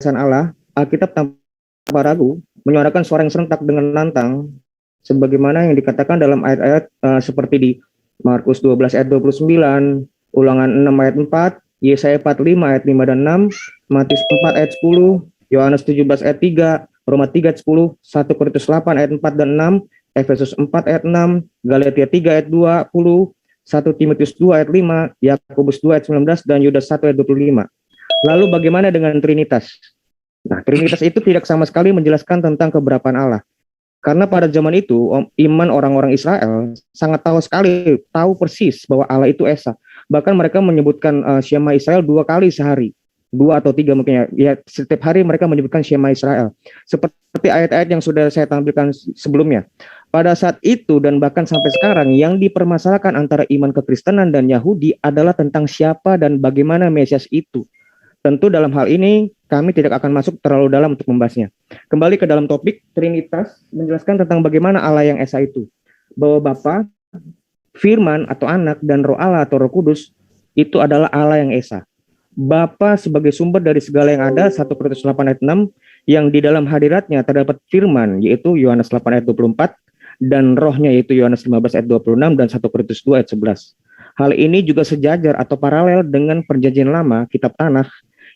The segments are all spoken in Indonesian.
Allah, Alkitab tanpa ragu menyuarakan suara yang serentak dengan lantang, sebagaimana yang dikatakan dalam ayat-ayat seperti di Markus 12 ayat 29, Ulangan 6 ayat 4, Yesaya 45 ayat 5 dan 6, Matius 4 ayat 10, Yohanes 17 ayat 3, Roma 3 ayat 10, 1 Korintus 8 ayat 4 dan 6, Efesus 4 ayat 6, Galatia 3 ayat 20, 1 Timotius 2 ayat 5, Yakobus 2 ayat 19, dan Yudas 1 ayat 25. Lalu bagaimana dengan Trinitas? Nah, Trinitas itu tidak sama sekali menjelaskan tentang keberapaan Allah. Karena pada zaman itu, iman orang-orang Israel sangat tahu persis bahwa Allah itu Esa. Bahkan mereka menyebutkan Shema Israel 2 kali sehari. 2 atau 3 mungkin ya. Ya, setiap hari mereka menyebutkan Shema Israel. Seperti ayat-ayat yang sudah saya tampilkan sebelumnya. Pada saat itu dan bahkan sampai sekarang, yang dipermasalahkan antara iman kekristenan dan Yahudi adalah tentang siapa dan bagaimana Mesias itu. Tentu dalam hal ini kami tidak akan masuk terlalu dalam untuk membahasnya. Kembali ke dalam topik, Trinitas menjelaskan tentang bagaimana Allah yang Esa itu. Bahwa Bapa, Firman atau Anak, dan Roh Allah atau Roh Kudus itu adalah Allah yang Esa. Bapa sebagai sumber dari segala yang ada, 1 Korintus 8 ayat 6, yang di dalam hadiratnya terdapat firman, yaitu Yohanes 8 ayat 24, dan rohnya yaitu Yohanes 15 ayat 26, dan 1 Korintus 2 ayat 11. Hal ini juga sejajar atau paralel dengan perjanjian lama, kitab tanah,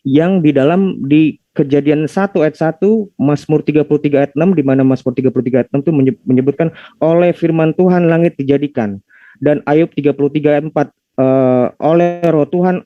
yang di Kejadian 1 ayat 1, Mazmur 33 ayat 6, di mana Mazmur 33 ayat 6 itu menyebutkan oleh firman Tuhan langit dijadikan. Dan Ayub 33 ayat 4, oleh roh Tuhan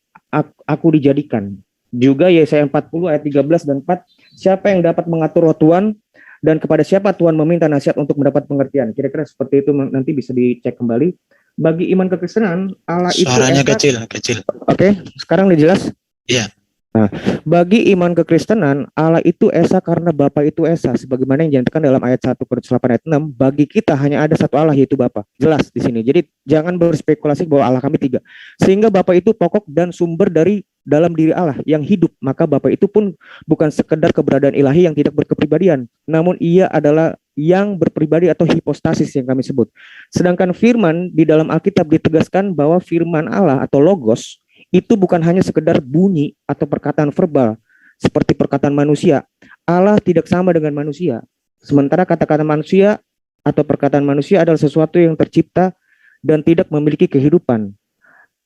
aku dijadikan. Juga Yesaya 40 ayat 13 dan 4, siapa yang dapat mengatur roh Tuhan dan kepada siapa Tuhan meminta nasihat untuk mendapat pengertian. Kira-kira seperti itu, nanti bisa dicek kembali. Bagi iman kekristenan, Allah itu suaranya kecil. Oke, sekarang udah jelas? Iya. Nah, bagi iman kekristenan, Allah itu Esa karena Bapa itu Esa, sebagaimana yang dinyatakan dalam ayat 1 Korintus 8 ayat 6, bagi kita hanya ada satu Allah yaitu Bapa. Jelas di sini. Jadi jangan berspekulasi bahwa Allah kami tiga. Sehingga Bapa itu pokok dan sumber dari dalam diri Allah yang hidup, maka Bapa itu pun bukan sekedar keberadaan ilahi yang tidak berkepribadian, namun ia adalah yang berpribadi atau hipostasis yang kami sebut. Sedangkan firman di dalam Alkitab ditegaskan bahwa firman Allah atau logos itu bukan hanya sekedar bunyi atau perkataan verbal seperti perkataan manusia. Allah tidak sama dengan manusia. Sementara kata-kata manusia atau perkataan manusia adalah sesuatu yang tercipta dan tidak memiliki kehidupan.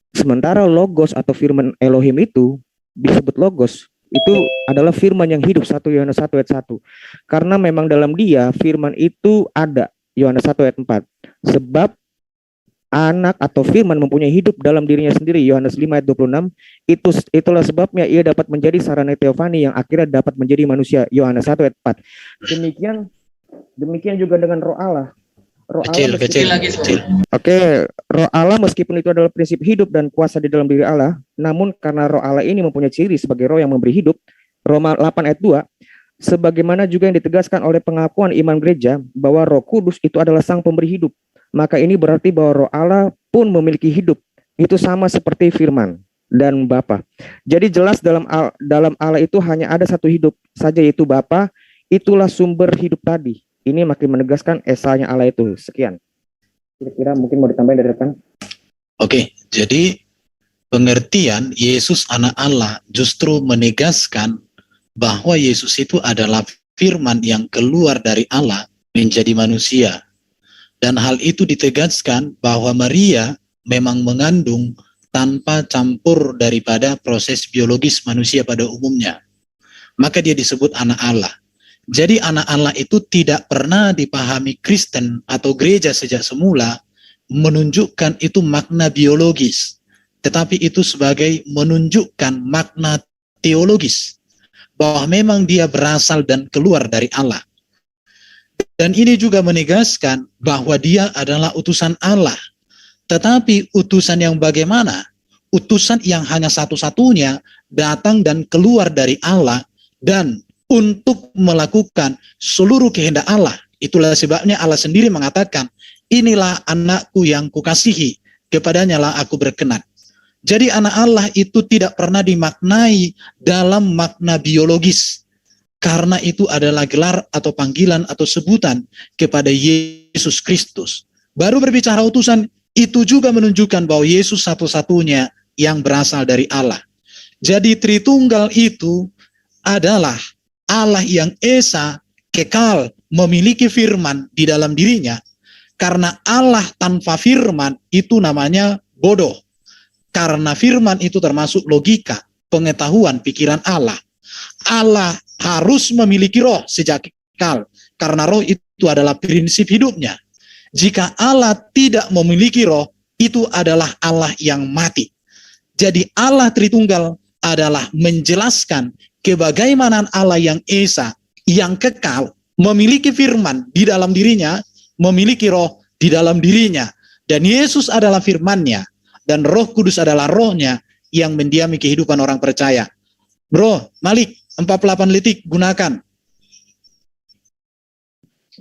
Sementara logos atau firman Elohim itu disebut logos, itu adalah firman yang hidup, 1 Yohanes 1 ayat 1. Karena memang dalam dia firman itu ada, Yohanes 1 ayat 4. Sebab Anak atau firman mempunyai hidup dalam dirinya sendiri, Yohanes 5 ayat 26. Itulah sebabnya ia dapat menjadi sarana teofani yang akhirnya dapat menjadi manusia, Yohanes 1 ayat 4. Demikian juga dengan roh Allah. Kecil. Oke, roh Allah meskipun itu adalah prinsip hidup dan kuasa di dalam diri Allah, namun karena roh Allah ini mempunyai ciri sebagai roh yang memberi hidup, Roma 8 ayat 2, sebagaimana juga yang ditegaskan oleh pengakuan iman gereja bahwa Roh Kudus itu adalah sang pemberi hidup. Maka ini berarti bahwa roh Allah pun memiliki hidup. Itu sama seperti firman dan Bapa. Jadi jelas dalam Allah itu hanya ada satu hidup saja, yaitu Bapa. Itulah sumber hidup tadi. Ini makin menegaskan esanya Allah itu. Sekian. Kira-kira mungkin mau ditambahin dari rekan? Oke, jadi pengertian Yesus anak Allah justru menegaskan bahwa Yesus itu adalah firman yang keluar dari Allah menjadi manusia. Dan hal itu ditegaskan bahwa Maria memang mengandung tanpa campur daripada proses biologis manusia pada umumnya. Maka dia disebut anak Allah. Jadi anak Allah itu tidak pernah dipahami Kristen atau gereja sejak semula menunjukkan itu makna biologis. Tetapi itu sebagai menunjukkan makna teologis. Bahwa memang dia berasal dan keluar dari Allah. Dan ini juga menegaskan bahwa dia adalah utusan Allah. Tetapi utusan yang bagaimana? Utusan yang hanya satu-satunya datang dan keluar dari Allah dan untuk melakukan seluruh kehendak Allah. Itulah sebabnya Allah sendiri mengatakan, inilah anakku yang kukasihi, kepadanya lah aku berkenan. Jadi anak Allah itu tidak pernah dimaknai dalam makna biologis. Karena itu adalah gelar atau panggilan atau sebutan kepada Yesus Kristus. Baru berbicara utusan, itu juga menunjukkan bahwa Yesus satu-satunya yang berasal dari Allah. Jadi Tritunggal itu adalah Allah yang esa, kekal, memiliki firman di dalam dirinya. Karena Allah tanpa firman itu namanya bodoh. Karena firman itu termasuk logika, pengetahuan, pikiran Allah. Allah harus memiliki roh sejak kekal. Karena roh itu adalah prinsip hidupnya. Jika Allah tidak memiliki roh, itu adalah Allah yang mati. Jadi Allah Tritunggal adalah menjelaskan kebagaimanaan Allah yang esa, yang kekal, memiliki firman di dalam dirinya, memiliki roh di dalam dirinya. Dan Yesus adalah firman-Nya, dan Roh Kudus adalah rohnya yang mendiami kehidupan orang percaya. Bro, Malik, 48 detik, gunakan.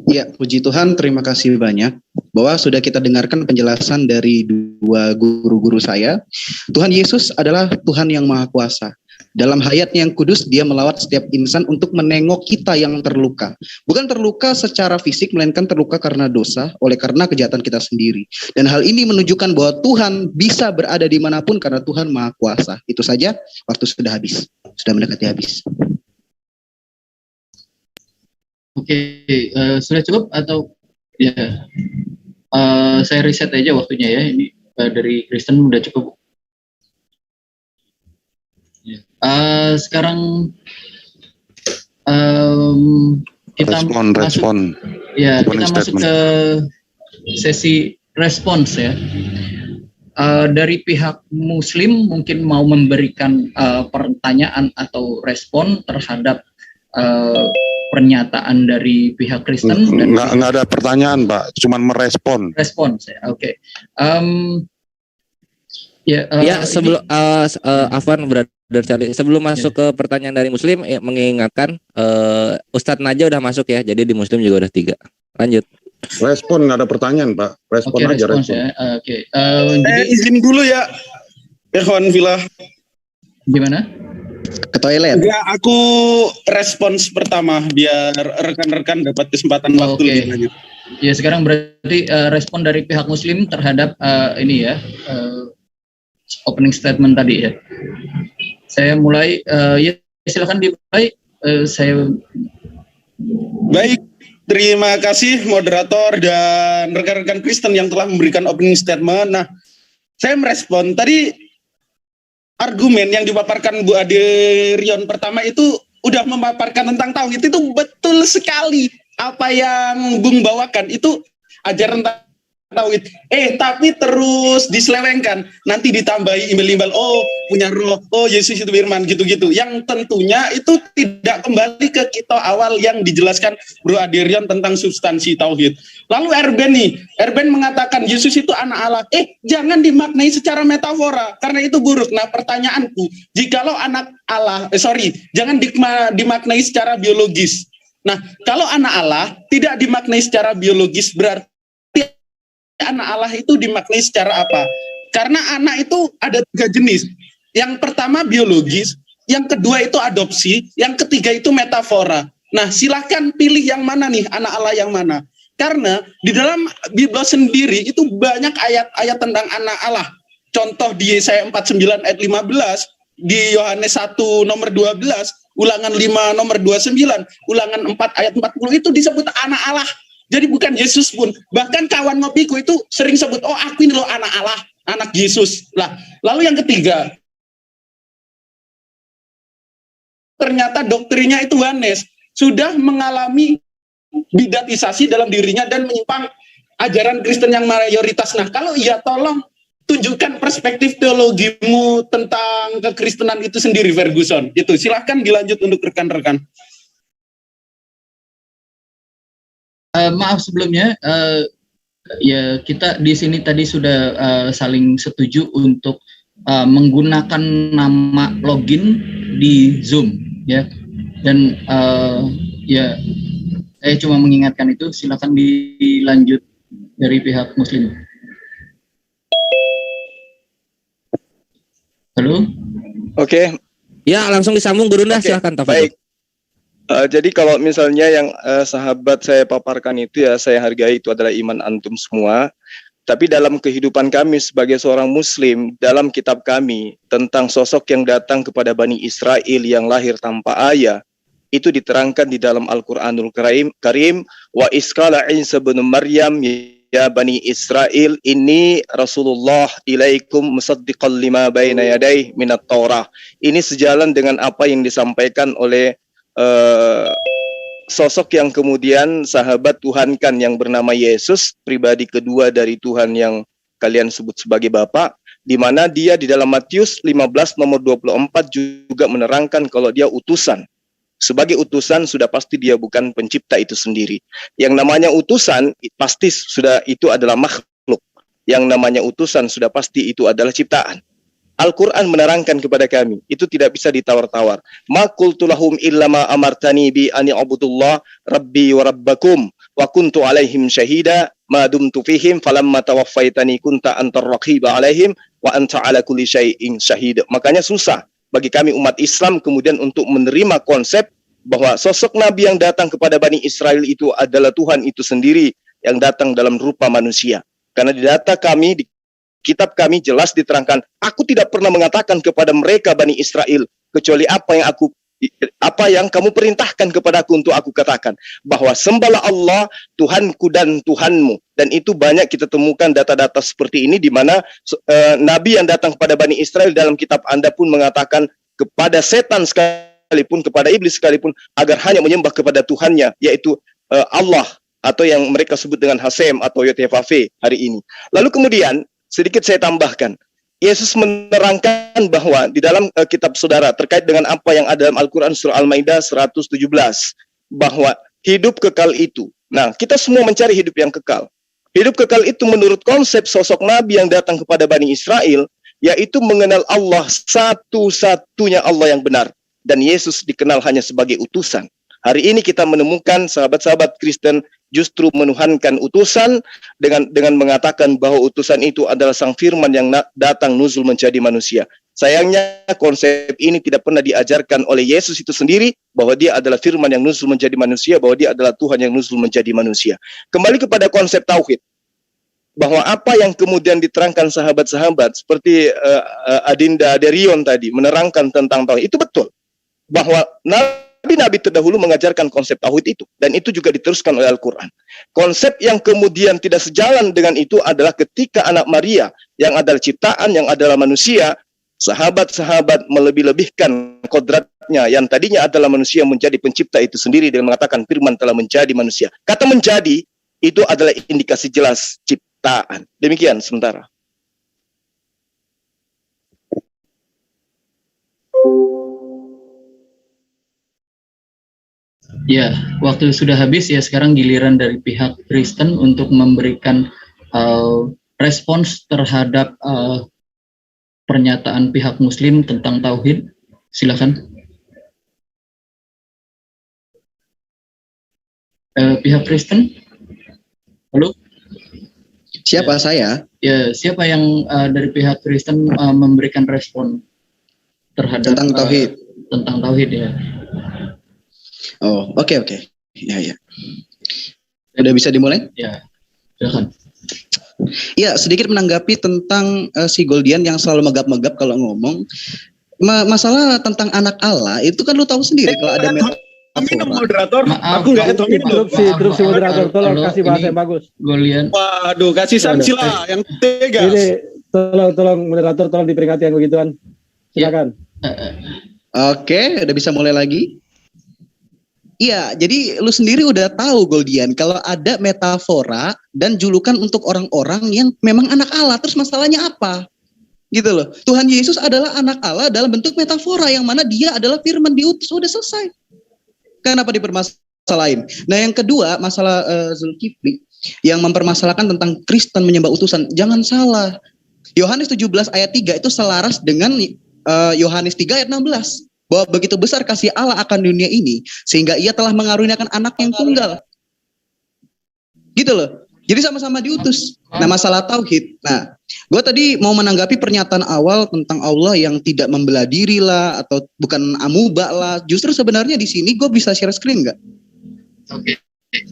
Ya, puji Tuhan, terima kasih banyak bahwa sudah kita dengarkan penjelasan dari dua guru-guru saya. Tuhan Yesus adalah Tuhan yang Maha Kuasa. Dalam hayatnya yang kudus, dia melawat setiap insan untuk menengok kita yang terluka. Bukan terluka secara fisik, melainkan terluka karena dosa, oleh karena kejahatan kita sendiri. Dan hal ini menunjukkan bahwa Tuhan bisa berada dimanapun karena Tuhan Maha Kuasa. Itu saja, waktu sudah habis. Sudah mendekati habis. Oke, sudah cukup atau ya saya reset aja waktunya ya. Ini dari Kristen udah cukup. Ya. Sekarang kita respon. Ya, kita masuk ke sesi respons ya. Dari pihak Muslim mungkin mau memberikan pertanyaan atau respon terhadap pernyataan dari pihak Kristen. Nggak ada pertanyaan, Pak, cuman merespon. Respons ya, oke. Sebelum Afwan Brother Charlie, sebelum masuk ke pertanyaan dari Muslim, mengingatkan Ustadz Naja udah masuk ya, jadi di Muslim juga udah 3. Lanjut. Respon, nggak ada pertanyaan, Pak. Respon aja. Respons respon. ya. Jadi, izin dulu ya, Ikhwan Fillah. Gimana? Ke toilet. Enggak, aku respons pertama biar rekan-rekan dapat kesempatan waktu lebih lanjut. Ya, sekarang berarti respon dari pihak Muslim terhadap ini ya, opening statement tadi ya. Saya mulai, ya silakan dimulai. Baik, terima kasih moderator dan rekan-rekan Kristen yang telah memberikan opening statement. Nah, saya merespon tadi argumen yang dipaparkan Bu Ade Rion pertama itu udah memaparkan tentang tauhid, itu betul sekali apa yang Bung bawakan itu ajaran tauhid. Tapi terus diselewengkan, nanti ditambahi imbal-imbal, oh punya roh, oh Yesus itu firman, gitu-gitu. Yang tentunya itu tidak kembali ke kita awal yang dijelaskan Bro Aderian tentang substansi tauhid. Lalu Erben mengatakan Yesus itu anak Allah. Jangan dimaknai secara metafora, karena itu buruk. Nah, pertanyaanku, jikalau anak Allah, jangan dimaknai secara biologis. Nah, kalau anak Allah tidak dimaknai secara biologis, berarti anak Allah itu dimaknai secara apa? Karena anak itu ada 3 jenis. Yang pertama biologis, yang kedua itu adopsi, yang ketiga itu metafora. Nah, silahkan pilih yang mana nih, anak Allah yang mana? Karena di dalam Bible sendiri itu banyak ayat-ayat tentang anak Allah. Contoh di Yesaya 49 ayat 15, di Yohanes 1 nomor 12, Ulangan 5 nomor 29, Ulangan 4 ayat 40 itu disebut anak Allah. Jadi bukan Yesus pun. Bahkan kawan ngopiku itu sering sebut, oh aku ini loh anak Allah, anak Yesus. Lalu yang ketiga, ternyata doktrinnya itu Yohanes sudah mengalami bidatisasi dalam dirinya dan menyimpang ajaran Kristen yang mayoritas. Nah, kalau iya tolong tunjukkan perspektif teologimu tentang kekristenan itu sendiri, Ferguson. Itu silahkan dilanjut untuk rekan-rekan. Maaf sebelumnya, ya kita di sini tadi sudah saling setuju untuk menggunakan nama login di Zoom, ya. Dan ya saya cuma mengingatkan itu, silakan dilanjut dari pihak Muslim. Halo? Oke. Ya, langsung disambung Guru Nda, silakan Tafadhol. Baik. Jadi kalau misalnya yang sahabat saya paparkan itu ya saya hargai, itu adalah iman antum semua. Tapi dalam kehidupan kami sebagai seorang muslim, dalam kitab kami tentang sosok yang datang kepada Bani Israel yang lahir tanpa ayah, itu diterangkan di dalam Al-Quranul Karim, wa iskala Isa bin Maryam ya Bani Israel ini Rasulullah ilaikum musaddiqan lima baina yadayhi minat Taurah. Ini sejalan dengan apa yang disampaikan oleh sosok yang kemudian sahabat Tuhan kan yang bernama Yesus, pribadi kedua dari Tuhan yang kalian sebut sebagai Bapa, di mana dia di dalam Matius 15 nomor 24 juga menerangkan kalau dia utusan. Sebagai utusan sudah pasti dia bukan pencipta itu sendiri. Yang namanya utusan pasti sudah itu adalah makhluk. Yang namanya utusan sudah pasti itu adalah ciptaan. Al-Quran menerangkan kepada kami, itu tidak bisa ditawar-tawar. Ma qultu lahum illa ma amartani bi ani abudullah rabbi wa rabbakum wa kuntu alaihim syahida ma dumtu fihim falamma tawaffaitani kunta antar raqiba alaihim wa anta ala kulli syai'in syahid. Makanya susah bagi kami umat Islam kemudian untuk menerima konsep bahwa sosok Nabi yang datang kepada Bani Israel itu adalah Tuhan itu sendiri yang datang dalam rupa manusia. Karena di data kami, di kitab kami jelas diterangkan, aku tidak pernah mengatakan kepada mereka Bani Israel kecuali apa yang kamu perintahkan kepadaku untuk aku katakan, bahwa sembahlah Allah Tuhanku dan Tuhanmu. Dan itu banyak kita temukan data-data seperti ini di mana Nabi yang datang kepada Bani Israel dalam kitab Anda pun mengatakan kepada setan sekalipun, kepada iblis sekalipun, agar hanya menyembah kepada Tuhannya, yaitu Allah, atau yang mereka sebut dengan Hasem atau Yotevave hari ini. Lalu kemudian sedikit saya tambahkan, Yesus menerangkan bahwa di dalam kitab saudara terkait dengan apa yang ada dalam Al-Quran surah Al-Maidah 117, bahwa hidup kekal itu, nah kita semua mencari hidup yang kekal. Hidup kekal itu menurut konsep sosok Nabi yang datang kepada Bani Israel, yaitu mengenal Allah satu-satunya Allah yang benar. Dan Yesus dikenal hanya sebagai utusan. Hari ini kita menemukan sahabat-sahabat Kristen justru menuhankan utusan dengan mengatakan bahwa utusan itu adalah sang firman yang datang nuzul menjadi manusia. Sayangnya konsep ini tidak pernah diajarkan oleh Yesus itu sendiri, bahwa dia adalah firman yang nuzul menjadi manusia, bahwa dia adalah Tuhan yang nuzul menjadi manusia. Kembali kepada konsep tauhid, bahwa apa yang kemudian diterangkan sahabat-sahabat seperti Adinda Derion tadi menerangkan tentang tauhid, itu betul. Bahwa Nabi-Nabi terdahulu mengajarkan konsep tauhid itu, dan itu juga diteruskan oleh Al-Quran. Konsep yang kemudian tidak sejalan dengan itu adalah ketika anak Maria yang adalah ciptaan, yang adalah manusia, sahabat-sahabat melebih-lebihkan kodratnya yang tadinya adalah manusia menjadi pencipta itu sendiri dengan mengatakan firman telah menjadi manusia. Kata menjadi itu adalah indikasi jelas ciptaan. Demikian sementara. Ya, waktu sudah habis ya, sekarang giliran dari pihak Kristen untuk memberikan respons terhadap pernyataan pihak Muslim tentang tauhid. Silakan. Pihak Kristen? Halo? Siapa saya? Ya, siapa yang dari pihak Kristen memberikan respon terhadap Tentang tauhid. Tentang tauhid ya. Oh, oke. Ya. Udah bisa dimulai? Ya, silakan. Ya, sedikit menanggapi tentang si Goldian yang selalu megap-megap kalau ngomong. Masalah tentang anak Allah, itu kan lu tahu sendiri kalau ada moderator. Maaf, Aku nggak Interupsi moderator, tolong kasih bahasa yang bagus. Goldian. Waduh, kasih sanksi lah yang tegas. Ini tolong moderator, tolong diperingati yang begituan. Silakan. Oke, udah bisa mulai lagi. Iya, jadi lu sendiri udah tahu Goldian kalau ada metafora dan julukan untuk orang-orang yang memang anak Allah. Terus masalahnya apa? Gitu loh. Tuhan Yesus adalah anak Allah dalam bentuk metafora yang mana dia adalah firman diutus. Udah selesai. Kenapa dipermasalahin? Nah, yang kedua, masalah Zulkifli yang mempermasalahkan tentang Kristen menyembah utusan. Jangan salah. Yohanes 17 ayat 3 itu selaras dengan Yohanes 3 ayat 16. Bahwa begitu besar kasih Allah akan dunia ini sehingga ia telah mengaruniakan anak yang tunggal. Gitu loh. Jadi sama-sama diutus. Nah, masalah tauhid. Nah, gue tadi mau menanggapi pernyataan awal tentang Allah yang tidak membelah diri lah atau bukan amuba lah. Justru sebenarnya di sini gue bisa share screen nggak? Oke.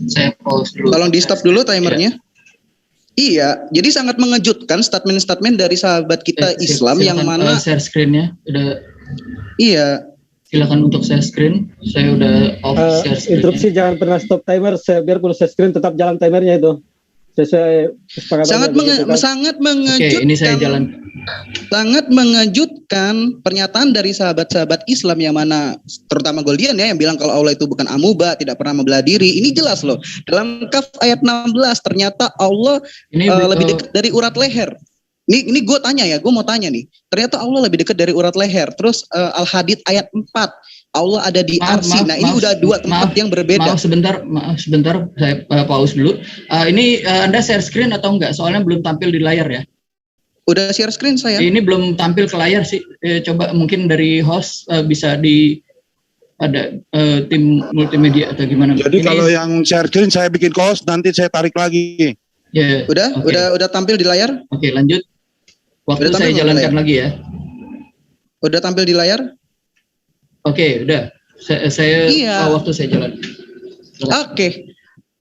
Saya pause dulu. Tolong di stop dulu timernya. Iya, jadi sangat mengejutkan statement-statement dari sahabat kita Islam yang mana share screen-nya udah. Iya. Silakan untuk share screen. Saya udah off share screen. Interupsi, jangan pernah stop timer. Biarpun share screen tetap jalan timernya itu. Sangat mengejutkan. Oke, ini saya jalan. Sangat mengejutkan pernyataan dari sahabat-sahabat Islam yang mana terutama Goldian ya yang bilang kalau Allah itu bukan amuba, tidak pernah membelah diri. Ini jelas loh. Dalam Kaf ayat 16 ternyata Allah lebih dekat dari urat leher. Ini gue tanya ya, gue mau tanya nih. Ternyata Allah lebih dekat dari urat leher. Terus Al-Hadid ayat 4 Allah ada di arsy. Nah, ini udah dua tempat yang berbeda. Maaf sebentar, saya pause dulu. Ini Anda share screen atau enggak? Soalnya belum tampil di layar ya. Udah share screen saya. Ini belum tampil ke layar sih. Coba mungkin dari host bisa ada tim multimedia atau gimana? Jadi kalau yang share screen saya bikin host, nanti saya tarik lagi. Ya. Udah tampil di layar? Oke, lanjut. Waktu saya jalankan lagi ya. Udah tampil di layar? Oke, udah. Saya waktu saya jalan. Oke.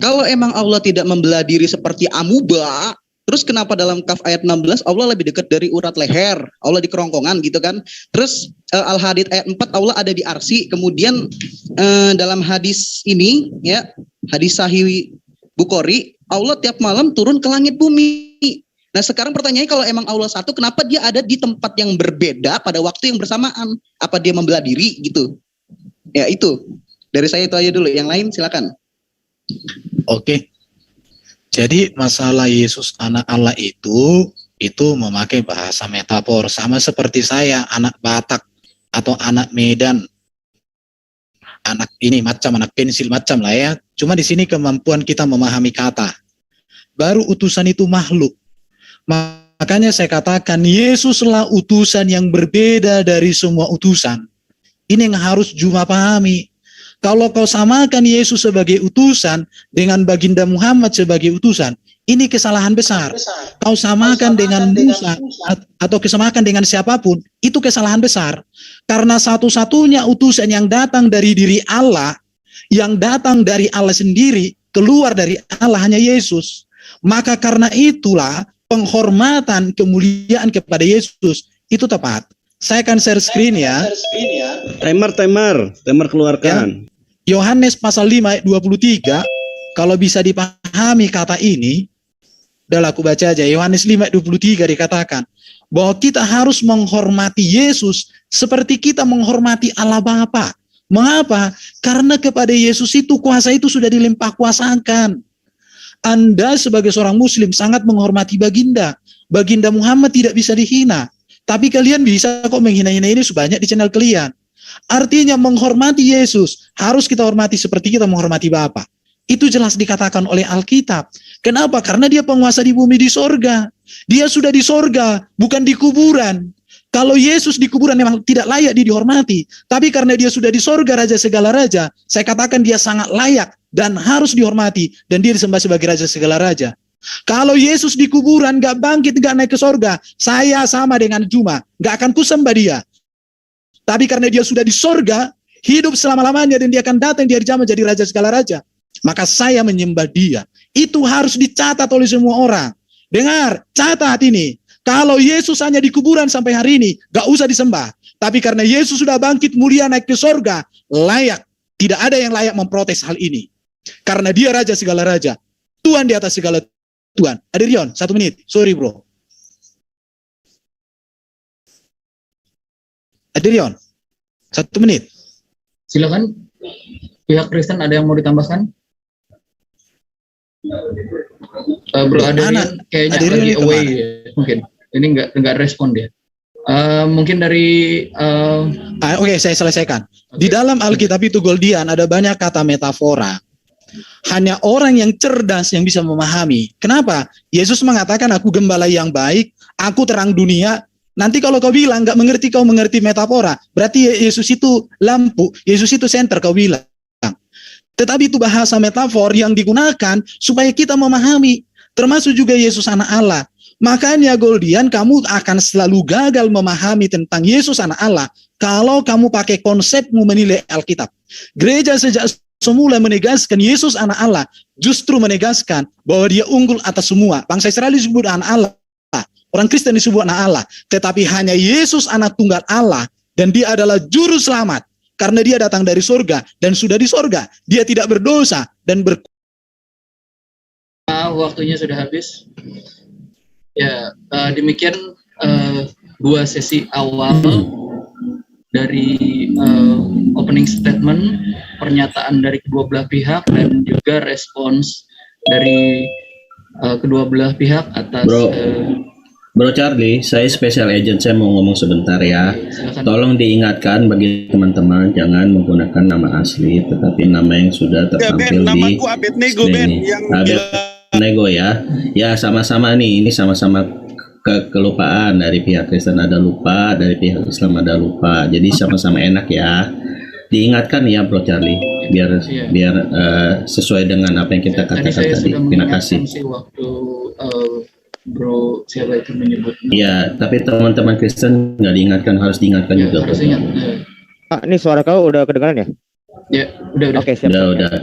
Kalau emang Allah tidak membelah diri seperti amuba, terus kenapa dalam Kaf ayat 16 Allah lebih dekat dari urat leher? Allah di kerongkongan gitu kan. Terus Al-Hadid ayat 4 Allah ada di arsy. Kemudian dalam hadis ini ya, hadis Sahih Bukhari, Allah tiap malam turun ke langit bumi. Nah sekarang pertanyaannya kalau emang Allah satu, kenapa dia ada di tempat yang berbeda pada waktu yang bersamaan? Apa dia membelah diri gitu? Ya itu. Dari saya itu aja dulu. Yang lain silakan. Oke. Jadi masalah Yesus anak Allah itu memakai bahasa metafor. Sama seperti saya, anak Batak atau anak Medan. Anak ini macam anak pensil macam lah ya. Cuma di sini kemampuan kita memahami kata. Baru utusan itu makhluk. Makanya saya katakan Yesuslah utusan yang berbeda dari semua utusan. Ini yang harus Juma pahami. Kalau kau samakan Yesus sebagai utusan dengan baginda Muhammad sebagai utusan, ini kesalahan besar. Kau samakan dengan Musa atau kesamakan dengan siapapun, itu kesalahan besar. Karena satu-satunya utusan yang datang dari diri Allah, yang datang dari Allah sendiri, keluar dari Allah hanya Yesus. Maka karena itulah penghormatan, kemuliaan kepada Yesus itu tepat. Saya akan share screen ya. Timer keluarkan. Yohanes pasal 5 ayat 23, kalau bisa dipahami kata ini, udah aku baca aja. Yohanes 5 ayat 23 dikatakan bahwa kita harus menghormati Yesus seperti kita menghormati Allah Bapa. Mengapa? Karena kepada Yesus itu kuasa itu sudah dilimpah kuasakan. Anda sebagai seorang muslim sangat menghormati baginda. Baginda Muhammad tidak bisa dihina. Tapi kalian bisa kok menghina-hina ini sebanyak di channel kalian. Artinya menghormati Yesus harus kita hormati seperti kita menghormati Bapa. Itu jelas dikatakan oleh Alkitab. Kenapa? Karena dia penguasa di bumi di sorga. Dia sudah di sorga, bukan di kuburan. Kalau Yesus di kuburan memang tidak layak dia dihormati. Tapi karena dia sudah di sorga, Raja segala raja, saya katakan dia sangat layak dan harus dihormati. Dan dia disembah sebagai Raja segala raja. Kalau Yesus di kuburan, gak bangkit, gak naik ke sorga, saya sama dengan Juma, gak akan kusembah dia. Tapi karena dia sudah di sorga, hidup selama-lamanya, dan dia akan datang di hari kiamat jadi Raja segala raja, maka saya menyembah dia. Itu harus dicatat oleh semua orang. Dengar, catat ini. Kalau Yesus hanya di kuburan sampai hari ini, gak usah disembah. Tapi karena Yesus sudah bangkit mulia naik ke sorga, layak. Tidak ada yang layak memprotes hal ini. Karena dia Raja segala raja. Tuhan di atas segala Tuhan. Adirion, 1 menit. Sorry bro. Adirion, 1 menit. Silakan. Pihak Kristen ada yang mau ditambahkan? Bro Adirion kayaknya lagi away ya, mungkin. Ini enggak respon dia. Mungkin dari Oke, saya selesaikan. Di dalam Alkitab itu Goldian ada banyak kata metafora. Hanya orang yang cerdas yang bisa memahami. Kenapa? Yesus mengatakan aku gembala yang baik, aku terang dunia. Nanti kalau kau bilang nggak mengerti, kau mengerti metafora, berarti Yesus itu lampu, Yesus itu senter kau bilang. Tetapi itu bahasa metafor yang digunakan supaya kita memahami. Termasuk juga Yesus anak Allah. Makanya Goldian, kamu akan selalu gagal memahami tentang Yesus anak Allah kalau kamu pakai konsepmu menilai Alkitab. Gereja sejak semula menegaskan Yesus anak Allah, justru menegaskan bahwa dia unggul atas semua. Bangsa Israel disebut anak Allah, orang Kristen disebut anak Allah, tetapi hanya Yesus anak tunggal Allah, dan dia adalah juru selamat, karena dia datang dari surga, dan sudah di surga, dia tidak berdosa, dan waktunya sudah habis. Ya, demikian dua sesi awal dari opening statement, pernyataan dari kedua belah pihak, dan juga respons dari kedua belah pihak atas Bro Charlie, saya special agent, saya mau ngomong sebentar ya. silakan. Tolong diingatkan bagi teman-teman jangan menggunakan nama asli, tetapi nama yang sudah Ya Ben, tertampil di namaku Abednego Ben screen ini. yang bilang Abednego ya. Ya sama-sama nih, ini sama-sama kelupaan, dari pihak Kristen ada lupa, dari pihak Islam ada lupa. Jadi sama-sama enak ya. Diingatkan ya Bro Charlie, biar sesuai dengan apa yang kita Tadi katakan saya tadi. sudah Terima kasih. mengingatkan sih waktu Bro siapa itu menyebut. Iya, tapi teman-teman Kristen nggak diingatkan, harus diingatkan Ya, juga. harus Bro. ingat. Pak, ini suara kau udah kedengaran ya? Ya, udah. Oke, siap. Udah.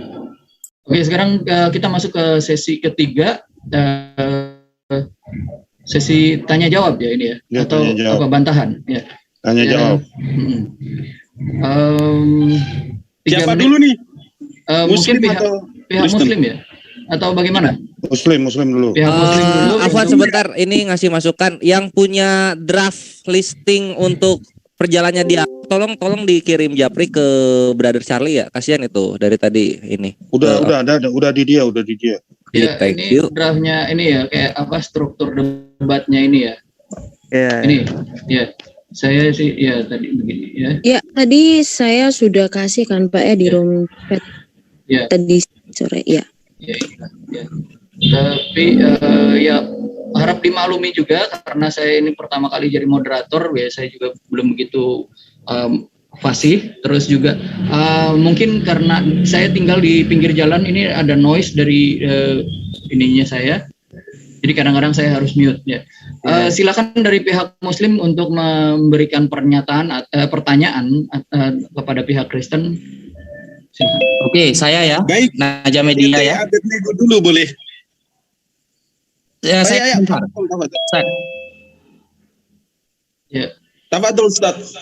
Oke, sekarang kita masuk ke sesi ketiga, sesi tanya jawab ya ini ya, Ya, atau tanya jawab. apa bantahan ya. Tanya jawab. siapa dulu nih? Mungkin Muslim pihak atau Kristen? Muslim ya, atau bagaimana? Muslim dulu. Pihak Muslim dulu. Afwan sebentar, ini ngasih masukan yang punya draft listing untuk perjalanannya dia. Tolong dikirim Japri ke Brother Charlie ya. Kasihan itu dari tadi ini. Udah di dia. Ya, Thank ini you. draftnya ini ya, kayak apa struktur debatnya ini ya. Ya. Ini ya, saya sih ya tadi begini ya. Ya, tadi saya sudah kasih kan Pak ya di room chat Ya. tadi sore ya. Ya, ya. Tapi ya harap dimaklumi juga karena saya ini pertama kali jadi moderator, ya saya juga belum begitu fasih. Terus juga mungkin karena saya tinggal di pinggir jalan, ini ada noise dari ininya saya. Jadi kadang-kadang saya harus mute ya. Silakan dari pihak Muslim untuk memberikan pertanyaan kepada pihak Kristen. Silakan. Oke, saya ya. Baik. Naja Media ya. Abednego dulu boleh. Ya, saya sebentar. Ya. Tafadhol Ustaz.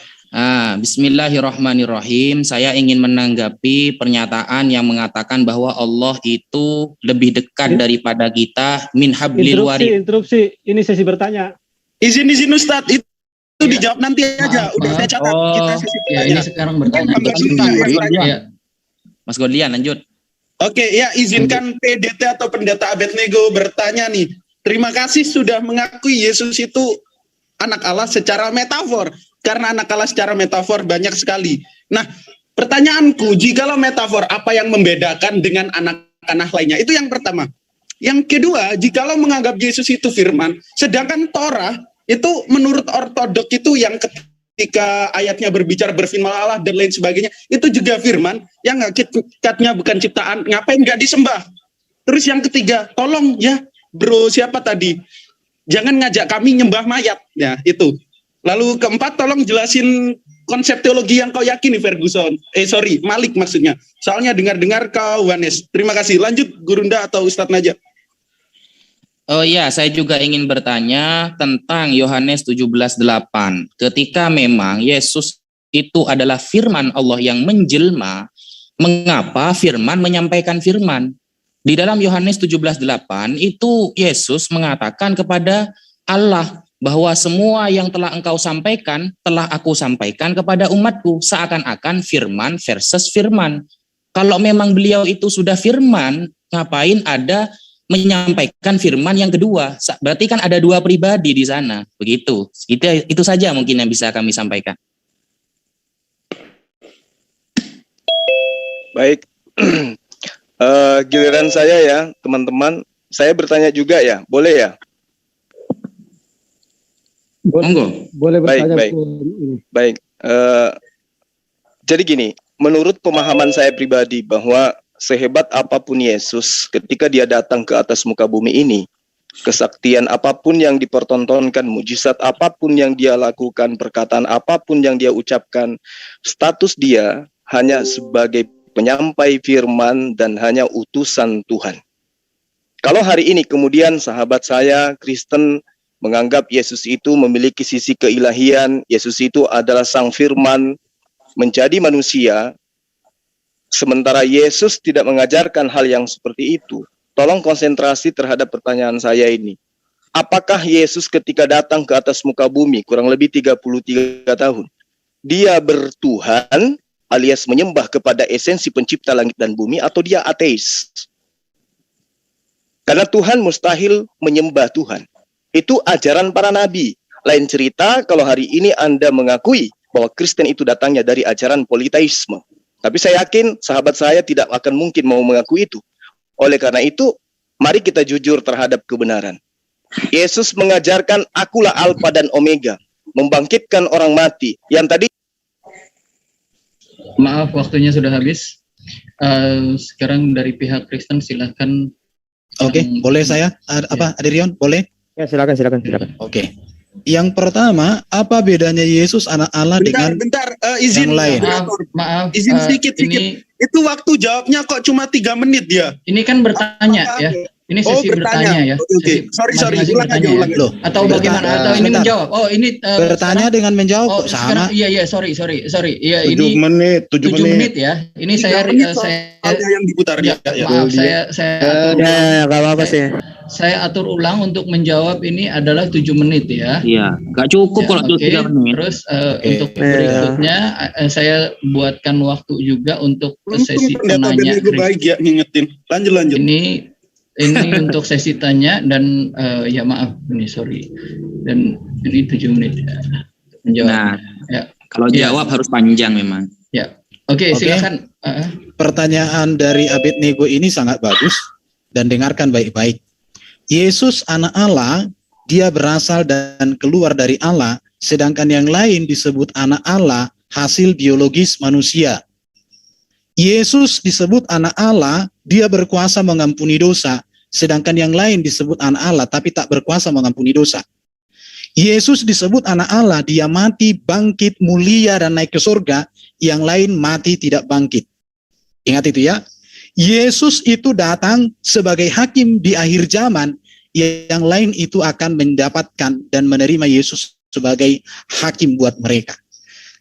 Bismillahirrahmanirrahim. Saya ingin menanggapi pernyataan yang mengatakan bahwa Allah itu lebih dekat daripada kita min hablil warid. Interupsi. Ini sesi bertanya. Izin Ustaz, itu dijawab nanti aja. Udah saya catat. Kita sesi Ya, bertanya. ini sekarang bertanya. Mungkin Mbak Sinta. Ya. Mas Gordian lanjut. Oke, ya izinkan PDT atau Pendeta Abednego bertanya nih. Terima kasih sudah mengakui Yesus itu anak Allah secara metafor. Karena anak Allah secara metafor banyak sekali. Nah, pertanyaanku, jikalau metafor, apa yang membedakan dengan anak-anak lainnya? Itu yang pertama. Yang kedua, jikalau menganggap Yesus itu firman, sedangkan Torah itu menurut ortodok itu yang ketika ayatnya berbicara berfirman Allah dan lain sebagainya, itu juga firman, yang hakikatnya bukan ciptaan, ngapain nggak disembah? Terus yang ketiga, tolong ya bro siapa tadi, jangan ngajak kami nyembah mayat, ya itu. Lalu keempat, tolong jelasin konsep teologi yang kau yakini Ferguson, Malik maksudnya, soalnya dengar-dengar kau Wanes. Terima kasih, lanjut Gurunda atau Ustadz Najah. Oh iya, saya juga ingin bertanya tentang Yohanes 17:8. Ketika memang Yesus itu adalah firman Allah yang menjelma, mengapa firman menyampaikan firman? Di dalam Yohanes 17:8 itu Yesus mengatakan kepada Allah bahwa semua yang telah engkau sampaikan telah aku sampaikan kepada umatku, seakan-akan firman versus firman. Kalau memang beliau itu sudah firman, ngapain ada menyampaikan firman yang kedua? Berarti kan ada dua pribadi di sana. Begitu. Itu saja mungkin yang bisa kami sampaikan. Baik. Giliran saya ya, teman-teman. Saya bertanya juga ya, boleh ya? Monggo. Boleh bertanya. Baik. Jadi gini, menurut pemahaman saya pribadi bahwa sehebat apapun Yesus ketika dia datang ke atas muka bumi ini, kesaktian apapun yang dipertontonkan, mujizat apapun yang dia lakukan, perkataan apapun yang dia ucapkan, status dia hanya sebagai penyampai firman, dan hanya utusan Tuhan. Kalau hari ini kemudian sahabat saya Kristen menganggap Yesus itu memiliki sisi keilahian, Yesus itu adalah sang firman menjadi manusia, sementara Yesus tidak mengajarkan hal yang seperti itu. Tolong konsentrasi terhadap pertanyaan saya ini. Apakah Yesus ketika datang ke atas muka bumi, kurang lebih 33 tahun, dia bertuhan alias menyembah kepada esensi pencipta langit dan bumi, atau dia ateis? Karena Tuhan mustahil menyembah Tuhan. Itu ajaran para nabi. Lain cerita kalau hari ini Anda mengakui bahwa Kristen itu datangnya dari ajaran politeisme. Tapi saya yakin sahabat saya tidak akan mungkin mau mengakui itu. Oleh karena itu, mari kita jujur terhadap kebenaran. Yesus mengajarkan akulah Alfa dan Omega, membangkitkan orang mati. Yang tadi Maaf, waktunya sudah habis. Sekarang dari pihak Kristen silahkan. Oke, boleh saya? Adirion, boleh? Ya, silakan. Oke. Yang pertama, apa bedanya Yesus anak Allah dengan izin yang lain? Maaf. Izin sedikit. Itu waktu jawabnya kok cuma 3 menit dia. Ini kan bertanya ya. Ini sesi bertanya ya. Oke. Sorry. Ulang aja. Loh, atau bagaimana? Atau ini menjawab? Oh, ini bertanya dengan menjawab kok sama. Iya, sorry. Iya, 7 ini menit. 7 menit ya. Ini saya ada yang diputar ya. Maaf, saya Enggak apa-apa sih. Saya atur ulang untuk menjawab ini adalah 7 menit ya. Iya, nggak cukup kalau 3 menit. Terus untuk berikutnya saya buatkan waktu juga untuk sesi penanya. Baik ya ngingetin. Lanjut. Ini untuk sesi tanya dan ya maaf ini sorry. Dan ini 7 menit ya. Menjawab. Nah, ya. Kalau jawab harus panjang memang. Ya. Oke, silakan. Pertanyaan dari Abednego ini sangat bagus dan dengarkan baik-baik. Yesus anak Allah, dia berasal dan keluar dari Allah, sedangkan yang lain disebut anak Allah, hasil biologis manusia. Yesus disebut anak Allah, dia berkuasa mengampuni dosa, sedangkan yang lain disebut anak Allah, tapi tak berkuasa mengampuni dosa. Yesus disebut anak Allah, dia mati, bangkit, mulia, dan naik ke surga, yang lain mati tidak bangkit. Ingat itu ya. Yesus itu datang sebagai hakim di akhir zaman, yang lain itu akan mendapatkan dan menerima Yesus sebagai hakim buat mereka.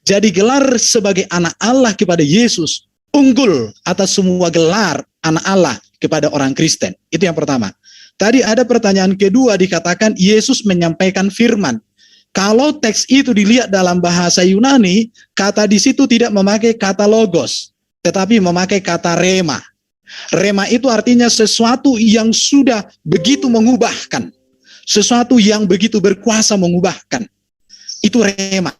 Jadi gelar sebagai anak Allah kepada Yesus unggul atas semua gelar anak Allah kepada orang Kristen. Itu yang pertama. Tadi ada pertanyaan kedua, dikatakan Yesus menyampaikan firman. Kalau teks itu dilihat dalam bahasa Yunani, kata di situ tidak memakai kata logos, tetapi memakai kata rema. Rema itu artinya sesuatu yang sudah begitu mengubahkan. Sesuatu yang begitu berkuasa mengubahkan. Itu rema.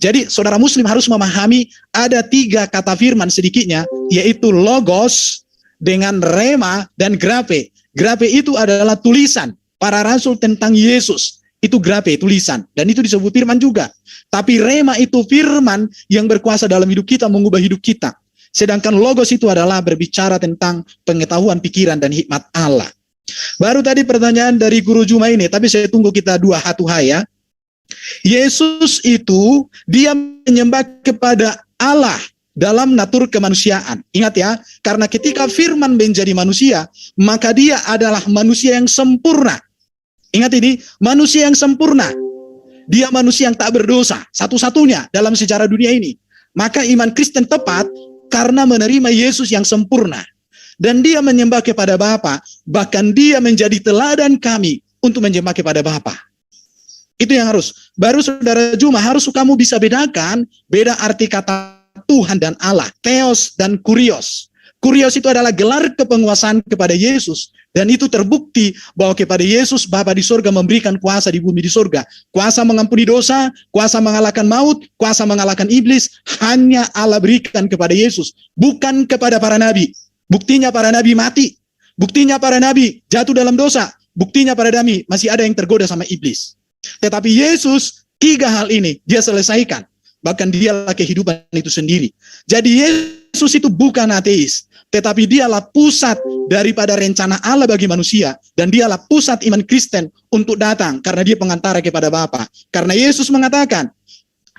Jadi saudara muslim harus memahami ada 3 kata firman sedikitnya, yaitu logos dengan rema dan grape. Grape itu adalah tulisan para rasul tentang Yesus. Itu grape, tulisan. Dan itu disebut firman juga. Tapi rema itu firman yang berkuasa dalam hidup kita, mengubah hidup kita. Sedangkan logos itu adalah berbicara tentang pengetahuan, pikiran, dan hikmat Allah. Baru tadi pertanyaan dari Guru Juma ini, tapi saya tunggu kita 2 hatuha ya. Yesus itu, dia menyembah kepada Allah dalam natur kemanusiaan. Ingat ya, karena ketika firman menjadi manusia, maka dia adalah manusia yang sempurna. Ingat ini, manusia yang sempurna. Dia manusia yang tak berdosa, satu-satunya dalam sejarah dunia ini. Maka iman Kristen tepat, karena menerima Yesus yang sempurna. Dan dia menyembah kepada Bapa, bahkan dia menjadi teladan kami untuk menyembah kepada Bapa. Itu yang harus. Baru saudara Juma, harus kamu bisa bedakan beda arti kata Tuhan dan Allah, theos dan kurios. Kurios itu adalah gelar kepenguasaan kepada Yesus. Dan itu terbukti bahwa kepada Yesus Bapa di surga memberikan kuasa di bumi di surga. Kuasa mengampuni dosa, kuasa mengalahkan maut, kuasa mengalahkan iblis, hanya Allah berikan kepada Yesus. Bukan kepada para nabi. Buktinya para nabi mati. Buktinya para nabi jatuh dalam dosa. Buktinya para nabi masih ada yang tergoda sama iblis. Tetapi Yesus 3 hal ini dia selesaikan. Bahkan dialah kehidupan itu sendiri. Jadi Yesus itu bukan ateis. Tetapi dialah pusat daripada rencana Allah bagi manusia. Dan dialah pusat iman Kristen untuk datang. Karena dia pengantara kepada Bapa. Karena Yesus mengatakan,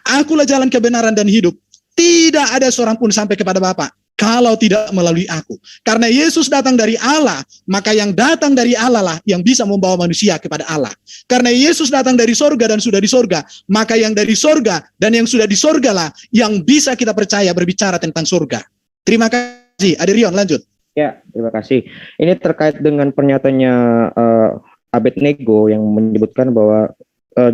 akulah jalan kebenaran dan hidup. Tidak ada seorang pun sampai kepada Bapa kalau tidak melalui aku. Karena Yesus datang dari Allah, maka yang datang dari Allah lah yang bisa membawa manusia kepada Allah. Karena Yesus datang dari sorga dan sudah di sorga, maka yang dari sorga dan yang sudah di sorga lah yang bisa kita percaya berbicara tentang sorga. Terima kasih. Aderion, lanjut. Ya, terima kasih. Ini terkait dengan pernyataannya Abednego yang menyebutkan bahwa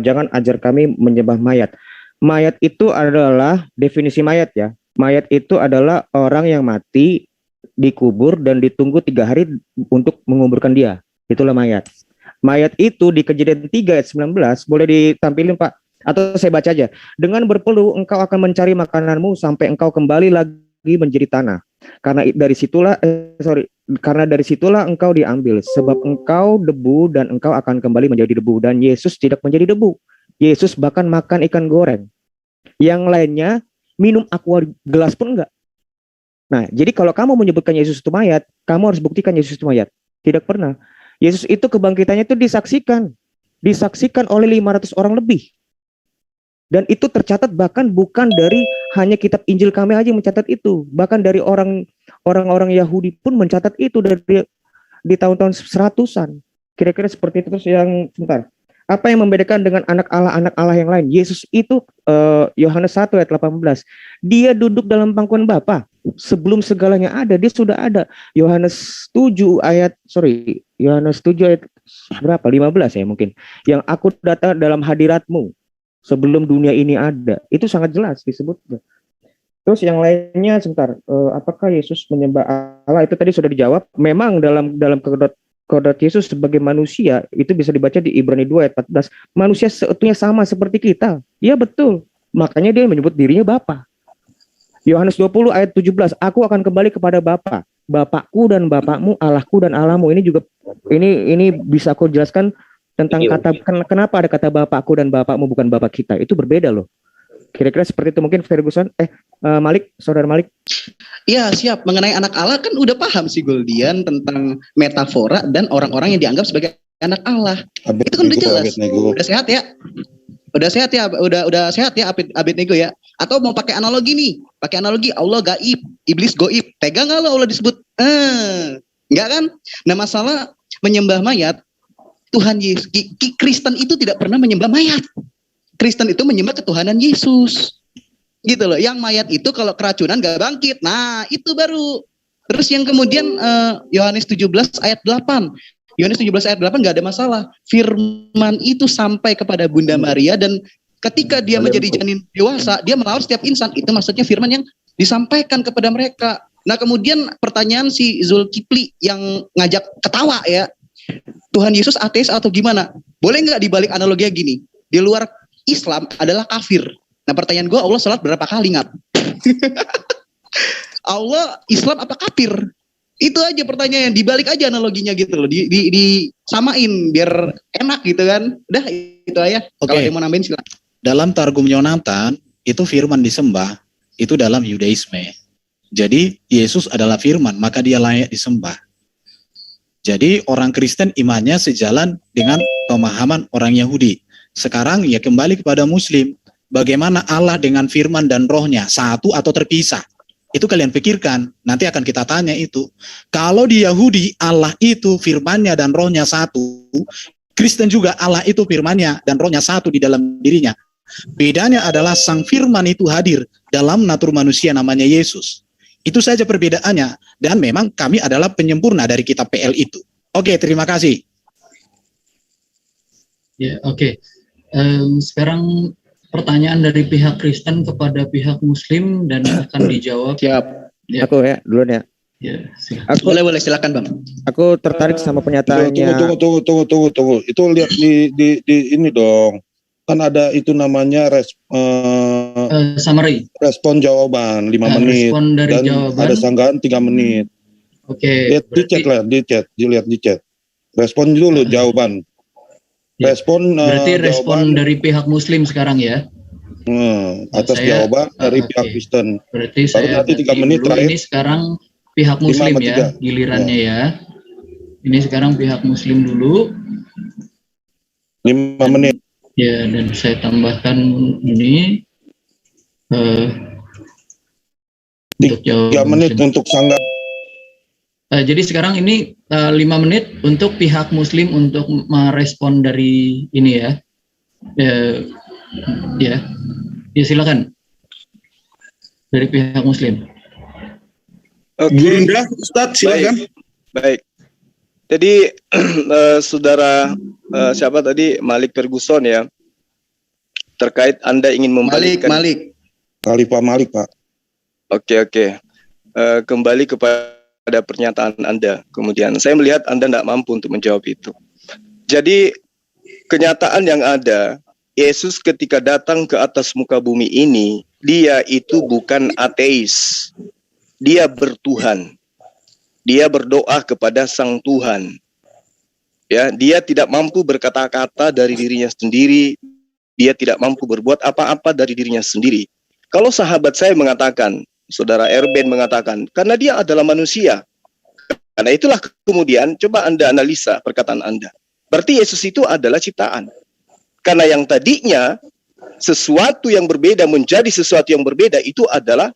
jangan ajar kami menyembah mayat. Mayat itu adalah definisi mayat ya. Mayat itu adalah orang yang mati, dikubur dan ditunggu 3 hari untuk menguburkan dia. Itulah mayat. Mayat itu di Kejadian 3 ayat 19, boleh ditampilin Pak? Atau saya baca aja. Dengan berpeluh engkau akan mencari makananmu sampai engkau kembali lagi menjadi tanah. Karena dari situlah engkau diambil. Sebab engkau debu dan engkau akan kembali menjadi debu. Dan Yesus tidak menjadi debu. Yesus bahkan makan ikan goreng. Yang lainnya minum aqua gelas pun enggak. Nah, jadi kalau kamu menyebutkan Yesus itu mayat, kamu harus buktikan Yesus itu mayat. Tidak pernah. Yesus itu kebangkitannya itu disaksikan oleh 500 orang lebih. Dan itu tercatat bahkan bukan dari hanya kitab Injil kami aja yang mencatat itu, bahkan dari orang-orang Yahudi pun mencatat itu dari di tahun-tahun 100-an. Kira-kira seperti itu. Terus yang sebentar. Apa yang membedakan dengan anak Allah yang lain? Yesus itu Yohanes 1 ayat 18. Dia duduk dalam pangkuan Bapa. Sebelum segalanya ada, dia sudah ada. Yohanes 7 ayat berapa? 15 ya mungkin. Yang aku datang dalam hadiratmu sebelum dunia ini ada. Itu sangat jelas disebut. Terus yang lainnya sebentar. Apakah Yesus menyembah Allah? Itu tadi sudah dijawab. Memang dalam kodrat Yesus sebagai manusia itu bisa dibaca di Ibrani 2 ayat 14. Manusia seutuhnya sama seperti kita. Iya betul. Makanya dia menyebut dirinya Bapa. Yohanes 20 ayat 17. Aku akan kembali kepada Bapa. Bapakku dan Bapakmu, Allahku dan Allahmu. Ini juga ini bisa aku jelaskan tentang kata kenapa ada kata Bapakku dan Bapakmu bukan Bapak kita. Itu berbeda loh. Kira-kira seperti itu mungkin Ferguson. Malik, saudara Malik. Iya siap, mengenai anak Allah kan udah paham si Goldian tentang metafora dan orang-orang yang dianggap sebagai anak Allah. Itu kan udah jelas. Udah sehat ya? Udah sehat ya Abednego ya? Atau mau pakai analogi nih? Pakai analogi Allah gaib, iblis goib. Tegang nggak lo Allah disebut? Enggak kan? Nah masalah menyembah mayat, Tuhan Yesus, Kristen itu tidak pernah menyembah mayat. Kristen itu menyembah ketuhanan Yesus. Gitu loh. Yang mayat itu kalau keracunan gak bangkit. Nah, itu baru. Terus yang kemudian Yohanes 17 ayat 8. Yohanes 17 ayat 8 gak ada masalah. Firman itu sampai kepada Bunda Maria dan ketika dia menjadi janin dewasa, dia melawan setiap insan. Itu maksudnya firman yang disampaikan kepada mereka. Nah, kemudian pertanyaan si Zulkifli yang ngajak ketawa ya. Tuhan Yesus ateis atau gimana? Boleh nggak dibalik analoginya gini? Di luar Islam adalah kafir. Nah pertanyaan gue, Allah sholat berapa kali nggak? Allah Islam apa kafir? Itu aja pertanyaan, dibalik aja analoginya gitu loh, disamain biar enak gitu kan. Udah itu aja. Kalau yang mau nambahin silakan. Dalam Targum Yonatan itu firman disembah itu dalam Yudaisme. Jadi Yesus adalah firman, maka dia layak disembah. Jadi orang Kristen imannya sejalan dengan pemahaman orang Yahudi. Sekarang ya kembali kepada Muslim. Bagaimana Allah dengan firman dan rohnya, satu atau terpisah? Itu kalian pikirkan, nanti akan kita tanya itu. Kalau di Yahudi, Allah itu firmannya dan rohnya satu. Kristen juga Allah itu firmannya dan rohnya satu di dalam dirinya. Bedanya adalah sang firman itu hadir dalam natur manusia namanya Yesus. Itu saja perbedaannya. Dan memang kami adalah penyempurna dari kitab PL itu. Oke, terima kasih. Ya, oke. Sekarang pertanyaan dari pihak Kristen kepada pihak Muslim dan akan dijawab. Siap. Ya. Aku ya, duluan ya. Ya, boleh silakan Bang. Aku tertarik sama pernyataannya. Tunggu. Itu lihat di ini dong. Kan ada itu namanya summary. Respon jawaban 5 menit. Respon dari dan jawaban. Ada sanggahan 3 menit. Oke. Dilihat di chat. Respon dulu jawaban. Respon berarti respon dari pihak Muslim sekarang ya. Atas jawaban dari pihak Kristen. Berarti baru saya nanti 3 menit terakhir. Ini sekarang pihak Muslim ya, gilirannya ya. Ini sekarang pihak Muslim dulu. 5 menit. Ya, dan saya tambahkan ini untuk jawab. 3 menit untuk sanggah. Jadi sekarang ini 5 menit untuk pihak Muslim untuk merespon dari ini ya. Ya silakan dari pihak Muslim. Gurunda, Ustadz silakan. Baik. Jadi saudara siapa tadi Malik Ferguson ya, terkait Anda ingin membalikan Pak Malik, Pak. Oke. Kembali kepada pernyataan Anda. Kemudian saya melihat Anda tidak mampu untuk menjawab itu. Jadi kenyataan yang ada, Yesus ketika datang ke atas muka bumi ini, dia itu bukan ateis. Dia bertuhan. Dia berdoa kepada Sang Tuhan. Ya, dia tidak mampu berkata-kata dari dirinya sendiri. Dia tidak mampu berbuat apa-apa dari dirinya sendiri. Kalau sahabat saya mengatakan, saudara Erben mengatakan, karena dia adalah manusia. Karena itulah kemudian coba Anda analisa perkataan Anda. Berarti Yesus itu adalah ciptaan. Karena yang tadinya sesuatu yang berbeda menjadi sesuatu yang berbeda itu adalah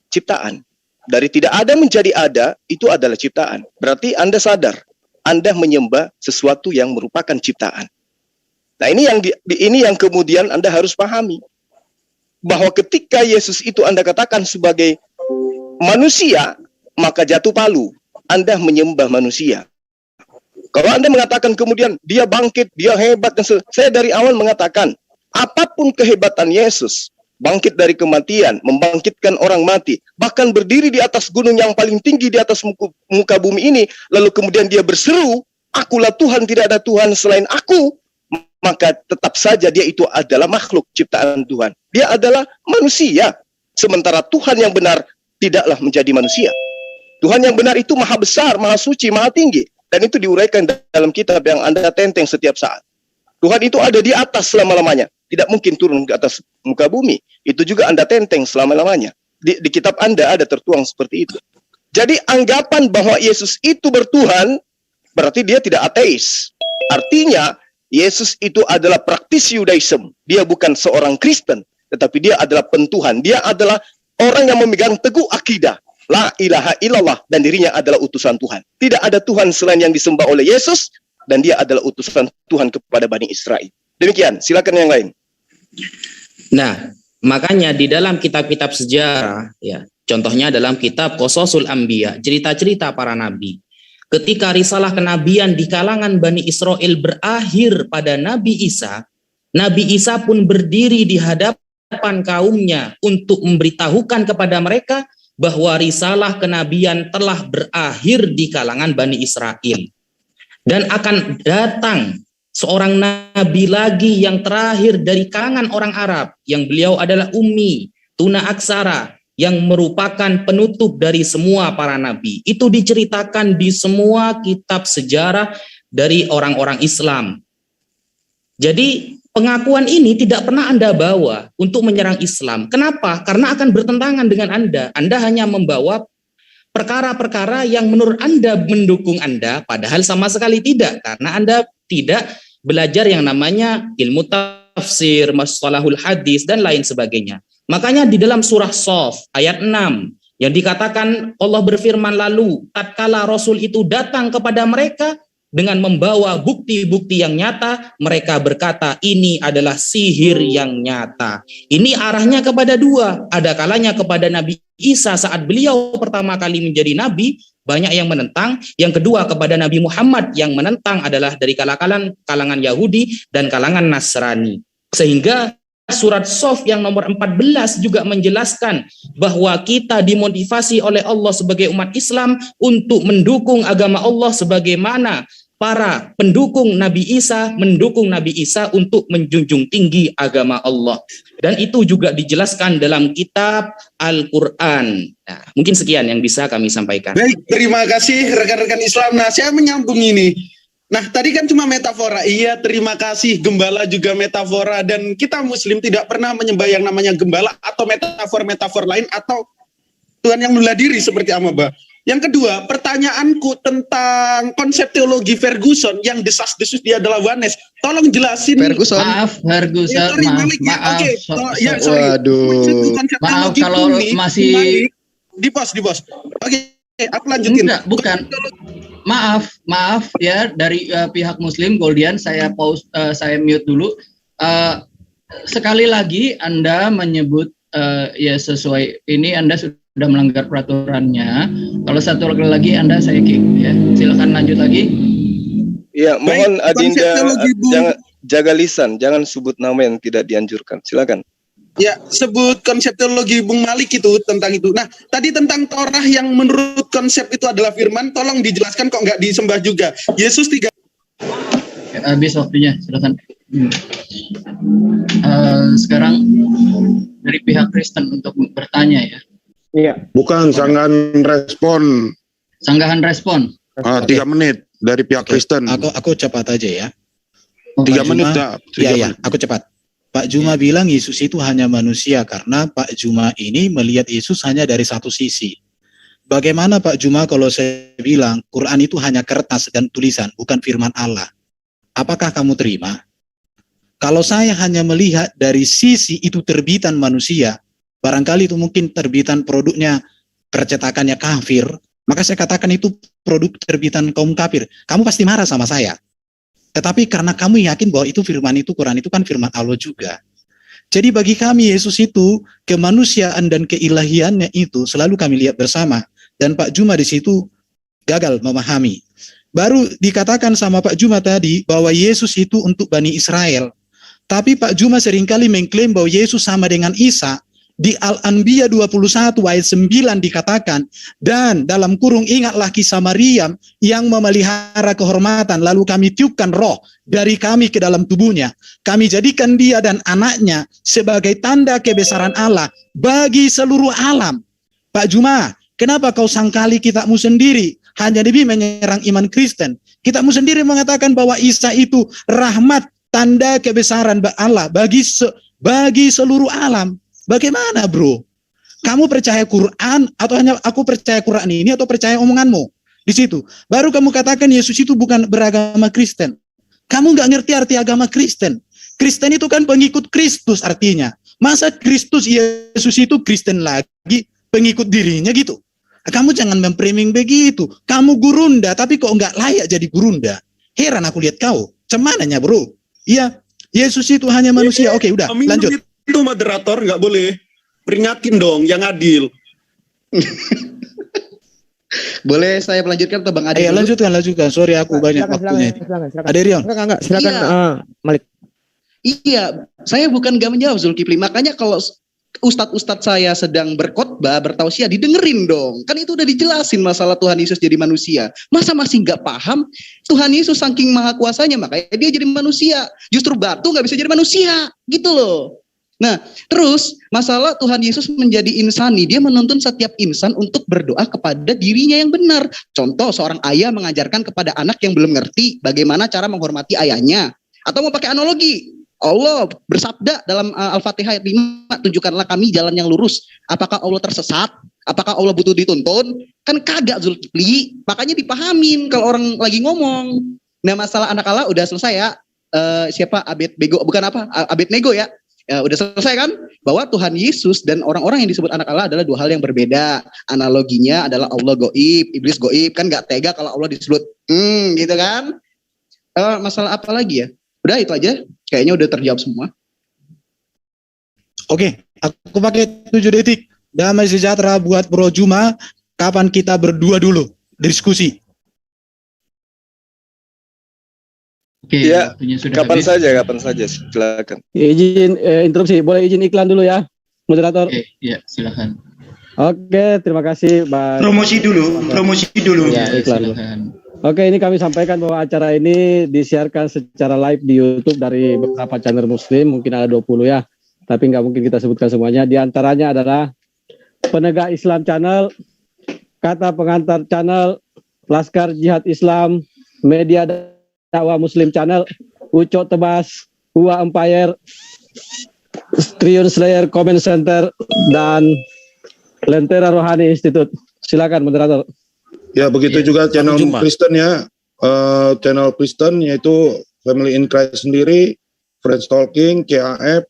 ciptaan. Dari tidak ada menjadi ada, itu adalah ciptaan. Berarti Anda sadar, Anda menyembah sesuatu yang merupakan ciptaan. Nah, ini yang kemudian Anda harus pahami. Bahwa ketika Yesus itu Anda katakan sebagai manusia, maka jatuh palu. Anda menyembah manusia. Kalau Anda mengatakan kemudian, dia bangkit, dia hebat, dan saya dari awal mengatakan, apapun kehebatan Yesus, bangkit dari kematian, membangkitkan orang mati, bahkan berdiri di atas gunung yang paling tinggi di atas muka bumi ini, lalu kemudian dia berseru, akulah Tuhan, tidak ada Tuhan selain aku, maka tetap saja dia itu adalah makhluk ciptaan Tuhan. Dia adalah manusia, sementara Tuhan yang benar tidaklah menjadi manusia. Tuhan yang benar itu maha besar, maha suci, maha tinggi, dan itu diuraikan dalam kitab yang Anda tenteng setiap saat. Tuhan itu ada di atas selama-lamanya. Tidak mungkin turun ke atas muka bumi. Itu juga Anda tenteng selama-lamanya. Di kitab Anda ada tertuang seperti itu. Jadi anggapan bahwa Yesus itu bertuhan, berarti dia tidak ateis. Artinya, Yesus itu adalah praktisi Yudaism. Dia bukan seorang Kristen, tetapi dia adalah pentuhan. Dia adalah orang yang memegang teguh akidah. La ilaha illallah, dan dirinya adalah utusan Tuhan. Tidak ada Tuhan selain yang disembah oleh Yesus, dan dia adalah utusan Tuhan kepada Bani Israel. Demikian, silakan yang lain. Nah, makanya di dalam kitab-kitab sejarah, ya, contohnya dalam kitab Qososul Anbiya, cerita-cerita para nabi. Ketika risalah kenabian di kalangan Bani Israel berakhir pada Nabi Isa pun berdiri di hadapan kaumnya untuk memberitahukan kepada mereka bahwa risalah kenabian telah berakhir di kalangan Bani Israel. Dan akan datang seorang nabi lagi yang terakhir dari kalangan orang Arab, yang beliau adalah ummi, tuna aksara, yang merupakan penutup dari semua para nabi. Itu diceritakan di semua kitab sejarah dari orang-orang Islam. Jadi pengakuan ini tidak pernah Anda bawa untuk menyerang Islam. Kenapa? Karena akan bertentangan dengan Anda. Anda hanya membawa perkara-perkara yang menurut Anda mendukung Anda, padahal sama sekali tidak, karena Anda tidak belajar yang namanya ilmu tafsir, mastalahul hadis, dan lain sebagainya. Makanya di dalam surah Shaf ayat 6 yang dikatakan Allah berfirman, lalu tatkala Rasul itu datang kepada mereka dengan membawa bukti-bukti yang nyata, mereka berkata ini adalah sihir yang nyata. Ini arahnya kepada dua, ada kalanya kepada Nabi Isa saat beliau pertama kali menjadi nabi, banyak yang menentang. Yang kedua kepada Nabi Muhammad, yang menentang adalah dari kalangan Yahudi dan kalangan Nasrani. Sehingga surat Shaf yang nomor 14 juga menjelaskan bahwa kita dimotivasi oleh Allah sebagai umat Islam untuk mendukung agama Allah sebagaimana para pendukung Nabi Isa mendukung Nabi Isa untuk menjunjung tinggi agama Allah. Dan itu juga dijelaskan dalam kitab Al-Quran. Nah, mungkin sekian yang bisa kami sampaikan. Baik, terima kasih rekan-rekan Islam. Nah, saya menyambung ini. Nah, tadi kan cuma metafora. Iya, terima kasih. Gembala juga metafora. Dan kita Muslim tidak pernah menyembah yang namanya gembala atau metafor-metafor lain atau Tuhan yang bela diri seperti Amaba. Yang kedua, pertanyaanku tentang konsep teologi Ferguson yang desas-desus dia adalah Wanes. Tolong jelasin. Ferguson. Maaf, Ferguson. Ya, sorry, maaf. Malik, ya. Maaf. Oke. Ya, sorry. Waduh. Maaf kalau masih di pos. Oke, aku lanjutin. Enggak, bukan. Maaf ya dari pihak Muslim Goldian, saya pause, saya mute dulu. Sekali lagi Anda menyebut ya sesuai ini Anda sudah melanggar peraturannya. Kalau satu lagi Anda saya kick ya. Silakan lanjut lagi. Ya, mohon Baik, Adinda konseptologi, Bung. jangan jaga lisan, jangan sebut nama yang tidak dianjurkan. Silakan. Ya, sebut konsep teologi Bung Malik itu tentang itu. Nah, tadi tentang Torah yang menurut konsep itu adalah firman, tolong dijelaskan kok nggak disembah juga. Yesus 3. Habis waktunya, silakan. Sekarang dari pihak Kristen untuk bertanya ya. Iya. Bukan sanggahan respon. Sanggahan respon. 3 menit dari pihak Kristen. Aku cepat aja ya. 3 menit ya. Iya, aku cepat. Pak Juma bilang Yesus itu hanya manusia karena Pak Juma ini melihat Yesus hanya dari satu sisi. Bagaimana Pak Juma kalau saya bilang Quran itu hanya kertas dan tulisan, bukan firman Allah? Apakah kamu terima? Kalau saya hanya melihat dari sisi itu terbitan manusia, barangkali itu mungkin terbitan produknya percetakannya kafir, maka saya katakan itu produk terbitan kaum kafir. Kamu pasti marah sama saya. Tetapi karena kamu yakin bahwa itu firman itu, Quran itu kan firman Allah juga. Jadi bagi kami Yesus itu kemanusiaan dan keilahiannya itu selalu kami lihat bersama. Dan Pak Juma di situ gagal memahami. Baru dikatakan sama Pak Juma tadi bahwa Yesus itu untuk Bani Israel. Tapi Pak Juma seringkali mengklaim bahwa Yesus sama dengan Isa. Di Al-Anbiya 21 ayat 9 dikatakan, dan dalam kurung ingatlah kisah Maryam yang memelihara kehormatan, lalu kami tiupkan roh dari kami ke dalam tubuhnya. Kami jadikan dia dan anaknya sebagai tanda kebesaran Allah bagi seluruh alam. Pak Juma, kenapa kau sangkali kitabmu sendiri hanya lebih menyerang iman Kristen? Kitabmu sendiri mengatakan bahwa Isa itu rahmat, tanda kebesaran Allah bagi seluruh alam. Bagaimana bro? Kamu percaya Quran atau hanya aku percaya Quran ini atau percaya omonganmu? Di situ. Baru kamu katakan Yesus itu bukan beragama Kristen. Kamu nggak ngerti arti agama Kristen. Kristen itu kan pengikut Kristus artinya. Masa Kristus Yesus itu Kristen lagi pengikut dirinya gitu? Kamu jangan memframing begitu. Kamu gurunda tapi kok nggak layak jadi gurunda. Heran aku lihat kau. Cemananya bro. Iya. Yesus itu hanya manusia. Oke udah lanjut. Itu moderator nggak boleh, peringatin dong yang adil. Boleh saya melanjutkan atau Bang Adi? Ayo lanjutkan. Sorry aku banyak waktunya. Silakan. Aderion. Silakan. Malik. Iya, saya bukan nggak menjawab Zulkifli. Makanya kalau ustadz-ustadz saya sedang berkhotbah, bertausiah, didengerin dong. Kan itu udah dijelasin masalah Tuhan Yesus jadi manusia. Masa masih nggak paham? Tuhan Yesus saking maha kuasanya, makanya dia jadi manusia. Justru batu nggak bisa jadi manusia, gitu loh. Nah, terus masalah Tuhan Yesus menjadi insani, dia menuntun setiap insan untuk berdoa kepada dirinya yang benar. Contoh, seorang ayah mengajarkan kepada anak yang belum ngerti bagaimana cara menghormati ayahnya. Atau mau pakai analogi, Allah bersabda dalam Al-Fatihah ayat 5, tunjukkanlah kami jalan yang lurus. Apakah Allah tersesat? Apakah Allah butuh dituntun? Kan kagak Zulkifli, makanya dipahamin kalau orang lagi ngomong. Nah, masalah anak Allah udah selesai ya. Siapa? Abednego ya. Ya, udah selesai kan? Bahwa Tuhan Yesus dan orang-orang yang disebut anak Allah adalah dua hal yang berbeda. Analoginya adalah Allah goib, iblis goib. Kan gak tega kalau Allah disebut gitu kan? Masalah apa lagi ya? Udah itu aja. Kayaknya udah terjawab semua. Oke, aku pakai 7 detik. Damai sejahtera buat Bro Juma. Kapan kita berdua dulu diskusi? Oke, Ya, sudah kapan habis. saja, silakan. Izin interupsi, boleh izin iklan dulu ya, moderator. Oke, ya silakan. Oke, terima kasih, Bang. Promosi dulu. Ya, iklan dulu. Silakan. Oke, ini kami sampaikan bahwa acara ini disiarkan secara live di YouTube dari beberapa channel Muslim, mungkin ada 20 ya, tapi nggak mungkin kita sebutkan semuanya. Di antaranya adalah Penegak Islam Channel, Kata Pengantar Channel, Laskar Jihad Islam, Media Dakwah Muslim Channel, Ucok Tebas, Uwa Empire, Triun Slayer Comment Center, dan Lentera Rohani Institute. Silakan moderator. Ya, begitu juga channel Kristen ya. Channel Kristen yaitu Family in Christ sendiri, Friends Talking, KAF,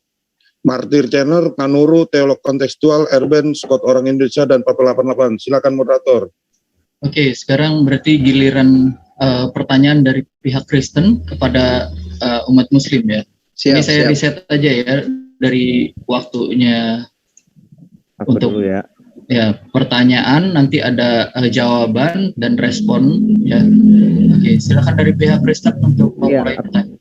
Martir Channel, Kanuru, Teolog Kontekstual, Erben, Scott Orang Indonesia, dan Papa 88. Silakan moderator. Oke, sekarang berarti giliran pertanyaan dari pihak Kristen kepada umat Muslim ya. Ini saya riset aja ya dari waktunya. Aku untuk dulu ya. Ya, pertanyaan, nanti ada jawaban dan respon ya. Oke, silakan dari pihak Kristen untuk memulai pertanyaan.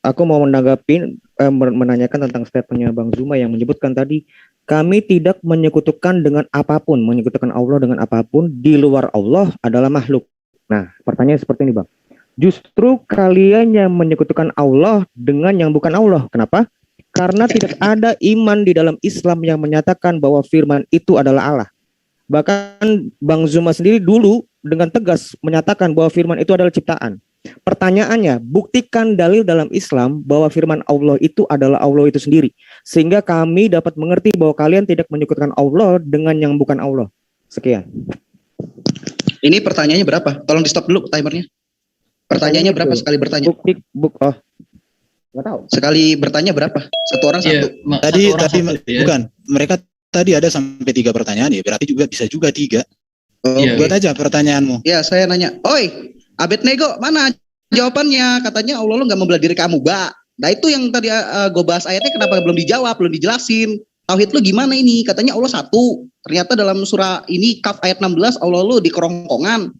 Aku mau menanggapi menanyakan tentang statementnya Bang Zuma yang menyebutkan tadi kami tidak menyekutukan dengan apapun, menyekutukan Allah dengan apapun di luar Allah adalah makhluk. Nah, pertanyaan seperti ini, Bang. Justru kalian yang menyekutukan Allah dengan yang bukan Allah. Kenapa? Karena tidak ada iman di dalam Islam yang menyatakan bahwa firman itu adalah Allah. Bahkan Bang Zuma sendiri dulu dengan tegas menyatakan bahwa firman itu adalah ciptaan. Pertanyaannya, buktikan dalil dalam Islam bahwa firman Allah itu adalah Allah itu sendiri. Sehingga kami dapat mengerti bahwa kalian tidak menyekutukan Allah dengan yang bukan Allah. Sekian. Ini pertanyaannya berapa? Tolong di stop dulu timernya. Pertanyaannya berapa sekali bertanya? Nggak tahu. Sekali bertanya berapa? Satu orang satu. Tadi bukan. Mereka tadi ada sampai 3 pertanyaan ya. Berarti juga bisa juga 3. Buat aja pertanyaanmu. Ya, saya nanya. Oi, Abednego, mana jawabannya? Katanya Allah lu nggak membelah diri kamu, Mbak. Nah itu yang tadi gue bahas ayatnya kenapa belum dijawab, belum dijelasin. Tauhid lu gimana ini? Katanya Allah satu. Ternyata dalam surah ini Kaf ayat 16 Allah lu di kerongkongan.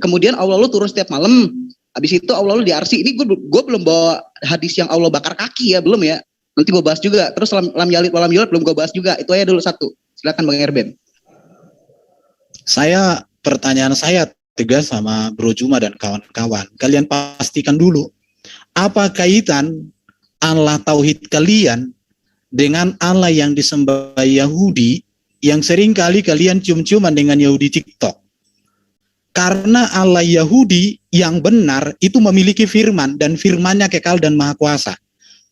Kemudian Allah lu turun setiap malam. Habis itu Allah lu di arsy. Ini gue belum bawa hadis yang Allah bakar kaki ya, belum ya. Nanti gue bahas juga. Terus lam yalid walam yulad belum gue bahas juga. Itu aja dulu satu. Silakan Bang Erben. Pertanyaan saya tegas sama Bro Juma dan kawan-kawan. Kalian pastikan dulu, apa kaitan Allah tauhid kalian dengan Allah yang disembah Yahudi yang sering kali kalian cium-ciuman dengan Yahudi TikTok? Karena Allah Yahudi yang benar itu memiliki firman dan firmannya kekal dan maha kuasa.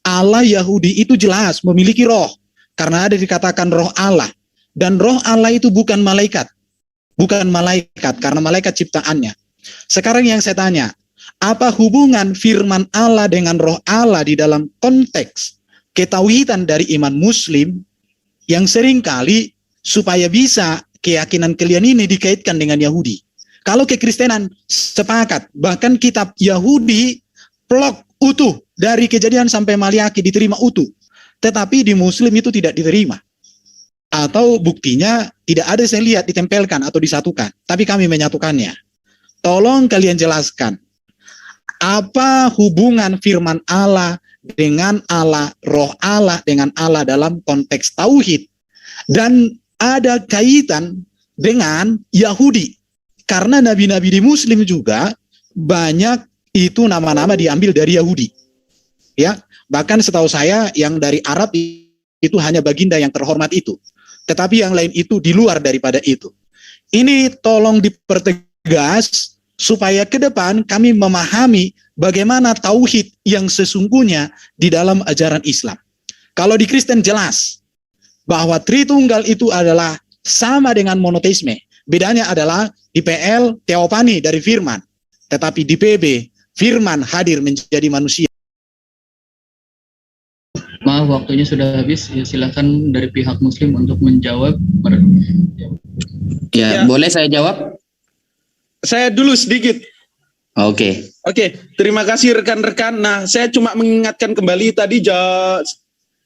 Allah Yahudi itu jelas memiliki roh karena ada dikatakan roh Allah, dan roh Allah itu bukan malaikat. Bukan malaikat, karena malaikat ciptaannya. Sekarang yang saya tanya, apa hubungan firman Allah dengan roh Allah di dalam konteks ketauhidan dari iman Muslim yang seringkali supaya bisa keyakinan kalian ini dikaitkan dengan Yahudi? Kalau kekristenan sepakat, bahkan kitab Yahudi plok utuh dari Kejadian sampai Maliaki diterima utuh, tetapi di Muslim itu tidak diterima. Atau buktinya tidak ada saya lihat ditempelkan atau disatukan, tapi kami menyatukannya. Tolong kalian jelaskan, apa hubungan firman Allah dengan Allah, roh Allah dengan Allah dalam konteks tauhid, dan ada kaitan dengan Yahudi, karena nabi-nabi di Muslim juga banyak itu nama-nama diambil dari Yahudi, ya. Bahkan setahu saya yang dari Arab itu hanya baginda yang terhormat itu. Tetapi yang lain itu di luar daripada itu. Ini tolong dipertegas supaya ke depan kami memahami bagaimana tauhid yang sesungguhnya di dalam ajaran Islam. Kalau di Kristen jelas bahwa Tritunggal itu adalah sama dengan monoteisme. Bedanya adalah di PL teopani dari firman, tetapi di PB firman hadir menjadi manusia. Maaf, waktunya sudah habis. Ya, silakan dari pihak Muslim untuk menjawab. Ya, boleh saya jawab? Saya dulu sedikit. Oke. Oke, terima kasih rekan-rekan. Nah, saya cuma mengingatkan kembali tadi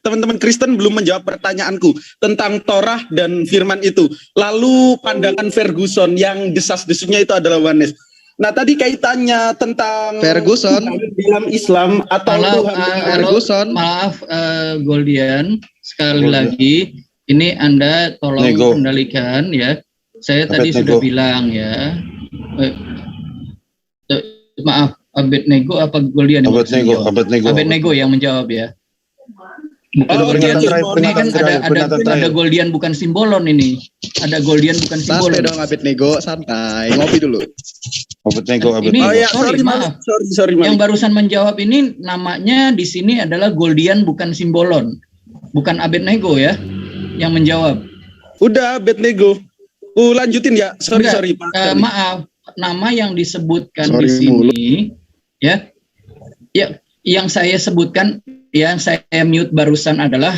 teman-teman Kristen belum menjawab pertanyaanku tentang Torah dan firman itu. Lalu pandangan Ferguson yang desas-desusnya itu adalah oneness. Nah, tadi kaitannya tentang Ferguson dalam Islam atau Tuhan Ferguson. Maaf, Goldian, sekali lagi ini Anda tolong kendalikan ya. Saya tadi sudah bilang ya. Maaf, Abednego apa Goldian? Abednego yang menjawab ya. Goldian ini kan ada Goldian bukan simbolon ini. Ada Goldian bukan simbolon. Santai dong Abednego, santai. Ngopi dulu. Ini maaf. Sorry. Yang barusan menjawab ini namanya di sini adalah Goldian bukan simbolon. Bukan Abednego ya yang menjawab. Udah Abednego. Lanjutin ya. Sorry. Maaf, nama yang disebutkan di sini ya. Ya, yang saya sebutkan yang saya mute barusan adalah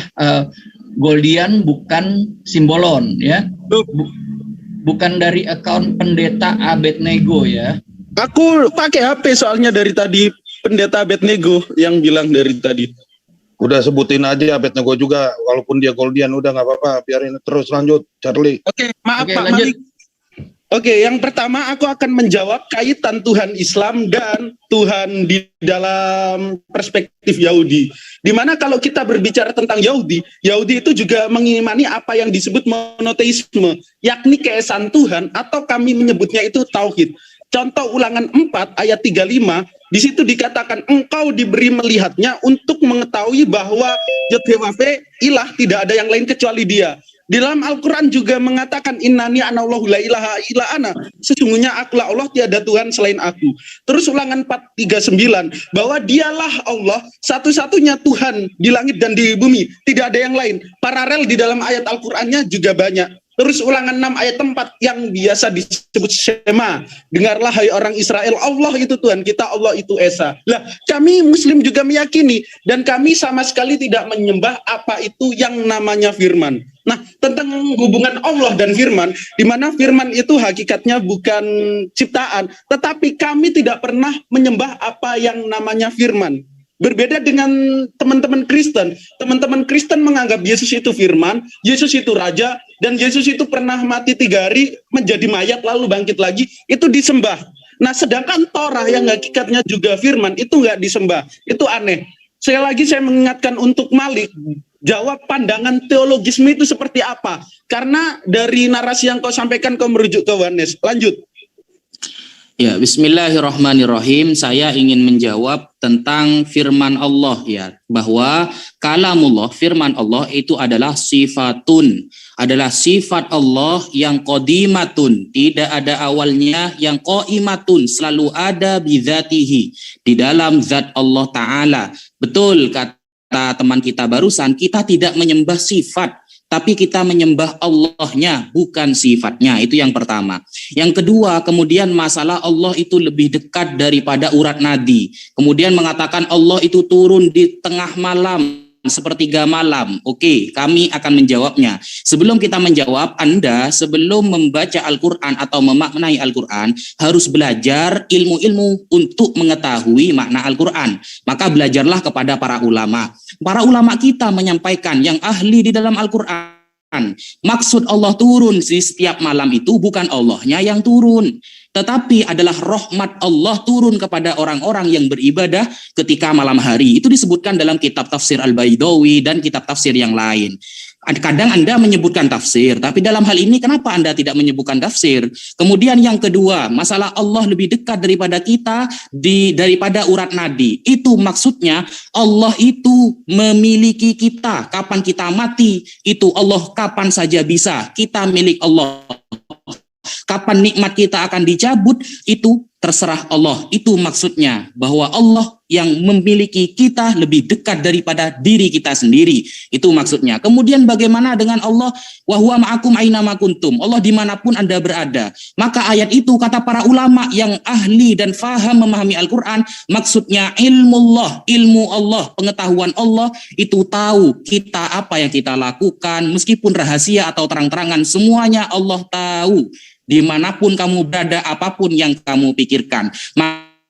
Goldian bukan Simbolon ya. Bukan dari akun pendeta Abednego ya. Aku pakai HP soalnya dari tadi pendeta Abednego yang bilang dari tadi. Udah sebutin aja Abednego juga, walaupun dia Goldian udah nggak apa-apa, biarin terus lanjut, Charlie. Oke, maaf Oke, Pak lanjut. Malik. Oke, yang pertama aku akan menjawab kaitan Tuhan Islam dan Tuhan di dalam perspektif Yahudi. Dimana kalau kita berbicara tentang Yahudi, Yahudi itu juga mengimani apa yang disebut monoteisme, yakni keesaan Tuhan atau kami menyebutnya itu tauhid. Contoh Ulangan 4 ayat 35, di situ dikatakan engkau diberi melihatnya untuk mengetahui bahwa Yod-Heh-Wav-He ilah, tidak ada yang lain kecuali dia. Di dalam Al-Quran juga mengatakan innani anallahu la ilaha illa ana, sesungguhnya akulah Allah, tiada Tuhan selain aku. Terus Ulangan 4:39 bahwa dialah Allah satu-satunya Tuhan di langit dan di bumi, tidak ada yang lain. Paralel di dalam ayat Al-Qur'annya juga banyak. Terus Ulangan 6 ayat 4 yang biasa disebut Shema, dengarlah hai orang Israel, Allah itu Tuhan kita, Allah itu Esa. Lah, kami Muslim juga meyakini dan kami sama sekali tidak menyembah apa itu yang namanya firman. Nah, tentang hubungan Allah dan firman, di mana firman itu hakikatnya bukan ciptaan, tetapi kami tidak pernah menyembah apa yang namanya firman. Berbeda dengan teman-teman Kristen. Teman-teman Kristen menganggap Yesus itu firman, Yesus itu raja, dan Yesus itu pernah mati 3 hari, menjadi mayat lalu bangkit lagi, itu disembah. Nah, sedangkan Torah yang hakikatnya juga firman, itu nggak disembah. Itu aneh. Sekali lagi saya mengingatkan untuk Malik, jawab pandangan teologisme itu seperti apa. Karena dari narasi yang kau sampaikan, kau merujuk ke Yohanes. Lanjut. Ya, bismillahirrahmanirrahim. Saya ingin menjawab tentang firman Allah ya, bahwa kalamullah, firman Allah itu adalah sifatun, adalah sifat Allah yang qadimatun, tidak ada awalnya, yang qaimatun, selalu ada bidzatihi, di dalam zat Allah Ta'ala. Betul kata teman kita barusan, kita tidak menyembah sifat, tapi kita menyembah Allahnya, bukan sifatnya. Itu yang pertama. Yang kedua, kemudian masalah Allah itu lebih dekat daripada urat nadi. Kemudian mengatakan Allah itu turun di tengah malam, sepertiga malam. Oke, kami akan menjawabnya. Sebelum kita menjawab, Anda sebelum membaca Al-Quran atau memaknai Al-Quran, harus belajar ilmu-ilmu untuk mengetahui makna Al-Quran. Maka belajarlah kepada para ulama. Para ulama kita menyampaikan yang ahli di dalam Al-Quran. Maksud Allah turun di setiap malam itu bukan Allahnya yang turun, tetapi adalah rahmat Allah turun kepada orang-orang yang beribadah ketika malam hari. Itu disebutkan dalam kitab tafsir Al-Baidawi dan kitab tafsir yang lain. Kadang Anda menyebutkan tafsir, tapi dalam hal ini kenapa Anda tidak menyebutkan tafsir? Kemudian yang kedua, masalah Allah lebih dekat daripada kita daripada urat nadi. Itu maksudnya Allah itu memiliki kita. Kapan kita mati, itu Allah kapan saja bisa. Kita milik Allah. Kapan nikmat kita akan dicabut, itu terserah Allah. Itu maksudnya bahwa Allah yang memiliki kita lebih dekat daripada diri kita sendiri. Itu maksudnya. Kemudian bagaimana dengan Allah? Wa huwa ma'akum aina ma kuntum. Allah dimanapun Anda berada. Maka ayat itu kata para ulama yang ahli dan faham memahami Al-Quran, maksudnya ilmullah, ilmu Allah, pengetahuan Allah, itu tahu kita apa yang kita lakukan, meskipun rahasia atau terang-terangan, semuanya Allah tahu. Dimanapun kamu berada, apapun yang kamu pikirkan.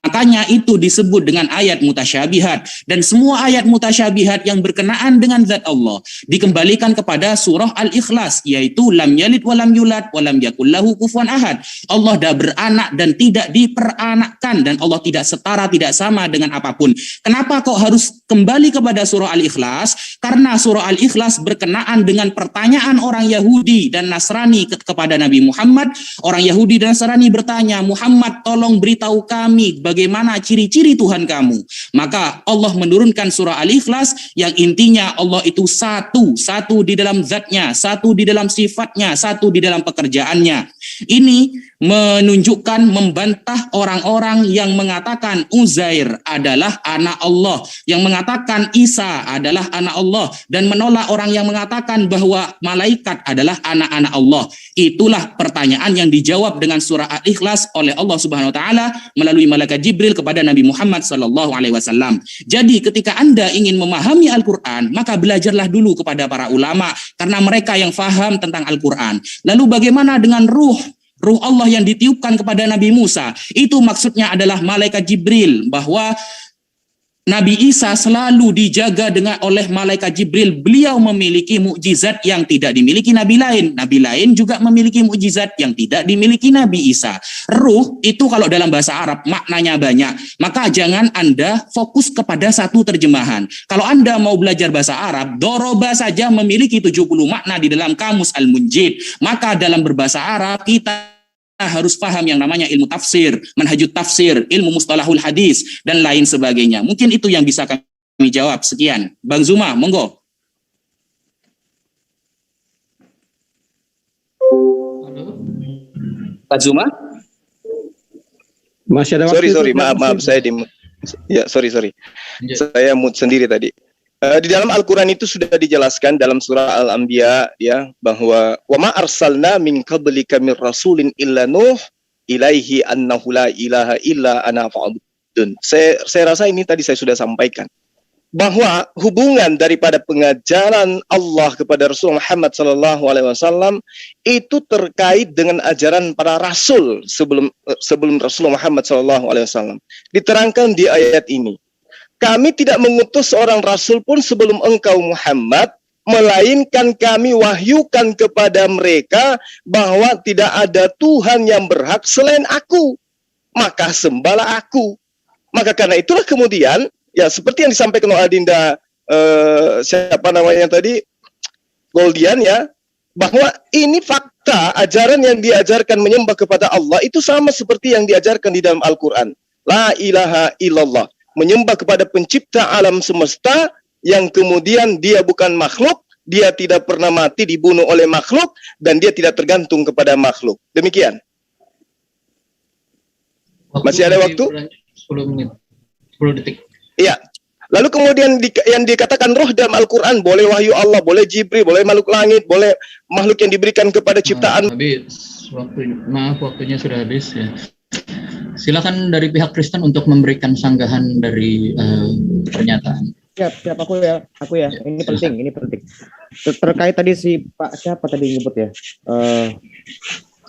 Makanya itu disebut dengan ayat mutasyabihat. Dan semua ayat mutasyabihat yang berkenaan dengan zat Allah dikembalikan kepada surah Al-Ikhlas, yaitu lam yalid walam yulad walam yakul lahu kufuwan ahad. Allah dah beranak dan tidak diperanakkan, dan Allah tidak setara, tidak sama dengan apapun. Kenapa kok harus kembali kepada surah Al-Ikhlas? Karena surah Al-Ikhlas berkenaan dengan pertanyaan orang Yahudi dan Nasrani kepada Nabi Muhammad. Orang Yahudi dan Nasrani bertanya, Muhammad tolong beritahu kami bagaimana ciri-ciri Tuhan kamu. Maka Allah menurunkan surah Al-Ikhlas yang intinya Allah itu satu. Satu di dalam zatnya, satu di dalam sifatnya, satu di dalam pekerjaannya. Ini menunjukkan, membantah orang-orang yang mengatakan Uzair adalah anak Allah, yang mengatakan Isa adalah anak Allah, dan menolak orang yang mengatakan bahwa malaikat adalah anak-anak Allah. Itulah pertanyaan yang dijawab dengan surah Al-Ikhlas oleh Allah Subhanahu wa taala melalui malaikat Jibril kepada Nabi Muhammad sallallahu alaihi wasallam. Jadi ketika Anda ingin memahami Al-Qur'an, maka belajarlah dulu kepada para ulama karena mereka yang faham tentang Al-Qur'an. Lalu bagaimana dengan ruh Allah yang ditiupkan kepada Nabi Musa? Itu maksudnya adalah malaikat Jibril, bahwa Nabi Isa selalu dijaga oleh malaikat Jibril. Beliau memiliki mukjizat yang tidak dimiliki nabi lain. Nabi lain juga memiliki mukjizat yang tidak dimiliki Nabi Isa. Ruh itu kalau dalam bahasa Arab maknanya banyak. Maka jangan Anda fokus kepada satu terjemahan. Kalau Anda mau belajar bahasa Arab, doroba saja memiliki 70 makna di dalam kamus Al-Munjid. Maka dalam berbahasa Arab kita harus paham yang namanya ilmu tafsir, manhajut tafsir, ilmu mustalahul hadis, dan lain sebagainya. Mungkin itu yang bisa kami jawab. Sekian. Bang Zuma, monggo. Pak Zuma? Masih ada waktu. Sorry, maaf saya sorry. Saya mute sendiri tadi. Di dalam Al-Quran itu sudah dijelaskan dalam surah Al-Anbiya ya, bahwa wa ma arsalna min qablika min rasulin illa nuh ilaihi annahu la ilaha illa ana fa'budun. Saya rasa ini tadi saya sudah sampaikan bahwa hubungan daripada pengajaran Allah kepada Rasul Muhammad SAW itu terkait dengan ajaran para rasul sebelum Rasul Muhammad SAW. Diterangkan di ayat ini, kami tidak mengutus seorang rasul pun sebelum engkau Muhammad, melainkan kami wahyukan kepada mereka bahwa tidak ada Tuhan yang berhak selain aku, maka sembahlah aku. Maka karena itulah kemudian, ya seperti yang disampaikan oleh Adinda siapa namanya tadi, Goldian ya, bahwa ini fakta ajaran yang diajarkan menyembah kepada Allah itu sama seperti yang diajarkan di dalam Al-Quran. La ilaha illallah. Menyembah kepada pencipta alam semesta yang kemudian dia bukan makhluk, dia tidak pernah mati dibunuh oleh makhluk, dan dia tidak tergantung kepada makhluk. Demikian. Masih ada waktu? 10 menit, 10 detik. Iya. Lalu kemudian yang dikatakan roh dalam Al-Quran, boleh wahyu Allah, boleh Jibril, boleh makhluk langit, boleh makhluk yang diberikan kepada ciptaan. Habis waktunya sudah habis ya. Silakan dari pihak Kristen untuk memberikan sanggahan dari pernyataan. Siap aku ya. Ini penting. Terkait tadi si Pak siapa tadi nyebut ya?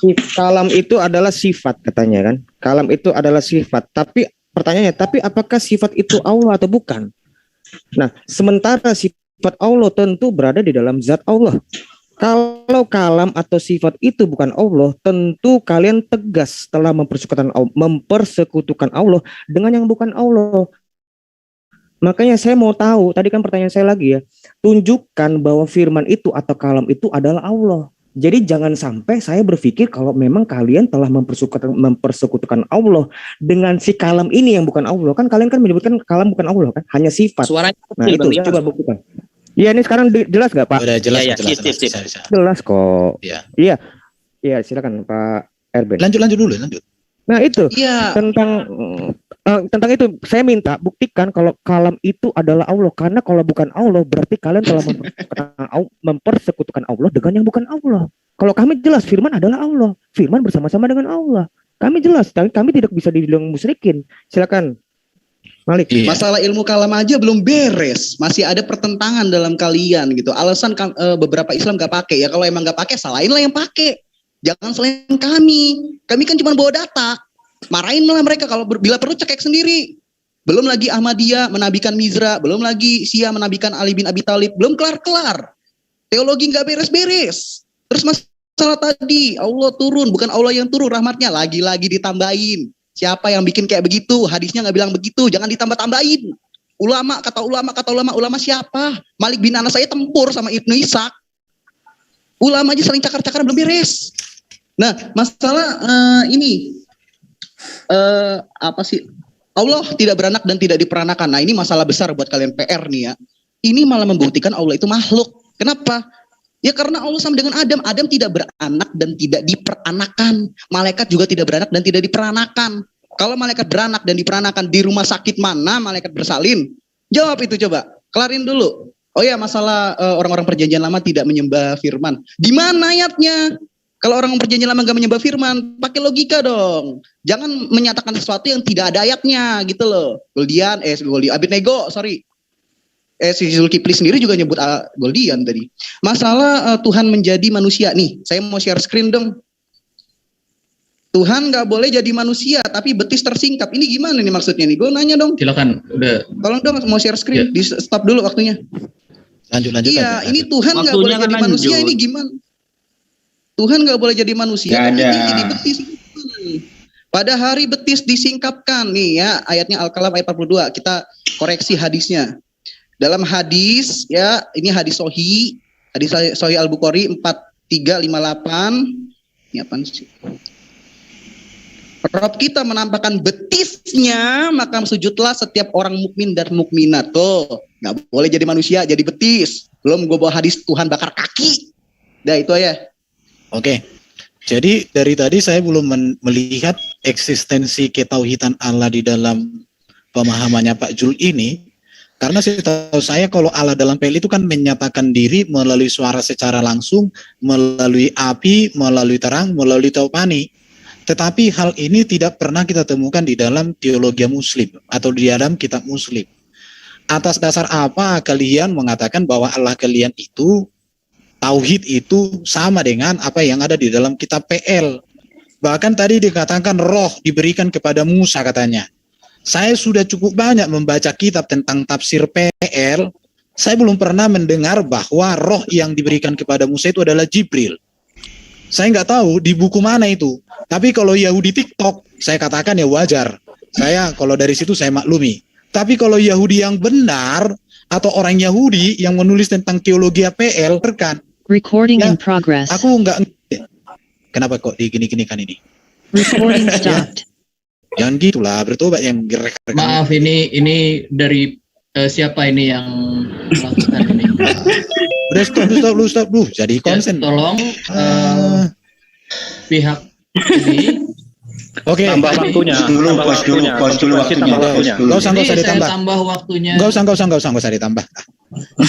Si kalam itu adalah sifat katanya kan? Kalam itu adalah sifat. Tapi pertanyaannya, tapi apakah sifat itu Allah atau bukan? Nah, sementara sifat Allah tentu berada di dalam zat Allah. Kalau kalam atau sifat itu bukan Allah, tentu kalian tegas telah mempersekutukan Allah dengan yang bukan Allah. Makanya saya mau tahu, tadi kan pertanyaan saya lagi ya, tunjukkan bahwa firman itu atau kalam itu adalah Allah. Jadi jangan sampai saya berpikir kalau memang kalian telah mempersekutukan Allah dengan si kalam ini yang bukan Allah. Kan kalian kan menyebutkan kalam bukan Allah kan, hanya sifat. Suaranya nah itu coba buktikan. Iya, ini sekarang jelas nggak Pak? Udah jelas, ya, jelas. Jelas kok. Iya. Iya, silakan Pak Erben. Lanjut dulu. Nah itu ya. tentang itu saya minta buktikan kalau kalam itu adalah Allah, karena kalau bukan Allah berarti kalian telah mempersekutukan Allah dengan yang bukan Allah. Kalau kami jelas firman adalah Allah, firman bersama-sama dengan Allah. Kami jelas, kami tidak bisa dibilang musyrikin. Silakan. Malik. Masalah ilmu kalam aja belum beres, masih ada pertentangan dalam kalian gitu. Alasan beberapa Islam gak pakai ya, kalau emang gak pakai salahin lah yang pakai. Jangan selain kami kan cuma bawa data. Marahin malah mereka kalau bila perlu cekek sendiri. Belum lagi Ahmadiyah menabikan Mizra, belum lagi Syiah menabikan Ali bin Abi Thalib, belum kelar-kelar. Teologi gak beres-beres. Terus masalah tadi Allah turun, bukan Allah yang turun rahmatnya, lagi-lagi ditambahin. Siapa yang bikin kayak begitu? Hadisnya nggak bilang begitu. Jangan ditambah-tambahin. Ulama siapa? Malik bin Anas saya tempur sama Ibnu Ishaq. Ulama aja saling cakar-cakaran belum beres. Nah, masalah ini apa sih? Allah tidak beranak dan tidak diperanakan. Nah, ini masalah besar buat kalian PR nih ya. Ini malah membuktikan Allah itu makhluk. Kenapa? Ya karena Allah sama dengan Adam. Adam tidak beranak dan tidak diperanakan. Malaikat juga tidak beranak dan tidak diperanakan. Kalau malaikat beranak dan diperanakan, di rumah sakit mana malaikat bersalin? Jawab itu coba. Kelarin dulu. Oh ya, masalah orang-orang perjanjian lama tidak menyembah firman. Di mana ayatnya? Kalau orang perjanjian lama nggak menyembah firman, pakai logika dong. Jangan menyatakan sesuatu yang tidak ada ayatnya gitu loh. Abednego, sorry. Si Zulkifli sendiri juga nyebut Goldian tadi. Masalah Tuhan menjadi manusia nih. Saya mau share screen dong. Tuhan nggak boleh jadi manusia, tapi betis tersingkap. Ini gimana nih maksudnya nih? Gue nanya dong. Silakan, udah. Tolong dong, mau share screen. Di stop dulu waktunya. Lanjut. Iya, ini Tuhan nggak boleh jadi manusia. Ini gimana? Tuhan nggak boleh jadi manusia, tapi dia jadi betis. Pada hari betis disingkapkan nih ya, ayatnya Al-Kalam ayat 42. Kita koreksi hadisnya. Dalam hadis ya, ini hadis Sahih Al-Bukhari 4358. Ini apa sih? Rob kita menampakkan betisnya, maka sujudlah setiap orang mukmin dan mukminat. Tuh, nggak boleh jadi manusia, jadi betis. Belum gue bawa hadis Tuhan bakar kaki. Dah itu aja. Oke, jadi dari tadi saya belum melihat eksistensi ketauhidan Allah di dalam pemahamannya Pak Jul ini, karena setahu saya kalau Allah dalam PL itu kan menyatakan diri melalui suara secara langsung, melalui api, melalui terang, melalui taupani. Tetapi hal ini tidak pernah kita temukan di dalam teologi Muslim atau di dalam kitab Muslim. Atas dasar apa kalian mengatakan bahwa Allah kalian itu tauhid itu sama dengan apa yang ada di dalam kitab PL. Bahkan tadi dikatakan roh diberikan kepada Musa katanya. Saya sudah cukup banyak membaca kitab tentang tafsir PL. Saya belum pernah mendengar bahwa roh yang diberikan kepada Musa itu adalah Jibril. Saya nggak tahu di buku mana itu. Tapi kalau Yahudi TikTok, saya katakan ya wajar. Saya kalau dari situ saya maklumi. Tapi kalau Yahudi yang benar atau orang Yahudi yang menulis tentang teologi PL, kan? Recording in progress. Aku nggak. Kenapa kok digini-ginikan ini? Recording stopped. Jangan gitulah, bertobat yang gerak. Maaf, ini dari siapa ini yang melakukan ini? Udah stop. Jadi konsen. Ya, tolong pihak ini. Oke. Tambah waktunya. Pos dulu waktunya. Gak usah ditambah. Tambah waktunya. Gak usah ditambah.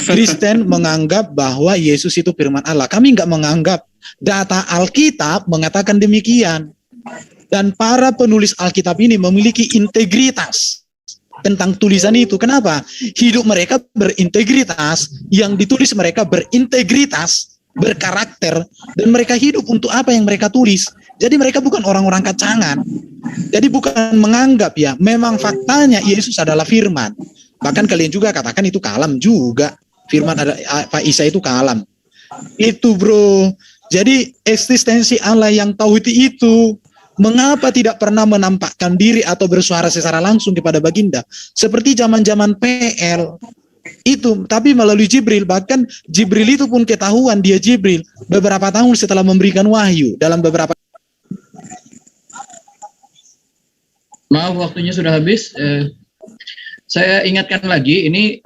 Kristen menganggap bahwa Yesus itu firman Allah. Kami nggak menganggap. Data Alkitab mengatakan demikian. Dan para penulis Alkitab ini memiliki integritas tentang tulisan itu. Kenapa? Hidup mereka berintegritas, yang ditulis mereka berintegritas, berkarakter, dan mereka hidup untuk apa yang mereka tulis. Jadi mereka bukan orang-orang kacangan. Jadi bukan menganggap ya, memang faktanya Yesus adalah firman. Bahkan kalian juga katakan itu kalam juga. Firman ada Pak Isa itu kalam. Itu bro. Jadi eksistensi Allah yang tauhid itu, mengapa tidak pernah menampakkan diri atau bersuara secara langsung kepada baginda seperti zaman-zaman PL itu, tapi melalui Jibril. Bahkan Jibril itu pun ketahuan dia Jibril beberapa tahun setelah memberikan wahyu dalam beberapa. Maaf, waktunya sudah habis. Saya ingatkan lagi, ini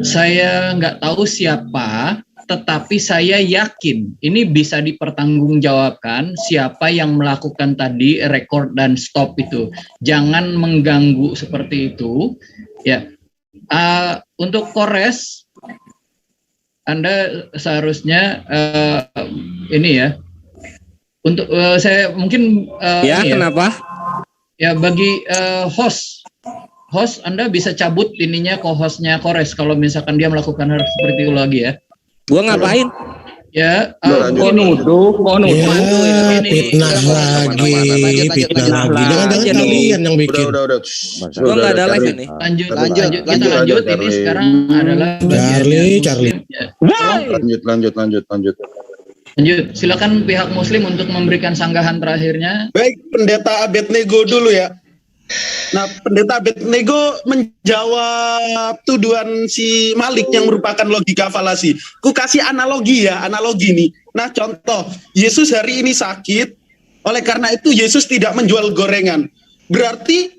saya nggak tahu siapa, tetapi saya yakin ini bisa dipertanggungjawabkan siapa yang melakukan tadi record dan stop itu. Jangan mengganggu seperti itu. Ya, untuk Kores, Anda seharusnya ini ya. Untuk saya mungkin ya kenapa? Ya bagi host Anda bisa cabut ininya co-hostnya Kores kalau misalkan dia melakukan hal seperti itu lagi ya. Gua ngapain? Ya, Kok nuduh. Fitnah lagi. Jangan kalian yang bikin. Udah. Gua nggak ada live ini. Lanjut. Kita lanjut. Ini sekarang adalah Charlie. Lanjut. Silakan pihak Muslim untuk memberikan sanggahan terakhirnya. Baik, Pendeta Abednego dulu ya. Nah, Pendeta Abednego menjawab tuduhan si Malik yang merupakan logika falasi. Ku kasih analogi nih. Nah, contoh, Yesus hari ini sakit, oleh karena itu Yesus tidak menjual gorengan. Berarti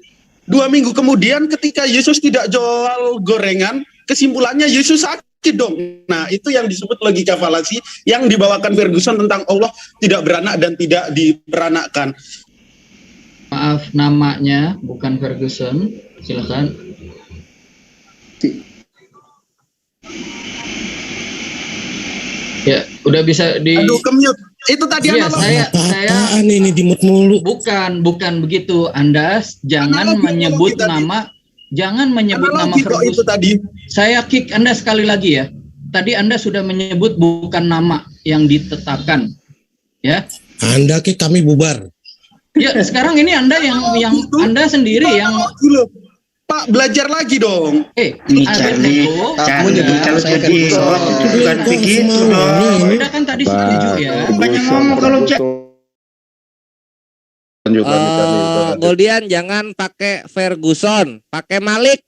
2 minggu kemudian ketika Yesus tidak jual gorengan, kesimpulannya Yesus sakit. dong. Nah, itu yang disebut logika falasi yang dibawakan Ferguson tentang Allah tidak beranak dan tidak diperanakkan. Maaf, namanya bukan Ferguson. Silakan. Ya, udah bisa di. Aduh, kemute. Itu tadi Iya, saya Apaan ini dimut mulu? bukan begitu. Anda jangan menyebut nama, jangan menyebut nama Ferguson. Itu tadi. Saya kick Anda sekali lagi ya. Tadi Anda sudah menyebut bukan nama yang ditetapkan. Ya. Anda ke kami bubar. Ya, sekarang ini Anda yang Anda sendiri yang Pak, belajar lagi dong. Ini Charlie, kalau jadi sholat itu bukan begitu dong. Anda kan tadi setuju ya. Banyak ngomong kalau Goldian jangan pakai Ferguson, pakai Malik.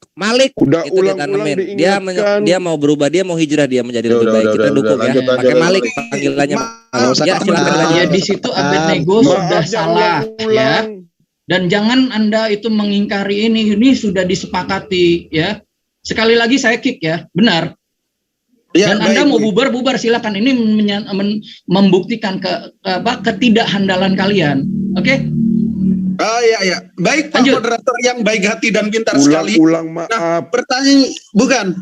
Udah itu ulang-ulang ditanemin. diingatkan. Dia mau berubah, dia mau hijrah, dia menjadi lebih Udah, baik. Kita dukung lanjut, ya. Pakai lanjut. Malik panggilannya. Ya, silakan Ya, lanjut. di situ Abednego sudah salah ya. Dan jangan Anda itu mengingkari ini sudah disepakati ya. Sekali lagi saya kick ya, benar. Ya, Dan Anda mau bubar silakan. Ini membuktikan ketidakhandalan kalian. Oke? Ya. Baik Pak moderator yang baik hati dan pintar sekali. Ulang maaf. Nah, pertanyaan bukan.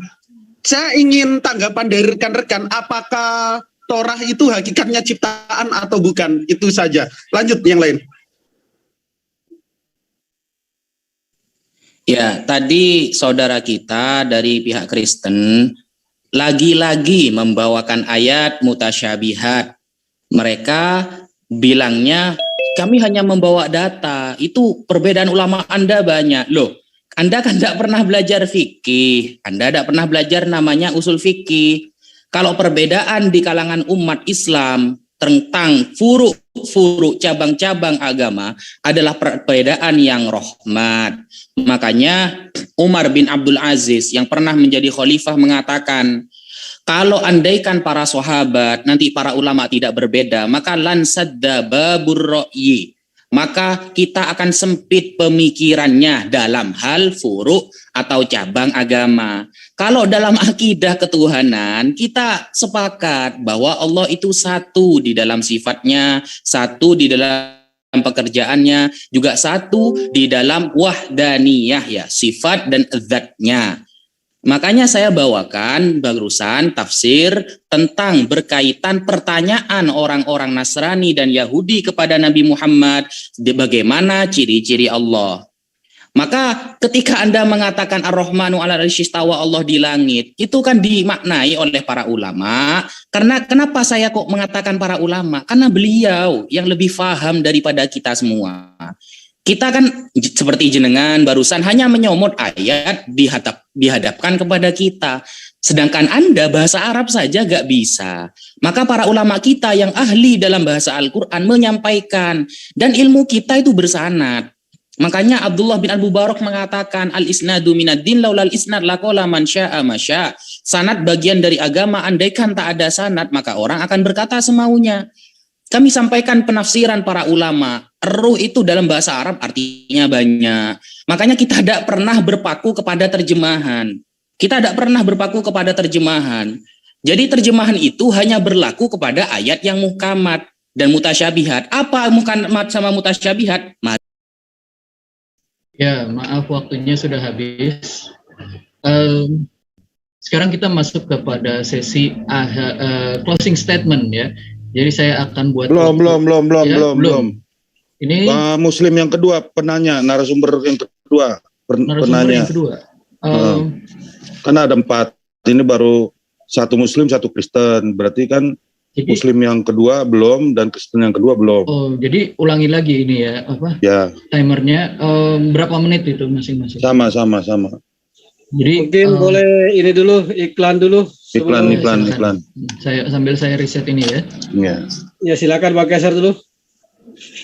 Saya ingin tanggapan dari rekan-rekan, apakah Torah itu hakikatnya ciptaan atau bukan? Itu saja. Lanjut yang lain. Ya, tadi saudara kita dari pihak Kristen lagi-lagi membawakan ayat mutasyabihat. Mereka bilangnya kami hanya membawa data. Itu perbedaan ulama Anda banyak. Loh, Anda kan tidak pernah belajar fikih. Anda tidak pernah belajar namanya usul fikih. Kalau perbedaan di kalangan umat Islam tentang furu cabang-cabang agama adalah perbedaan yang rahmat. Makanya Umar bin Abdul Aziz yang pernah menjadi khalifah mengatakan, kalau andaikan para sahabat nanti para ulama tidak berbeda, maka lan sadda babur ra'yi, maka kita akan sempit pemikirannya dalam hal furu atau cabang agama. Kalau dalam akidah ketuhanan, kita sepakat bahwa Allah itu satu di dalam sifatnya, satu di dalam pekerjaannya, juga satu di dalam wahdaniyah ya, sifat dan zatnya. Makanya saya bawakan barusan tafsir tentang berkaitan pertanyaan orang-orang Nasrani dan Yahudi kepada Nabi Muhammad, bagaimana ciri-ciri Allah. Maka ketika Anda mengatakan Ar-Rahmanu 'ala 'arsy istawa, Allah di langit, itu kan dimaknai oleh para ulama. Karena kenapa saya kok mengatakan para ulama? Karena beliau yang lebih faham daripada kita semua. Kita kan seperti jenengan barusan hanya menyomot ayat dihadapkan kepada kita. Sedangkan Anda bahasa Arab saja gak bisa. Maka para ulama kita yang ahli dalam bahasa Al-Quran menyampaikan. Dan ilmu kita itu bersanad. Makanya Abdullah bin Al-Mubarak mengatakan al-isnadu minad-din laulal isnad laqala man syaa masya. Sanad bagian dari agama, andaikan tak ada sanad maka orang akan berkata semaunya. Kami sampaikan penafsiran para ulama. Ruh itu dalam bahasa Arab artinya banyak. Makanya kita tidak pernah berpaku kepada terjemahan. Kita tidak pernah berpaku kepada terjemahan. Jadi terjemahan itu hanya berlaku kepada ayat yang muhkamat dan mutasyabihat. Apa muhkamat sama mutasyabihat? Ya, maaf waktunya sudah habis. Sekarang kita masuk kepada sesi closing statement ya. Jadi saya akan buat belum. Ini Muslim yang kedua penanya, narasumber yang kedua penanya. Yang kedua. Karena ada 4. Ini baru satu Muslim, satu Kristen. Berarti kan Muslim yang kedua belum dan Kristen yang kedua belum. Oh, jadi ulangi lagi ini ya apa? Ya. Timernya berapa menit itu masing-masing? Sama. Jadi mungkin boleh ini dulu iklan dulu. Iklan. Sambil saya riset ini ya. Ya. Ya silakan Pak Keser dulu.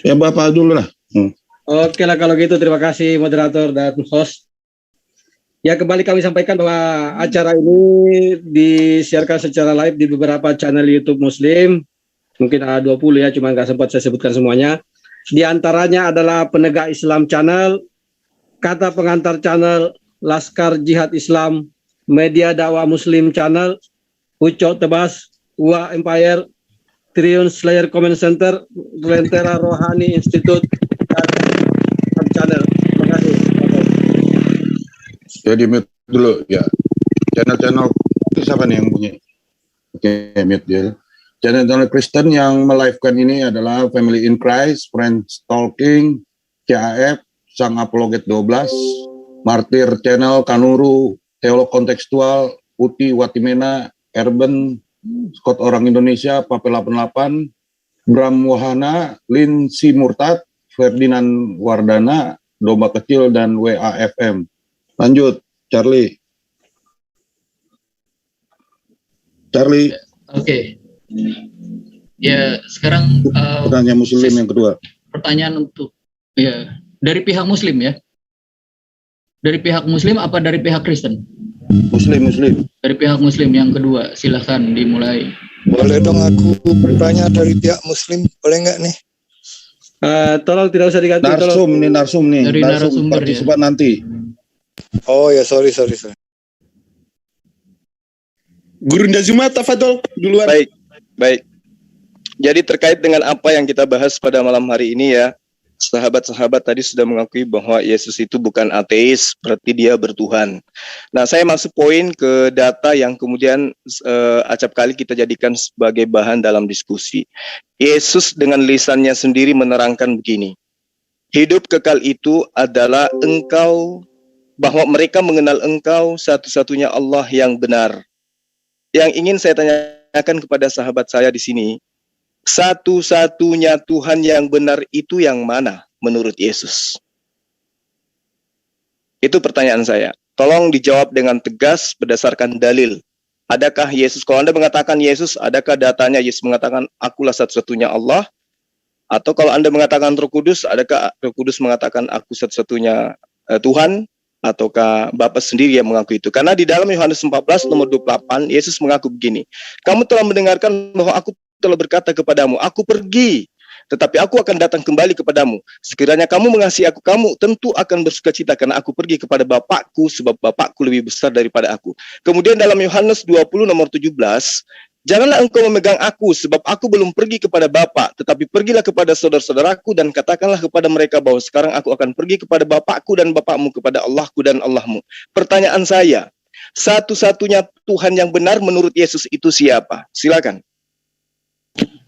Ya Bapak dulu lah. Oke lah kalau gitu, terima kasih moderator dan host. Ya kembali kami sampaikan bahwa acara ini disiarkan secara live di beberapa channel YouTube Muslim. Mungkin ada 20 ya, cuma nggak sempat saya sebutkan semuanya. Di antaranya adalah Penegak Islam Channel, Kata Pengantar Channel, Laskar Jihad Islam, Media Dakwah Muslim Channel, Ucok Tebas, Ua Empire, Triun Slayer Comment Center, Lentera Rohani Institute, dan channel. Terima kasih. Jadi mute dulu ya. Channel-channel itu siapa nih yang punya? Oke, mute dia. Channel-channel Kristen yang melive-kan ini adalah Family in Christ, Friends Talking, CAF, Sang Apologet 12, Martir Channel, Kanuru, Teolog Kontekstual, Uti Watimena, Erben, Scott Orang Indonesia, Pape 88, Bram Wahana, Linsi Murtad, Ferdinand Wardana, Domba Kecil, dan WAFM. Lanjut, Charlie. Oke. Ya, sekarang pertanyaan Muslim yang kedua. Pertanyaan untuk ya dari pihak Muslim ya. Dari pihak Muslim apa dari pihak Kristen? Muslim. Dari pihak Muslim yang kedua, silahkan dimulai. Boleh dong aku bertanya dari pihak Muslim, boleh nggak nih? Tolong tidak usah diganti. Narsum nih. Dari narasumber partisipan nanti. Oh ya, sorry. Guru Ndazuma, tafadhol duluan. Baik. Jadi terkait dengan apa yang kita bahas pada malam hari ini ya, sahabat-sahabat tadi sudah mengakui bahwa Yesus itu bukan ateis, berarti dia bertuhan. Nah, saya masuk poin ke data yang kemudian acap kali kita jadikan sebagai bahan dalam diskusi. Yesus dengan lisannya sendiri menerangkan begini, hidup kekal itu adalah engkau, bahwa mereka mengenal engkau satu-satunya Allah yang benar. Yang ingin saya tanyakan kepada sahabat saya di sini, satu-satunya Tuhan yang benar itu yang mana menurut Yesus? Itu pertanyaan saya. Tolong dijawab dengan tegas berdasarkan dalil. Adakah Yesus, kalau Anda mengatakan Yesus, adakah datanya Yesus mengatakan akulah satu-satunya Allah? Atau kalau Anda mengatakan Roh Kudus, adakah Roh Kudus mengatakan aku satu-satunya Tuhan? Ataukah Bapa sendiri yang mengaku itu? Karena di dalam Yohanes 14 nomor 28, Yesus mengaku begini, kamu telah mendengarkan bahwa aku telah berkata kepadamu, aku pergi, tetapi aku akan datang kembali kepadamu. Sekiranya kamu mengasihi aku, kamu tentu akan bersukacita karena aku pergi kepada Bapakku, sebab Bapakku lebih besar daripada aku. Kemudian dalam Yohanes 20 nomor 17, janganlah engkau memegang aku, sebab aku belum pergi kepada Bapa, tetapi pergilah kepada saudara-saudaraku dan katakanlah kepada mereka bahwa sekarang aku akan pergi kepada Bapakku dan Bapakmu, kepada Allahku dan Allahmu. Pertanyaan saya, satu-satunya Tuhan yang benar menurut Yesus itu siapa? Silakan.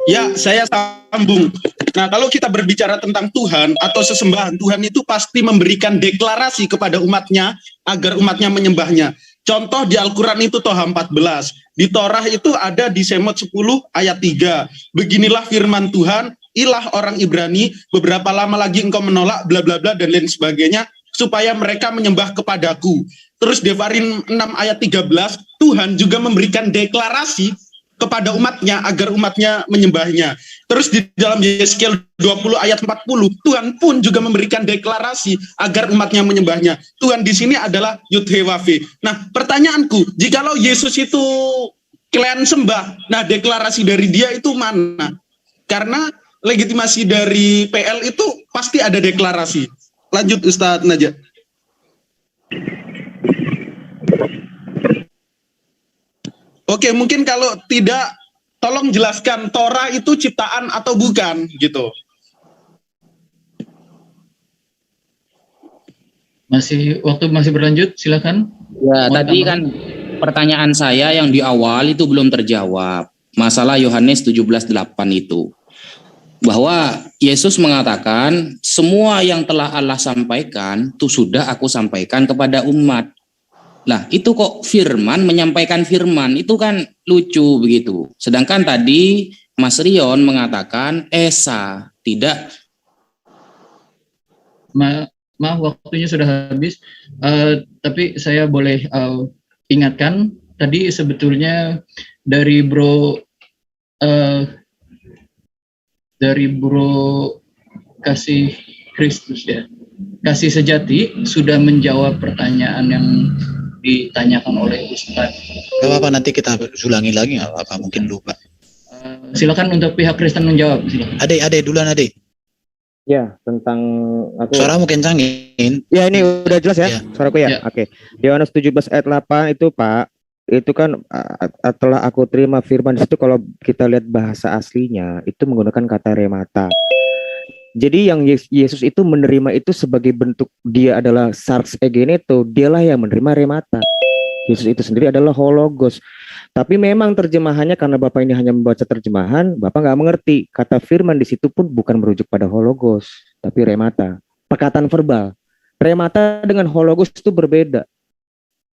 Ya, saya sambung. Nah, kalau kita berbicara tentang Tuhan atau sesembahan, Tuhan itu pasti memberikan deklarasi kepada umatnya agar umatnya menyembahnya. Contoh di Al-Quran itu Toha 14. Di Torah itu ada di Semot 10 ayat 3. Beginilah firman Tuhan, ilah orang Ibrani, beberapa lama lagi engkau menolak, bla bla bla dan lain sebagainya, supaya mereka menyembah kepadaku. Terus Devarim 6 ayat 13, Tuhan juga memberikan deklarasi kepada umatnya agar umatnya menyembahnya. Terus di dalam Yeskiel 20 ayat 40, Tuhan pun juga memberikan deklarasi agar umatnya menyembahnya. Tuhan di sini adalah Yud-He-Wav-He. Nah, pertanyaanku, jikalau Yesus itu kalian sembah, nah deklarasi dari dia itu mana? Karena legitimasi dari PL itu pasti ada deklarasi. Lanjut Ustadz Najat. Oke, mungkin kalau tidak, tolong jelaskan Torah itu ciptaan atau bukan, gitu. Waktu masih berlanjut, silakan. Ya, tadi kan pertanyaan saya yang di awal itu belum terjawab. Masalah Yohanes 17:8 itu. Bahwa Yesus mengatakan, semua yang telah Allah sampaikan, itu sudah aku sampaikan kepada umat. Lah, itu kok firman, menyampaikan firman, itu kan lucu begitu. Sedangkan tadi Mas Rion mengatakan Esa, tidak. Maaf, waktunya sudah habis. Tapi saya boleh ingatkan, tadi sebetulnya dari Bro Kasih Kristus ya, Kasih Sejati sudah menjawab pertanyaan yang ditanyakan oleh Ustadz. Gak apa-apa, nanti kita ulangi lagi, nggak apa-apa, mungkin lupa. Silakan untuk pihak Kristen menjawab. Silakan. Ade duluan Ade. Ya, tentang aku. Suaramu kencangin. Ya, ini udah jelas ya, suaraku ya. Oke. Yohanes 17 ayat 8 itu Pak, itu kan telah aku terima firman di situ, kalau kita lihat bahasa aslinya itu menggunakan kata remata. Jadi yang Yesus itu menerima itu sebagai bentuk dia adalah sarx egeneto, dialah yang menerima remata. Yesus itu sendiri adalah hologos. Tapi memang terjemahannya, karena Bapak ini hanya membaca terjemahan, Bapak nggak mengerti. Kata firman di situ pun bukan merujuk pada hologos, tapi remata. Perkataan verbal. Remata dengan hologos itu berbeda.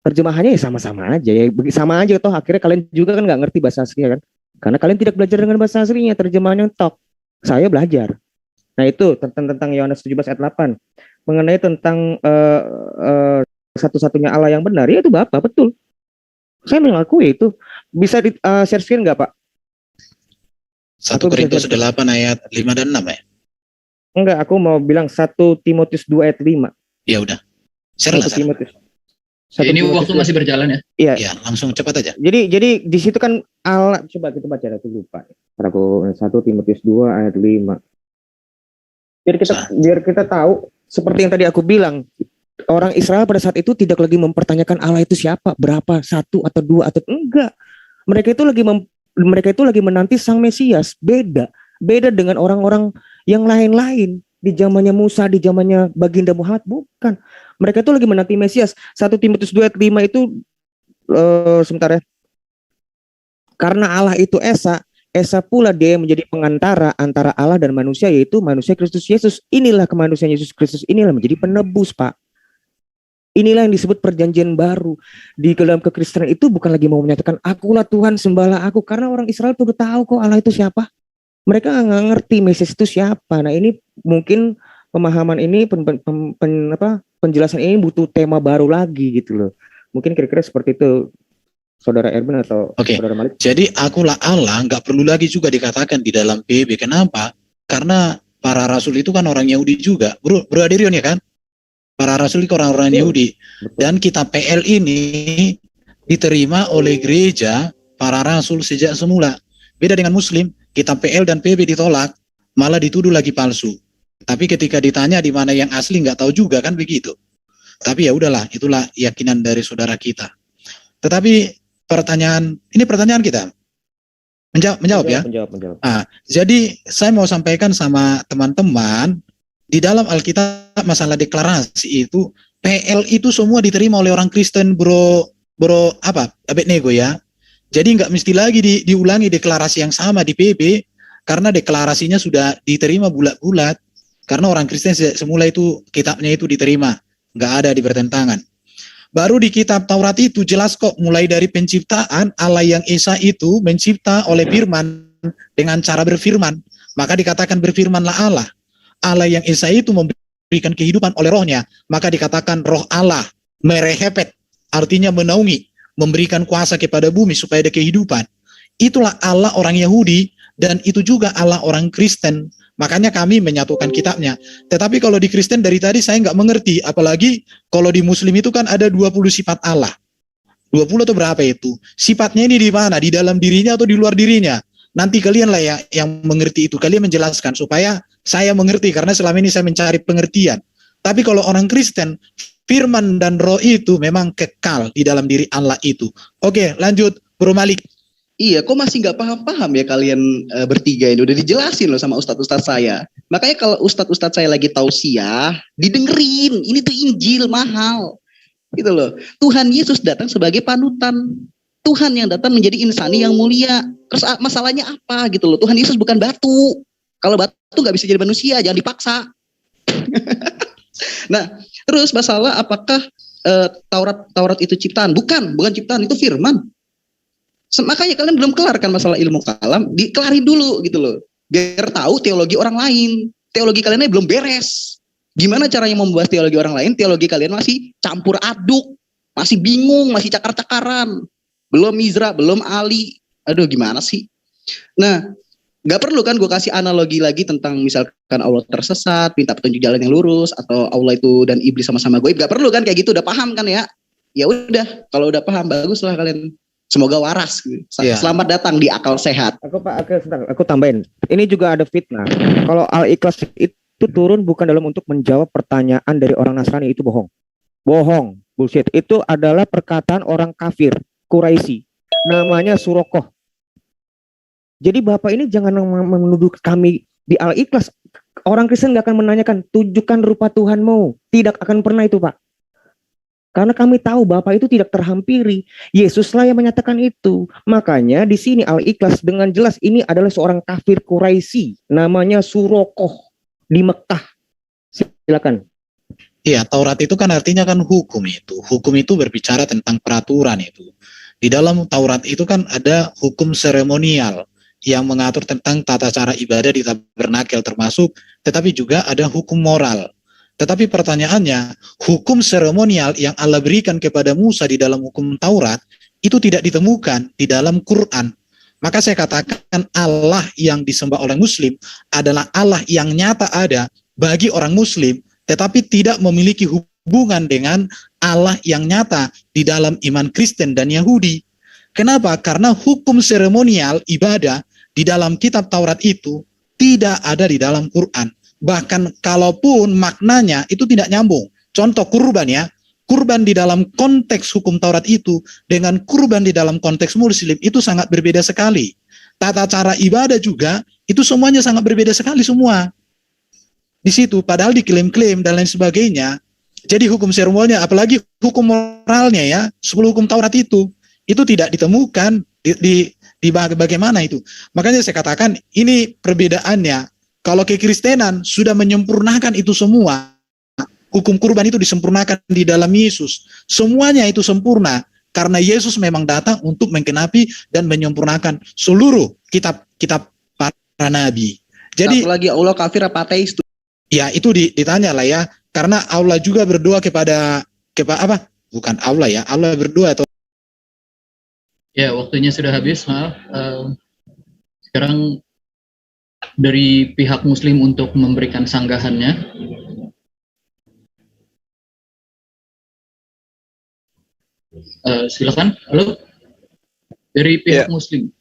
Terjemahannya ya sama-sama aja, ya sama aja toh. Akhirnya kalian juga kan nggak ngerti bahasa aslinya kan, karena kalian tidak belajar dengan bahasa aslinya, terjemahannya tok. Saya belajar. Nah itu tentang Yohanes 17 ayat 8 mengenai tentang satu-satunya Allah yang benar, ya itu Bapak betul. Saya mengakui itu. Bisa di share screen nggak Pak? 1 Korintus 8 ayat 5 dan 6 ya? Enggak, aku mau bilang 1 Timotius 2 ayat 5. Ya udah. Share lah. Ini waktu masih berjalan ya? Iya. Ya, langsung cepat aja. Jadi di situ kan Allah, coba kita baca, aku lupa. Aku 1 Timotius 2 ayat 5. Biar kita tahu, seperti yang tadi aku bilang, orang Israel pada saat itu tidak lagi mempertanyakan Allah itu siapa, berapa, 1 atau 2 atau enggak. Mereka itu lagi menanti Sang Mesias. Beda dengan orang-orang yang lain-lain di zamannya Musa, di zamannya Baginda Muhammad, bukan. Mereka itu lagi menanti Mesias. 1 Timotius 2 ayat 5 itu sebentar ya. Karena Allah itu Esa pula dia yang menjadi pengantara antara Allah dan manusia, yaitu manusia Kristus Yesus. Inilah kemanusiaan Yesus Kristus, inilah menjadi penebus, Pak. Inilah yang disebut perjanjian baru. Di dalam kekristenan itu bukan lagi mau menyatakan akulah Tuhan, sembahlah aku, karena orang Israel tuh udah tahu kok Allah itu siapa. Mereka nggak ngerti Mesias itu siapa. Nah ini mungkin pemahaman ini penjelasan ini butuh tema baru lagi gitu loh. Mungkin kira-kira seperti itu, Saudara Erwin atau Saudara Malik. Jadi akulah Allah nggak perlu lagi juga dikatakan di dalam PB. Kenapa? Karena para rasul itu kan orang Yahudi juga. Bro Adirion ya kan? Para rasul itu orang-orang Yahudi. Dan kitab PL ini diterima oleh gereja para rasul sejak semula. Beda dengan Muslim, kitab PL dan PB ditolak, malah dituduh lagi palsu. Tapi ketika ditanya di mana yang asli nggak tahu juga kan begitu. Tapi ya udahlah, itulah keyakinan dari saudara kita. Tetapi pertanyaan kita menjawab ya. Menjawab. Jadi saya mau sampaikan sama teman-teman, di dalam Alkitab masalah deklarasi itu PL itu semua diterima oleh orang Kristen, bro Abednego ya. Jadi nggak mesti lagi diulangi deklarasi yang sama di PB, karena deklarasinya sudah diterima bulat-bulat. Karena orang Kristen semula itu kitabnya itu diterima, nggak ada di pertentangan. Baru di kitab Taurat itu jelas kok, mulai dari penciptaan Allah yang Esa itu mencipta oleh firman dengan cara berfirman. Maka dikatakan berfirmanlah Allah. Allah yang Esa itu memberikan kehidupan oleh rohnya. Maka dikatakan roh Allah merehepet, artinya menaungi, memberikan kuasa kepada bumi supaya ada kehidupan. Itulah Allah orang Yahudi, dan itu juga Allah orang Kristen. Makanya kami menyatukan kitabnya. Tetapi kalau di Kristen dari tadi saya nggak mengerti. Apalagi kalau di Muslim itu kan ada 20 sifat Allah. 20 atau berapa itu? Sifatnya ini di mana? Di dalam dirinya atau di luar dirinya? Nanti kalian lah ya yang mengerti itu. Kalian menjelaskan supaya saya mengerti. Karena selama ini saya mencari pengertian. Tapi kalau orang Kristen, firman dan roh itu memang kekal di dalam diri Allah itu. Oke, lanjut Bro Malik. Iya, kok masih nggak paham-paham ya kalian bertiga ini? Udah dijelasin loh sama ustadz-ustadz saya. Makanya kalau ustadz-ustadz saya lagi tausiah, didengerin. Ini tuh Injil mahal. Gitu loh. Tuhan Yesus datang sebagai panutan. Tuhan yang datang menjadi insani yang mulia. Terus masalahnya apa gitu loh? Tuhan Yesus bukan batu. Kalau batu nggak bisa jadi manusia, jangan dipaksa. Nah, terus masalah apakah Taurat itu ciptaan? Bukan ciptaan, itu firman. Makanya kalian belum kelar kan masalah ilmu kalam, dikelarin dulu gitu loh. Biar tahu teologi orang lain. Teologi kalian belum beres. Gimana caranya membahas teologi orang lain? Teologi kalian masih campur aduk, masih bingung, masih cakar-cakaran. Belum Mizra, belum Ali. Aduh gimana sih? Nah, gak perlu kan gue kasih analogi lagi tentang misalkan Allah tersesat, minta petunjuk jalan yang lurus, atau Allah itu dan iblis sama-sama goib. Gak perlu kan kayak gitu, udah paham kan ya? Ya udah, kalau udah paham baguslah kalian. Semoga waras. Selamat datang di Akal Sehat. Aku tambahin. Ini juga ada fitnah. Kalau Al-Ikhlas itu turun bukan dalam untuk menjawab pertanyaan dari orang Nasrani, itu bohong. Bohong, bullshit. Itu adalah perkataan orang kafir. Quraisy, namanya Surokoh. Jadi Bapak ini jangan menuduh kami di Al-Ikhlas. Orang Kristen nggak akan menanyakan, tunjukkan rupa Tuhanmu. Tidak akan pernah itu, Pak. Karena kami tahu Bapak itu tidak terhampiri. Yesuslah yang menyatakan itu. Makanya di sini Al-Ikhlas dengan jelas ini adalah seorang kafir Quraisy, namanya Surokoh di Mekah. Silakan. Iya, Taurat itu kan artinya kan hukum itu. Hukum itu berbicara tentang peraturan itu. Di dalam Taurat itu kan ada hukum seremonial yang mengatur tentang tata cara ibadah di tabernakel termasuk, tetapi juga ada hukum moral. Tetapi pertanyaannya, hukum seremonial yang Allah berikan kepada Musa di dalam hukum Taurat itu tidak ditemukan di dalam Quran. Maka saya katakan Allah yang disembah oleh Muslim adalah Allah yang nyata ada bagi orang Muslim, tetapi tidak memiliki hubungan dengan Allah yang nyata di dalam iman Kristen dan Yahudi. Kenapa? Karena hukum seremonial ibadah di dalam kitab Taurat itu tidak ada di dalam Quran. Bahkan kalaupun maknanya itu tidak nyambung. Contoh kurban ya. Kurban di dalam konteks hukum Taurat itu dengan kurban di dalam konteks Muslim itu sangat berbeda sekali. Tata cara ibadah juga itu semuanya sangat berbeda sekali semua. Di situ padahal diklaim-klaim dan lain sebagainya. Jadi hukum seremonialnya apalagi hukum moralnya ya, 10 hukum Taurat itu tidak ditemukan di bagaimana itu. Makanya saya katakan ini perbedaannya. Kalau kekristenan sudah menyempurnakan itu semua, hukum kurban itu disempurnakan di dalam Yesus. Semuanya itu sempurna karena Yesus memang datang untuk menggenapi dan menyempurnakan seluruh kitab para nabi. Jadi satu lagi, Allah kafir apa ateis? Ya itu ditanya lah ya. Karena Allah juga berdoa kepada apa? Bukan Allah ya. Allah berdoa atau ya, waktunya sudah habis, maaf. Sekarang dari pihak Muslim untuk memberikan sanggahannya. Silakan. Halo. Dari pihak Muslim.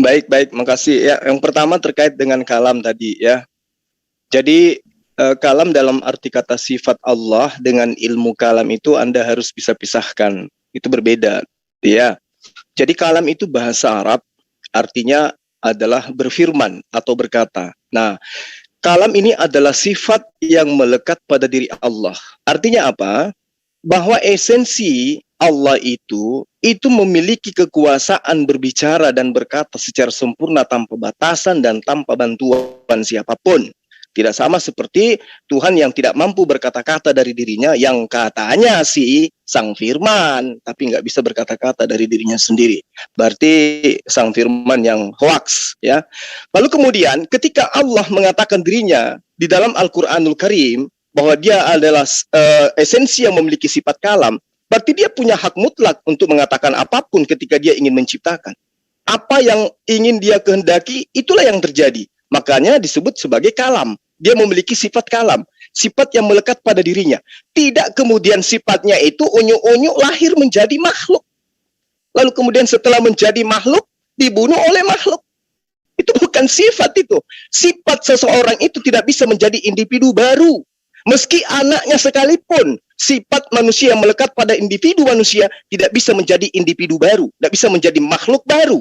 Baik, makasih. Ya, yang pertama terkait dengan kalam tadi ya. Jadi kalam dalam arti kata sifat Allah dengan ilmu kalam itu Anda harus bisa pisahkan. Itu berbeda, ya. Jadi kalam itu bahasa Arab, artinya adalah berfirman atau berkata. Nah, kalam ini adalah sifat yang melekat pada diri Allah. Artinya apa? Bahwa esensi Allah itu memiliki kekuasaan berbicara dan berkata secara sempurna tanpa batasan dan tanpa bantuan siapapun. Tidak sama seperti Tuhan yang tidak mampu berkata-kata dari dirinya, yang katanya sih sang firman, tapi nggak bisa berkata-kata dari dirinya sendiri. Berarti sang firman yang hoax, ya. Lalu kemudian ketika Allah mengatakan dirinya di dalam Al-Quranul Karim bahwa dia adalah esensi yang memiliki sifat kalam, berarti dia punya hak mutlak untuk mengatakan apapun ketika dia ingin menciptakan. Apa yang ingin dia kehendaki, itulah yang terjadi. Makanya disebut sebagai kalam. Dia memiliki sifat kalam, sifat yang melekat pada dirinya. Tidak kemudian sifatnya itu unyu-unyu lahir menjadi makhluk. Lalu kemudian setelah menjadi makhluk, dibunuh oleh makhluk. Itu bukan sifat itu. Sifat seseorang itu tidak bisa menjadi individu baru. Meski anaknya sekalipun, sifat manusia yang melekat pada individu manusia tidak bisa menjadi individu baru. Tidak bisa menjadi makhluk baru.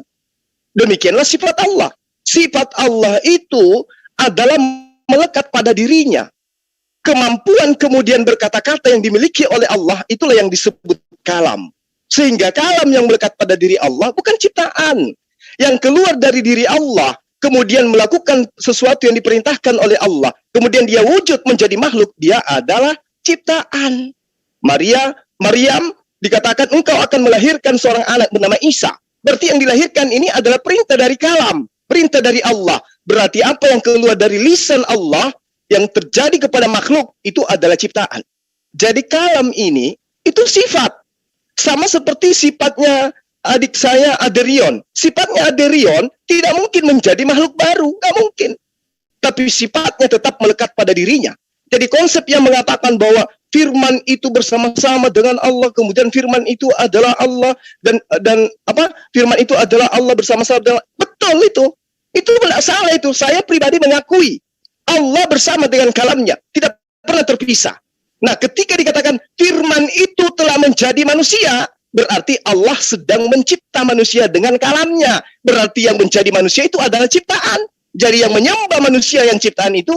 Demikianlah sifat Allah. Sifat Allah itu adalah melekat pada dirinya. Kemampuan kemudian berkata-kata yang dimiliki oleh Allah itulah yang disebut kalam. Sehingga kalam yang melekat pada diri Allah bukan ciptaan. Yang keluar dari diri Allah, kemudian melakukan sesuatu yang diperintahkan oleh Allah, kemudian dia wujud menjadi makhluk, dia adalah ciptaan. Maryam dikatakan engkau akan melahirkan seorang anak bernama Isa. Berarti yang dilahirkan ini adalah perintah dari kalam, perintah dari Allah. Berarti apa yang keluar dari lisan Allah yang terjadi kepada makhluk itu adalah ciptaan. Jadi kalam ini itu sifat. Sama seperti sifatnya adik saya Aderion. Sifatnya Aderion tidak mungkin menjadi makhluk baru, nggak mungkin. Tapi sifatnya tetap melekat pada dirinya. Jadi konsep yang mengatakan bahwa firman itu bersama-sama dengan Allah, kemudian firman itu adalah Allah dan firman itu adalah Allah bersama-sama dengan, betul itu. Itu tidak salah itu. Saya pribadi mengakui Allah bersama dengan kalamnya. Tidak pernah terpisah. Nah ketika dikatakan firman itu telah menjadi manusia, berarti Allah sedang mencipta manusia dengan kalamnya. Berarti yang menjadi manusia itu adalah ciptaan. Jadi yang menyembah manusia yang ciptaan itu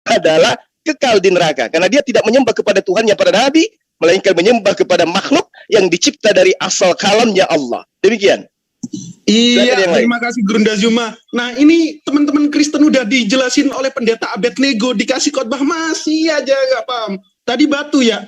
adalah kekal di neraka. Karena dia tidak menyembah kepada Tuhan yang pada Nabi, melainkan menyembah kepada makhluk yang dicipta dari asal kalamnya Allah. Demikian. Iya, terima kasih Gurunda Zuma. Nah, ini teman-teman Kristen udah dijelasin oleh pendeta Abednego, dikasih khotbah masih aja nggak paham. Tadi batu ya?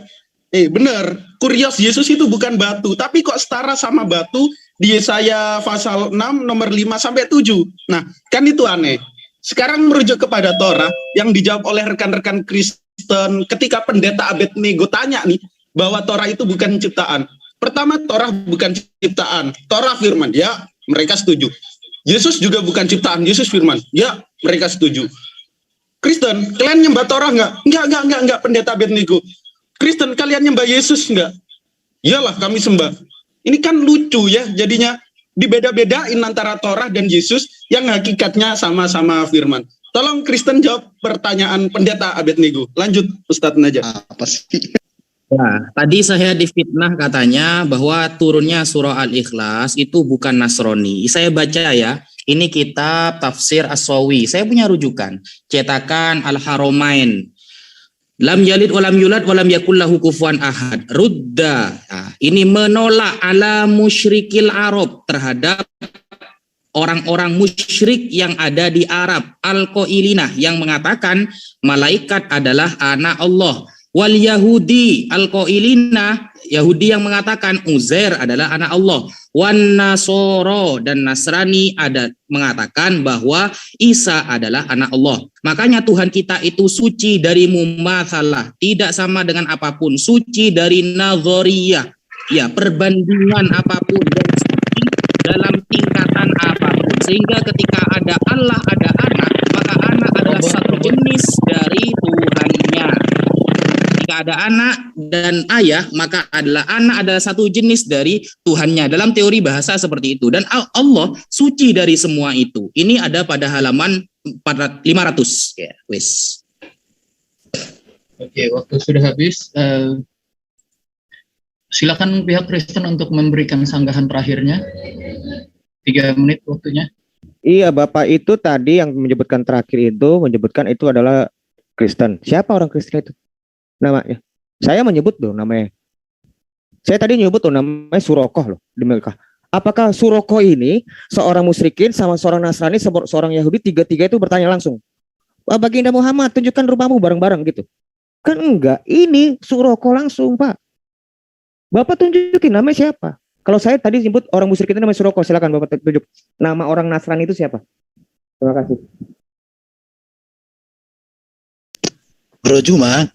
Bener, kurios Yesus itu bukan batu, tapi kok setara sama batu di Yesaya pasal 6 nomor 5 sampai 7. Nah, kan itu aneh. Sekarang merujuk kepada Torah yang dijawab oleh rekan-rekan Kristen ketika pendeta Abednego tanya nih bahwa Torah itu bukan ciptaan. Pertama, Torah bukan ciptaan, Torah firman, ya mereka setuju. Yesus juga bukan ciptaan, Yesus firman, ya mereka setuju. Kristen, kalian nyembah Torah nggak? Enggak, pendeta Abednego. Kristen, kalian nyembah Yesus nggak? Iyalah, kami sembah. Ini kan lucu ya, jadinya dibeda-bedain antara Torah dan Yesus yang hakikatnya sama-sama firman. Tolong Kristen jawab pertanyaan pendeta Abednego. Lanjut, Ustadz Najah. Apa sih? Nah, tadi saya difitnah katanya bahwa turunnya surah Al-Ikhlas itu bukan Nasrani. Saya baca ya, ini kitab tafsir As-Sawi. Saya punya rujukan, cetakan Al-Haramain. Lam yalid walam yulad walam yakul lahu kufuwan ahad. Rudda. Nah, ini menolak ala musyrikil Arab terhadap orang-orang musyrik yang ada di Arab. Al-Qailinah yang mengatakan malaikat adalah anak Allah. Wal Yahudi al-Qailina, Yahudi yang mengatakan Uzair adalah anak Allah. Wan Nasoro dan Nasrani ada mengatakan bahwa Isa adalah anak Allah. Makanya Tuhan kita itu suci dari mumatsalah, tidak sama dengan apapun, suci dari nazariyah, ya perbandingan apapun dan suci dalam tingkatan apapun. Sehingga ketika ada Allah, ada anak, maka anak adalah satu jenis dari Tuhannya. Jika ada anak dan ayah, maka anak adalah satu jenis dari Tuhannya. Dalam teori bahasa seperti itu. Dan Allah suci dari semua itu. Ini ada pada halaman 500. Ya, wis. Oke, waktu sudah habis. Silakan pihak Kristen untuk memberikan sanggahan terakhirnya. 3 menit waktunya. Iya, Bapak itu tadi yang menyebutkan terakhir itu, menyebutkan itu adalah Kristen. Siapa orang Kristen itu? Namanya. Saya menyebut loh namanya. Saya tadi nyebut loh namanya Surokoh loh di Mekah. Apakah Surokoh ini seorang musyrikin sama seorang Nasrani, seorang Yahudi, tiga-tiga itu bertanya langsung, Baginda Muhammad tunjukkan rumahmu bareng-bareng gitu. Kan enggak, ini Surokoh langsung Pak. Bapak tunjukin namanya siapa? Kalau saya tadi nyebut orang musyrik itu namanya Surokoh, silakan Bapak tunjuk. Nama orang Nasrani itu siapa? Terima kasih. Bro Juma,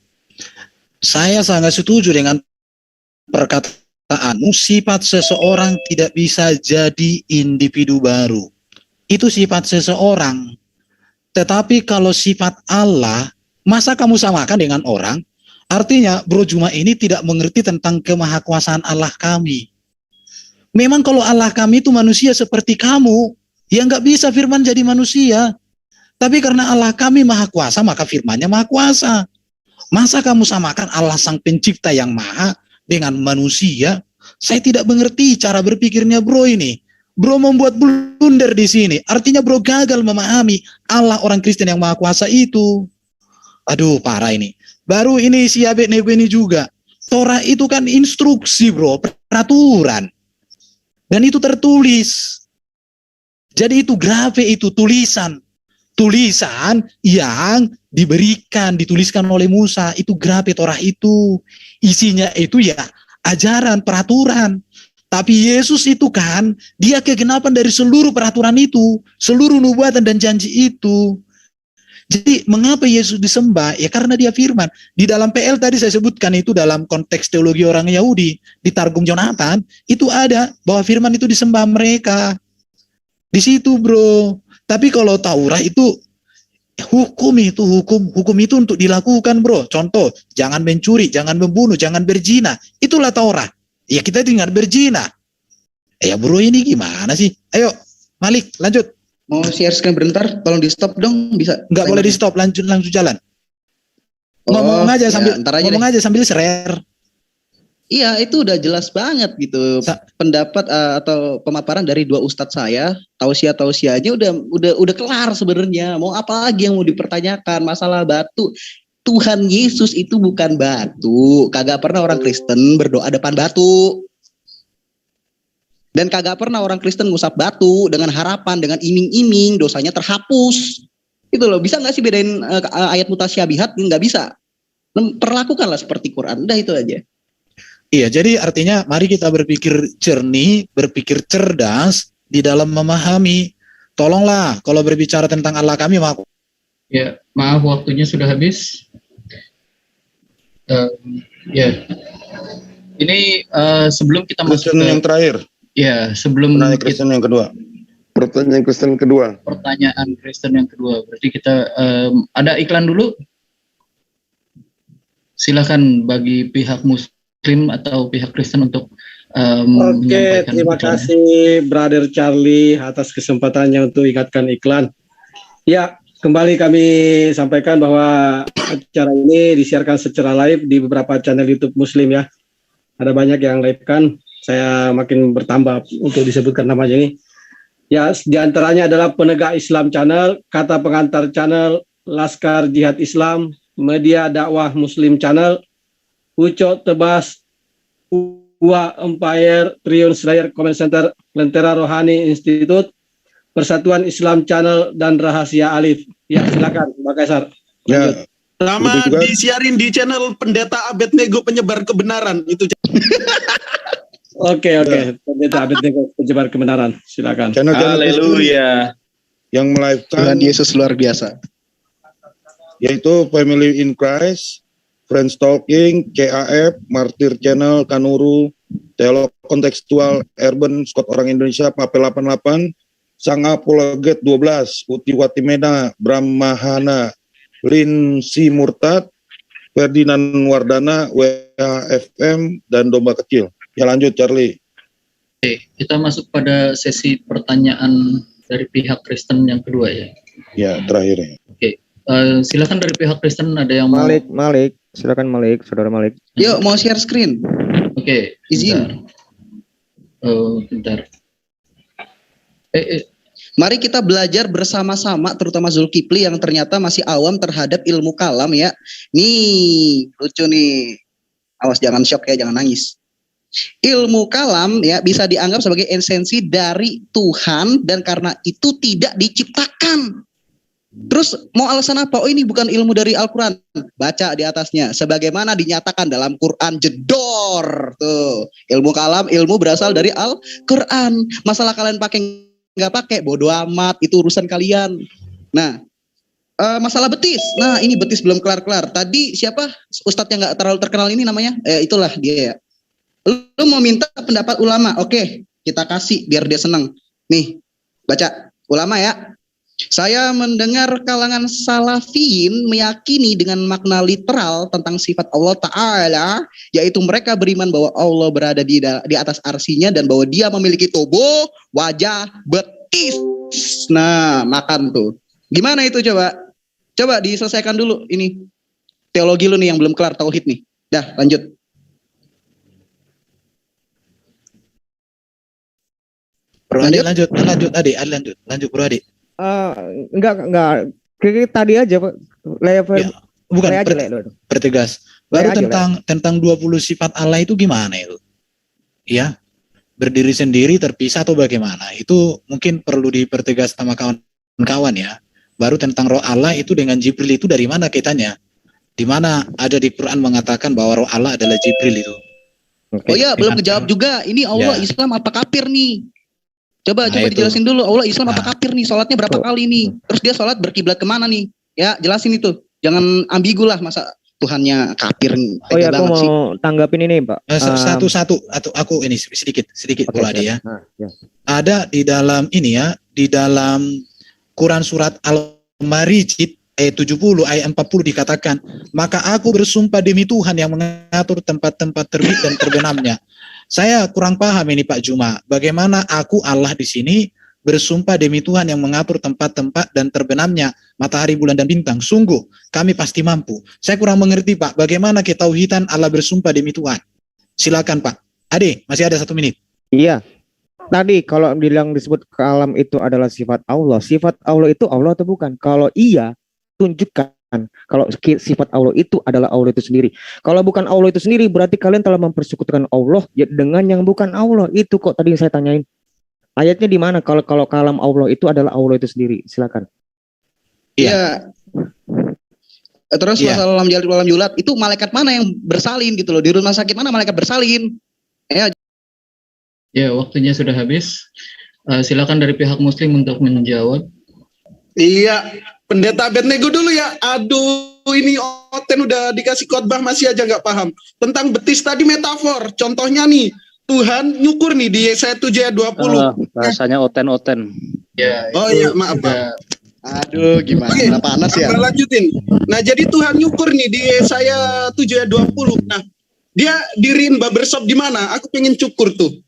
saya sangat setuju dengan perkataanmu, sifat seseorang tidak bisa jadi individu baru. Itu sifat seseorang. Tetapi kalau sifat Allah, masa kamu samakan dengan orang? Artinya Bro Juma ini tidak mengerti tentang kemahakuasaan Allah kami. Memang kalau Allah kami itu manusia seperti kamu, ya nggak bisa firman jadi manusia. Tapi karena Allah kami maha kuasa, maka firmannya maha kuasa. Masa kamu samakan Allah sang pencipta yang maha dengan manusia? Saya tidak mengerti cara berpikirnya bro ini. Bro membuat blunder di sini. Artinya bro gagal memahami Allah orang Kristen yang maha kuasa itu. Aduh parah ini. Baru ini si Abednego ini juga. Torah itu kan instruksi bro, peraturan. Dan itu tertulis. Jadi itu grafe, itu tulisan. Tulisan yang dituliskan oleh Musa, itu grafe Torah itu. Isinya itu ya ajaran, peraturan. Tapi Yesus itu kan, dia kegenapan dari seluruh peraturan itu, seluruh nubuatan dan janji itu. Jadi mengapa Yesus disembah? Ya karena dia firman. Di dalam PL tadi saya sebutkan itu dalam konteks teologi orang Yahudi, di Targum Jonathan, itu ada bahwa firman itu disembah mereka. Di situ bro. Tapi kalau Taurat itu hukum itu untuk dilakukan bro. Contoh, jangan mencuri, jangan membunuh, jangan berzina. Itulah Taurat. Ya kita tinggal berzina. Ya bro ini gimana sih? Ayo Malik lanjut. Mau share screen bentar, tolong di stop dong bisa. Nggak boleh di stop, langsung jalan. Ngomong aja sambil share. Iya, itu udah jelas banget gitu. Pendapat atau pemaparan dari dua ustadz saya, tausiah-tausiahnya udah kelar sebenarnya. Mau apa lagi yang mau dipertanyakan? Masalah batu. Tuhan Yesus itu bukan batu. Kagak pernah orang Kristen berdoa depan batu. Dan kagak pernah orang Kristen ngusap batu dengan harapan, dengan iming-iming dosanya terhapus. Itu loh, bisa nggak sih bedain ayat mutasyabihat? Nggak bisa. Perlakukanlah seperti Quran. Udah itu aja. Iya, jadi artinya mari kita berpikir jernih, berpikir cerdas di dalam memahami. Tolonglah kalau berbicara tentang Allah kami, Ya, maaf waktunya sudah habis. Ya, ini sebelum kita masuk Kristen yang terakhir. Ya, sebelum Pertanyaan Kristen yang kedua. Pertanyaan Kristen kedua. Pertanyaan Kristen yang kedua. Berarti kita ada iklan dulu. Silakan bagi pihak Muslim atau pihak Kristen untuk Oke, terima kasih Brother Charlie atas kesempatannya untuk ingatkan iklan. Ya, kembali kami sampaikan bahwa acara ini disiarkan secara live di beberapa channel YouTube Muslim ya. Ada banyak yang live kan. Saya makin bertambah untuk disebutkan namanya ini. Ya, diantaranya adalah Penegak Islam Channel, Kata Pengantar Channel, Laskar Jihad Islam, Media Dakwah Muslim Channel, Ucok Tebas, Uwa Empire, Triun Slayer Comment Center, Lentera Rohani Institute, Persatuan Islam Channel, dan Rahasia Alif. Ya, silakan, Pak Kaisar. Ya. Sama disiarin di channel Pendeta Abednego Penyebar Kebenaran itu. Oke. Pendeta Abednego Penyebar Kebenaran. Silakan. Haleluya. Yang melive-kan Tuhan Yesus luar biasa. Yaitu Family in Christ, Friends Talking, KAF, Martir Channel, Kanuru, Teolog Kontekstual, Urban, Scott Orang Indonesia, Papel 88, Sang Apologet 12, Uti Watimena, Brahmahana, Lin Si Murtad, Ferdinand Wardana, WHFM, dan Domba Kecil. Ya, lanjut Charlie. Oke, kita masuk pada sesi pertanyaan dari pihak Kristen yang kedua ya. Ya, terakhir. Oke, silakan dari pihak Kristen ada yang mau. Malik, silakan Malik, saudara Malik. Yuk, mau share screen. Oke, izin. Bentar. Mari kita belajar bersama-sama, terutama Zulkifli yang ternyata masih awam terhadap ilmu kalam ya. Nih, lucu nih. Awas jangan shock ya, jangan nangis. Ilmu kalam ya bisa dianggap sebagai esensi dari Tuhan dan karena itu tidak diciptakan. Terus mau alasan apa? Oh, ini bukan ilmu dari Al-Quran. Baca di atasnya. Sebagaimana dinyatakan dalam Quran, jedor. Tuh, ilmu kalam, ilmu berasal dari Al-Quran. Masalah kalian pakai nggak pakai, bodoh amat, itu urusan kalian. Nah, masalah betis. Nah, ini betis belum kelar-kelar. Tadi siapa ustadz yang nggak terlalu terkenal ini namanya? Itulah dia ya. Lu mau minta pendapat ulama, oke, kita kasih biar dia seneng. Nih, baca ulama ya. Saya mendengar kalangan salafin meyakini dengan makna literal tentang sifat Allah Ta'ala, yaitu mereka beriman bahwa Allah berada di atas arsinya dan bahwa dia memiliki tubuh, wajah, betis. Nah, makan tuh. Gimana itu coba? Coba diselesaikan dulu ini. Teologi lu nih yang belum kelar, tauhid nih. Dah, lanjut. Lanjut Bro Adi. Enggak. Tadi aja Pak. Bukan pertegas. Baru tentang 20 sifat Allah itu gimana itu? Ya, berdiri sendiri, terpisah atau bagaimana? Itu mungkin perlu dipertegas sama kawan-kawan ya. Baru tentang roh Allah itu dengan Jibril itu dari mana kaitannya? Di mana ada di Quran mengatakan bahwa roh Allah adalah Jibril itu? Oh iya, belum kejawab juga. Ini Allah Islam apa kafir nih? Coba dijelasin dulu. Allah Islam apa kafir nih? Sholatnya berapa kali nih? Terus dia sholat berkiblat kemana nih? Ya, jelasin itu. Jangan ambigu lah, masa Tuhannya kafir. Oh ya, aku mau tanggapin ini Pak. Satu-satu atau aku ini sedikit pula dia. Ada di dalam ini ya, di dalam Quran surat Al-Marijid ayat 70 ayat 40 dikatakan, maka aku bersumpah demi Tuhan yang mengatur tempat-tempat terbit dan terbenamnya. Saya kurang paham ini Pak Juma, bagaimana aku Allah di sini bersumpah demi Tuhan yang mengatur tempat-tempat dan terbenamnya matahari, bulan, dan bintang. Sungguh kami pasti mampu. Saya kurang mengerti Pak, bagaimana ketauhidan Allah bersumpah demi Tuhan. Silakan Pak. Ade, masih ada 1 menit. Iya. Tadi kalau bilang disebut kalam itu adalah sifat Allah itu Allah atau bukan? Kalau iya, tunjukkan. Kalau sifat Allah itu adalah Allah itu sendiri. Kalau bukan Allah itu sendiri, berarti kalian telah mempersekutukan Allah dengan yang bukan Allah. Itu kok tadi saya tanyain. Ayatnya di mana kalau kalam Allah itu adalah Allah itu sendiri? Silakan. Iya. Terus masalah lam yulat itu malaikat mana yang bersalin gitu loh? Di rumah sakit mana malaikat bersalin? Ya, waktunya sudah habis. Silakan dari pihak Muslim untuk menjawab. Iya, Pendeta Abednego dulu ya. Aduh, ini Oten udah dikasih khotbah masih aja nggak paham. Tentang betis tadi metafor. Contohnya nih, Tuhan nyukur nih di Yesaya 7 ayat 20. Bahasanya Oten. Ya, oh iya, maaf Pak. Aduh, gimana? Oke, Panas ya. lanjutin. Nah, jadi Tuhan nyukur nih di Yesaya 7 ayat 20. Nah, dia diriin barbershop di mana? Aku pengen cukur tuh.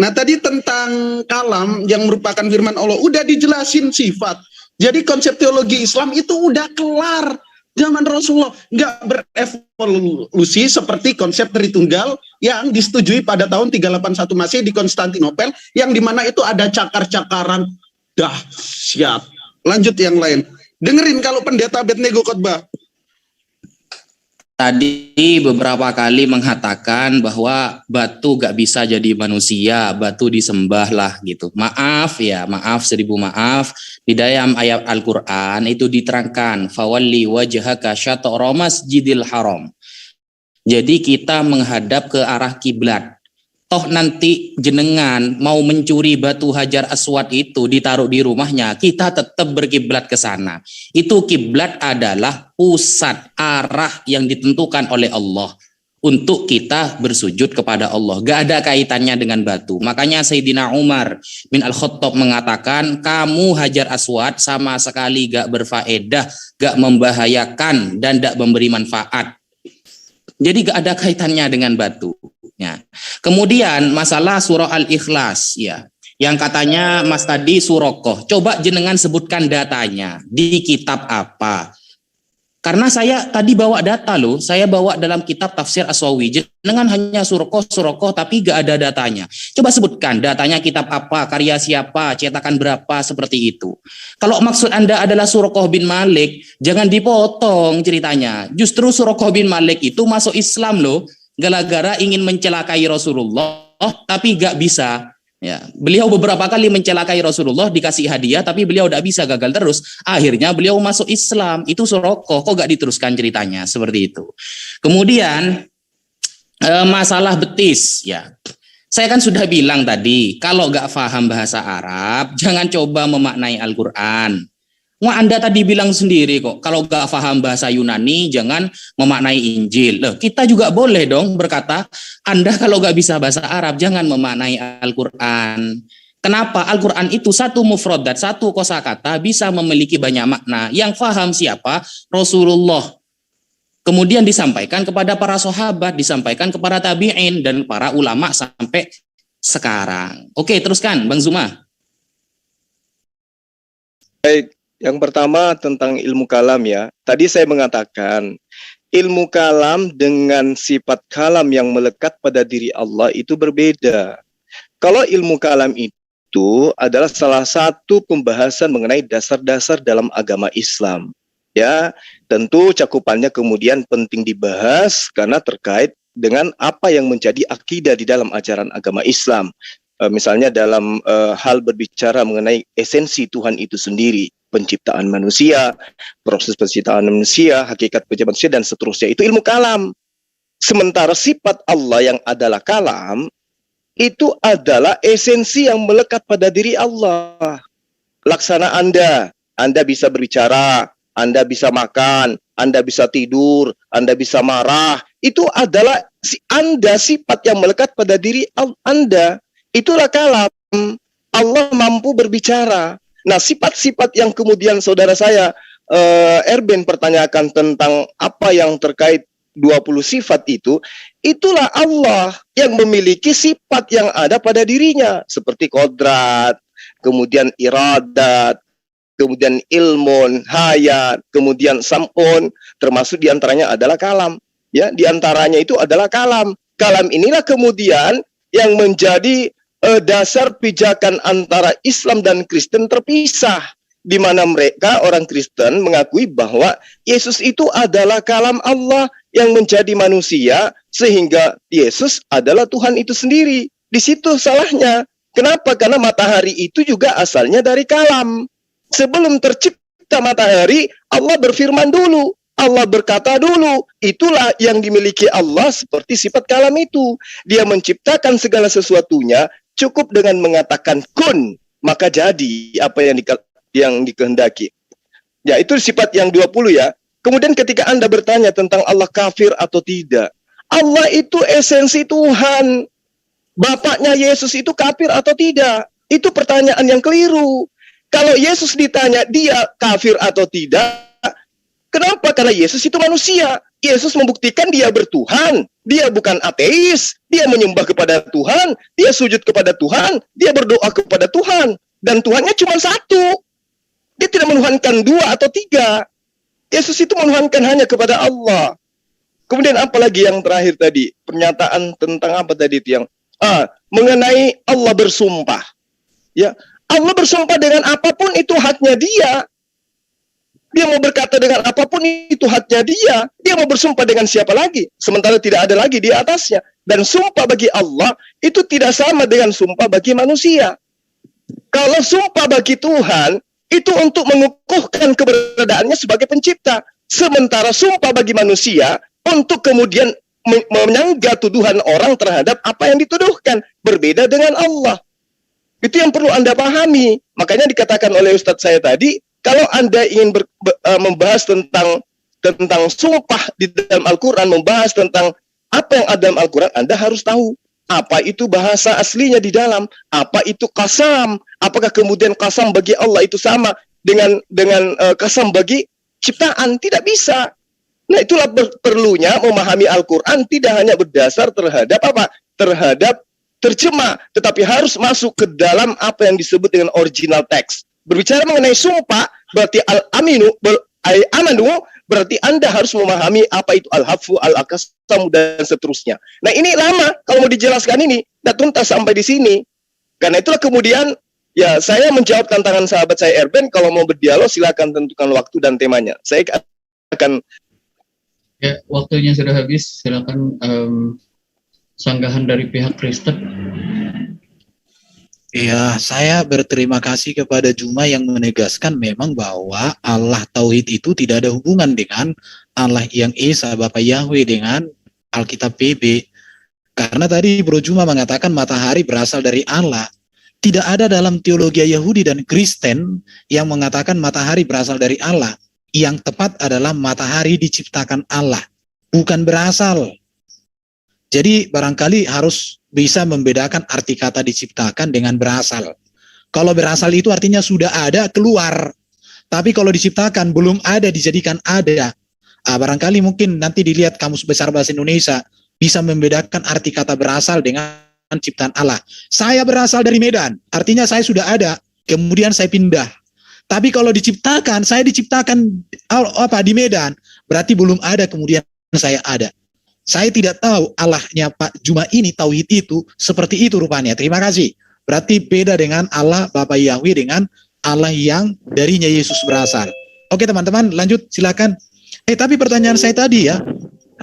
Nah, tadi tentang kalam yang merupakan firman Allah udah dijelasin sifat. Jadi konsep teologi Islam itu udah kelar. Zaman Rasulullah nggak berevolusi seperti konsep Tritunggal yang disetujui pada tahun 381 Masehi di Konstantinopel, yang dimana itu ada cakar-cakaran dahsyat. Lanjut yang lain. Dengerin kalau Pendeta Abednego khotbah. Tadi beberapa kali mengatakan bahwa batu gak bisa jadi manusia, batu disembah lah gitu. Maaf, 1000 maaf. Di dalam ayat Al-Quran itu diterangkan, fawalli wajhaka syatara masjidil haram. Jadi kita menghadap ke arah kiblat. Toh nanti jenengan mau mencuri batu Hajar Aswad itu ditaruh di rumahnya, kita tetap berkiblat ke sana. Itu kiblat adalah pusat arah yang ditentukan oleh Allah untuk kita bersujud kepada Allah. Gak ada kaitannya dengan batu. Makanya Sayyidina Umar bin Al-Khattab mengatakan, kamu Hajar Aswad sama sekali gak berfaedah, gak membahayakan, dan gak memberi manfaat. Jadi gak ada kaitannya dengan batu. Ya. Kemudian masalah surah Al-Ikhlas ya, yang katanya Mas tadi Surokoh. Coba jenengan sebutkan datanya di kitab apa? Karena saya tadi bawa data loh, saya bawa dalam kitab Tafsir As-Sawi. Jenengan hanya Surokoh tapi gak ada datanya. Coba sebutkan datanya kitab apa, karya siapa, cetakan berapa, seperti itu. Kalau maksud Anda adalah Surokoh bin Malik, jangan dipotong ceritanya. Justru Surokoh bin Malik itu masuk Islam loh, gara-gara ingin mencelakai Rasulullah, tapi gak bisa. Ya, beliau beberapa kali mencelakai Rasulullah, dikasih hadiah, tapi beliau tidak bisa, gagal terus. Akhirnya beliau masuk Islam. Itu Surokoh, kok gak diteruskan ceritanya seperti itu. Kemudian masalah betis, ya. Saya kan sudah bilang tadi, kalau gak paham bahasa Arab, jangan coba memaknai Al-Quran. Wah, Anda tadi bilang sendiri kok, kalau gak paham bahasa Yunani, jangan memaknai Injil. Loh, kita juga boleh dong berkata, Anda kalau gak bisa bahasa Arab, jangan memaknai Al-Quran. Kenapa? Al-Quran itu satu mufradat, satu kosakata bisa memiliki banyak makna. Yang paham siapa? Rasulullah. Kemudian disampaikan kepada para sahabat, disampaikan kepada tabi'in, dan para ulama sampai sekarang. Oke, teruskan, Bang Zuma. Baik. Yang pertama tentang ilmu kalam ya. Tadi saya mengatakan ilmu kalam dengan sifat kalam yang melekat pada diri Allah itu berbeda. Kalau ilmu kalam itu adalah salah satu pembahasan mengenai dasar-dasar dalam agama Islam. Ya, tentu cakupannya kemudian penting dibahas karena terkait dengan apa yang menjadi akidah di dalam ajaran agama Islam. Misalnya dalam hal berbicara mengenai esensi Tuhan itu sendiri, penciptaan manusia, proses penciptaan manusia, hakikat penciptaan manusia, dan seterusnya. Itu ilmu kalam. Sementara sifat Allah yang adalah kalam, itu adalah esensi yang melekat pada diri Allah. Laksana Anda bisa berbicara, Anda bisa makan, Anda bisa tidur, Anda bisa marah. Itu adalah Anda sifat yang melekat pada diri Anda. Itulah kalam. Allah mampu berbicara. Nah, sifat-sifat yang kemudian saudara saya Erben pertanyakan tentang apa yang terkait 20 sifat itu, itulah Allah yang memiliki sifat yang ada pada dirinya, seperti kodrat, kemudian iradat, kemudian ilmun, hayat, kemudian sam'un, termasuk diantaranya adalah kalam. Ya, diantaranya itu adalah kalam. kalam inilah kemudian yang menjadi dasar pijakan antara Islam dan Kristen terpisah, di mana mereka orang Kristen mengakui bahwa Yesus itu adalah kalam Allah yang menjadi manusia, sehingga Yesus adalah Tuhan itu sendiri. Di situ salahnya. Kenapa? Karena matahari itu juga asalnya dari kalam. Sebelum tercipta matahari, Allah berfirman dulu. Allah berkata dulu. Itulah yang dimiliki Allah seperti sifat kalam itu. Dia menciptakan segala sesuatunya cukup dengan mengatakan kun, maka jadi apa yang dikehendaki. Ya, itu sifat yang 20 ya. Kemudian ketika Anda bertanya tentang Allah kafir atau tidak, Allah itu esensi Tuhan. Bapaknya Yesus itu kafir atau tidak? Itu pertanyaan yang keliru. Kalau Yesus ditanya dia kafir atau tidak, kenapa? Karena Yesus itu manusia. Yesus membuktikan dia bertuhan. Dia bukan ateis. Dia menyembah kepada Tuhan. Dia sujud kepada Tuhan. Dia berdoa kepada Tuhan. Dan Tuhannya cuma satu. Dia tidak menuhankan 2 atau 3. Yesus itu menuhankan hanya kepada Allah. Kemudian apa lagi yang terakhir tadi? Pernyataan tentang apa tadi itu yang mengenai Allah bersumpah. Ya, Allah bersumpah dengan apapun itu haknya dia. Dia mau berkata dengan apapun itu haknya dia. Dia mau bersumpah dengan siapa lagi? Sementara tidak ada lagi di atasnya. Dan sumpah bagi Allah itu tidak sama dengan sumpah bagi manusia. Kalau sumpah bagi Tuhan itu untuk mengukuhkan keberadaannya sebagai pencipta. Sementara sumpah bagi manusia untuk kemudian menyanggah tuduhan orang terhadap apa yang dituduhkan. Berbeda dengan Allah. Itu yang perlu Anda pahami. Makanya dikatakan oleh Ustadz saya tadi, kalau Anda ingin membahas tentang sumpah di dalam Al-Quran, membahas tentang apa yang ada dalam Al-Quran, Anda harus tahu apa itu bahasa aslinya di dalam, apa itu qasam, apakah kemudian qasam bagi Allah itu sama dengan qasam bagi ciptaan? Tidak bisa. Nah, itulah perlunya memahami Al-Quran tidak hanya berdasar terhadap apa? Terhadap terjemah, tetapi harus masuk ke dalam apa yang disebut dengan original text. Berbicara mengenai sumpah, berarti al-aminu, amanu, berarti Anda harus memahami apa itu al-hafu, al-aqsam, dan seterusnya. Nah, ini lama kalau mau dijelaskan ini, tidak tuntas sampai di sini. Karena itulah kemudian, ya saya menjawab tantangan sahabat saya Erben, kalau mau berdialog silakan tentukan waktu dan temanya. Saya akan... Ya, waktunya sudah habis, silakan sanggahan dari pihak Kristen. Iya, saya berterima kasih kepada Juma yang menegaskan memang bahwa Allah Tauhid itu tidak ada hubungan dengan Allah yang Esa, Bapa Yahweh dengan Alkitab PB. Karena tadi Bro Juma mengatakan matahari berasal dari Allah. Tidak ada dalam teologi Yahudi dan Kristen yang mengatakan matahari berasal dari Allah. Yang tepat adalah matahari diciptakan Allah, bukan berasal. Jadi barangkali harus bisa membedakan arti kata diciptakan dengan berasal. Kalau berasal itu artinya sudah ada, keluar. Tapi kalau diciptakan, belum ada, dijadikan ada. Barangkali mungkin nanti dilihat Kamus Besar Bahasa Indonesia, bisa membedakan arti kata berasal dengan ciptaan Allah. Saya berasal dari Medan, artinya saya sudah ada, kemudian saya pindah. Tapi kalau diciptakan, saya diciptakan di Medan, berarti belum ada, kemudian saya ada. Saya tidak tahu Allahnya Pak Juma ini, Tauhid itu, seperti itu rupanya. Terima kasih. Berarti beda dengan Allah Bapa Yahweh dengan Allah yang darinya Yesus berasal. Oke teman-teman, lanjut silakan. Tapi pertanyaan saya tadi ya,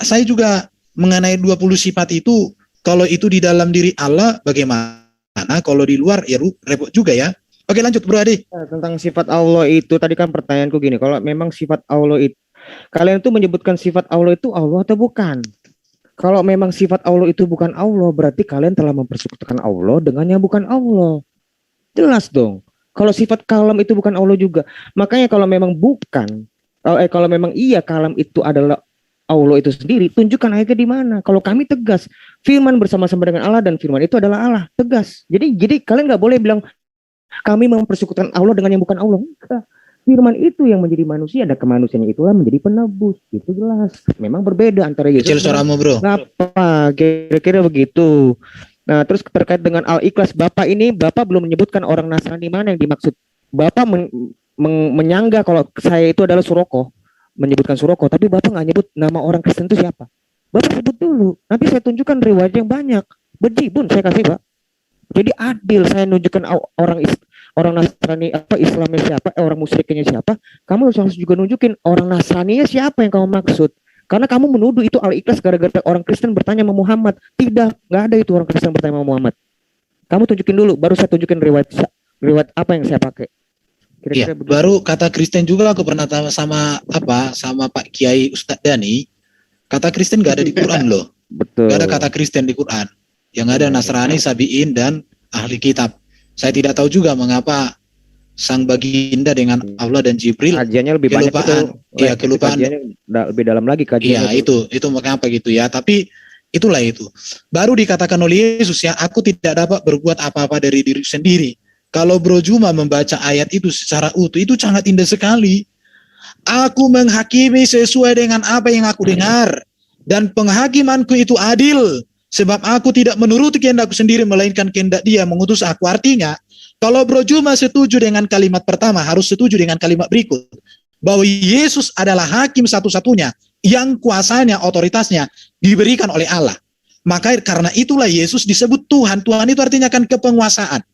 saya juga mengenai 20 sifat itu, kalau itu di dalam diri Allah bagaimana? Kalau di luar ya repot juga ya. Oke lanjut Bro Adi. Tentang sifat Allah itu, tadi kan pertanyaanku gini, kalau memang sifat Allah itu, kalian tuh menyebutkan sifat Allah itu Allah atau bukan? Kalau memang sifat Allah itu bukan Allah, berarti kalian telah mempersekutukan Allah dengan yang bukan Allah. Jelas dong. Kalau sifat kalam itu bukan Allah juga. Makanya kalau memang bukan, kalau memang iya kalam itu adalah Allah itu sendiri, tunjukkan ayatnya di mana. Kalau kami tegas, firman bersama-sama dengan Allah dan firman itu adalah Allah, tegas. Jadi kalian nggak boleh bilang kami mempersekutukan Allah dengan yang bukan Allah. Enggak. Firman itu yang menjadi manusia dan kemanusiaannya itulah menjadi penebus. Itu jelas. Memang berbeda antara Yesus. Kecil suaramu Bro. Apa? Kira-kira begitu. Nah, terus terkait dengan Al-Ikhlas, Bapak ini, Bapak belum menyebutkan orang Nasrani mana yang dimaksud. Bapak menyanggah kalau saya itu adalah Suroko, menyebutkan Suroko, tapi Bapak nggak nyebut nama orang Kristen itu siapa. Bapak sebut dulu. Nanti saya tunjukkan riwayat yang banyak. Bejibun saya kasih, Pak. Jadi adil saya nunjukkan orang Nasrani apa Islamnya siapa, orang musyriknya siapa. Kamu harus juga nunjukin orang Nasraninya siapa yang kamu maksud. Karena kamu menuduh itu Al-Ikhlas gara-gara orang Kristen bertanya sama Muhammad. Tidak, nggak ada itu orang Kristen bertanya sama Muhammad. Kamu tunjukin dulu, baru saya tunjukin riwayat apa yang saya pakai. Iya, baru kata Kristen juga aku pernah tanya sama Pak Kiai Ustadz Dani. Kata Kristen nggak ada di Quran loh. Betul. Nggak ada kata Kristen di Quran. Yang ada Nasrani, Sabi'in, dan ahli kitab. Saya tidak tahu juga mengapa sang baginda dengan Allah dan Jibril kajiannya lebih kelupaan. Iya, kelupaan. Lebih dalam lagi kajiannya. Iya, itu mengapa gitu ya. Tapi itulah itu. Baru dikatakan oleh Yesus ya, aku tidak dapat berbuat apa-apa dari diri sendiri. Kalau Bro Juma membaca ayat itu secara utuh, itu sangat indah sekali. Aku menghakimi sesuai dengan apa yang aku dengar. Dan penghakimanku itu adil. Sebab aku tidak menuruti kehendakku sendiri, melainkan kehendak Dia mengutus aku. Artinya, kalau Bro Juma setuju dengan kalimat pertama, harus setuju dengan kalimat berikut. Bahwa Yesus adalah hakim satu-satunya yang kuasanya, otoritasnya diberikan oleh Allah. Maka karena itulah Yesus disebut Tuhan. Tuhan itu artinya kan kepenguasaan.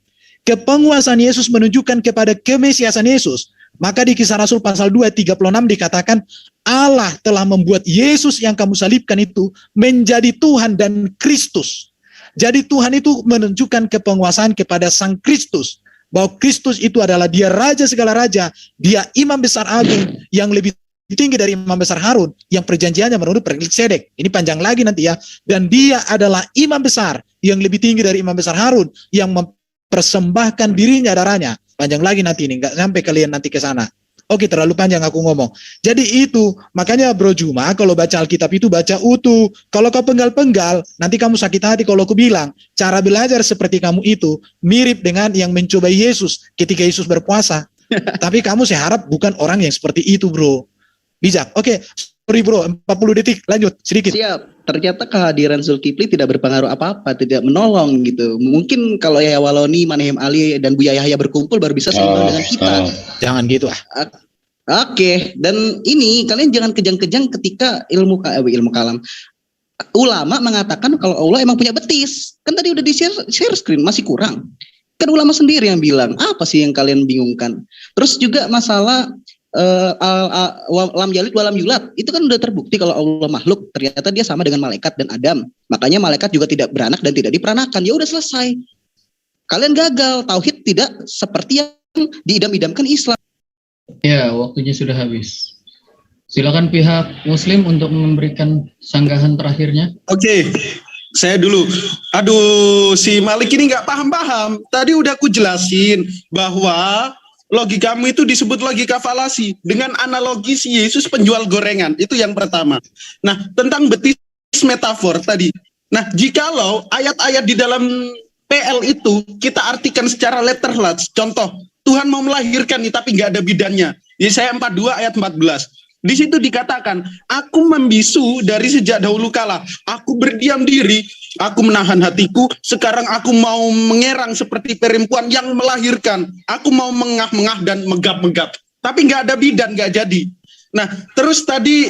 Kepenguasaan Yesus menunjukkan kepada kemesiasan Yesus. Maka di Kisah Rasul pasal 2:36 dikatakan Allah telah membuat Yesus yang kamu salibkan itu menjadi Tuhan dan Kristus. Jadi Tuhan itu menunjukkan kepenguasaan kepada Sang Kristus. Bahwa Kristus itu adalah Dia Raja segala Raja. Dia Imam Besar Agung yang lebih tinggi dari Imam Besar Harun. Yang perjanjiannya menurut Melkisedek. Ini panjang lagi nanti ya. Dan Dia adalah Imam Besar yang lebih tinggi dari Imam Besar Harun. Yang mempersembahkan dirinya darahnya. Panjang lagi nanti ini, nggak sampai kalian nanti ke sana. Oke, terlalu panjang aku ngomong. Jadi itu, makanya Bro Juma kalau baca Alkitab itu baca utuh. Kalau kau penggal-penggal, nanti kamu sakit hati kalau aku bilang, cara belajar seperti kamu itu mirip dengan yang mencobai Yesus ketika Yesus berpuasa. Tapi kamu saya harap bukan orang yang seperti itu, Bro. Bijak. Oke, sorry Bro, 40 detik, lanjut sedikit. Siap. Ternyata kehadiran Zulkifli tidak berpengaruh apa-apa, tidak menolong gitu. Mungkin kalau Yahya Waloni, Manahem Ali, dan Buya Yahya berkumpul baru bisa seimbang dengan kita. Jangan gitu ah. Oke, dan ini kalian jangan kejang-kejang ketika ilmu kalam. Ulama mengatakan kalau Allah emang punya betis. Kan tadi udah di share screen, masih kurang. Kan ulama sendiri yang bilang, apa sih yang kalian bingungkan? Terus juga masalah lam yalid walam yulat, itu kan udah terbukti kalau Allah makhluk, ternyata Dia sama dengan malaikat dan Adam. Makanya malaikat juga tidak beranak dan tidak diperanakan. Ya udah selesai. Kalian gagal. Tauhid tidak seperti yang diidam-idamkan Islam. Ya, waktunya sudah habis. Silakan pihak Muslim untuk memberikan sanggahan terakhirnya. Oke, saya dulu. Aduh, si Malik ini nggak paham-paham. Tadi udah aku jelasin bahwa logikamu itu disebut logika falasi. Dengan analogi si Yesus penjual gorengan. Itu yang pertama. Nah, tentang betis metafor tadi. Nah, jikalau ayat-ayat di dalam PL itu kita artikan secara letterless. Contoh, Tuhan mau melahirkan nih tapi nggak ada bidannya. Yesaya 42 ayat 14. Di situ dikatakan, aku membisu dari sejak dahulu kala. Aku berdiam diri, aku menahan hatiku. Sekarang aku mau mengerang seperti perempuan yang melahirkan. Aku mau mengah-mengah dan megap-megap. Tapi nggak ada bidan, nggak jadi. Nah, terus tadi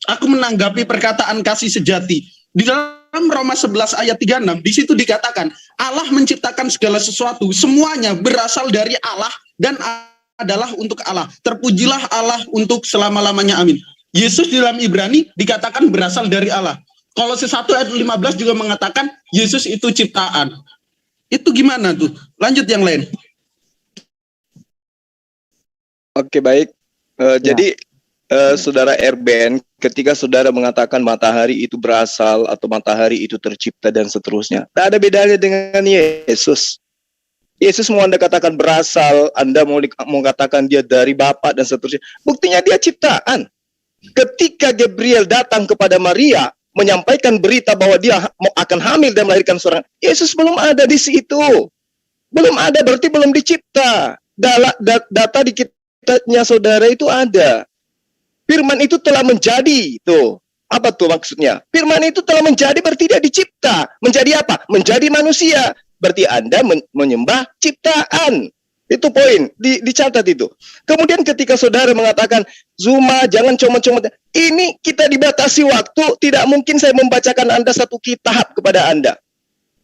aku menanggapi perkataan kasih sejati. Di dalam Roma 11 ayat 36, di situ dikatakan, Allah menciptakan segala sesuatu. Semuanya berasal dari Allah dan adalah untuk Allah. Terpujilah Allah untuk selama-lamanya, amin. Yesus di dalam Ibrani dikatakan berasal dari Allah. Kolose 1 ayat 15 juga mengatakan Yesus itu ciptaan. Itu gimana tuh? Lanjut yang lain. Oke, baik. Jadi Saudara RBN, ketika saudara mengatakan matahari itu berasal atau matahari itu tercipta dan seterusnya, tak ada bedanya dengan Yesus. Yesus mau Anda katakan berasal, Anda mau katakan dia dari Bapa dan seterusnya. Buktinya dia ciptaan. Ketika Gabriel datang kepada Maria, menyampaikan berita bahwa dia akan hamil dan melahirkan seorang, Yesus belum ada di situ. Belum ada, berarti belum dicipta. Data di kitabnya saudara itu ada. Firman itu telah menjadi. Tuh, apa tuh maksudnya? Firman itu telah menjadi berarti dia dicipta. Menjadi apa? Menjadi manusia. Berarti Anda menyembah ciptaan. Itu poin, dicatat itu. Kemudian ketika saudara mengatakan, Zuma jangan comot-comot, ini kita dibatasi waktu, tidak mungkin saya membacakan Anda satu kitab kepada Anda.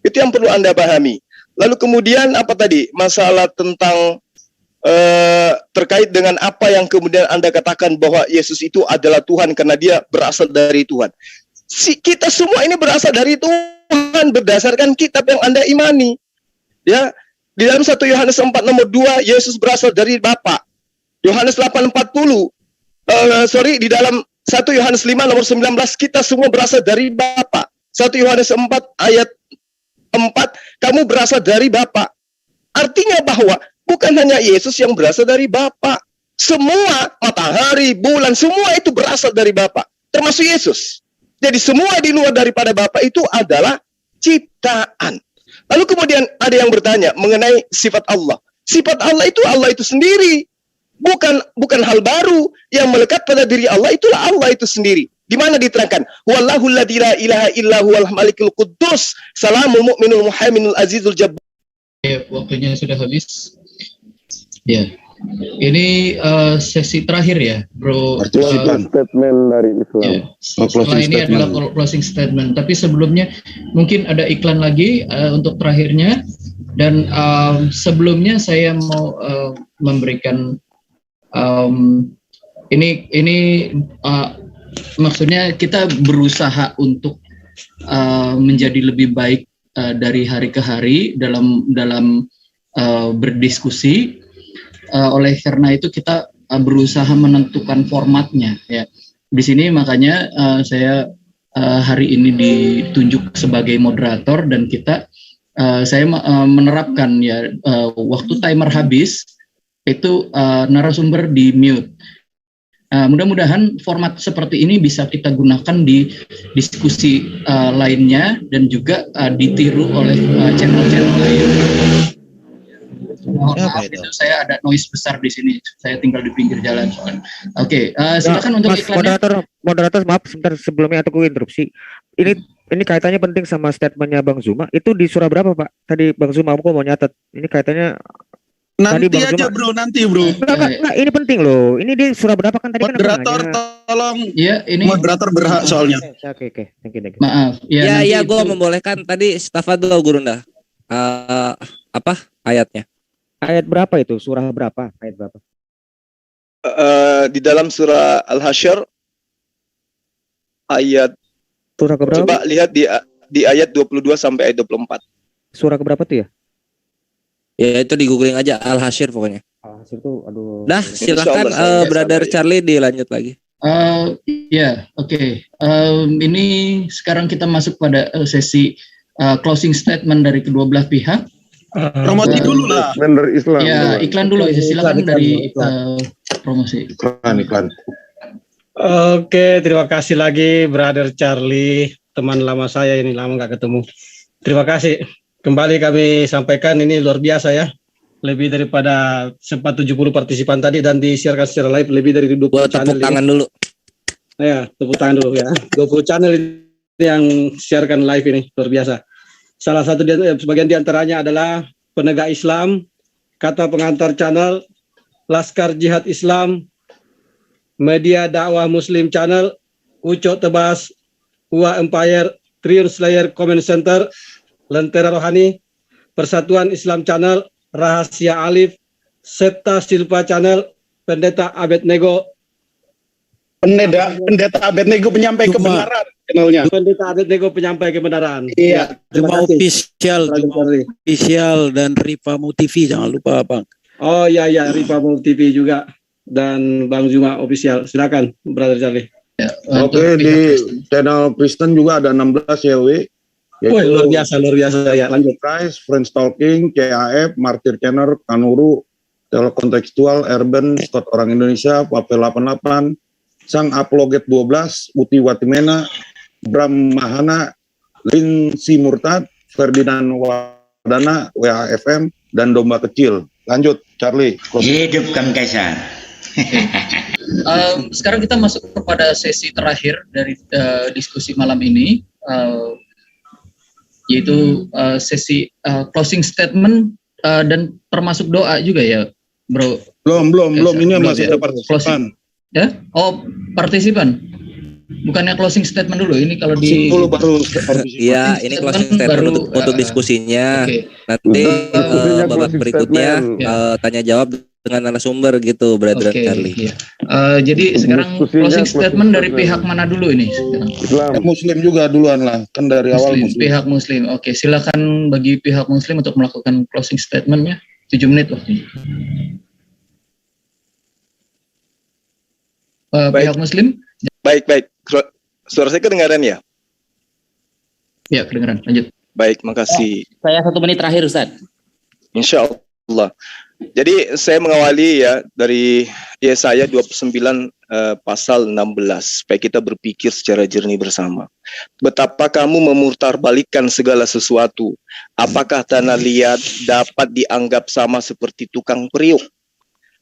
Itu yang perlu Anda pahami. Lalu kemudian apa tadi? Masalah tentang terkait dengan apa yang kemudian Anda katakan bahwa Yesus itu adalah Tuhan karena dia berasal dari Tuhan. Kita semua ini berasal dari Tuhan berdasarkan kitab yang Anda imani. Ya, di dalam 1 Yohanes 4 nomor 2, Yesus berasal dari Bapa. Yohanes 8:40, di dalam 1 Yohanes 5 nomor 19, kita semua berasal dari Bapa. 1 Yohanes 4 ayat 4, kamu berasal dari Bapa. Artinya bahwa bukan hanya Yesus yang berasal dari Bapa. Semua matahari, bulan, semua itu berasal dari Bapa, termasuk Yesus. Jadi semua di luar daripada Bapa itu adalah ciptaan. Lalu kemudian ada yang bertanya mengenai sifat Allah. Sifat Allah itu sendiri. Bukan hal baru yang melekat pada diri Allah, itulah Allah itu sendiri. Di mana diterangkan? Wallahu la ilaha illa huwal malikul quddus, salamul mu'minul muhaiminul azizul jabbar. Ya, waktunya sudah habis. Ya. Ini sesi terakhir ya, Bro. Statement dari Islam. Ya. Setelah ini adalah closing statement. Tapi sebelumnya mungkin ada iklan lagi untuk terakhirnya. Dan sebelumnya saya mau memberikan ini maksudnya kita berusaha untuk menjadi lebih baik dari hari ke hari dalam berdiskusi. Oleh karena itu kita berusaha menentukan formatnya ya. Di sini makanya saya hari ini ditunjuk sebagai moderator dan saya menerapkan ya waktu timer habis itu narasumber di mute. Mudah-mudahan format seperti ini bisa kita gunakan di diskusi lainnya dan juga ditiru oleh channel-channel lain. Mohon maaf itu saya ada noise besar di sini. Saya tinggal di pinggir jalan soalnya. Oke, silakan untuk Mas iklannya. Moderator maaf sebentar sebelumnya aku interupsi. Ini kaitannya penting sama statementnya Bang Zuma. Itu di surah berapa Pak? Tadi Bang Zuma aku mau nyatet. Ini kaitannya nanti Bang aja Zuma, bro, nanti bro. Enggak, ini penting loh. Ini di surah berapa kan tadi moderator kan tolong. Ya, ini moderator berhak soalnya. Oke. Thank you. Maaf. Ya, gue membolehkan tadi Stafadul Gurunda. Apa ayatnya? Ayat berapa itu? Surah berapa? Ayat berapa? Di dalam surah Al-Hasyr ayat surah keberapa? Coba lihat di ayat 22 sampai ayat 24. Surah keberapa tuh ya? Ya itu di googling aja Al-Hasyr pokoknya. Al-Hasyr tuh aduh. Dah, silakan Brother Charlie dilanjut lagi. Oke. Ini sekarang kita masuk pada sesi closing statement dari kedua belah pihak. Promosi dulu lah. Dari Islam. Ya, iklan dulu. Silakan dari promosi. Iklan. Oke, terima kasih lagi Brother Charlie, teman lama saya ini, lama nggak ketemu. Terima kasih. Kembali kami sampaikan ini luar biasa ya. Lebih daripada sempat 70 partisipan tadi dan disiarkan secara live lebih dari 20 channel. Tepuk tangan dulu. Ya, tepuk tangan dulu ya. 20 channel yang siarkan live ini luar biasa. Salah satu sebagian diantaranya adalah Penegak Islam, Kata Pengantar Channel, Laskar Jihad Islam, Media Dakwah Muslim Channel, Ucok Tebas, Uwa Empire, Triun Slayer Comment Center, Lentera Rohani, Persatuan Islam Channel, Rahasia Alif, Septa Silva Channel, Pendeta Abednego, Pendeta Abednego penyampai kebenaran channelnya. Pendeta Abednego penyampai kebenaran. Iya. Cuma official dan Rifa Mu TV jangan lupa Bang. Oh iya Rifa Mu TV juga dan Bang Zuma official. Silakan Brother Charlie. Ya, Oke, di channel Kristen juga ada 16 YW. Wah, luar biasa ya. Lanjut. Price, Friends Talking, CAF, Martir Channel, Kanuru, Telekontekstual, Urban, Scott Orang Indonesia, Papel 88, Sang Apologet 12, Uti Watimena, Bram Mahana, Linsi Murtad, Ferdinand Wadana, WHFM, dan Domba Kecil. Lanjut, Charlie. Hidupkan Kaisar. Sekarang kita masuk kepada sesi terakhir dari diskusi malam ini, yaitu sesi closing statement dan termasuk doa juga ya, Bro? Belum. Ini masih ya. ada partisipan. Ya? Oh, partisipan. Bukannya closing statement dulu. Ini kalau di baru Iya, ini closing statement untuk diskusinya. Nanti babak berikutnya tanya jawab dengan narasumber gitu, Brother Charlie. Iya. Jadi sekarang closing statement dari pihak mana dulu ini sekarang? Muslim juga duluan lah, kan dari awal Muslim. Pihak Muslim. Oke, silakan bagi pihak Muslim untuk melakukan closing statementnya. 7 menit waktunya. Pihak Muslim. Baik. Suara saya kedengaran ya? Ya, kedengaran. Lanjut. Baik, makasih. Saya 1 menit terakhir, Ustaz. Insya Allah. Jadi saya mengawali ya dari Yesaya 29 pasal 16 supaya kita berpikir secara jernih bersama. Betapa kamu memutarbalikkan segala sesuatu. Apakah tanah liat dapat dianggap sama seperti tukang periuk?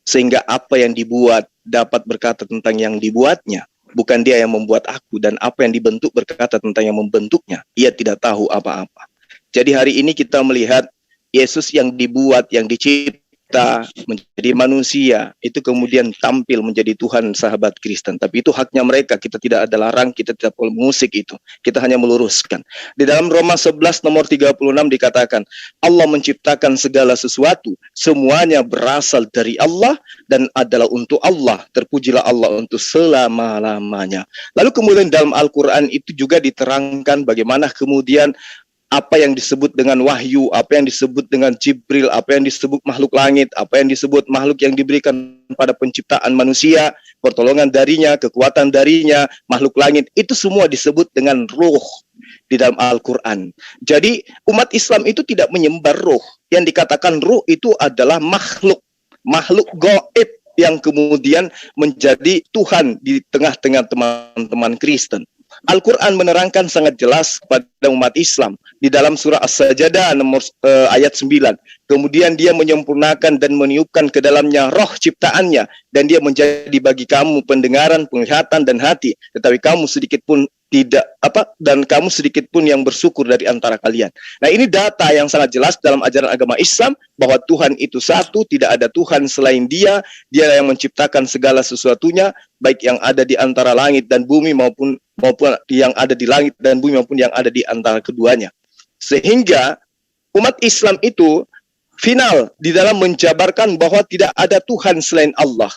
Sehingga apa yang dibuat dapat berkata tentang yang dibuatnya. Bukan dia yang membuat aku, dan apa yang dibentuk berkata tentang yang membentuknya. Ia tidak tahu apa-apa. Jadi hari ini kita melihat Yesus yang dibuat, yang dicipta menjadi manusia, itu kemudian tampil menjadi Tuhan sahabat Kristen. Tapi itu haknya mereka, kita tidak ada larang, kita tidak boleh mengusik itu. Kita hanya meluruskan. Di dalam Roma 11 nomor 36 dikatakan, Allah menciptakan segala sesuatu, semuanya berasal dari Allah dan adalah untuk Allah. Terpujilah Allah untuk selama-lamanya. Lalu kemudian dalam Al-Quran itu juga diterangkan bagaimana kemudian apa yang disebut dengan wahyu, apa yang disebut dengan Jibril, apa yang disebut makhluk langit, apa yang disebut makhluk yang diberikan pada penciptaan manusia, pertolongan darinya, kekuatan darinya, makhluk langit, itu semua disebut dengan ruh di dalam Al-Quran. Jadi umat Islam itu tidak menyembah ruh. Yang dikatakan ruh itu adalah makhluk gaib yang kemudian menjadi Tuhan di tengah-tengah teman-teman Kristen. Al-Quran menerangkan sangat jelas kepada umat Islam di dalam surah As-Sajdah nomor ayat 9. Kemudian dia menyempurnakan dan meniupkan ke dalamnya roh ciptaannya, dan dia menjadi bagi kamu pendengaran, penglihatan dan hati, tetapi kamu sedikit pun yang bersyukur dari antara kalian. Nah, ini data yang sangat jelas dalam ajaran agama Islam bahwa Tuhan itu satu, tidak ada Tuhan selain Dia. Dia yang menciptakan segala sesuatunya, baik yang ada di antara langit dan bumi maupun yang ada di langit dan bumi maupun yang ada di antara keduanya. Sehingga umat Islam itu final di dalam menjabarkan bahwa tidak ada Tuhan selain Allah.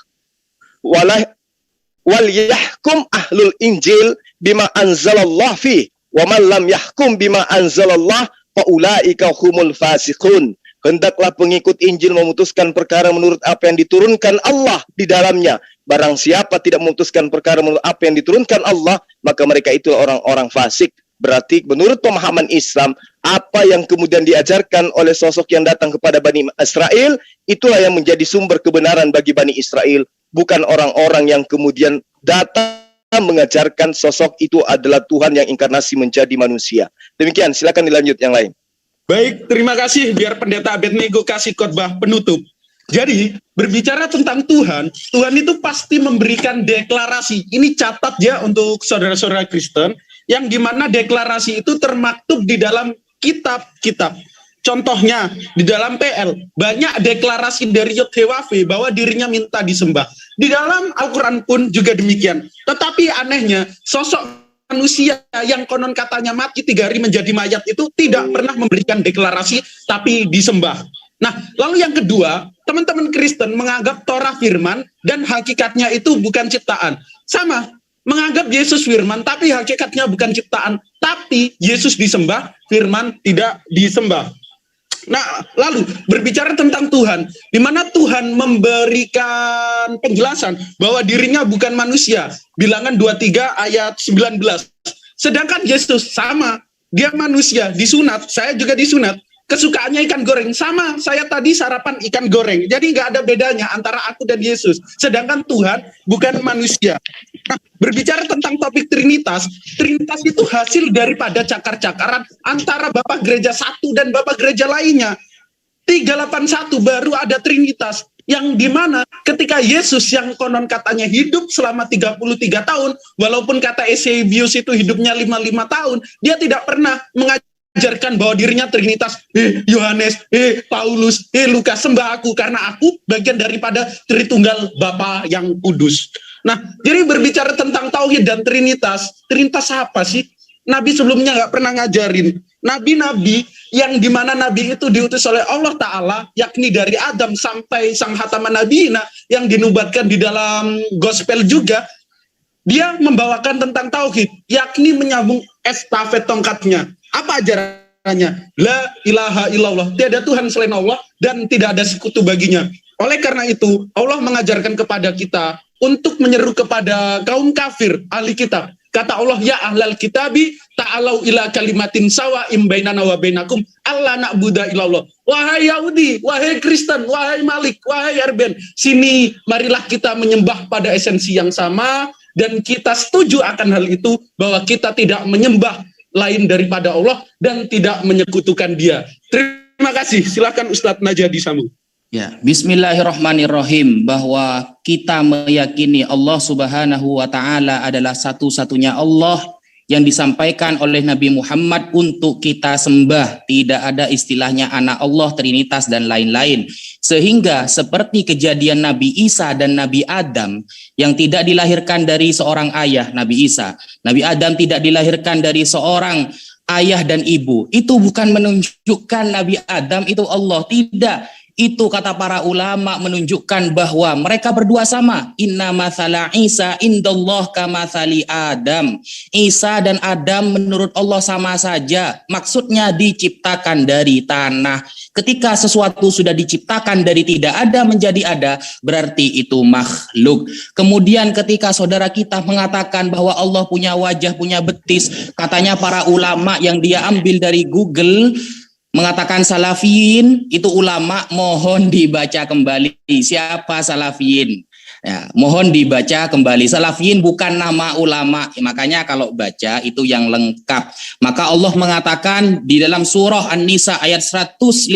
Wal yahkum ahlul injil bima anzalallah fi wa man lam yahkum bima anzalallah fa ulaika humul fasiqun. Hendaklah pengikut Injil memutuskan perkara menurut apa yang diturunkan Allah di dalamnya. Barang siapa tidak memutuskan perkara menurut apa yang diturunkan Allah, maka mereka itu orang-orang fasik. Berarti menurut pemahaman Islam, apa yang kemudian diajarkan oleh sosok yang datang kepada Bani Israel, itulah yang menjadi sumber kebenaran bagi Bani Israel. Bukan orang-orang yang kemudian datang mengajarkan sosok itu adalah Tuhan yang inkarnasi menjadi manusia. Demikian, silakan dilanjut yang lain. Baik, terima kasih. Biar Pendeta Abednego kasih khotbah penutup. Jadi, berbicara tentang Tuhan, Tuhan itu pasti memberikan deklarasi. Ini catat ya untuk saudara-saudara Kristen, yang dimana deklarasi itu termaktub di dalam kitab-kitab. Contohnya, di dalam PL, banyak deklarasi dari Yod-Heh-Wav-He bahwa dirinya minta disembah. Di dalam Al-Quran pun juga demikian. Tetapi anehnya, sosok manusia yang konon katanya mati 3 hari menjadi mayat itu tidak pernah memberikan deklarasi, tapi disembah. Nah, lalu yang kedua, teman-teman Kristen menganggap Torah firman dan hakikatnya itu bukan ciptaan. Sama, menganggap Yesus firman, tapi hakikatnya bukan ciptaan. Tapi Yesus disembah, firman tidak disembah. Nah, lalu berbicara tentang Tuhan, di mana Tuhan memberikan penjelasan bahwa dirinya bukan manusia. Bilangan 23 ayat 19. Sedangkan Yesus sama, dia manusia, disunat, saya juga disunat. Kesukaannya ikan goreng, sama, saya tadi sarapan ikan goreng. Jadi nggak ada bedanya antara aku dan Yesus. Sedangkan Tuhan bukan manusia. Nah, berbicara tentang topik Trinitas, Trinitas itu hasil daripada cakar-cakaran antara Bapak Gereja satu dan Bapak Gereja lainnya. 381 baru ada Trinitas. Yang dimana ketika Yesus yang konon katanya hidup selama 33 tahun, walaupun kata Eusebius itu hidupnya 55 tahun, dia tidak pernah mengajar mengajarkan bahwa dirinya Trinitas. Yohanes, Paulus, Lukas, sembah aku karena aku bagian daripada Tritunggal Bapa yang kudus. Nah, jadi berbicara tentang tauhid dan Trinitas apa sih? Nabi sebelumnya nggak pernah ngajarin. Nabi-nabi yang dimana Nabi itu diutus oleh Allah Ta'ala, yakni dari Adam sampai Sang Hataman Nabiyina yang dinubatkan di dalam gospel juga, dia membawakan tentang tauhid, yakni menyambung estafet tongkatnya. Apa ajarannya? La ilaha illallah, tiada Tuhan selain Allah dan tidak ada sekutu baginya. Oleh karena itu, Allah mengajarkan kepada kita untuk menyeru kepada kaum kafir, ahli kitab. Kata Allah, ya ahlal kitabi ta'alau ila kalimatin sawa'im bainana wa bainakum alla na'budu illallah. Wahai Yahudi, wahai Kristen, wahai Malik, wahai Arben, sini marilah kita menyembah pada esensi yang sama, dan kita setuju akan hal itu, bahwa kita tidak menyembah lain daripada Allah dan tidak menyekutukan Dia. Terima kasih. Silakan Ustadz Najadi sambung. Ya, bismillahirrahmanirrahim, bahwa kita meyakini Allah Subhanahu wa taala adalah satu-satunya Allah yang disampaikan oleh Nabi Muhammad untuk kita sembah. Tidak ada istilahnya anak Allah, Trinitas dan lain-lain. Sehingga seperti kejadian Nabi Isa dan Nabi Adam yang tidak dilahirkan dari seorang ayah, Nabi Isa. Nabi Adam tidak dilahirkan dari seorang ayah dan ibu. Itu bukan menunjukkan Nabi Adam itu Allah, tidak. Itu kata para ulama menunjukkan bahwa mereka berdua sama. Inna mathala Isa indallah kamathali Adam. Isa dan Adam menurut Allah sama saja. Maksudnya diciptakan dari tanah. Ketika sesuatu sudah diciptakan dari tidak ada menjadi ada, berarti itu makhluk. Kemudian ketika saudara kita mengatakan bahwa Allah punya wajah, punya betis, katanya para ulama yang dia ambil dari Google mengatakan salafiyin itu ulama, mohon dibaca kembali siapa salafiyin. Ya, mohon dibaca kembali. Salafiyin bukan nama ulama. Makanya kalau baca itu yang lengkap. Maka Allah mengatakan di dalam surah An-Nisa ayat 115,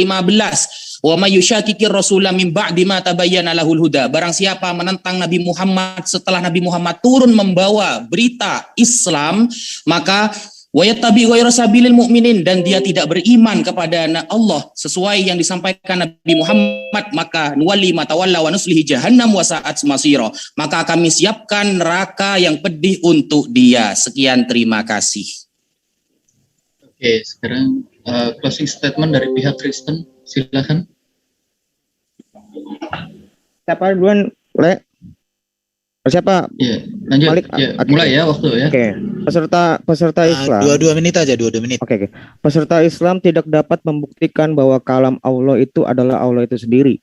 wa may yushaqiqir rasula min ba'di ma tabayyana lahul huda. Barang siapa menentang Nabi Muhammad setelah Nabi Muhammad turun membawa berita Islam, maka wa yattabi ghayra sabilil mu'minin, dan dia tidak beriman kepada Allah sesuai yang disampaikan Nabi Muhammad, maka nuwalli ma tawalla wa nuslihi jahannam wa sa'at masira. Maka kami siapkan neraka yang pedih untuk dia. Sekian, terima kasih. Oke, sekarang closing statement dari pihak Kristen, silakan. Siapa duluan? Boleh? Siapa? Iya, lanjut. Malik, ya, mulai ya waktu ya. Oke. Peserta Islam. 2 menit aja, 2 menit. Oke. Peserta Islam tidak dapat membuktikan bahwa kalam Allah itu adalah Allah itu sendiri.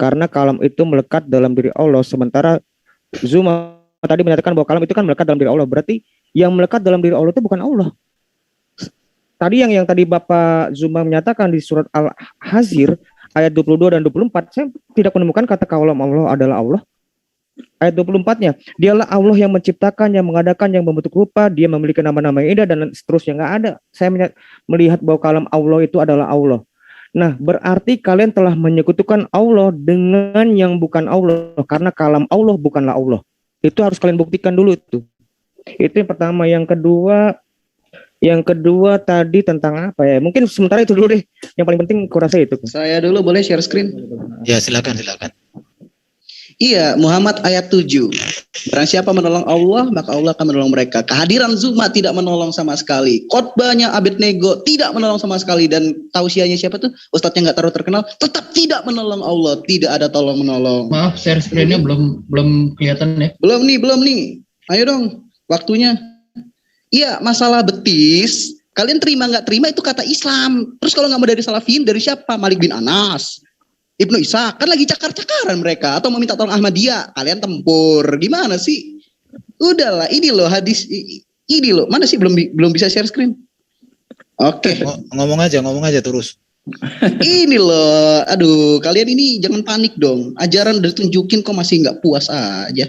Karena kalam itu melekat dalam diri Allah, sementara Zuma tadi menyatakan bahwa kalam itu kan melekat dalam diri Allah. Berarti yang melekat dalam diri Allah itu bukan Allah. Tadi yang tadi Bapak Zuma menyatakan di surat Al-Hazir ayat 22 dan 24, saya tidak menemukan kata kalam Allah adalah Allah. Ayat 24-nya, dialah Allah yang menciptakan, yang mengadakan, yang membentuk rupa, dia memiliki nama-nama yang indah dan seterusnya. Nggak ada. Saya melihat bahwa kalam Allah itu adalah Allah. Nah, berarti kalian telah menyekutukan Allah dengan yang bukan Allah, karena kalam Allah bukanlah Allah. Itu harus kalian buktikan dulu itu. Itu yang pertama. Yang kedua tadi tentang apa ya? Mungkin sementara itu dulu deh. Yang paling penting kurasa itu. Saya dulu boleh share screen? Ya, silakan. Iya, Muhammad ayat 7. Barang siapa menolong Allah, maka Allah akan menolong mereka. Kehadiran Zuma tidak menolong sama sekali. Khotbahnya Abednego tidak menolong sama sekali. Dan tausiahnya siapa tuh? Ustadznya nggak terlalu terkenal, tetap tidak menolong Allah. Tidak ada tolong menolong. Maaf, share screen-nya belum kelihatan ya. Belum nih. Ayo dong, waktunya. Iya, masalah betis. Kalian terima nggak terima itu kata Islam. Terus kalau nggak mau dari Salafiyin, dari siapa? Malik bin Anas, Ibnu Isa, kan lagi cakar-cakaran mereka. Atau mau minta tolong Ahmadiyah, kalian tempur. Gimana sih? Udahlah, ini loh hadis. Ini loh, mana sih belum bisa share screen? Oke. Ngomong aja terus. Ini loh, aduh, kalian ini jangan panik dong. Ajaran udah ditunjukin kok masih nggak puas aja.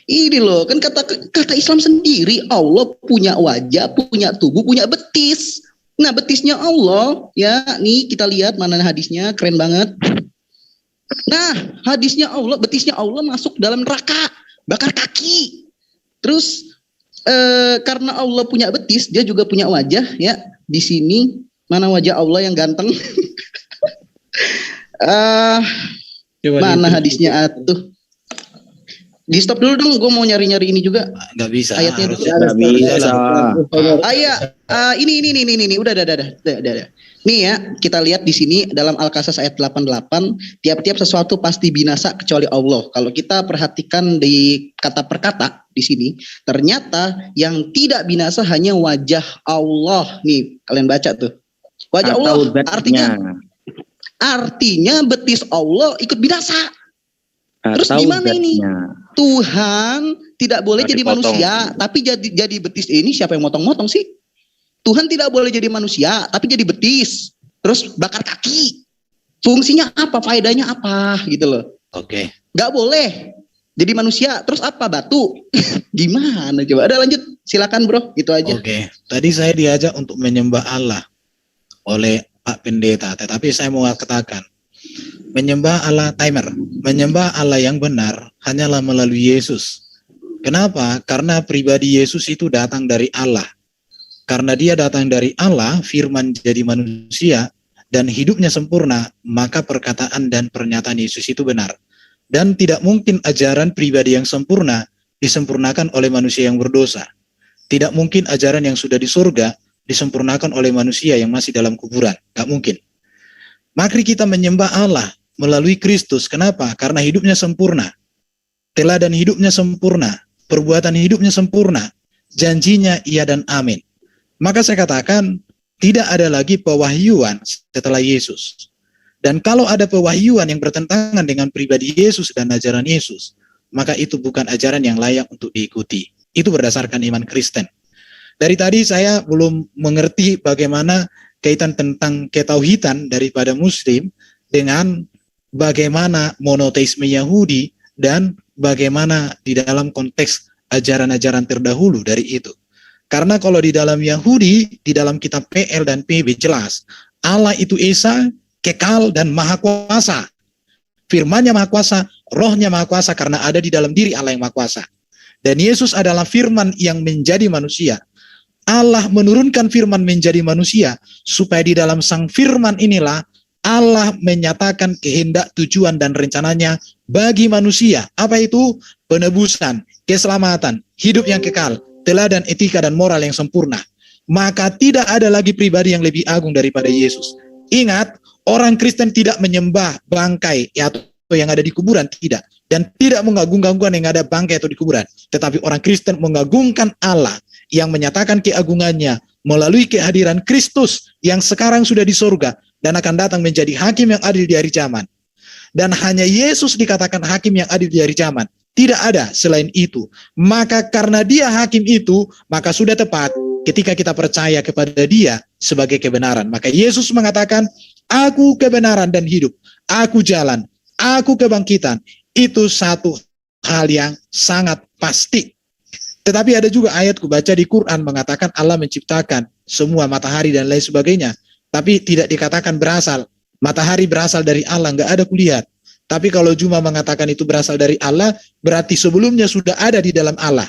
Ini loh, kan kata Islam sendiri, Allah punya wajah, punya tubuh, punya betis. Nah, betisnya Allah, ya, nih kita lihat mana hadisnya, keren banget. Nah, hadisnya Allah, betisnya Allah masuk dalam neraka, bakar kaki. Terus karena Allah punya betis, dia juga punya wajah, ya. Di sini Mana wajah Allah yang ganteng? Mana hadisnya atuh? Di stop dulu dong, gue mau nyari-nyari ini juga. Nggak bisa. Ayatnya dulu. Nggak bisa. Ini udah. Nih ya, kita lihat di sini dalam Al-Qasas ayat 88, tiap-tiap sesuatu pasti binasa kecuali Allah. Kalau kita perhatikan di kata per kata di sini, ternyata yang tidak binasa hanya wajah Allah. Nih, kalian baca tuh. Wajah Allah artinya betis Allah ikut binasa. Terus gimana ini? Tuhan tidak boleh jadi manusia, tapi jadi betis ini siapa yang motong-motong sih? Tuhan tidak boleh jadi manusia, tapi jadi betis. Terus bakar kaki. Fungsinya apa? Faedahnya apa? Gitu loh. Oke. Gak boleh jadi manusia. Terus apa? Batu. Gimana coba? Ada lanjut. Silakan bro. Itu aja. Oke. Tadi saya diajak untuk menyembah Allah oleh Pak Pendeta. Tetapi saya mau katakan, menyembah Allah timer. Menyembah Allah yang benar hanyalah melalui Yesus. Kenapa? Karena pribadi Yesus itu datang dari Allah. Karena dia datang dari Allah, firman jadi manusia, dan hidupnya sempurna, maka perkataan dan pernyataan Yesus itu benar. Dan tidak mungkin ajaran pribadi yang sempurna disempurnakan oleh manusia yang berdosa. Tidak mungkin ajaran yang sudah di surga disempurnakan oleh manusia yang masih dalam kuburan. Gak mungkin. Mari kita menyembah Allah melalui Kristus. Kenapa? Karena hidupnya sempurna. Teladan hidupnya sempurna. Perbuatan hidupnya sempurna. Janjinya iya dan amin. Maka saya katakan, tidak ada lagi pewahyuan setelah Yesus. Dan kalau ada pewahyuan yang bertentangan dengan pribadi Yesus dan ajaran Yesus, maka itu bukan ajaran yang layak untuk diikuti. Itu berdasarkan iman Kristen. Dari tadi saya belum mengerti bagaimana kaitan tentang ketauhidan daripada Muslim dengan bagaimana monoteisme Yahudi dan bagaimana di dalam konteks ajaran-ajaran terdahulu dari itu. Karena kalau di dalam Yahudi, di dalam kitab PL dan PB jelas, Allah itu Esa, kekal dan maha kuasa. Firman-Nya maha kuasa, rohnya maha kuasa karena ada di dalam diri Allah yang maha kuasa. Dan Yesus adalah firman yang menjadi manusia. Allah menurunkan firman menjadi manusia, supaya di dalam sang firman inilah Allah menyatakan kehendak, tujuan, dan rencananya bagi manusia. Apa itu? Penebusan, keselamatan, hidup yang kekal, teladan etika dan moral yang sempurna. Maka tidak ada lagi pribadi yang lebih agung daripada Yesus. Ingat, orang Kristen tidak menyembah bangkai atau yang ada di kuburan, tidak. Dan tidak mengagung-agungkan yang ada bangkai atau di kuburan. Tetapi orang Kristen mengagungkan Allah yang menyatakan keagungannya melalui kehadiran Kristus yang sekarang sudah di surga dan akan datang menjadi hakim yang adil di hari zaman. Dan hanya Yesus dikatakan hakim yang adil di hari zaman. Tidak ada selain itu. Maka karena dia hakim itu, maka sudah tepat ketika kita percaya kepada dia sebagai kebenaran. Maka Yesus mengatakan, aku kebenaran dan hidup. Aku jalan. Aku kebangkitan. Itu satu hal yang sangat pasti. Tetapi ada juga ayatku baca di Quran mengatakan Allah menciptakan semua matahari dan lain sebagainya. Tapi tidak dikatakan berasal. Matahari berasal dari Allah, nggak ada kulihat. Tapi kalau cuma mengatakan itu berasal dari Allah, berarti sebelumnya sudah ada di dalam Allah.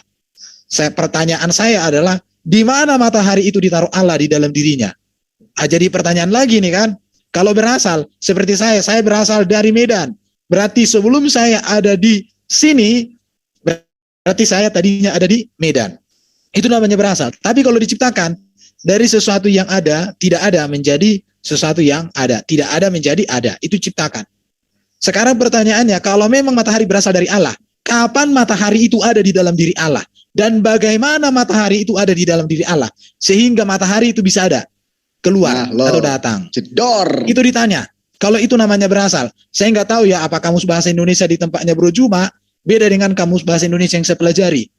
Pertanyaan saya adalah, di mana matahari itu ditaruh Allah di dalam dirinya? Jadi pertanyaan lagi nih kan, kalau berasal, seperti saya berasal dari Medan. Berarti sebelum saya ada di sini, berarti saya tadinya ada di Medan. Itu namanya berasal. Tapi kalau diciptakan, dari sesuatu yang ada, tidak ada menjadi sesuatu yang ada. Tidak ada menjadi ada. Itu ciptakan. Sekarang pertanyaannya, kalau memang matahari berasal dari Allah, kapan matahari itu ada di dalam diri Allah? Dan bagaimana matahari itu ada di dalam diri Allah? Sehingga matahari itu bisa ada, keluar atau datang. Jedor. Itu ditanya. Kalau itu namanya berasal, saya nggak tahu ya apa kamus bahasa Indonesia di tempatnya Bro Juma beda dengan kamus bahasa Indonesia yang saya pelajari.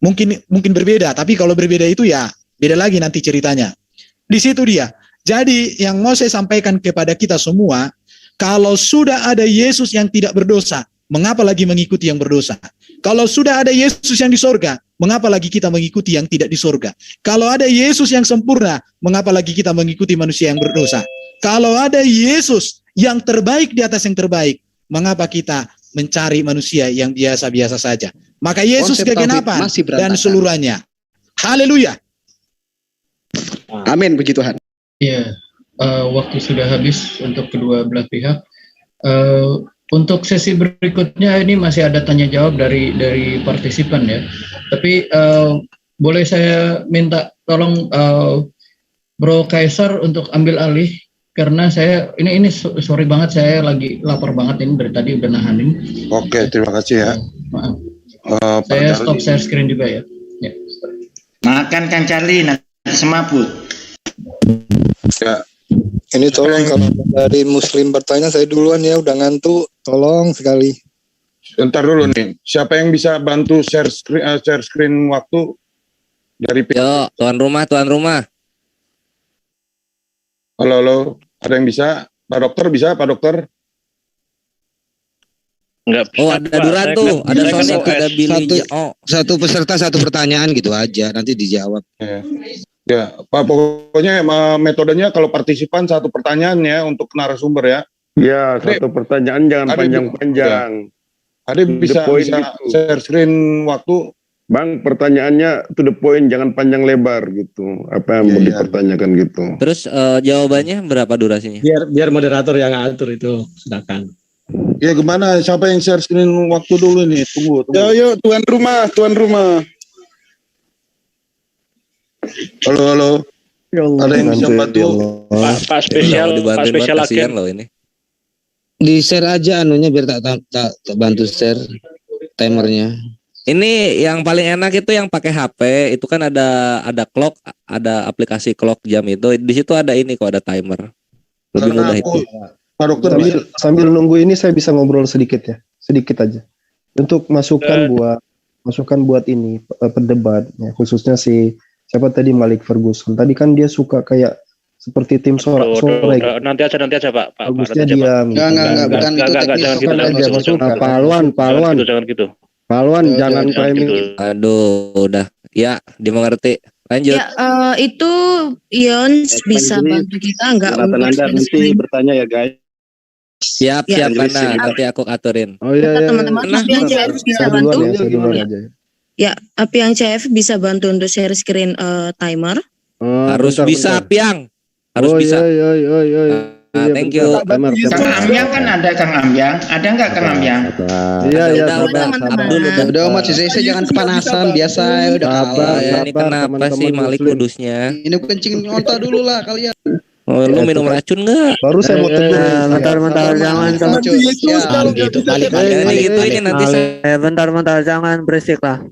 Mungkin berbeda, tapi kalau berbeda itu ya beda lagi nanti ceritanya. Di situ dia. Jadi yang mau saya sampaikan kepada kita semua, kalau sudah ada Yesus yang tidak berdosa, mengapa lagi mengikuti yang berdosa? Kalau sudah ada Yesus yang di sorga, mengapa lagi kita mengikuti yang tidak di sorga? Kalau ada Yesus yang sempurna, mengapa lagi kita mengikuti manusia yang berdosa? Kalau ada Yesus yang terbaik di atas yang terbaik, mengapa kita mencari manusia yang biasa-biasa saja? Maka Yesus kegenapan dan seluruhnya. Haleluya. Amin, puji Tuhan. Ya, waktu sudah habis untuk kedua belah pihak. Untuk sesi berikutnya ini masih ada tanya jawab dari partisipan ya. Tapi boleh saya minta tolong Bro Kaisar untuk ambil alih karena saya ini sorry banget, saya lagi lapar banget ini dari tadi udah nahanin. Oke, terima kasih ya. Maaf. Saya stop share screen juga ya. Makan Kang Charlie nanti semaput. Ya. Ini tolong kalau dari Muslim bertanya, saya duluan ya, udah ngantuk. Tolong sekali. Bentar dulu nih. Siapa yang bisa bantu share screen waktu dari pihak? Yo, tuan rumah. Halo. Ada yang bisa? Pak Dokter bisa, Pak Dokter? Enggak bisa. Oh, ada Duran tuh, ada Sonic, ada Billy. Satu peserta satu pertanyaan gitu aja, nanti dijawab. Ya, Pak, pokoknya metodenya kalau partisipan satu pertanyaan ya untuk narasumber ya. Ya, satu pertanyaan jangan panjang-panjang. Ada bisa share screen waktu. Bang, pertanyaannya to the point, jangan panjang lebar gitu. Apa yang mau dipertanyakan gitu. Terus jawabannya berapa durasinya? Biar moderator yang ngatur itu, silakan. Ya gimana? Siapa yang share screen waktu dulu nih? Tunggu. Yo, tuan rumah. Halo. Ya Allah, ada yang bisa bantu? Pak spesial kasihan loh ini. Di share aja anunya biar tak bantu share timernya. Ini yang paling enak itu yang pakai HP, itu kan ada clock, ada aplikasi clock jam itu. Di situ ada ini kok, ada timer. Lebih mudah itu. Pak Dokter sambil nunggu ini saya bisa ngobrol sedikit aja. Untuk masukan buat ini pendebat ya, khususnya siapa tadi Malik Ferguson. Tadi kan dia suka kayak seperti tim sore. Nanti aja Pak. Bagusnya diam. Enggak, jangan gitu. Paluan. Jangan gitu. Paluan jangan timing. Aduh, udah. Ya, dimengerti. Lanjut. Ya, itu Yons bisa bantu kita enggak untuk nanti bertanya ya guys. Siap Nanda, nanti aku aturin. Oh iya. Teman-teman, api yang CF bisa bantu. Ya, api yang CF bisa bantu untuk share screen timer. Harus bisa Piang. Harus bisa. Thank you. Kang Ambyang kan ada Kang Ambyang. Ada nggak Kang Ambyang? Udah. Udah Umat CC jangan kepanasan, biasa udah kalah. Ini kenapa sih Malik kudusnya? Ini kencing nyonta dulu lah kalian. Oh, lu minum racun nggak? Baru saya mau tegur. Bentar, jangan gitu. Balik. Ini nanti saya. Bentar, jangan berisik lah.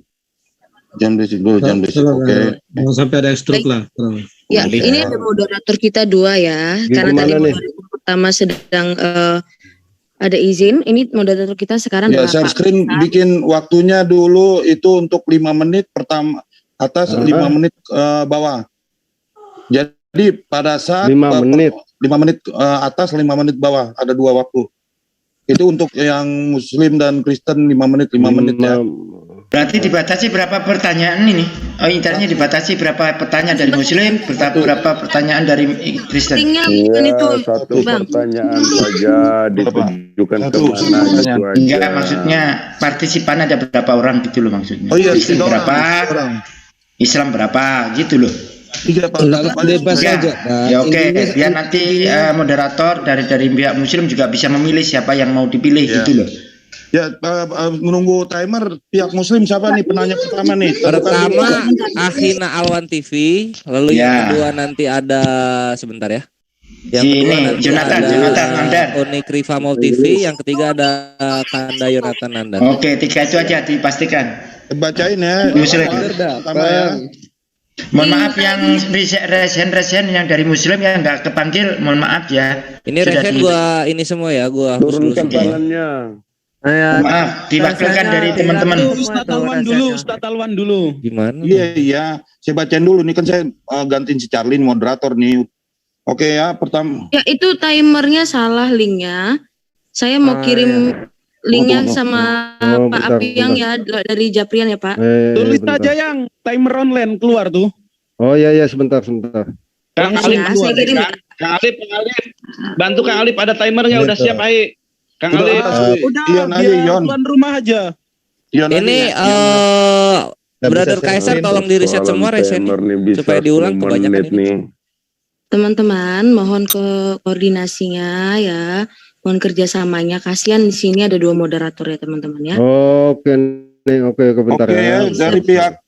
Jangan berisik dulu, Oke. Mau sampai ada stroke lah. Ya, ini ada moderator kita 2 ya. Karena tadi moderator pertama sedang ada izin. Ini moderator kita sekarang ya, share screen bikin waktunya dulu itu untuk 5 menit pertama atas, 5 menit bawah. Jadi pada saat 5 menit atas, 5 menit bawah, ada 2 waktu. Itu untuk yang Muslim dan Kristen 5 menit ya. Berarti dibatasi berapa pertanyaan ini? Oh, intinya dibatasi berapa pertanyaan dari Muslim, berapa pertanyaan dari Kristen? Iya, satu pertanyaan saja ditujukan kemana gitu aja. Enggak, maksudnya partisipan ada berapa orang gitu loh maksudnya. Oh iya, Kristen berapa? Islam berapa gitu loh. Bebas aja. Ya oke, biar nanti moderator dari pihak Muslim juga bisa memilih siapa yang mau dipilih gitu loh. Ya, menunggu timer pihak Muslim siapa nih penanya pertama nih? Pertama Akhina Alwan TV, lalu yang kedua nanti ada sebentar ya. Yang kedua nanti Jonathan Nandar. Unik Rifamol TV, yang ketiga ada Kanda Yonatan Nandar. Oke, 3 itu aja dipastikan. Bacain ya. Muslim. Pertama ya. Mohon maaf yang resen yang dari Muslim yang nggak kepanggil, mohon maaf ya. Ini resen gua ini semua ya, gua turunkan tangannya. Maaf, diwakilkan dari teman-teman. Ustadz Alwan dulu. Gimana? Iya. Saya bacain dulu nih kan saya gantiin si Charlene moderator nih. Oke ya, pertama. Ya, itu timernya salah linknya. Saya mau kirim linknya sama Pak Apiang ya dari Japrian ya Pak. Tulis aja yang timer online keluar tuh. Oh iya sebentar. Kang Alif keluar. Kang Alif. Bantu Kang Alif, ada timernya udah siap Ai. Kang Alif. Udah tuan rumah aja. Ini Brother Kaisar tolong di reset semua reset supaya diulang kebanyakan ini. teman-teman mohon koordinasinya ya, mohon kerjasamanya. Kasihan di sini ada 2 moderator ya teman-teman ya. Oke nih, oke bentar Oke ya, dari pihak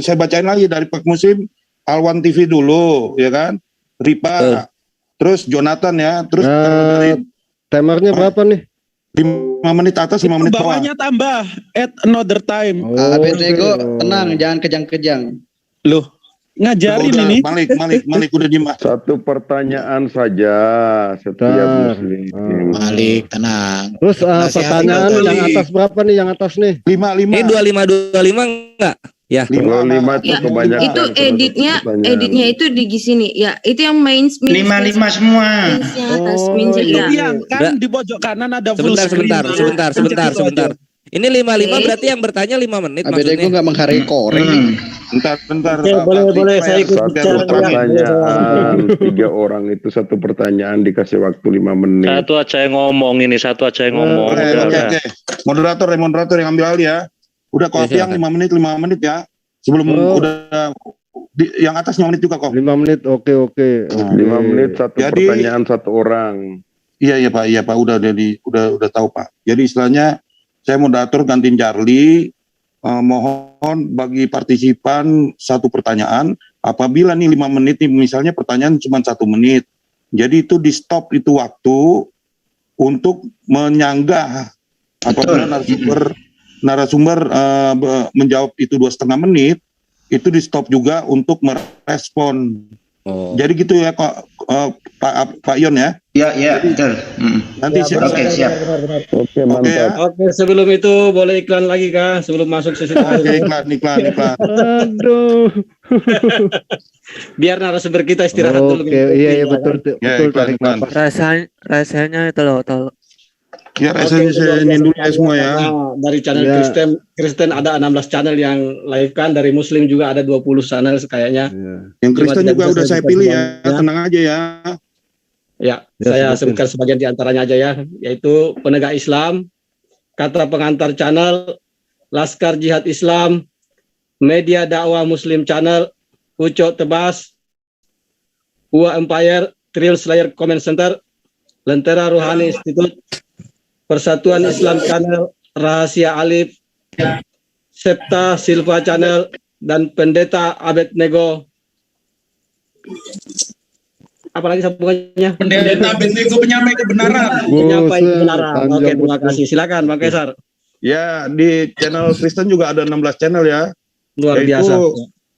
saya bacain lagi dari pihak Muslim, Alwan TV dulu, ya kan? Ripa, terus Jonathan ya, terus dari timernya berapa nih? 5 menit atas, 5 menit bawah. Bawahnya tambah at another time. Abednego, tenang, jangan kejang-kejang. Loh, ngajarin Udah, ini. Malik udah dimas. Satu pertanyaan saja setiap Muslim. Malik, tenang. Terus pertanyaan yang atas berapa nih? Yang atas nih? 55. Ini 25 enggak? Ya. 55 itu Ya, kebanyakan. itu editnya itu di sini ya, itu yang main 55 semua. yang atas minjem Itu ya. yang kan di pojok kanan ada full Sebentar. Ini 55 berarti yang bertanya 5 menit Abednego maksudnya. nggak menghargai korek. Bentar. Boleh saya ikut Satu bicara. pertanyaan, 3 orang itu satu pertanyaan dikasih waktu 5 menit. Satu aja yang ngomong ini, satu aja yang ngomong. Oke. Moderator yang ambil alih ya. Udah kok yang 5 menit ya. Sebelum udah yang atas 5 menit juga kok. 5 menit, oke. 5 menit satu pertanyaan satu orang. Iya Pak, udah tahu Pak. Jadi istilahnya saya moderator gantiin Charlie. Mohon bagi partisipan 1 pertanyaan. Apabila nih 5 menit nih, misalnya pertanyaan cuma 1 menit. Jadi itu di stop itu waktu untuk menyanggah apabila narasumber menjawab itu 2,5 menit, itu di stop juga untuk merespon. Jadi gitu ya kok Pak Yon ya. Iya, betul. Nanti Oke, siap. Oke, mantap. Oke, sebelum itu boleh iklan lagi kah? Sebelum masuk sesi Oke, iklan. Aduh. Biar narasumber kita istirahat dulu. Oke, iya betul. Tarik nafas. Rasanya itu loh, Ya, saya ingin dulu ya semua ya. Dari channel Kristen ada 16 channel yang live kan, dari Muslim juga ada 20 channel kayaknya. Yang Kristen juga udah saya pilih ya, tenang aja ya. Ya, saya sebutkan sebagian di antaranya aja ya, yaitu Penegak Islam, Kata Pengantar Channel, Laskar Jihad Islam, Media Dakwah Muslim Channel, Ucok Tebas, Ua Empire, Trail Slayer Comment Center, Lentera Rohani Institute, Persatuan Islam Channel, Rahasia Alif, Septa Silva Channel, dan Pendeta Abednego. Apalagi sambungannya? Pendeta Abednego penyampai kebenaran. Penyampai kebenaran. Oke, terima kasih. Silakan Bang Kaisar. Ya, di channel Kristen juga ada 16 channel ya. Luar biasa.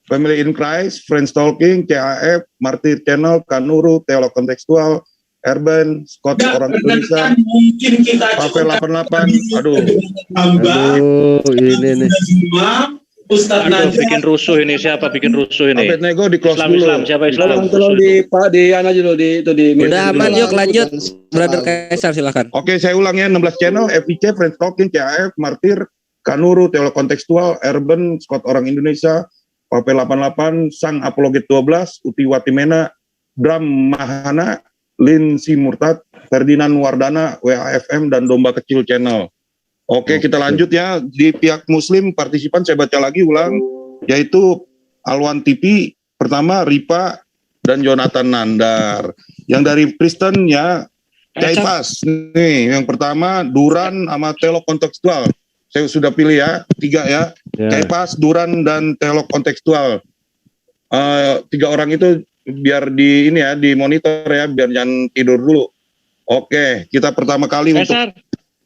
Family in Christ, Friends Talking, CAF, Martir Channel, Kanuru, Teolog Kontekstual, Urban, Scott Orang Indonesia, Mungkin kita Pavel 88, aduh, ini nih. Ustadz Aduh, bikin rusuh ini, siapa bikin rusuh ini? Abednego di close Islam, dulu. siapa Islam? Tolong di Ana dulu di Udah aman, yuk lanjut. Brother Kaisar silakan. Oke, saya ulang ya, 16 channel, FIC, Friends Talking, CAF, Martir, Kanuru, Teolog Kontekstual, Urban, Scott Orang Indonesia, Pavel 88, Sang Apologet 12, Uti Watimena, Dram Mahana, Lin Si Murtad, Ferdinand Wardana, WAFM, dan Domba Kecil Channel. Oke, kita lanjut ya. Di pihak Muslim, partisipan saya baca lagi ulang, yaitu Alwan TV, pertama Ripa, dan Jonathan Nandar. Yang dari Kristen ya, Caipas. Nih, yang pertama Duran sama Teolog Kontekstual. Saya sudah pilih ya, 3 ya. Caipas, Duran, dan Teolog Kontekstual. 3 orang itu biar di ini ya, di monitor ya, biar jangan tidur dulu. Oke, kita pertama kali Kaisar.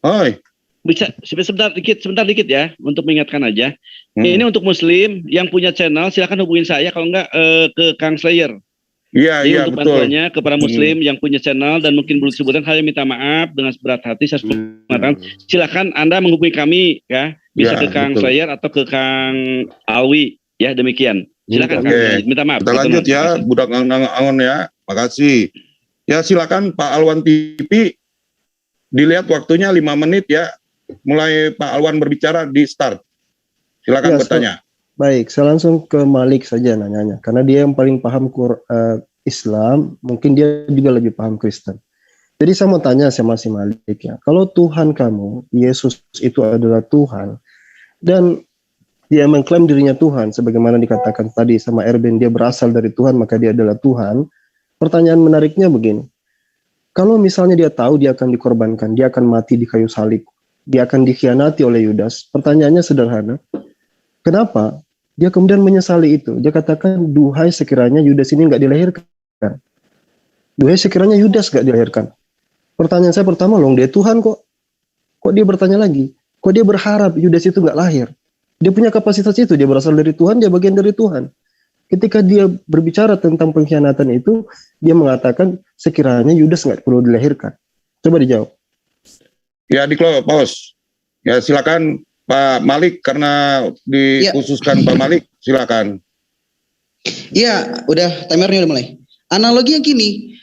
Oi. Bisa sebentar dikit ya, untuk mengingatkan aja. Ini untuk Muslim yang punya channel, silakan hubungin saya, kalau enggak ke Kang Slayer. Iya, untuk betul. bantuannya kepada Muslim yang punya channel dan mungkin belum disebutkan, saya minta maaf dengan seberat hati, saya mengatakan silakan Anda menghubungi kami ya, bisa ke Kang Slayer atau ke Kang Alwi ya, demikian. Silakan Kang, minta maaf. Kita lanjut ya, budak angon ya. Makasih. Ya silakan Pak Alwan TV, dilihat waktunya 5 menit ya. Mulai Pak Alwan berbicara di start. Silakan bertanya. Baik, saya langsung ke Malik saja nanyanya, karena dia yang paling paham Islam, mungkin dia juga lebih paham Kristen. Jadi saya mau tanya sama si Malik ya, kalau Tuhan kamu, Yesus itu adalah Tuhan, dan dia mengklaim dirinya Tuhan, sebagaimana dikatakan tadi sama Erben, dia berasal dari Tuhan, maka dia adalah Tuhan, pertanyaan menariknya begini. Kalau misalnya dia tahu dia akan dikorbankan, dia akan mati di kayu salib, dia akan dikhianati oleh Yudas, pertanyaannya sederhana. Kenapa dia kemudian menyesali itu? Dia katakan, duhai sekiranya Yudas ini nggak dilahirkan. Duhai sekiranya Yudas nggak dilahirkan. Pertanyaan saya pertama, loh dia Tuhan kok? Kok dia bertanya lagi? Kok dia berharap Yudas itu nggak lahir? Dia punya kapasitas itu, dia berasal dari Tuhan, dia bagian dari Tuhan. Ketika dia berbicara tentang pengkhianatan itu, dia mengatakan sekiranya Yudas nggak perlu dilahirkan. Coba dijawab. Ya, Paus. Ya, silakan Pak Malik, karena dikhususkan Pak Malik, silakan. Iya, udah timernya udah mulai. Analoginya gini,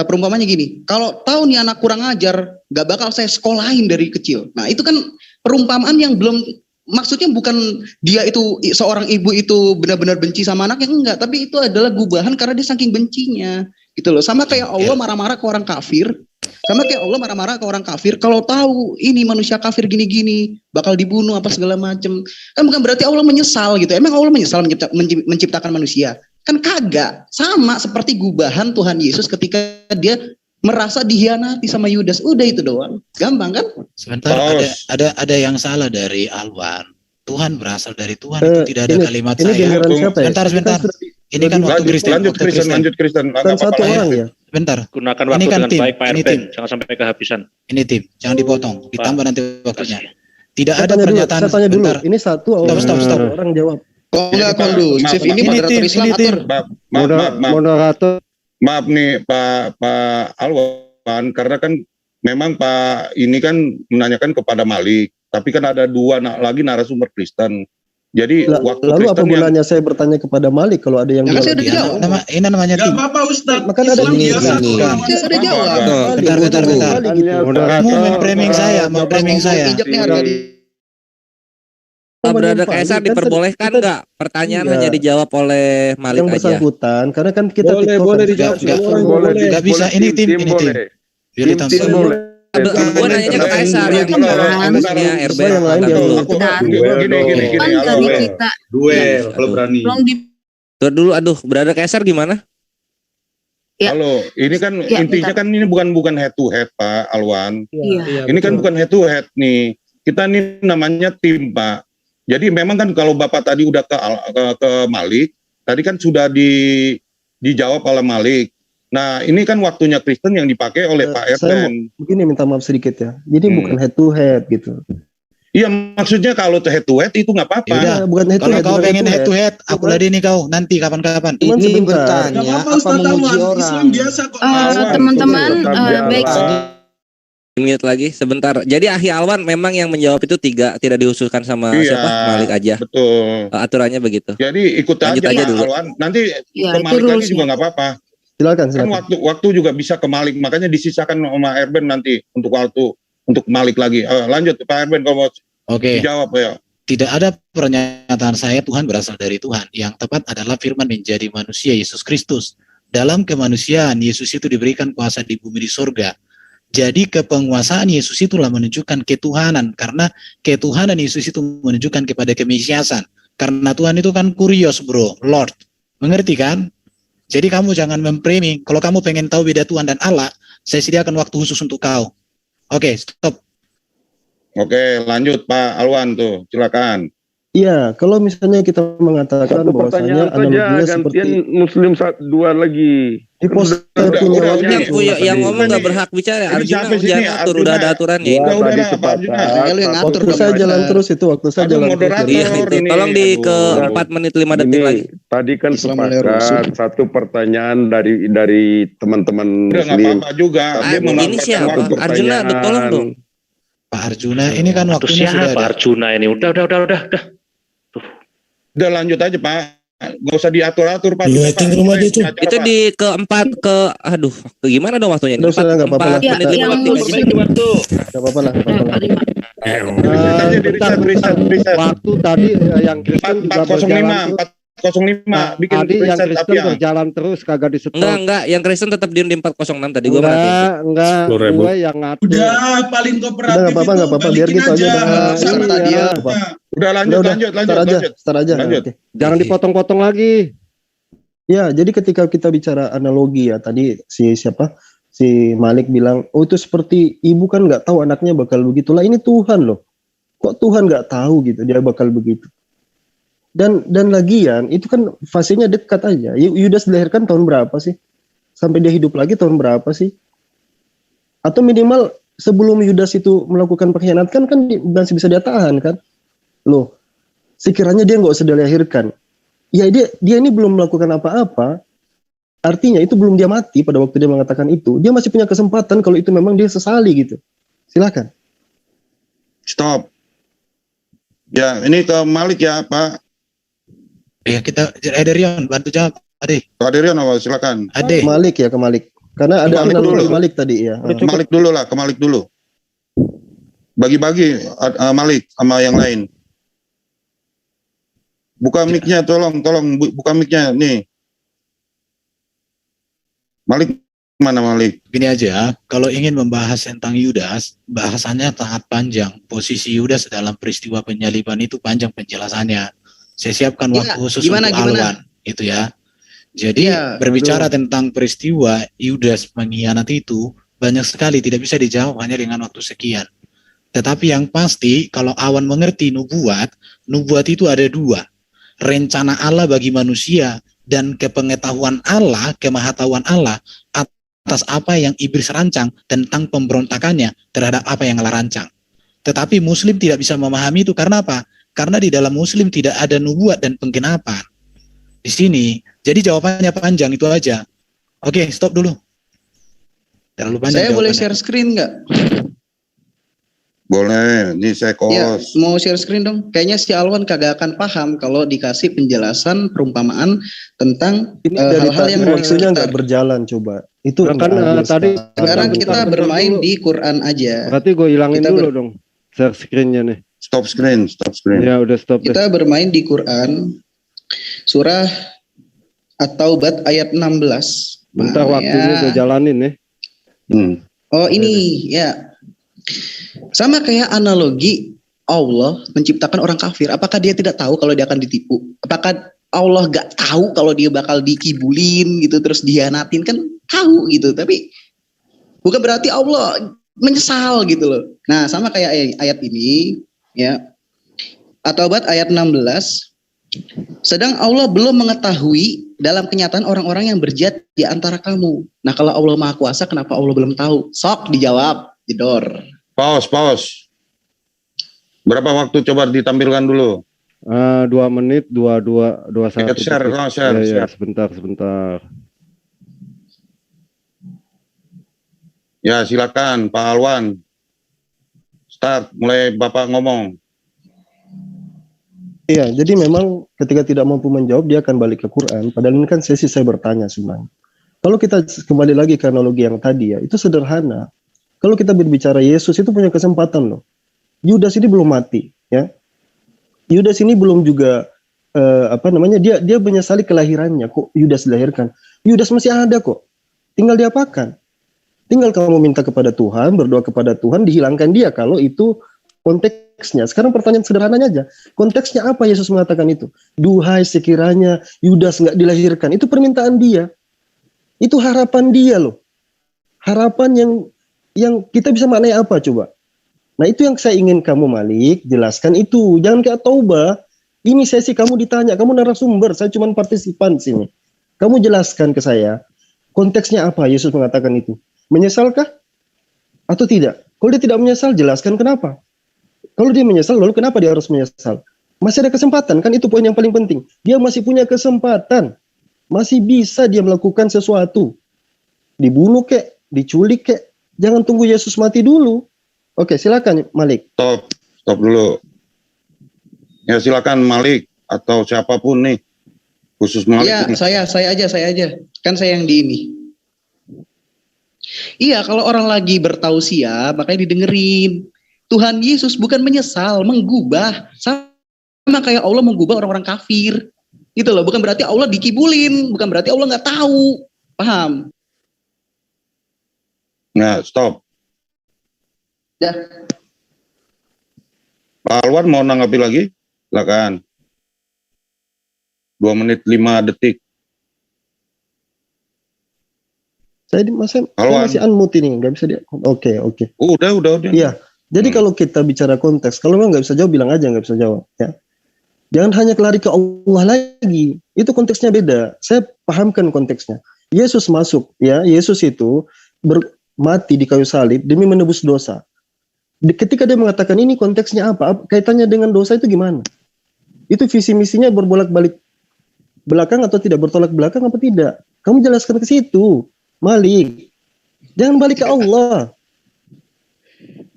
perumpamannya gini, kalau tahu nih anak kurang ajar, gak bakal saya sekolahin dari kecil. Nah itu kan perumpamaan yang belum, maksudnya bukan dia itu, seorang ibu itu benar-benar benci sama anaknya, enggak, tapi itu adalah gubahan karena dia saking bencinya, gitu loh. Sama kayak Allah marah-marah ke orang kafir, kalau tahu ini manusia kafir gini-gini, bakal dibunuh apa segala macem, kan bukan berarti Allah menyesal gitu. Emang Allah menyesal menciptakan manusia? Kan kagak. Sama seperti gubahan Tuhan Yesus ketika dia merasa dihianati sama Yudas. Udah itu doang. Gampang kan? Sebentar, ada yang salah dari Alwan. Tuhan berasal dari Tuhan, itu tidak ada kalimat saya. Sebentar. Ini kan waktu Kristen. Lanjut Kristen. Kan satu orang ya. Bentar. Gunakan waktu dengan baik, Pak RT. Jangan sampai kehabisan. Ini tim, jangan dipotong. Ditambah nanti waktunya. Tidak ada pernyataan. Saya tanya dulu. Ini satu orang. Stop. Orang jawab. Enggak kondusif, ini moderator Islam atur. Maaf nih Pak Alwan, karena kan memang Pak ini kan menanyakan kepada Malik, tapi kan ada dua lagi narasumber Kristen. Jadi waktu lalu Kristen apa gunanya saya bertanya kepada Malik kalau ada yang ini namanya tim. Gak apa-apa Ustaz. Maka ada ini. Sudah jawab. Bentar. Mau memframing saya. Brother Kaisar diperbolehkan nggak pertanyaan hanya dijawab oleh Malik yang aja? Bersangkutan, karena kan kita boleh dijawab. Nggak bisa. Ini tim. Tim boleh. Gue nanyanya ke Kaisar yang harusnya RB yang lain Gini. Duel kalau berani. Tuh dulu, aduh, Brother Kaisar gimana? Halo, ini kan intinya kan ini bukan head to head Pak Alwan. Ini kan bukan head to head nih. Kita ini namanya tim Pak. Jadi memang kan kalau Bapak tadi udah ke Malik, tadi kan sudah dijawab oleh Malik. Nah ini kan waktunya Kristen yang dipakai oleh Pak Erden. Begini minta maaf sedikit ya. Jadi bukan head to head gitu. Iya maksudnya kalau head to head itu nggak apa-apa. Ya, bukan head to head. Kalau kau pengen head to head, aku ladeni kau nanti kapan-kapan. Ini bertanya apa memuji orang. Teman-teman, baik. Minit lagi sebentar. Jadi Ahi Alwan memang yang menjawab itu tidak dikhususkan sama siapa? Malik aja. Betul. Aturannya begitu. Jadi ikut aja dulu. Alwan. Nanti ke Malik lagi juga nggak apa-apa. Silakan. Kan waktu juga bisa ke Malik. Makanya disisakan sama Erben nanti untuk waktu untuk Malik lagi. Lanjut Pak Erben kalau mau dijawab ya. Tidak ada pernyataan saya Tuhan berasal dari Tuhan. Yang tepat adalah firman menjadi manusia Yesus Kristus. Dalam kemanusiaan Yesus itu diberikan kuasa di bumi di surga. Jadi kepenguasaan Yesus itulah menunjukkan ketuhanan, karena ketuhanan Yesus itu menunjukkan kepada kemesiasan. Karena Tuhan itu kan kurios bro, Lord. Mengerti kan? Jadi kamu jangan memframing. Kalau kamu pengen tahu beda Tuhan dan Allah, saya sediakan waktu khusus untuk kau. Oke, stop. Oke, lanjut Pak Alwan tuh, silakan. Iya, kalau misalnya kita mengatakan bahwasanya analoginya seperti Muslim dua lagi. Di poster yang ngomong nggak berhak bicara. Arjuna jangan atur, udah ada aturannya. Waktu saya jalan terus itu, waktu saya jalan terus. Iya itu. Tolong di ke 4 menit 5 detik lagi. Tadi kan sepakat satu pertanyaan dari teman-teman Muslim. Juga. Ini siapa? Arjuna, tolong dong. Pak Arjuna, ini kan waktunya sudah. Pak Arjuna ini udah. Udah lanjut aja Pak. Gak usah diatur-atur Pak. Itu di keempat ke gimana dong waktunya? Udah usah nggak apa-apa lah. Nggak apa-apa lah. Waktu tadi yang Kristen 405 bikin tadi yang Kristen berjalan terus kagak di stop. Enggak, yang Kristen tetap di 406 tadi gua enggak, gue yang ngatur. Udah paling kooperatif. Enggak apa-apa, biar gitu aja. Udah lanjut. Start aja. Jangan dipotong-potong lagi. Ya, jadi ketika kita bicara analogi ya, tadi si Malik bilang, oh itu seperti ibu kan nggak tahu anaknya bakal begitulah. Ini Tuhan loh, kok Tuhan nggak tahu gitu dia bakal begitu. Dan lagian itu kan fasenya dekat aja. Yudas dilahirkan tahun berapa sih? Sampai dia hidup lagi tahun berapa sih? Atau minimal sebelum Yudas itu melakukan pengkhianatan kan masih bisa dia tahan kan? Loh, sekiranya dia nggak usah dilahirkan. Ya dia ini belum melakukan apa-apa, artinya itu belum dia mati pada waktu dia mengatakan itu. Dia masih punya kesempatan kalau itu memang dia sesali gitu. Silakan. Stop. Ya, ini ke Malik ya, Pak. Ya, kita Aderion bantu jawab, Ade. Aderion apa? Silakan. Ade. Malik ya, ke Malik. Karena ada analogi Malik tadi ya. Ke Malik dulu lah, ke Malik dulu. Bagi-bagi Malik sama yang lain. Buka mic-nya, tolong buka mic-nya nih. Malik mana Malik? Gini aja, kalau ingin membahas tentang Yudas, bahasannya sangat panjang. Posisi Yudas dalam peristiwa penyaliban itu panjang penjelasannya. Saya siapkan waktu khusus untuk Alwan, itu ya. Jadi berbicara tentang peristiwa Yudas mengkhianati itu banyak sekali, tidak bisa dijawab hanya dengan waktu sekian. Tetapi yang pasti kalau Awan mengerti nubuat itu ada dua. Rencana Allah bagi manusia dan kepengetahuan Allah, kemahatauan Allah atas apa yang iblis rancang tentang pemberontakannya terhadap apa yang Allah rancang. Tetapi Muslim tidak bisa memahami itu karena apa? Karena di dalam Muslim tidak ada nubuat dan penggenapan. Di sini, jadi jawabannya panjang itu aja. Oke, stop dulu. Terlalu panjang. Saya boleh share screen nggak? Boleh, ini saya Ya, mau share screen dong. Kayaknya si Alwan kagak akan paham kalau dikasih penjelasan perumpamaan tentang hal-hal yang waktunya nggak berjalan coba. Itu kan tadi sekarang kita bermain di Quran aja. Berarti gue hilangin dulu dong share screen-nya nih. Stop screen. Ya udah stop. Kita bermain di Quran surah At-Taubah ayat 16. Bentar waktunya gue jalanin nih. Oh ini ya. Sama kayak analogi Allah menciptakan orang kafir. Apakah dia tidak tahu kalau dia akan ditipu? Apakah Allah gak tahu kalau dia bakal dikibulin gitu terus dihianatin? Kan tahu gitu. Tapi bukan berarti Allah menyesal gitu loh. Nah sama kayak ayat ini ya. At-Taubah ayat 16. Sedang Allah belum mengetahui dalam kenyataan orang-orang yang berjihad di antara kamu. Nah kalau Allah Maha Kuasa kenapa Allah belum tahu? Sok dijawab. Jedor. Pause. Berapa waktu coba ditampilkan dulu? 2 menit, 21. Share. Ya, sebentar. Ya, silakan Pak Alwan. Start, mulai Bapak ngomong. Iya, jadi memang ketika tidak mampu menjawab dia akan balik ke Quran. Padahal ini kan sesi saya bertanya sebenarnya. Kalau kita kembali lagi ke analogi yang tadi ya, itu sederhana. Kalau kita berbicara Yesus itu punya kesempatan loh. Yudas ini belum mati, ya. Yudas ini belum juga dia menyesali kelahirannya. Kok Yudas dilahirkan? Yudas masih ada kok. Tinggal diapakan? Tinggal kamu minta kepada Tuhan, berdoa kepada Tuhan, dihilangkan dia kalau itu konteksnya. Sekarang pertanyaan sederhananya aja. Konteksnya apa Yesus mengatakan itu? Duhai sekiranya Yudas nggak dilahirkan. Itu permintaan dia. Itu harapan dia loh. Harapan yang kita bisa maknai apa coba? Nah itu yang saya ingin kamu Malik jelaskan itu. Jangan kayak Taubah. Ini sesi kamu ditanya, kamu narasumber, saya cuma partisipan sini. Kamu jelaskan ke saya konteksnya apa Yesus mengatakan itu. Menyesalkah? Atau tidak? Kalau dia tidak menyesal, jelaskan kenapa. Kalau dia menyesal, lalu kenapa dia harus menyesal? Masih ada kesempatan, kan itu poin yang paling penting. Dia masih punya kesempatan. Masih bisa dia melakukan sesuatu. Dibunuh kek, diculik kek. Jangan tunggu Yesus mati dulu. Oke, silakan Malik. Stop dulu. Ya silakan Malik atau siapapun nih. Khusus Malik. Ya, saya aja. Kan saya yang di ini. Iya, kalau orang lagi bertausiah, makanya didengerin. Tuhan Yesus bukan menyesal, menggubah. Sama kayak Allah menggubah orang-orang kafir. Gitu loh, bukan berarti Allah dikibulin, bukan berarti Allah nggak tahu. Paham? Nah, stop. Ya. Pak Alwan mau nanggapi lagi? Silakan. 2 menit 5 detik. Saya masih unmute ini, nggak bisa dia. Oke. Udah. Iya. Jadi kalau kita bicara konteks, kalau memang nggak bisa jawab bilang aja nggak bisa jawab. Ya. Jangan hanya lari ke Allah lagi. Itu konteksnya beda. Saya pahamkan konteksnya. Yesus masuk, ya. Yesus itu mati di kayu salib demi menebus dosa. Ketika dia mengatakan ini konteksnya apa? Kaitannya dengan dosa itu gimana? Itu visi misinya berbolak-balik belakang atau tidak, bertolak belakang apa tidak? Kamu jelaskan ke situ, Malik. Jangan balik ke Allah.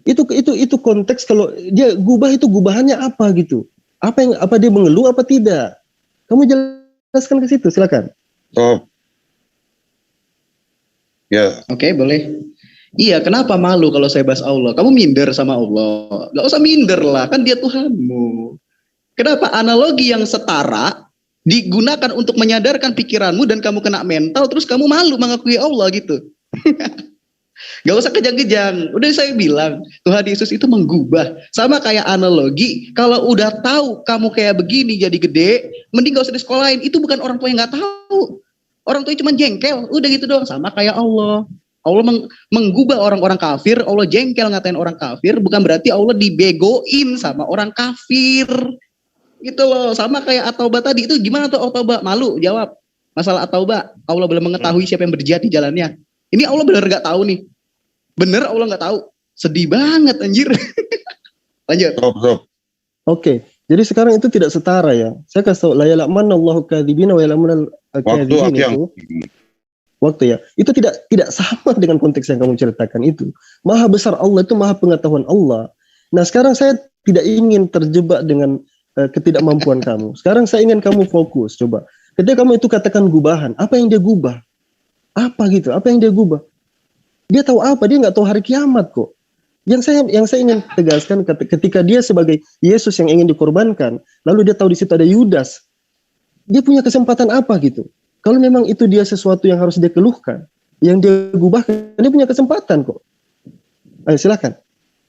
Itu konteks. Kalau dia gubah, itu gubahannya apa gitu? Apa dia mengeluh apa tidak? Kamu jelaskan ke situ, silakan. Ya. Oke, boleh. Iya, kenapa malu kalau saya bahas Allah? Kamu minder sama Allah. Gak usah minder lah, kan dia Tuhanmu. Kenapa analogi yang setara digunakan untuk menyadarkan pikiranmu dan kamu kena mental, terus kamu malu mengakui Allah gitu? Gak usah kejang-kejang. Udah saya bilang, Tuhan Yesus itu menggubah. Sama kayak analogi, kalau udah tahu kamu kayak begini jadi gede, mending gak usah disekolahin. Itu bukan orang tua yang gak tahu. Orang tua cuma jengkel, udah gitu doang. Sama kayak Allah. Allah menggubah orang-orang kafir, Allah jengkel ngatain orang kafir, bukan berarti Allah dibegoin sama orang kafir. Gitu loh, sama kayak At-Taubah tadi. Itu gimana tuh At-Taubah? Malu, jawab. Masalah At-Taubah, Allah belum mengetahui siapa yang berjihad di jalannya. Ini Allah bener gak tahu nih. Bener Allah gak tahu. Sedih banget anjir. Lanjut. Oke. Jadi sekarang itu tidak setara ya. Saya kasih tahu la ya'lamanna Allahu kadzibina wa ya'lamunal kadzibin itu. Waktu ya. Itu tidak sama dengan konteks yang kamu ceritakan itu. Maha besar Allah itu maha pengetahuan Allah. Nah, sekarang saya tidak ingin terjebak dengan ketidakmampuan kamu. Sekarang saya ingin kamu fokus coba. Ketika kamu itu katakan gubahan, apa yang dia gubah? Apa gitu? Apa yang dia gubah? Dia tahu apa? Dia nggak tahu hari kiamat kok. Yang saya ingin tegaskan ketika dia sebagai Yesus yang ingin dikorbankan, lalu dia tahu di situ ada Yudas. Dia punya kesempatan apa gitu? Kalau memang itu dia sesuatu yang harus dia keluhkan, yang dia gubahkan, dia punya kesempatan kok. Ayo silakan.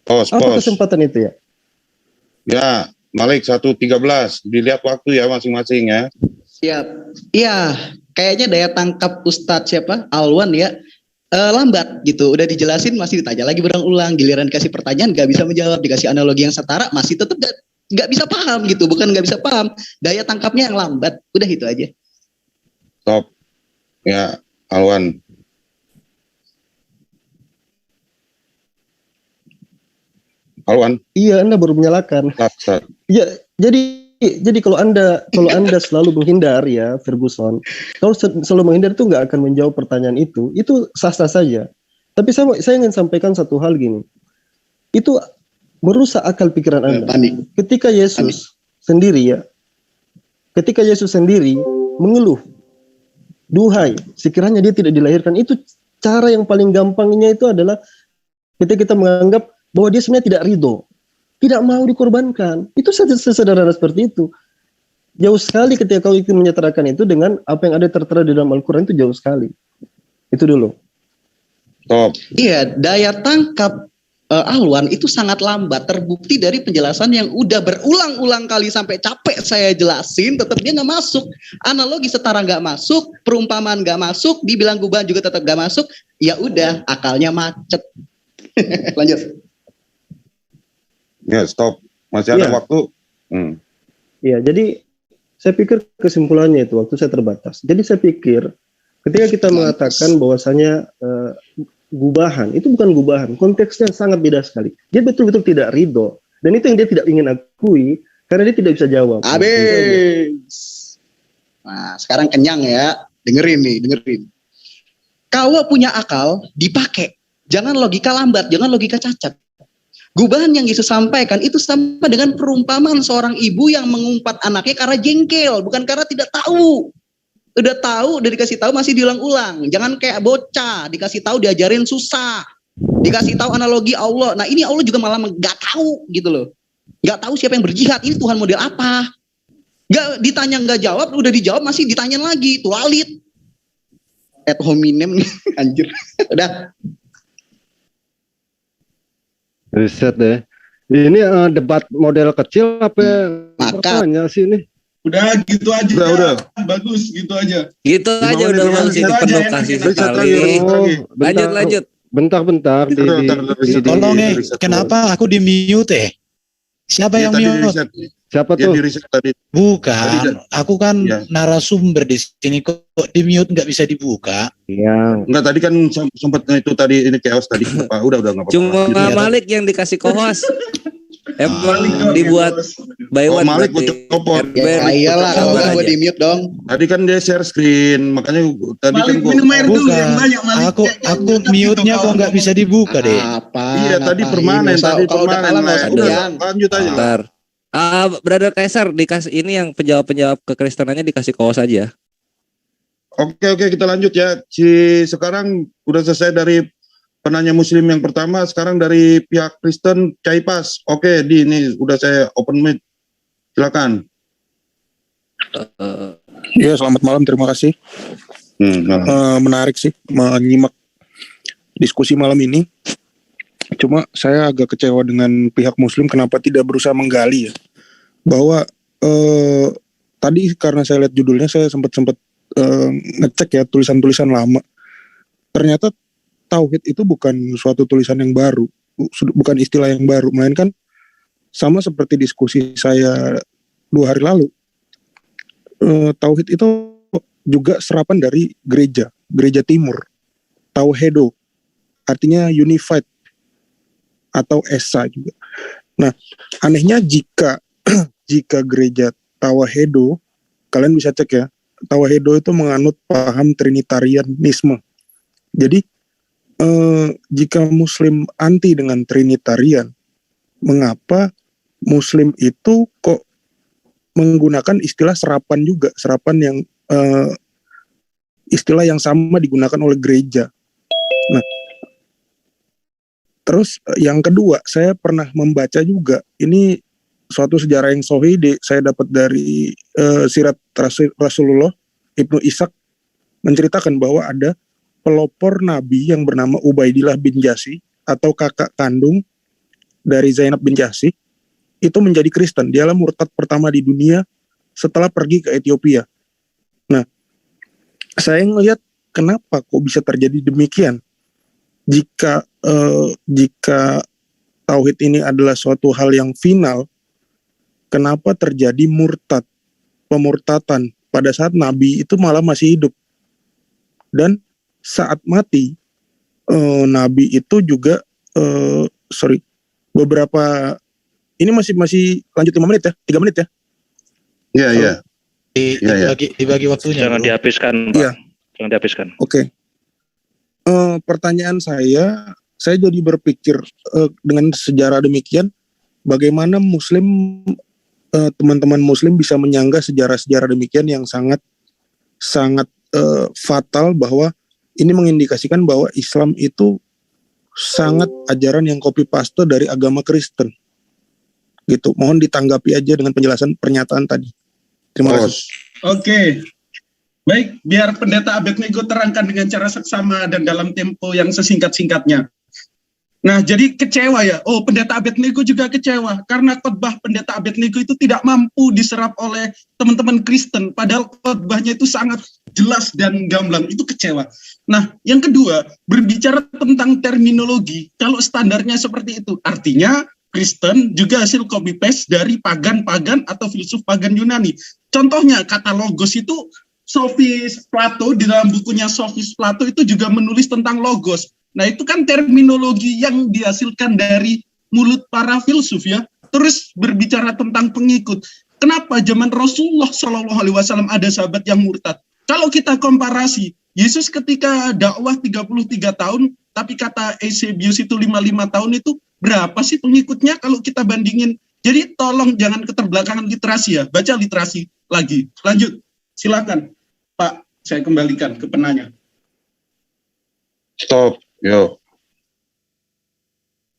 Apa kesempatan itu ya? Ya, Malik 1:13. Dilihat waktu ya masing-masing ya. Siap. Iya, kayaknya daya tangkap Ustadz siapa? Alwan ya. Lambat gitu, udah dijelasin masih ditanya lagi berulang-ulang, giliran dikasih pertanyaan gak bisa menjawab, dikasih analogi yang setara masih tetap gak bisa paham gitu, bukan gak bisa paham, daya tangkapnya yang lambat, udah itu aja. Stop. Ya, Alwan. Alwan. Iya, Anda baru menyalakan. Ya, jadi kalau Anda selalu menghindar ya, Ferguson, kalau selalu menghindar itu nggak akan menjawab pertanyaan itu sah-sah saja. Tapi saya ingin sampaikan satu hal gini, itu merusak akal pikiran Anda. Ketika Yesus sendiri mengeluh, duhai, sekiranya dia tidak dilahirkan, itu cara yang paling gampangnya itu adalah ketika kita menganggap bahwa dia sebenarnya tidak ridho. Tidak mau dikorbankan. Itu sesederhana seperti itu. Jauh sekali ketika kau menyetarakan itu dengan apa yang ada tertera di dalam Al-Quran, itu jauh sekali. Itu dulu. Iya, daya tangkap Alwan itu sangat lambat. Terbukti dari penjelasan yang udah berulang-ulang kali sampai capek saya jelasin, tetap dia nggak masuk. Analogi setara nggak masuk, perumpamaan nggak masuk, dibilang gubahan juga tetap nggak masuk. Ya udah, akalnya macet. Lanjut. Ya, stop. Masih ada waktu. Iya, jadi saya pikir kesimpulannya itu waktu saya terbatas. Jadi saya pikir ketika kita mengatakan bahwasanya gubahan, itu bukan gubahan. Konteksnya sangat beda sekali. Dia betul-betul tidak ridho. Dan itu yang dia tidak ingin akui karena dia tidak bisa jawab. Habis. Nah, sekarang kenyang ya. Dengerin. Kalau punya akal, dipakai. Jangan logika lambat, jangan logika cacat. Gubahan yang Yesus sampaikan itu sama dengan perumpamaan seorang ibu yang mengumpat anaknya karena jengkel, bukan karena tidak tahu. Udah tahu, udah dikasih tahu masih diulang-ulang. Jangan kayak bocah, dikasih tahu diajarin susah. Dikasih tahu analogi Allah. Nah, ini Allah juga malah nggak tahu gitu loh. Nggak tahu siapa yang berjihad, ini Tuhan model apa. Nggak ditanya nggak jawab, udah dijawab masih ditanya lagi, tulalit. Et hominem nih, anjir. Udah. Riset deh. Ini debat model kecil apa pertanyaan sih ini? Udah gitu aja. Udah. Bagus gitu aja. Gitu aja udah Bang Sidi penuh kasih sekali. Lanjut. Bentar. Tolong kenapa aku di mute? Siapa yang mute? Siapa tuh? Tadi. Bukan, aku kan narasumber di sini kok di mute nggak bisa dibuka. Iya. Enggak, tadi kan sempat itu tadi ini chaos tadi. Udah nggak apa-apa. Cuma Malik yang dikasih co-host. Emang dibuat by one Malik mau copot. Ya iyalah, kalau nggak gue di mute dong. Tadi kan dia share screen, makanya tadi Malik, kan gue. minum air dulu yang banyak, Malik. Aku mute-nya kok nggak bisa dibuka deh. Iya, tadi permanen, Lanjut aja. Bentar. Brother Kaisar dikasih ini yang penjawab kekristenannya dikasih kaos aja. Oke, kita lanjut ya. Sekarang udah selesai dari penanya Muslim yang pertama, sekarang dari pihak Kristen Caipas. Oke, ini udah saya open mic. Silakan. Ya, selamat malam, terima kasih. Menarik sih menyimak diskusi malam ini. Cuma saya agak kecewa dengan pihak Muslim kenapa tidak berusaha menggali ya, bahwa tadi karena saya lihat judulnya saya sempat ngecek ya tulisan-tulisan lama. Ternyata tauhid itu bukan suatu tulisan yang baru, bukan istilah yang baru, melainkan sama seperti diskusi saya 2 hari lalu. Tauhid itu juga serapan dari gereja timur, tauhedo, artinya unified atau esa juga. Nah, anehnya jika gereja tauhedo, kalian bisa cek ya, tauhedo itu menganut paham trinitarianisme. Jadi jika Muslim anti dengan Trinitarian, mengapa Muslim itu kok menggunakan istilah serapan juga, serapan yang istilah yang sama digunakan oleh gereja. Nah, terus yang kedua, saya pernah membaca juga, ini suatu sejarah yang sahih saya dapat dari Sirat Rasulullah, Ibnu Ishaq menceritakan bahwa ada pelopor Nabi yang bernama Ubaidillah bin Jasi atau kakak kandung dari Zainab bin Jasi itu menjadi Kristen. Dialah murtad pertama di dunia setelah pergi ke Ethiopia. Nah, saya ngelihat kenapa kok bisa terjadi demikian. Jika tauhid ini adalah suatu hal yang final, kenapa terjadi pemurtatan pada saat Nabi itu malah masih hidup? Dan saat mati Nabi itu juga beberapa ini masih lanjut 5 menit ya, 3 menit ya. Iya. Dibagi waktunya. Jangan dihabiskan, Pak. Iya. Jangan dihabiskan. Oke. Pertanyaan saya jadi berpikir dengan sejarah demikian, bagaimana teman-teman Muslim bisa menyanggah sejarah-sejarah demikian yang sangat fatal, bahwa ini mengindikasikan bahwa Islam itu sangat ajaran yang copy paste dari agama Kristen. Gitu. Mohon ditanggapi aja dengan penjelasan pernyataan tadi. Terima kasih. Oke. Baik, biar Pendeta Abednego terangkan dengan cara seksama dan dalam tempo yang sesingkat-singkatnya. Nah, jadi kecewa ya. Oh, Pendeta Abednego juga kecewa karena khotbah Pendeta Abednego itu tidak mampu diserap oleh teman-teman Kristen, padahal khotbahnya itu sangat jelas dan gamblang. Itu kecewa. Nah, yang kedua, berbicara tentang terminologi, kalau standarnya seperti itu, artinya Kristen juga hasil copy paste dari pagan-pagan atau filsuf pagan Yunani. Contohnya kata logos itu Sophis Plato, di dalam bukunya Sophis Plato itu juga menulis tentang logos. Nah, itu kan terminologi yang dihasilkan dari mulut para filsuf ya. Terus berbicara tentang pengikut. Kenapa zaman Rasulullah SAW ada sahabat yang murtad? Kalau kita komparasi, Yesus ketika dakwah 33 tahun, tapi kata Eusebius itu 55 tahun, itu berapa sih pengikutnya kalau kita bandingin? Jadi tolong jangan keterbelakangan literasi ya, baca literasi lagi. Lanjut, silakan Pak, saya kembalikan ke penanya. Stop, yo.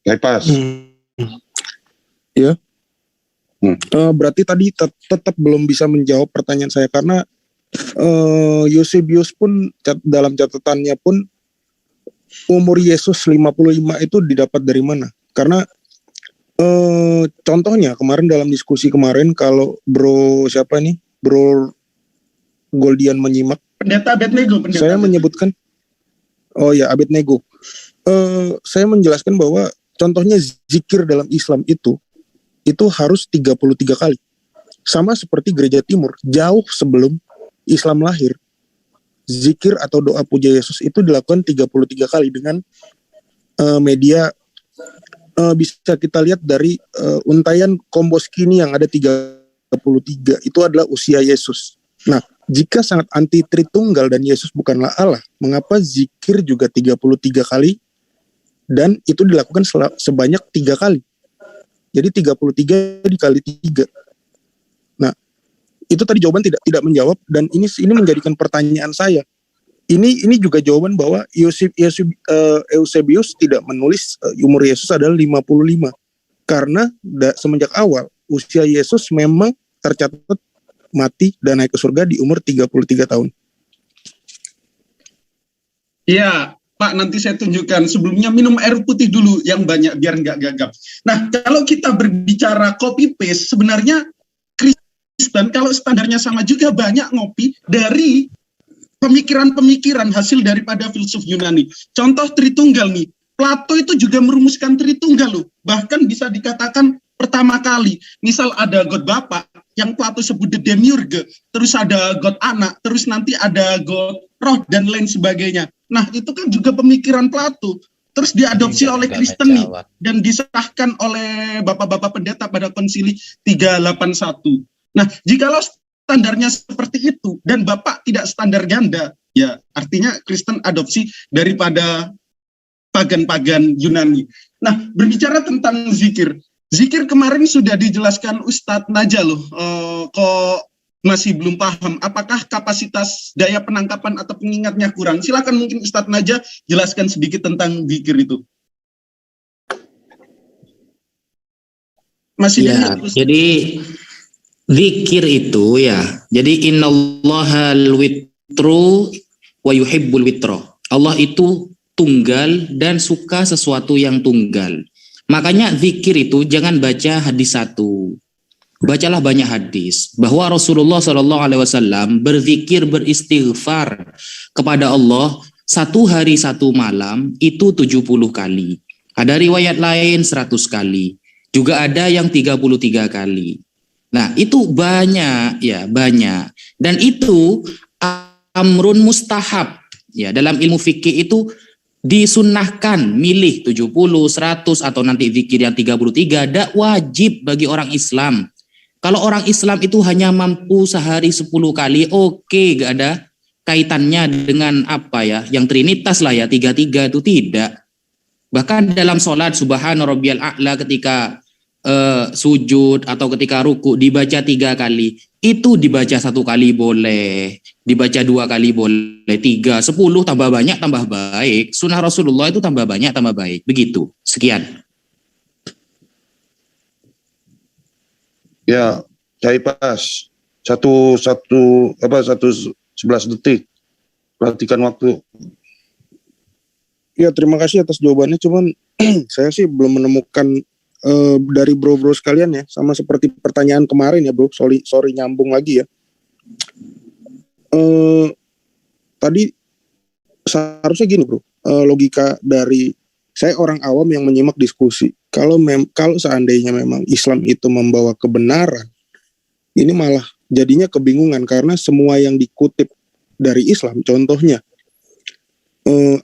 Lepas. Ya. Berarti tadi tetap belum bisa menjawab pertanyaan saya, karena Eusebius pun dalam catatannya pun umur Yesus 55 itu didapat dari mana? Karena contohnya kemarin dalam diskusi kemarin, kalau bro siapa nih Bro Goldian menyimak. Pendeta Abednego. Saya menyebutkan, oh ya, Abednego. Saya menjelaskan bahwa contohnya zikir dalam Islam itu harus 33 kali. Sama seperti gereja timur, jauh sebelum Islam lahir, zikir atau doa puja Yesus itu dilakukan 33 kali dengan media bisa kita lihat dari untayan Komboskini yang ada 33, itu adalah usia Yesus. Nah, jika sangat anti Tritunggal dan Yesus bukanlah Allah, mengapa zikir juga 33 kali dan itu dilakukan sebanyak 3 kali? Jadi 33 dikali 3. Nah, itu tadi jawaban tidak menjawab, dan ini menjadikan pertanyaan saya. Ini juga jawaban bahwa Eusebius tidak menulis umur Yesus adalah 55. Karena semenjak awal usia Yesus memang tercatat mati dan naik ke surga di umur 33 tahun. Iya, Pak, nanti saya tunjukkan. Sebelumnya minum air putih dulu yang banyak biar nggak gagap. Nah, kalau kita berbicara copy paste, sebenarnya Kristen kalau standarnya sama juga banyak ngopi dari pemikiran-pemikiran hasil daripada filsuf Yunani. Contoh Tritunggal nih, Plato itu juga merumuskan Tritunggal loh. Bahkan bisa dikatakan pertama kali, misal ada God Bapa yang Plato sebut the demiurge, terus ada God Anak, terus nanti ada God Roh dan lain sebagainya. Nah, itu kan juga pemikiran Plato. Terus diadopsi oleh Kristen nih dan disahkan oleh bapak-bapak pendeta pada Konsili 381. Nah, jikalau standarnya seperti itu dan Bapak tidak standar ganda, ya artinya Kristen adopsi daripada pagan-pagan Yunani. Nah, berbicara tentang zikir kemarin sudah dijelaskan Ustadz Naja loh. Kok masih belum paham apakah kapasitas daya penangkapan atau pengingatnya kurang? Silakan mungkin Ustadz Naja jelaskan sedikit tentang zikir itu. Masih ya, jadi zikir itu ya. Jadi innallahal witru wa yuhibbul witro. Allah itu tunggal dan suka sesuatu yang tunggal. Makanya zikir itu jangan baca hadis satu. Bacalah banyak hadis bahwa Rasulullah SAW berzikir beristighfar kepada Allah 1 hari 1 malam itu 70 kali. Ada riwayat lain 100 kali. Juga ada yang 33 kali. Nah, itu banyak ya, banyak. Dan itu amrun mustahab. Ya, dalam ilmu fikih itu disunnahkan milih 70, 100 atau nanti zikir yang 33, tidak wajib bagi orang Islam. Kalau orang Islam itu hanya mampu sehari 10 kali, oke, gak ada kaitannya dengan apa ya, yang trinitas lah ya, 33 itu tidak. Bahkan dalam sholat subhana rabbiyal a'la ketika sujud atau ketika ruku dibaca 3 kali, itu dibaca 1 kali boleh, dibaca 2 kali boleh, 3, 10 tambah banyak tambah baik. Sunnah Rasulullah itu tambah banyak tambah baik. Begitu. Sekian. Ya, cai pas 11 detik. Perhatikan waktu. Ya, terima kasih atas jawabannya. Cuman saya sih belum menemukan dari bro-bro sekalian ya, sama seperti pertanyaan kemarin ya bro, sorry nyambung lagi ya. Tadi seharusnya gini bro, logika dari saya orang awam yang menyimak diskusi. Kalau seandainya memang Islam itu membawa kebenaran, ini malah jadinya kebingungan karena semua yang dikutip dari Islam, contohnya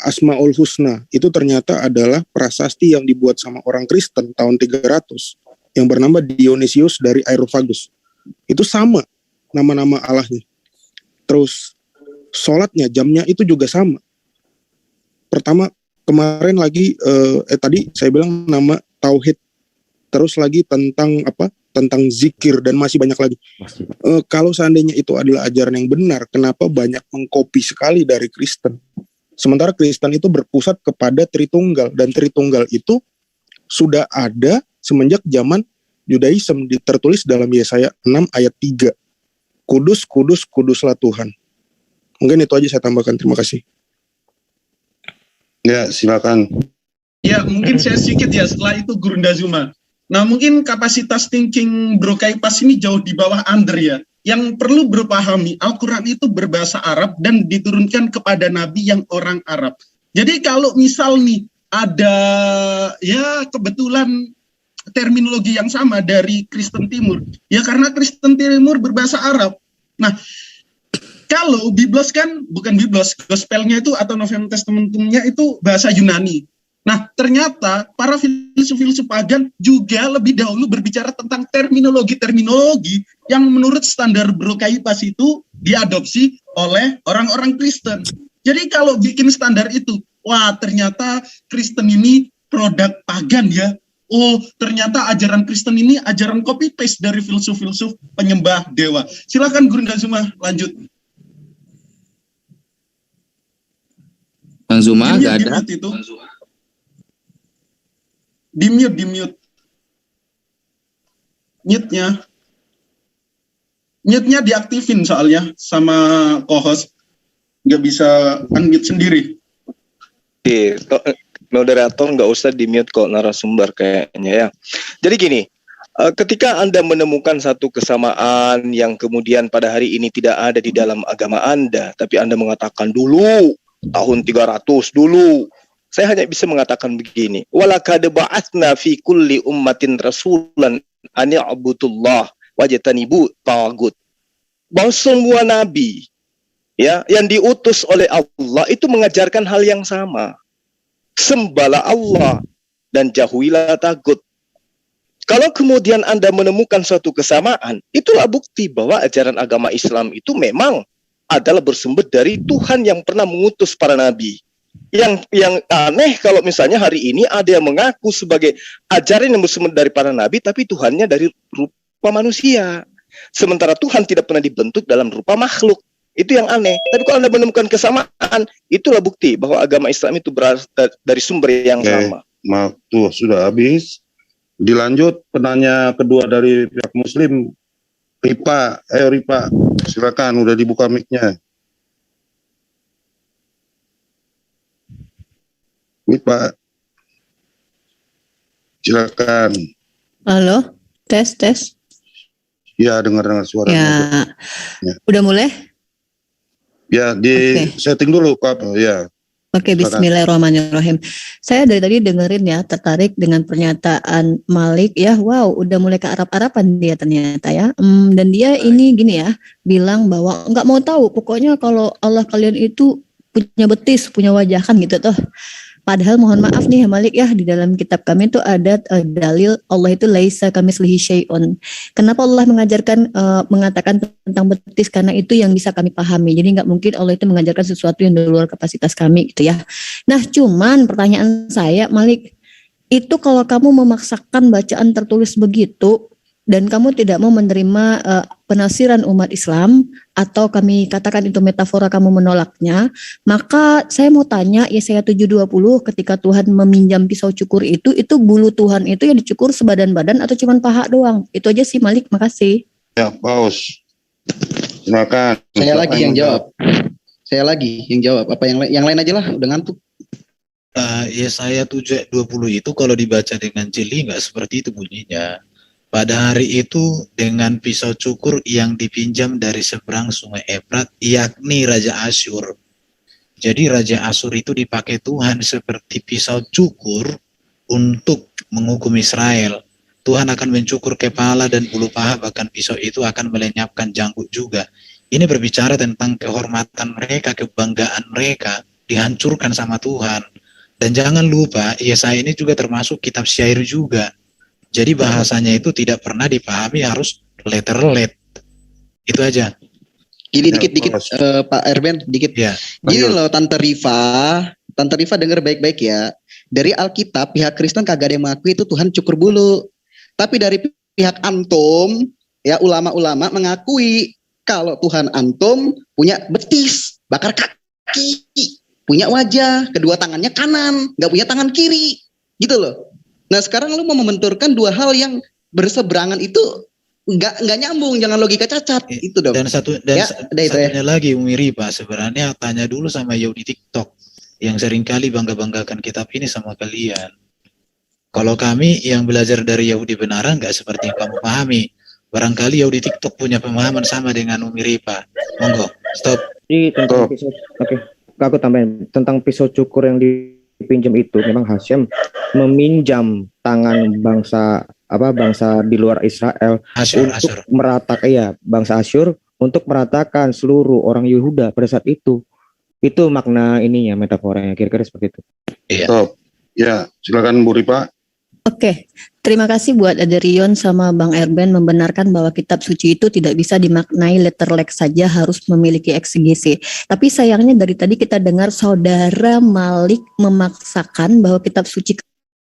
Asmaul Husna itu ternyata adalah prasasti yang dibuat sama orang Kristen tahun 300 yang bernama Dionysius dari Areopagus. Itu sama nama-nama Allahnya. Terus sholatnya, jamnya itu juga sama. Pertama kemarin lagi tadi saya bilang nama tauhid. Terus lagi tentang apa? Tentang zikir dan masih banyak lagi. Kalau seandainya itu adalah ajaran yang benar, kenapa banyak mengkopi sekali dari Kristen? Sementara Kristen itu berpusat kepada Tritunggal, dan Tritunggal itu sudah ada semenjak zaman Yudaism, tertulis dalam Yesaya 6 ayat 3. Kudus, kudus, kuduslah Tuhan. Mungkin itu aja saya tambahkan. Terima kasih. Ya, silakan. Ya, mungkin saya sedikit ya, setelah itu Guru Ndazuma. Nah, mungkin kapasitas thinking Bro Kaipas ini jauh di bawah Andre ya. yang perlu berpahami, Al-Quran itu berbahasa Arab dan diturunkan kepada Nabi yang orang Arab. Jadi kalau misal nih ada ya kebetulan terminologi yang sama dari Kristen Timur, ya karena Kristen Timur berbahasa Arab. Nah, kalau Biblos kan bukan Biblos, gospelnya itu atau Novum Testamentumnya itu bahasa Yunani. Nah, ternyata para filsuf-filsuf pagan juga lebih dahulu berbicara tentang terminologi-terminologi yang menurut standar Brokaipas itu diadopsi oleh orang-orang Kristen. Jadi kalau bikin standar itu, wah ternyata Kristen ini produk pagan ya. Oh, ternyata ajaran Kristen ini ajaran copy-paste dari filsuf-filsuf penyembah dewa. Silakan Guru Zuma lanjut. Bang Zuma nggak ada. Di mute. Mute-nya diaktifin soalnya sama co-host. Nggak bisa unmute sendiri. Moderator nggak usah di-mute kok narasumber kayaknya ya. Jadi gini, ketika Anda menemukan satu kesamaan yang kemudian pada hari ini tidak ada di dalam agama Anda, tapi Anda mengatakan dulu, tahun 300 dulu, saya hanya bisa mengatakan begini, walaqad ba'atsna fi kulli ummatin rasulan an ya'budullah wajtanibu tagut. Bahwa semua nabi ya yang diutus oleh Allah itu mengajarkan hal yang sama. Sembahlah Allah dan jauhilah tagut. Kalau kemudian Anda menemukan suatu kesamaan, itulah bukti bahwa ajaran agama Islam itu memang adalah bersumber dari Tuhan yang pernah mengutus para nabi. Yang aneh kalau misalnya hari ini ada yang mengaku sebagai ajaran yang bersumber dari para nabi, tapi Tuhannya dari rupa manusia. Sementara Tuhan tidak pernah dibentuk dalam rupa makhluk. Itu yang aneh. Tapi kalau Anda menemukan kesamaan, itulah bukti bahwa agama Islam itu berasal dari sumber yang sama. Waktu sudah habis. Dilanjut penanya kedua dari pihak Muslim. Ripa, ayo Ripa, silakan, udah dibuka mic-nya. Ripa, silakan. Halo, tes. Ya, dengar suara. Ya, udah mulai? Ya, di setting dulu Kak. Ya. Oke, bismillahirrahmanirrahim. Saya dari tadi dengerin ya, tertarik dengan pernyataan Malik ya. Wow, udah mulai ke Arab-Araban dia ternyata ya. Dan dia ini gini ya, bilang bahwa nggak mau tahu. Pokoknya kalau Allah kalian itu punya betis, punya wajah kan gitu tuh. Padahal mohon maaf nih ya Malik ya, di dalam kitab kami itu ada dalil Allah itu laisa kamitslihi syai'un. Kenapa Allah mengatakan tentang betis? Karena itu yang bisa kami pahami. Jadi nggak mungkin Allah itu mengajarkan sesuatu yang di luar kapasitas kami gitu ya. Nah cuman pertanyaan saya Malik, itu kalau kamu memaksakan bacaan tertulis begitu dan kamu tidak mau menerima penafsiran umat Islam, atau kami katakan itu metafora kamu menolaknya, maka saya mau tanya Yesaya 7:20 ketika Tuhan meminjam pisau cukur itu bulu Tuhan itu yang dicukur sebadan-badan atau cuma paha doang? Itu aja sih Malik, makasih. Ya, Paus. Silakan. Saya lagi yang jawab. Apa yang lain aja lah, udah ngantuk. Yesaya 7:20 itu kalau dibaca dengan jeli nggak seperti itu bunyinya. Pada hari itu dengan pisau cukur yang dipinjam dari seberang sungai Efrat, yakni Raja Asyur. Jadi Raja Asyur itu dipakai Tuhan seperti pisau cukur untuk menghukum Israel. Tuhan akan mencukur kepala dan bulu paha, bahkan pisau itu akan melenyapkan janggut juga. Ini berbicara tentang kehormatan mereka, kebanggaan mereka, dihancurkan sama Tuhan. Dan jangan lupa, Yesaya ini juga termasuk kitab syair juga. Jadi bahasanya itu tidak pernah dipahami, harus letter-let. Itu aja. Ini dikit-dikit Pak Erben, dikit. Ya. Gini loh Tante Rifa dengar baik-baik ya. Dari Alkitab pihak Kristen kagak ada yang mengakui itu Tuhan cukur bulu. Tapi dari pihak antum, ya ulama-ulama mengakui kalau Tuhan antum punya betis, bakar kaki, punya wajah, kedua tangannya kanan, nggak punya tangan kiri, gitu loh. Nah sekarang lu mau membenturkan dua hal yang berseberangan itu nggak nyambung, jangan logika cacat itu dong. Dan satunya lagi Umiri Pak, sebenarnya tanya dulu sama Yau di TikTok yang seringkali bangga-banggakan kitab ini sama kalian. Kalau kami yang belajar dari Yahudi benaran nggak seperti yang kamu pahami. Barangkali Yahudi TikTok punya pemahaman sama dengan Umi Ripa. Monggo, stop. Ini tentang pisau, oke, aku tambahin tentang pisau cukur yang dipinjam itu, memang Hasyim meminjam tangan bangsa di luar Israel untuk meratakan, ya, bangsa Asyur untuk meratakan seluruh orang Yehuda pada saat itu. Itu makna ininya, metaforanya, kira-kira seperti itu. Iya. Stop. Ya, silakan Bu Ripa. Oke, terima kasih buat Aderion sama Bang Erben membenarkan bahwa kitab suci itu tidak bisa dimaknai letterlek saja, harus memiliki eksegesi. Tapi sayangnya dari tadi kita dengar saudara Malik memaksakan bahwa kitab suci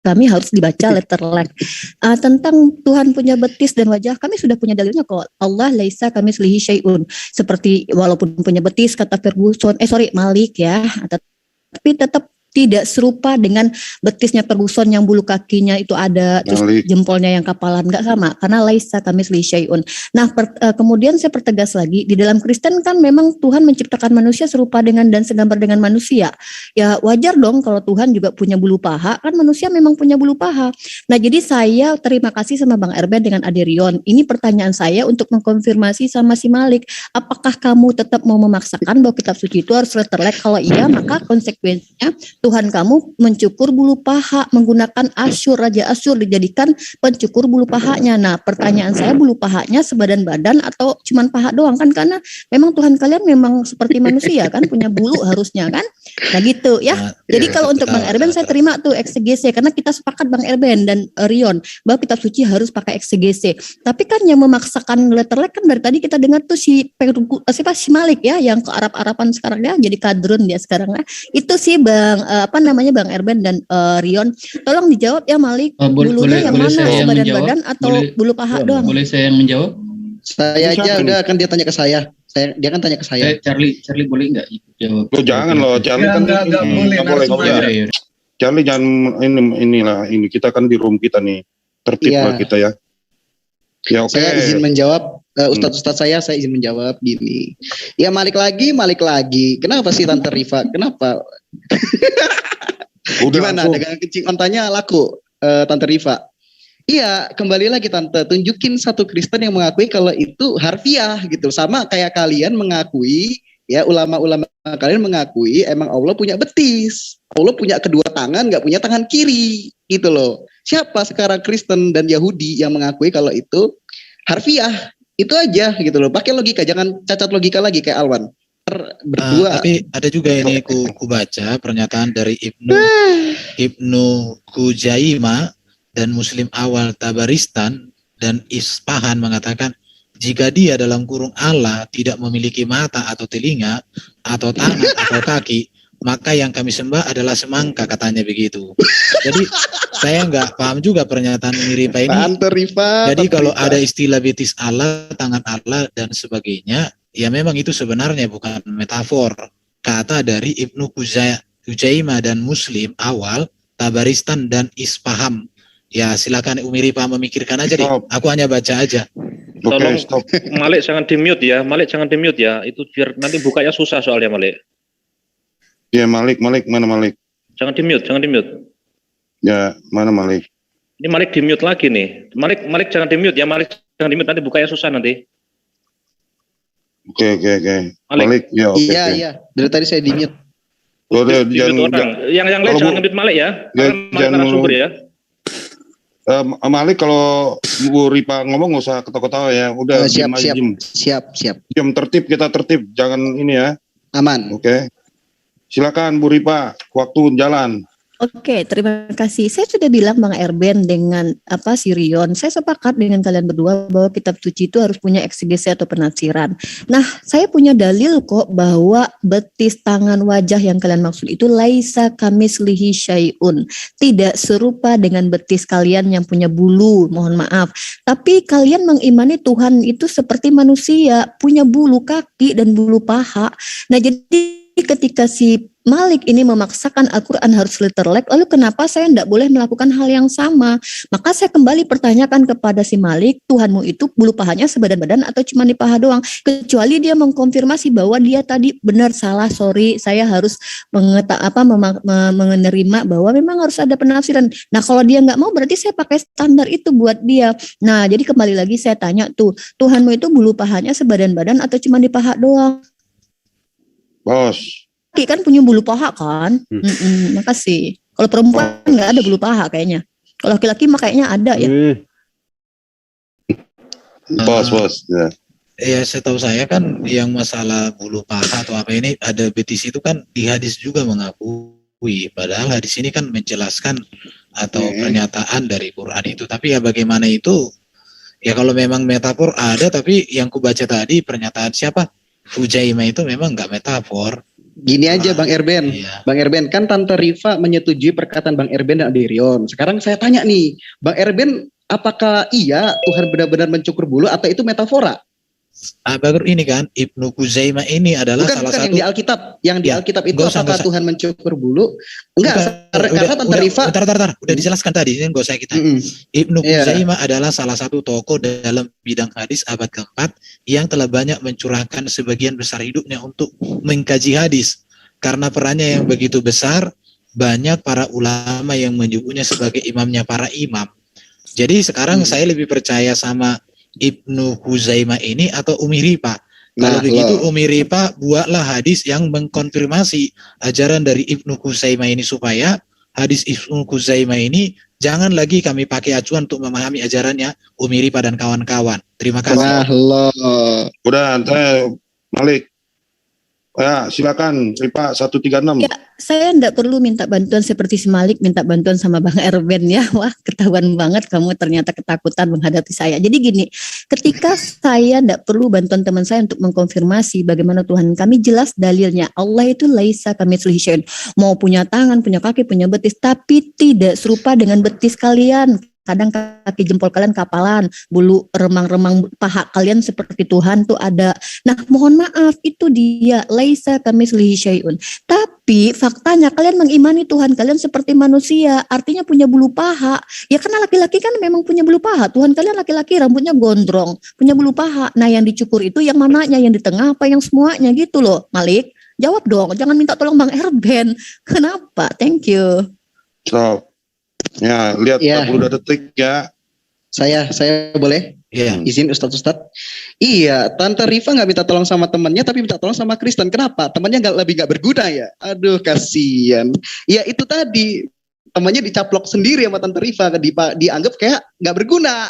kami harus dibaca letterlek. Tentang Tuhan punya betis dan wajah, kami sudah punya dalilnya kok. Allah laisa kamitslihi syai'un. Seperti walaupun punya betis, kata Ferguson, Malik ya, tapi tetap tidak serupa dengan betisnya Ferguson yang bulu kakinya itu ada, terus jempolnya yang kapalan, nggak sama, karena laisa kamitslihi syai'un. Nah, kemudian saya pertegas lagi, di dalam Kristen kan memang Tuhan menciptakan manusia serupa dengan dan segambar dengan manusia. Ya wajar dong kalau Tuhan juga punya bulu paha, kan manusia memang punya bulu paha. Nah, jadi saya terima kasih sama Bang Erben dengan Aderion. Ini pertanyaan saya untuk mengkonfirmasi sama si Malik, apakah kamu tetap mau memaksakan bahwa kitab suci itu harus letterlek? Kalau iya, maka konsekuensinya Tuhan kamu mencukur bulu paha menggunakan Asyur, Raja Asyur dijadikan pencukur bulu pahanya. Nah, pertanyaan saya, bulu pahanya sebadan badan atau cuman paha doang kan? Karena memang Tuhan kalian memang seperti manusia kan, punya bulu harusnya kan? Nah gitu ya. Jadi kalau untuk Bang Erben saya terima tuh eksegese, karena kita sepakat Bang Erben dan Rion bahwa kitab suci harus pakai eksegese. Tapi kan yang memaksakan letterlek kan dari tadi kita dengar tuh si Malik ya, yang ke Arab-Araban sekarang ya, jadi kadrun dia sekarang ya. Itu sih Bang Bang Erben dan Rion, tolong dijawab ya Malik, bulunya yang mana, sebadan badan atau bulu paha doang? Boleh saya yang menjawab? Saya aja udah, kan dia tanya ke saya. Dia kan tanya ke saya. Charlie boleh nggak jawab? Lo jangan loh, Charlie kan nggak boleh. Charlie jangan ini kita kan di room kita nih, tertib lah kita ya. Ya oke. Saya izin menjawab, Ustadz saya izin menjawab gini. Ya Malik lagi. Kenapa sih Tante Rifa? Kenapa? Gimana? Dagangan kencing ontanya laku, Tante Rifa. Iya, kembali lagi Tante, tunjukin satu Kristen yang mengakui kalau itu harfiah gitu. Sama kayak kalian mengakui, ya ulama-ulama kalian mengakui emang Allah punya betis. Allah punya kedua tangan, nggak punya tangan kiri gitu loh. Siapa sekarang Kristen dan Yahudi yang mengakui kalau itu harfiah? Itu aja gitu loh. Pakai logika, jangan cacat logika lagi kayak Alwan. Berdua. Tapi ada juga ini ku baca pernyataan dari Ibnu Kujaima dan Muslim awal Tabaristan dan Ispahan mengatakan, jika dia dalam kurung Allah tidak memiliki mata atau telinga atau tangan atau kaki, maka yang kami sembah adalah semangka, katanya begitu. Jadi saya nggak paham juga pernyataan Umi Rifa ini. Jadi kalau ada istilah betis Allah, tangan Allah dan sebagainya, ya memang itu sebenarnya bukan metafor. Kata dari Ibnu Kujaima dan Muslim awal Tabaristan dan Ispaham. Ya silakan Umi Rifa memikirkan aja deh. Aku hanya baca aja. Tolong Malik jangan di-mute ya. Itu biar nanti bukanya susah soalnya Malik. Ya Malik, mana Malik? Jangan di-mute. Ya, mana Malik? Ini Malik di-mute lagi nih. Malik jangan di-mute ya, nanti bukanya susah nanti. Oke. Malik, ya oke. Iya. Dari tadi saya di-mute. Yang lain jangan nge-mute Malik ya. Malik narasumber ya. Malik kalau Bu Ripa ngomong nggak usah ketawa-ketawa ya. Udah siap. Jam tertib, kita tertib, jangan ini ya. Aman. Oke. Silakan Bu Ripa, waktu jalan. Oke, terima kasih. Saya sudah bilang Bang Erben dengan Sirion, saya sepakat dengan kalian berdua bahwa kitab suci itu harus punya eksegesi atau penafsiran. Nah, saya punya dalil kok bahwa betis tangan wajah yang kalian maksud itu laisa kamitslihi syai'un. Tidak serupa dengan betis kalian yang punya bulu, mohon maaf. Tapi kalian mengimani Tuhan itu seperti manusia, punya bulu kaki dan bulu paha. Nah, jadi ketika si Malik ini memaksakan Al-Quran harus letterlek, lalu kenapa saya tidak boleh melakukan hal yang sama? Maka saya kembali pertanyakan kepada si Malik, Tuhanmu itu bulu pahanya sebadan-badan atau cuma di paha doang? Kecuali dia mengkonfirmasi bahwa dia tadi benar, salah, sorry, saya harus menerima bahwa memang harus ada penafsiran. Nah kalau dia nggak mau berarti saya pakai standar itu buat dia. Nah jadi kembali lagi saya tanya tuh, Tuhanmu itu bulu pahanya sebadan-badan atau cuma di paha doang? Bos. Laki kan punya bulu paha kan? Makasih. Kalau perempuan nggak ada bulu paha kayaknya. Kalau laki-laki mah kayaknya ada ya. Bos. Ya. Ya setahu saya kan yang masalah bulu paha atau apa ini ada betis itu kan di hadis juga mengakui. Padahal hadis ini kan menjelaskan atau pernyataan dari Quran itu. Tapi ya bagaimana itu? Ya kalau memang metafor ada, tapi yang kubaca tadi pernyataan siapa? Huzaimah itu memang nggak metafor. Gini aja Bang Erben, Bang Erben kan Tante Rifa menyetujui perkataan Bang Erben dan Adirion. Sekarang saya tanya nih, Bang Erben, apakah iya Tuhan benar-benar mencukur bulu atau itu metafora? Baru ini kan Ibnu Huzaimah ini adalah salah satu yang di Alkitab, yang di Alkitab itu apakah Tuhan mencukur bulu? Enggak, karena Tante Rifa. Udah dijelaskan tadi, ini nggak usah kita. Ibnu Huzaimah adalah salah satu tokoh dalam bidang hadis abad keempat yang telah banyak mencurahkan sebagian besar hidupnya untuk mengkaji hadis. Karena perannya yang begitu besar, banyak para ulama yang menyebutnya sebagai imamnya para imam. Jadi sekarang saya lebih percaya sama Ibnu Huzaimah ini atau Umi Ripa. Kalau begitu Umi Ripa buatlah hadis yang mengkonfirmasi ajaran dari Ibnu Huzaimah ini supaya hadis Ibnu Huzaimah ini jangan lagi kami pakai acuan untuk memahami ajarannya Umi Ripa dan kawan-kawan. Terima kasih. Udah, Malik. Ya, silakan Ripa 136. Ya, saya enggak perlu minta bantuan seperti si Malik minta bantuan sama Bang Erben ya. Wah, ketahuan banget kamu ternyata ketakutan menghadapi saya. Jadi gini, ketika saya enggak perlu bantuan teman saya untuk mengkonfirmasi bagaimana Tuhan kami, jelas dalilnya. Allah itu laisa kamitslihi syai'un. Mau punya tangan, punya kaki, punya betis, tapi tidak serupa dengan betis kalian. Kadang kaki jempol kalian kapalan, bulu remang-remang paha kalian seperti Tuhan tuh ada. Nah, mohon maaf, itu dia laisa kamitslihi syai'un. Tapi faktanya kalian mengimani Tuhan kalian seperti manusia, artinya punya bulu paha. Ya karena laki-laki kan memang punya bulu paha. Tuhan kalian laki-laki rambutnya gondrong, punya bulu paha. Nah, yang dicukur itu yang mananya, yang di tengah apa yang semuanya gitu loh, Malik. Jawab dong, jangan minta tolong Bang Erben. Kenapa? Thank you. Stop. Ya, lihat 42 detik ya. Saya boleh? Izin Ustadz. Iya, Tante Rifa nggak minta tolong sama temannya, tapi minta tolong sama Kristen. Kenapa? Temannya lebih nggak berguna ya? Aduh, kasihan. Ya itu tadi, temannya dicaplok sendiri sama Tante Rifa, dianggap kayak nggak berguna.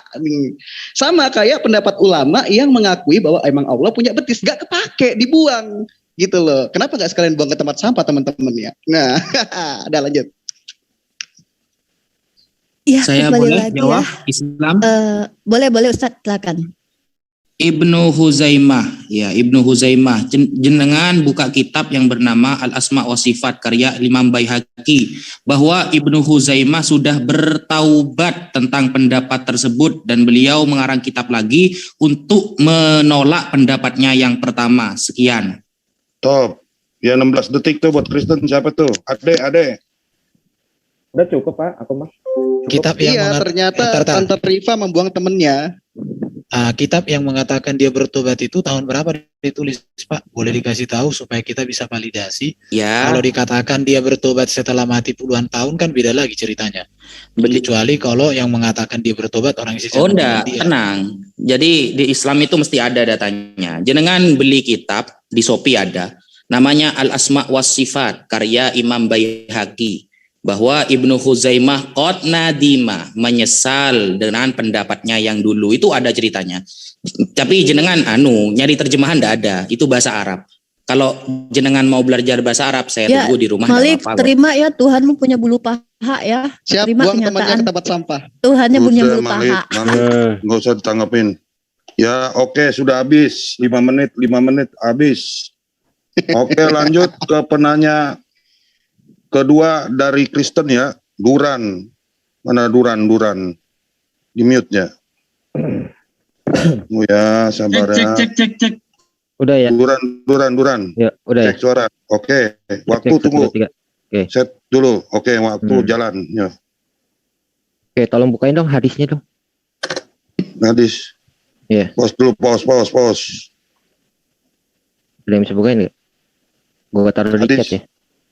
Sama kayak pendapat ulama yang mengakui bahwa emang Allah punya betis, nggak kepake, dibuang gitu loh. Kenapa nggak sekalian buang ke tempat sampah teman-temannya? Nah, ada lanjut. Ya, saya boleh jawab Islam? Boleh Ustadz, silakan. Ibnu Huzaimah, ya Ibnu Huzaimah, jenengan buka kitab yang bernama Al-Asma wa Sifat karya Imam Baihaqi, bahwa Ibnu Huzaimah sudah bertaubat tentang pendapat tersebut dan beliau mengarang kitab lagi untuk menolak pendapatnya yang pertama. Sekian. Top. Ya 16 detik tuh buat Kristen, siapa tuh? Ade. Udah cukup Pak, aku mah. Kitab yang ternyata Tante Rifa membuang temennya. Kitab yang mengatakan dia bertobat itu tahun berapa ditulis Pak? Boleh dikasih tahu supaya kita bisa validasi. Ya. Kalau dikatakan dia bertobat setelah mati puluhan tahun kan beda lagi ceritanya. Kecuali kalau yang mengatakan dia bertobat orang Islam. Oh enggak, tenang. Jadi di Islam itu mesti ada datanya. Jenengan beli kitab di Shopee ada. Namanya Al-Asma wa Sifat karya Imam Baihaqi. Bahwa Ibnu Huzaimah qad nadima, menyesal dengan pendapatnya yang dulu, itu ada ceritanya. Tapi jenengan nyari terjemahan enggak ada, itu bahasa Arab. Kalau jenengan mau belajar bahasa Arab, saya tunggu di rumah. Malik, terima ya, Tuhanmu punya bulu paha ya. Siap, terima buang temannya ke tempat sampah. Tuhannya punya bulu paha. Nggak usah ditanggapin. Ya oke, sudah habis 5 menit habis. Oke, lanjut ke penanya kedua dari Kristen ya, Duran. Mana Duran? Di mute-nya. Oh ya, sabar ya. Cek. Udah ya. Duran. Ya, udah Cek suara. Oke. Waktu Cek, tunggu. 1, 2, 3. Oke. Set dulu. Oke, waktu jalan. Ya. Oke, tolong bukain dong hadisnya dong. Hadis. Iya. Pos dulu, pos. Udah bisa bukain nggak? Gua taruh di chat ya.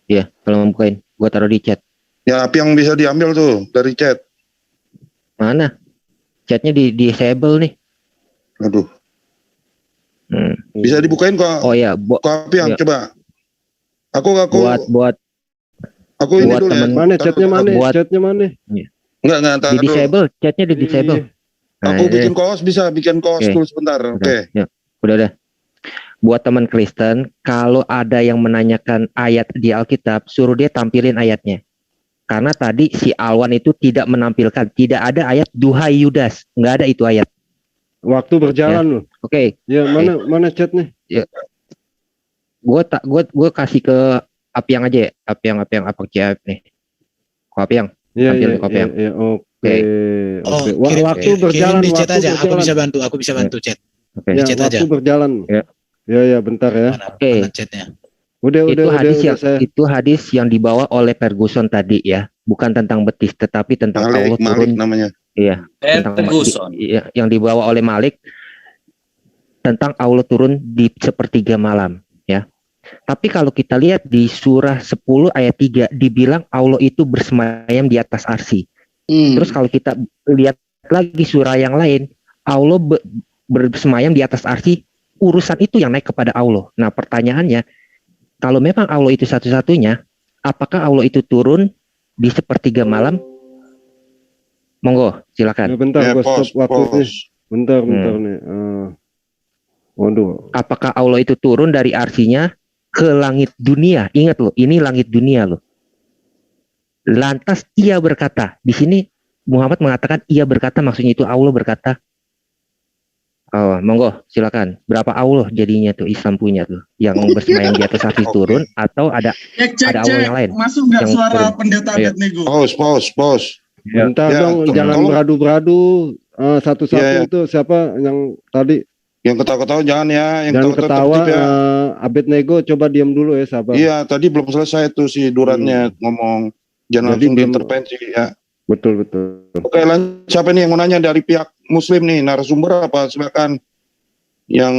Iya, kalau mau bukain, gua taruh di chat. Ya, apa yang bisa diambil tuh dari chat? Mana? Chatnya di disable nih. Aduh. Bisa dibukain kok. Oh ya, Kok yang ya. coba. Aku buat aku ini buat dulu temen, ya. Mana chatnya mana? buat- Chatnya mana? Enggak, di disable, chatnya di disable. Aku bikin kaos bisa bikin kaos Oke. dulu sebentar. Oke. Ya, udah. Buat teman Kristen, kalau ada yang menanyakan ayat di Alkitab, suruh dia tampilin ayatnya. Karena tadi si Alwan itu tidak menampilkan, tidak ada ayat duhai Yudas, nggak ada itu ayat. Waktu berjalan loh. Oke. Ya, mana chatnya? Ya. Gue kasih ke Apiang aja ya. Apiang apa nih? Kok Apiang? Iya, Tampil iya, ke Apiang. iya, oke. Oh, Oke. kirim, Waktu kirim berjalan, di chat waktu aja. Aku berjalan. bisa bantu chat. Oke. Ya, Di chat waktu aja. berjalan. Ya. Ya, bentar ya. Oke. Mana chatnya? Itu hadis yang dibawa oleh Ferguson tadi ya, bukan tentang betis, tetapi tentang Allah turun. Namanya. Iya. Ferguson. Yang dibawa oleh Malik tentang Allah turun di sepertiga malam, ya. Tapi kalau kita lihat di surah 10 ayat 3 dibilang Allah itu bersemayam di atas arsy. Terus kalau kita lihat lagi surah yang lain, Allah bersemayam di atas arsy, urusan itu yang naik kepada Allah. Nah, pertanyaannya, kalau memang Allah itu satu-satunya, apakah Allah itu turun di sepertiga malam? Monggo, silakan. Ya, bentar, gua stop waktunya. Bentar nih. Waduh. Apakah Allah itu turun dari arsinya ke langit dunia? Ingat loh, ini langit dunia loh. Lantas ia berkata, di sini Muhammad mengatakan ia berkata, maksudnya itu Allah berkata. Oh, monggo, silakan. Berapa Allah jadinya tuh Islam punya tuh, yang bersemayam di atas arsy turun, atau ada Allah yang lain? Masuk nggak yang suara turun? pendeta Iya. Abednego? Pos. Bentar Ya, dong, jangan tolong. beradu-beradu. Satu-satu Ya. itu siapa yang tadi? Yang ketawa-ketawa jangan ya, yang Jangan ketawa. tertib ya. Abednego coba diam dulu ya, sabar. Iya, tadi belum selesai tuh si Durannya ngomong. Jangan Jadi langsung belum- diintervensi ya. Betul. Oke, lanjut. Siapa nih yang mau nanya dari pihak Muslim nih? Narasumber apa? Silakan. Yang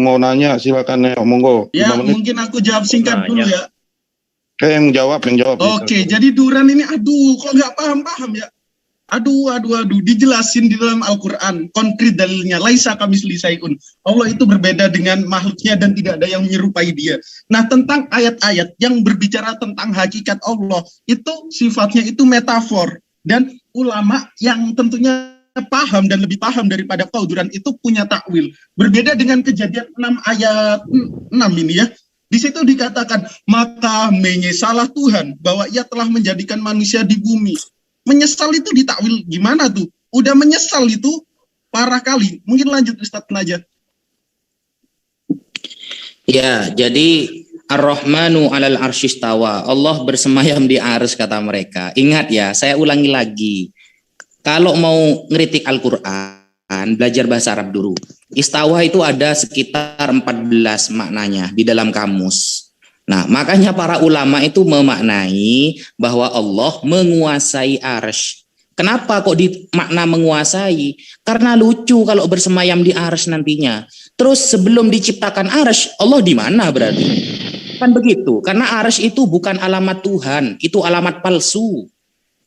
mau nanya silakan ya, monggo. Ya, 5 menit. mungkin aku jawab singkat dulu ya. Oke, yang jawab. Oke, jadi Duran ini, aduh, kok nggak paham ya? Aduh, dijelasin di dalam Al-Quran, konkret dalilnya, laisa kamisli syai'un. Allah itu berbeda dengan makhluknya dan tidak ada yang menyerupai dia. Nah, tentang ayat-ayat yang berbicara tentang hakikat Allah, itu sifatnya itu metafor. Dan ulama yang tentunya paham dan lebih paham daripada kau Duran itu punya takwil. Berbeda dengan Kejadian 6 ayat 6 ini ya. Di situ dikatakan, maka menyesalah Tuhan bahwa ia telah menjadikan manusia di bumi. Menyesal itu ditakwil gimana tuh? Udah menyesal itu parah kali. Mungkin lanjut Ustadz Najat. Ya, jadi Ar-Rahmanu 'alal arsyistawa. Allah bersemayam di arsy kata mereka. Ingat ya, saya ulangi lagi. Kalau mau ngeritik Al-Qur'an, belajar bahasa Arab dulu. Istawa itu ada sekitar 14 maknanya di dalam kamus. Nah, makanya para ulama itu memaknai bahwa Allah menguasai arsy. Kenapa kok dimakna menguasai? Karena lucu kalau bersemayam di arsy nantinya. Terus sebelum diciptakan arsy, Allah di mana berarti? Kan begitu. Karena arsy itu bukan alamat Tuhan, itu alamat palsu.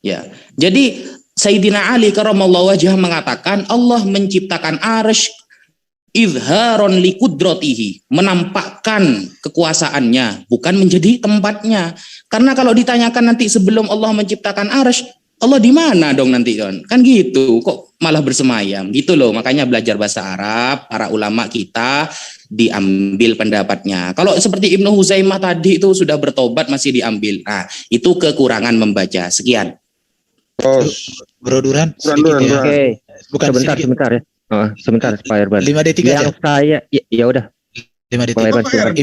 Ya. Jadi Sayyidina Ali karramallahu wajhah mengatakan Allah menciptakan arsy izharon liqudratihi, menampakkan kekuasaannya, bukan menjadi tempatnya. Karena kalau ditanyakan nanti sebelum Allah menciptakan arsy, Allah di mana dong nanti kan gitu, kok malah bersemayam gitu loh. Makanya belajar bahasa Arab, para ulama kita diambil pendapatnya. Kalau seperti Ibnu Huzaimah tadi itu sudah bertobat masih diambil. Nah, itu kekurangan membaca. Sekian. Bro Duran, Oke. Bukan Sebentar ya. Oh, sebentar Pak Irban. 5 detik aja. Yang saya ya udah. 5 detik. Pak Irban, silakan.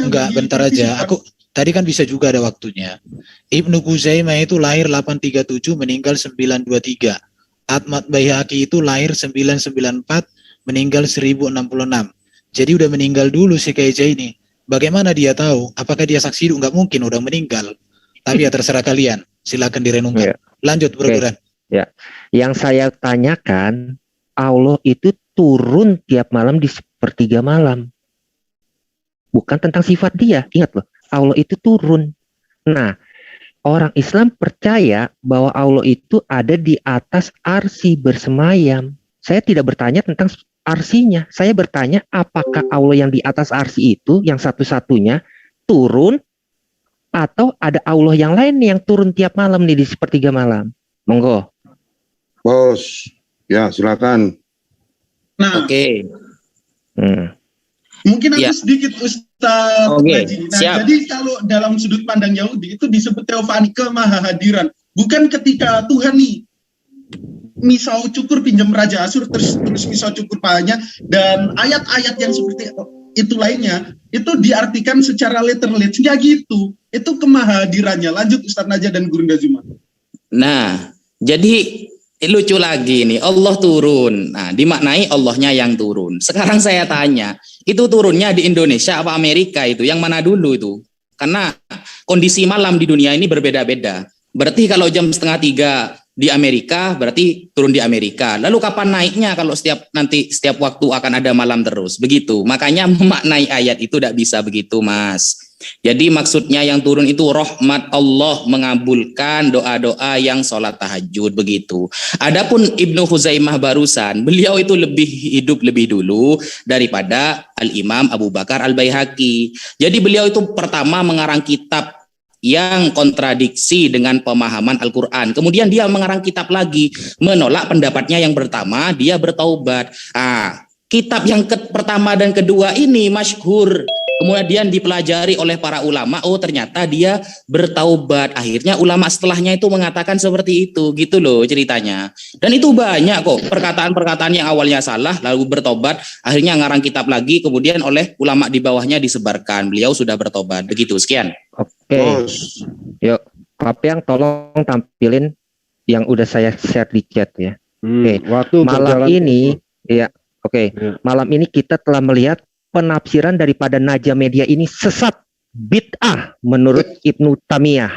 Enggak, bentar aja. Aku tadi kan bisa juga ada waktunya. Ibnu Huzaimah itu lahir 837, meninggal 923. Ahmad Baihaqi itu lahir 994, meninggal 1066. Jadi udah meninggal dulu si KJ ini. Bagaimana dia tahu? Apakah dia saksi hidup? Nggak mungkin, udah meninggal. Tapi ya terserah kalian. Silakan direnungkan. Lanjut, Bro Duran. Ya, yang saya tanyakan, Allah itu turun tiap malam di sepertiga malam. Bukan tentang sifat dia. Ingat loh, Allah itu turun. Nah, orang Islam percaya bahwa Allah itu ada di atas arsy bersemayam. Saya tidak bertanya tentang arsinya. Saya bertanya apakah Allah yang di atas arsy itu, yang satu-satunya, turun, atau ada Allah yang lain yang turun tiap malam nih di sepertiga malam. Monggo. Bos, ya silakan. Nah, Oke. Mungkin aku Ya. sedikit Ustaz Oke, Haji. Nah, siap. jadi kalau dalam sudut pandang Yahudi itu disebut teofani, kemahahadiran. Bukan ketika Tuhan nih misal cukur pinjam Raja Asyur terus misal cukur pahanya, dan ayat-ayat yang seperti itu lainnya itu diartikan secara literal-nya gitu. Itu kemahadirannya. Lanjut Ustaz Naja dan Guru Zuma. Nah, jadi lucu lagi nih, Allah turun. Nah, dimaknai Allahnya yang turun. Sekarang saya tanya, itu turunnya di Indonesia apa Amerika itu? Yang mana dulu itu? Karena kondisi malam di dunia ini berbeda-beda. Berarti kalau jam 2:30 di Amerika, berarti turun di Amerika. Lalu kapan naiknya kalau setiap waktu akan ada malam terus? Begitu. Makanya memaknai ayat itu tidak bisa begitu, Mas. Jadi maksudnya yang turun itu rahmat Allah mengabulkan doa-doa yang sholat tahajud, begitu. Adapun Ibnu Huzaimah barusan, beliau itu hidup lebih dulu daripada Al-Imam Abu Bakar Al-Baihaqi. Jadi beliau itu pertama mengarang kitab yang kontradiksi dengan pemahaman Al-Quran. Kemudian dia mengarang kitab lagi, menolak pendapatnya yang pertama, dia bertaubat. Kitab yang pertama dan kedua ini masyhur, kemudian dipelajari oleh para ulama. Oh, ternyata dia bertaubat. Akhirnya ulama setelahnya itu mengatakan seperti itu, gitu loh ceritanya. Dan itu banyak kok perkataan-perkataan yang awalnya salah lalu bertobat, akhirnya ngarang kitab lagi, kemudian oleh ulama di bawahnya disebarkan. Beliau sudah bertobat. Begitu, sekian. Oke. Yuk, Pak yang tolong tampilin yang udah saya share di chat ya. Oke. Malam ini ya. Oke, malam ini kita telah melihat penafsiran daripada Naja Media ini sesat, bid'ah menurut Ibnu Tamiyah.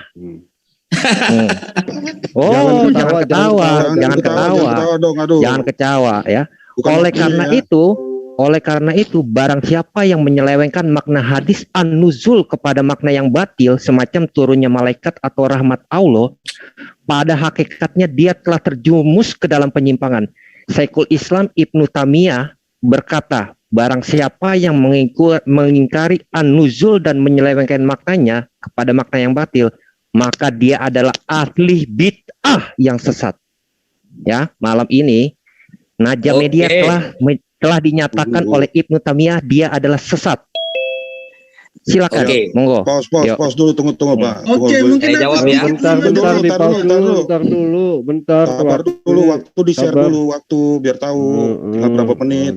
Oh, jangan ketawa ya. Oleh karena itu, barang siapa yang menyelewengkan makna hadis an-nuzul kepada makna yang batil, semacam turunnya malaikat atau rahmat Allah, pada hakikatnya dia telah terjumus ke dalam penyimpangan. Syekhul Islam Ibnu Tamiyah berkata, barang siapa yang mengingkari an-nuzul dan menyelewengkan maknanya kepada makna yang batil, maka dia adalah ahli bid'ah yang sesat. Ya, malam ini Naja Media telah dinyatakan oleh Ibnu Tamiyah dia adalah sesat. Silakan, monggo. Pause dulu, tunggu Pak. Oke, mungkin jawab ya. Bentar, dulu, waktu di-share dulu, biar tahu berapa menit.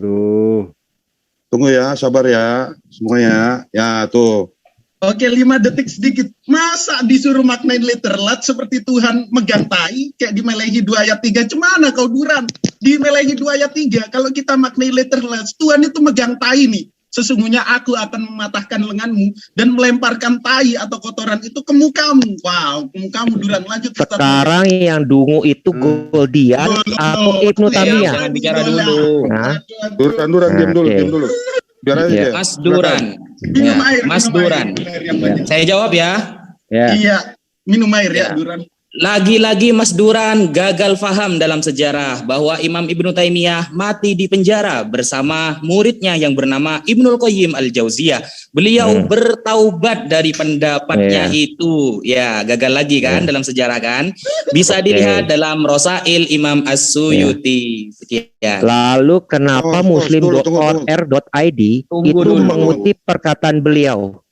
Tunggu ya, sabar ya, semuanya. Ya, tuh. Oke, 5 detik sedikit. Masa disuruh maknain literal seperti Tuhan megang tai kayak di Melehi 2 ayat 3? Cemana kau Duran? Di Melehi 2 ayat 3 kalau kita maknai literal, Tuhan itu megang tai nih. Sesungguhnya aku akan mematahkan lenganmu dan melemparkan tai atau kotoran itu ke mukamu. Wow, ke mukamu Duran. Lanjut. Sekarang yang dungu itu Goldian atau Ibnu Tamiyah? Jangan bicara dulu. Duran, diam dulu. Biar aja. Mas Duran. Mas Duran. Saya jawab ya. Iya, minum air ya Duran. Lagi-lagi Mas Duran gagal faham dalam sejarah bahwa Imam Ibnu Taimiyah mati di penjara bersama muridnya yang bernama Ibnul Qayyim Al-Jauziyah. Beliau bertaubat dari pendapatnya itu. Ya, gagal lagi kan dalam sejarah kan. Bisa dilihat dalam Rosail Imam As-Suyuti. Sekian. Lalu kenapa muslim.or.id itu mengutip perkataan beliau?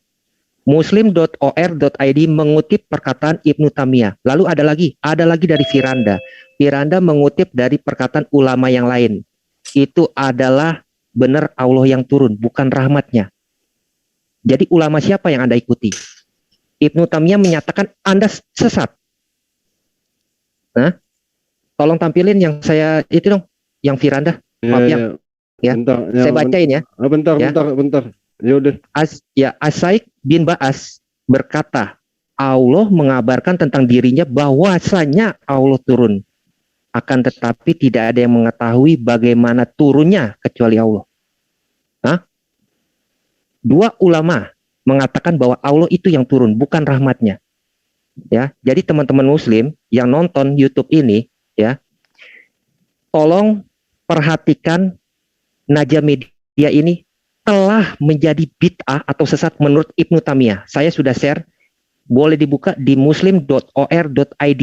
Muslim.or.id mengutip perkataan Ibnu Tamiyah. Lalu ada lagi dari Firanda. Firanda mengutip dari perkataan ulama yang lain. Itu adalah benar Allah yang turun, bukan rahmatnya. Jadi ulama siapa yang Anda ikuti? Ibnu Tamiyah menyatakan Anda sesat. Nah, tolong tampilin yang saya itu dong, yang Firanda. Maaf ya. Ya, saya bacain ya. Bentar. Ya udah. Asaik bin Ba'as berkata, Allah mengabarkan tentang dirinya bahwasanya Allah turun. Akan tetapi tidak ada yang mengetahui bagaimana turunnya kecuali Allah. Dua ulama mengatakan bahwa Allah itu yang turun, bukan rahmatnya. Ya, jadi teman-teman Muslim yang nonton YouTube ini, ya, tolong perhatikan Naja Media ini telah menjadi bid'ah atau sesat menurut Ibnu Taimiyah. Saya sudah share, boleh dibuka di muslim.or.id.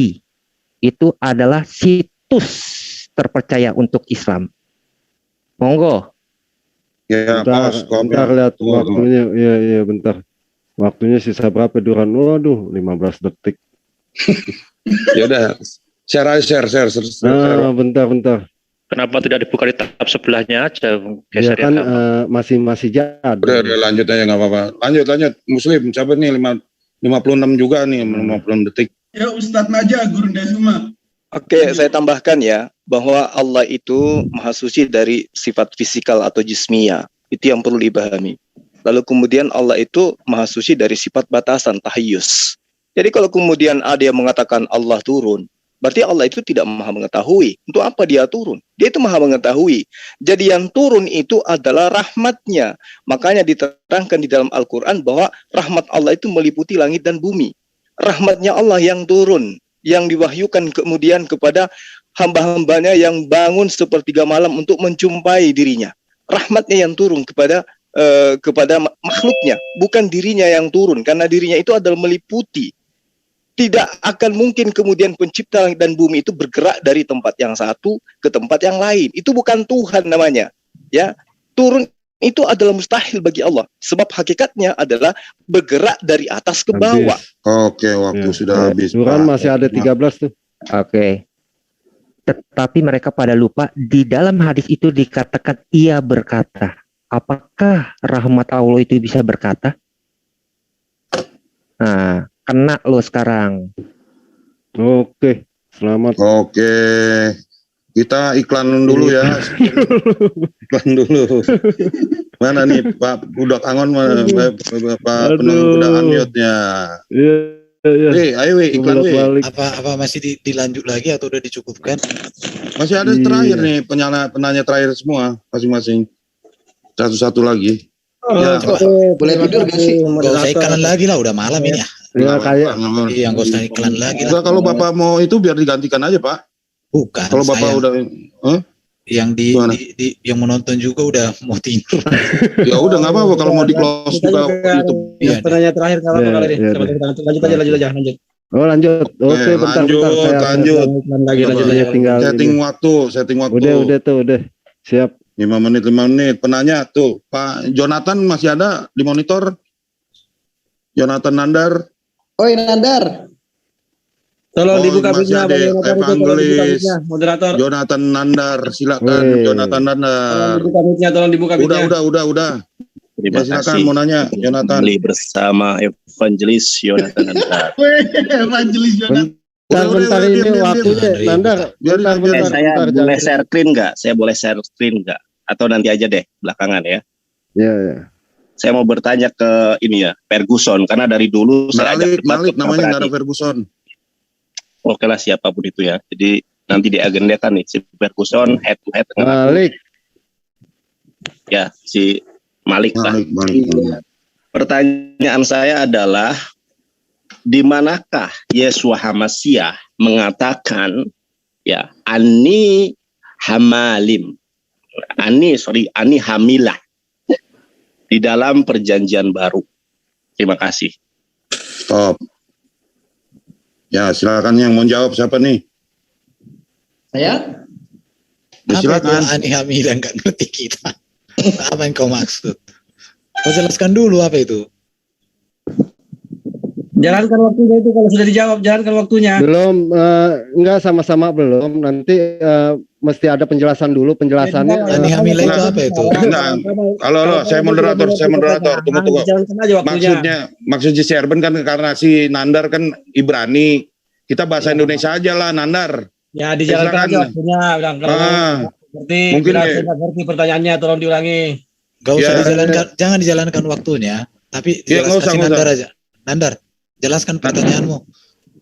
Itu adalah situs terpercaya untuk Islam. Monggo. Ya, bentar lihat waktunya. Iya, bentar. Waktunya sisa berapa, Duran? Waduh, 15 detik. Ya udah, share. Bentar. Kenapa tidak dibuka di tab sebelahnya aja? Ya kan masih jadul. Udah lanjut aja nggak apa-apa. Lanjut. Muslim, siapa nih 56 juga nih, 56 detik. Ya Ustadz Naja, Guru Dasuma. Oke, saya tambahkan ya, bahwa Allah itu maha suci dari sifat fisikal atau jismiyah. Itu yang perlu dipahami. Lalu kemudian Allah itu maha suci dari sifat batasan, tahayyus. Jadi kalau kemudian ada yang mengatakan Allah turun, berarti Allah itu tidak maha mengetahui. Untuk apa dia turun? Dia itu maha mengetahui. Jadi yang turun itu adalah rahmatnya. Makanya diterangkan di dalam Al-Quran bahwa rahmat Allah itu meliputi langit dan bumi. Rahmatnya Allah yang turun, yang diwahyukan kemudian kepada hamba-hambanya yang bangun sepertiga malam untuk menjumpai dirinya. Rahmatnya yang turun kepada makhluknya, bukan dirinya yang turun, karena dirinya itu adalah meliputi. Tidak akan mungkin kemudian pencipta langit dan bumi itu bergerak dari tempat yang satu ke tempat yang lain. Itu bukan Tuhan namanya. Ya, turun itu adalah mustahil bagi Allah, sebab hakikatnya adalah bergerak dari atas ke bawah. Oke, waktu sudah habis. Duran masih ada 13 tuh. Oke. Tetapi mereka pada lupa, di dalam hadis itu dikatakan ia berkata. Apakah rahmat Allah itu bisa berkata? Nah, kena lo sekarang. Oke, selamat. Oke. Kita iklan dulu ya. Iklan dulu. Mana nih Pak Budak Angon, Pak Budak Unmute-nya. Iya. Ayo iklan weh. Apa masih dilanjut lagi atau udah dicukupkan? Masih ada terakhir nih, penanya terakhir semua masing-masing. Satu-satu lagi. Ya, boleh tidur gak sih? Gak usah iklan lagi lah, udah malam ini ya. Ya kayak. Yang gak usah iklan lagi lah. Kalau Bapak mau itu biar digantikan aja Pak. Bukan. Kalau Bapak udah, yang yang menonton juga udah mau tidur. Ya udah nggak apa-apa kalau mau di close juga YouTube. Yang penanya terakhir nggak apa-apa kali ini. Lanjut aja. Oh lanjut. Oke, bentar. Lanjut. Tinggal setting waktu. Udah. Siap. 5 menit. Penanya tuh, Pak Jonathan masih ada di monitor? Jonathan Nandar. Oi Nandar. Tolong dibuka mic-nya, moderator. Jonathan Nandar, silakan. Jonathan Nandar. Tolong dibuka mic-nya. Udah. Terima silakan mau nanya, Jonathan. Kembali bersama Evangelis Jonathan Nandar. Evangelis Jonathan. Bentar ini waktunya, Nandar. Saya boleh share screen nggak? Saya boleh share screen nggak? Atau nanti aja deh, belakangan ya. Iya. Saya mau bertanya ke ini ya, Ferguson, karena dari dulu saya agak Malik namanya nggak ada Ferguson. Oke lah siapapun itu ya. Jadi nanti diagendakan nih si Ferguson head to head dengan Malik. Ya, si Malik lah. Pertanyaan saya adalah di manakah Yeshua HaMashiach mengatakan ya ani hamilah di dalam perjanjian baru. Terima kasih. Stop. Ya, silakan yang mau jawab siapa nih? Saya? Silakan. Ani hamilah nggak ngerti kita. Apa yang kau maksud? Kau jelaskan dulu apa itu. Jalankan waktunya itu kalau sudah dijawab, jalankan waktunya. Belum, enggak sama-sama belum. Nanti mesti ada penjelasan dulu, penjelasannya. Ani hamilah itu apa itu? Enggak. Halo, saya moderator. Tunggu. Maksudnya si Erben kan karena si Nandar kan Ibrani. Kita bahasa Indonesia aja lah, Nandar. Ya, dijalankan aja waktunya. Mungkin saya nggak ngerti pertanyaannya, tolong diulangi. Gak usah Ya. dijalankan, jangan dijalankan waktunya, tapi Ya, nggak usah, kasih nggak Nandar usah. aja. Nandar, jelaskan pertanyaanmu.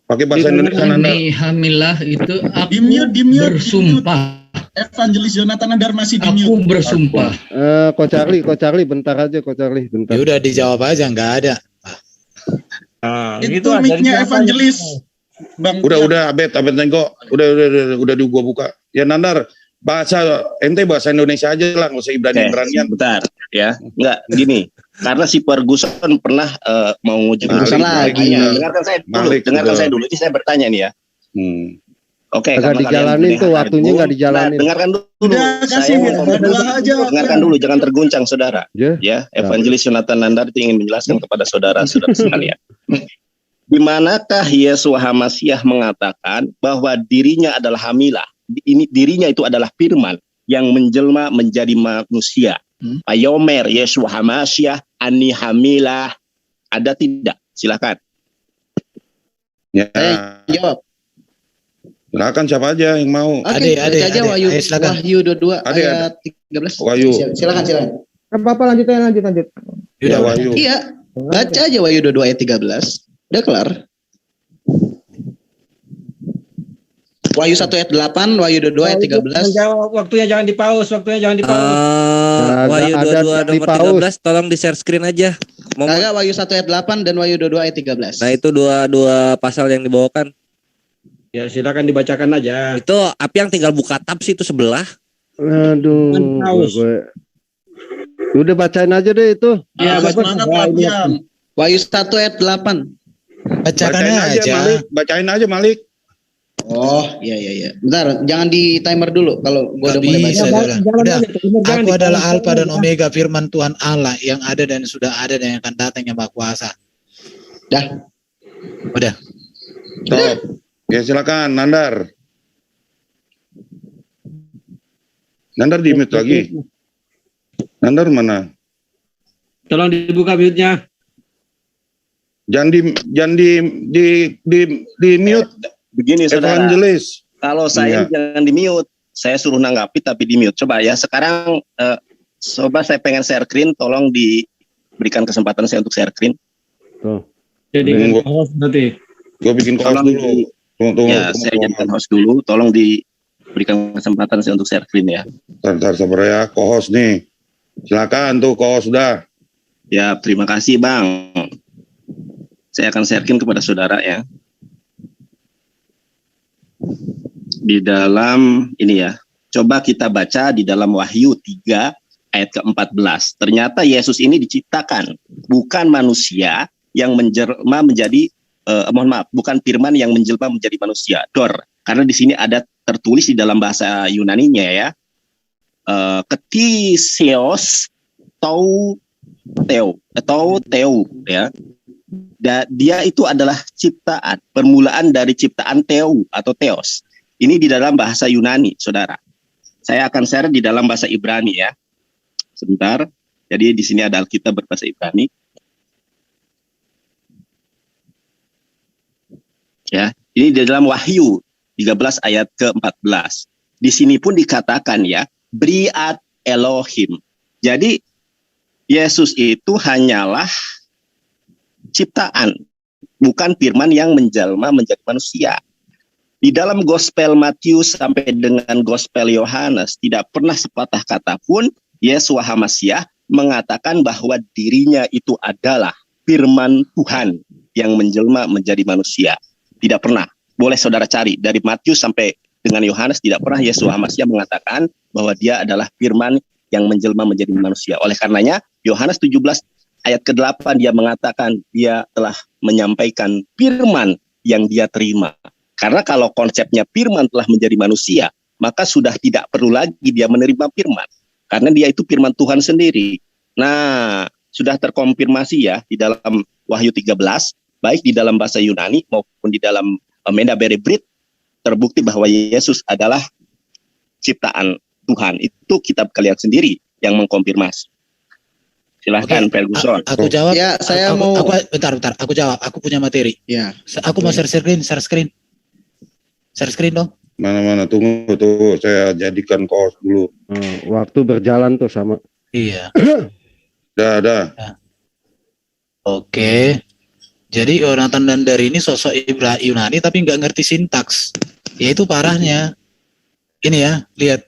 Pakai bahasa Indonesia, Nandar. Ini Hamilah itu aku bersumpah. Evangelis Jonathan Nandar masih di Aku bersumpah. Coach Charlie, bentar aja Coach Charlie, bentar. Ya udah dijawab aja, nggak ada. Itu mic-nya Evangelis. Bang. Udah, Abed Nengko. Udah di gua buka. Ya Nandar, bahasa bahasa Indonesia aja lah, nggak usah Ibrani-Ibranian. Bentar, ya. Enggak, gini. Karena si Ferguson pernah mau nguji Ferguson lagi. Dengarkan saya dulu. Ini saya bertanya nih ya. Oke, Agak dijalanin tuh, waktunya nggak dijalanin. Dengarkan dulu. Udah, kasih Dengarkan dulu, jangan terguncang, saudara. Ya, Evangelis Jonathan Nandar ingin menjelaskan kepada saudara-saudara sekalian. Di manakah Yesus Hamasiah mengatakan bahwa dirinya adalah hamilah? Ini dirinya itu adalah firman yang menjelma menjadi manusia. Payomer Yesus Hamasiah ani hamilah. Ada tidak? Silakan. Ya. Jawab. Silakan siapa aja yang mau. Oke, baca aja Wahyu 22 ayat 13. Wahyu. Silakan. Apa lanjut. Ya, Wahyu. Iya. Baca aja Wahyu 22 ayat 13. Udah kelar. Wahyu 1 ayat 8, Wahyu 22 ayat 13. Waktunya jangan dipaus. Wahyu 22 nomor 13 tolong di share screen aja. Kagak, Wahyu 1 ayat 8 dan Wahyu 22 ayat 13. Nah, itu dua pasal yang dibawakan. Ya silakan dibacakan aja. Itu Apiang tinggal buka tab sih itu sebelah. Aduh. Udah bacain aja deh itu. Ya, Wahyu 1 ayat 8. Bacakan aja. Bacain aja Malik. Oh, iya. Bentar, jangan di timer dulu kalau gua udah mulai baca. Udah. Aku adalah Alfa dan Omega, firman Tuhan Allah yang ada dan sudah ada dan yang akan datang yang Maha Kuasa. Udah. Ya silakan Nandar. Nandar di mute lagi. Nandar mana? Tolong dibuka mute-nya. Jangan di mute. Begini saudara. Evangelis. Kalau saya jangan di mute. Saya suruh nanggapi tapi di mute. Coba ya sekarang coba saya pengen share screen, tolong diberikan kesempatan saya untuk share screen. Tuh. Jadi host nanti. Gue bikin host dulu. Tunggu, saya jadikan host dulu. Tolong diberikan kesempatan saya untuk share screen ya. Ntar sabar ya, co-host nih. Silakan tuh co-host sudah. Ya, terima kasih Bang. Saya akan share screen kepada saudara ya. Di dalam ini ya. Coba kita baca di dalam Wahyu 3 ayat ke-14. Ternyata Yesus ini diciptakan, bukan manusia yang menjelma menjadi bukan firman yang menjelma menjadi manusia. Karena di sini ada tertulis di dalam bahasa Yunaninya ya. Ketisios teu ya. Dia itu adalah ciptaan, permulaan dari ciptaan teu atau theos. Ini di dalam bahasa Yunani, saudara. Saya akan share di dalam bahasa Ibrani ya. Sebentar. Jadi di sini ada Alkitab berbahasa Ibrani. Ya, ini di dalam Wahyu 13 ayat ke-14. Di sini pun dikatakan ya, Briat Elohim. Jadi Yesus itu hanyalah ciptaan, bukan firman yang menjelma menjadi manusia. Di dalam Gospel Matius sampai dengan Gospel Yohanes tidak pernah sepatah kata pun Yesus Hamasiah mengatakan bahwa dirinya itu adalah firman Tuhan yang menjelma menjadi manusia. Tidak pernah. Boleh saudara cari dari Matius sampai dengan Yohanes tidak pernah Yesus Hamasiah mengatakan bahwa dia adalah firman yang menjelma menjadi manusia. Oleh karenanya Yohanes 17 ayat ke-8 dia mengatakan dia telah menyampaikan firman yang dia terima. Karena kalau konsepnya firman telah menjadi manusia, maka sudah tidak perlu lagi dia menerima firman. Karena dia itu firman Tuhan sendiri. Nah, sudah terkonfirmasi ya di dalam Wahyu 13, baik di dalam bahasa Yunani maupun di dalam Menda Berebrit, terbukti bahwa Yesus adalah ciptaan Tuhan. Itu kitab kalian sendiri yang mengkonfirmasi. Silahkan Ferguson. Aku jawab. Ya, saya mau. Bentar. Aku jawab. Aku punya materi. Ya. Aku mau share screen. Share screen dong. Mana-mana, tunggu tuh, saya jadikan kaos dulu. Waktu berjalan tuh sama. Iya. Dah. Oke. Jadi Yonatan dan Dari ini sosok Ibrani Yunani tapi nggak ngerti sintaks. Ya itu parahnya. Ini ya, lihat.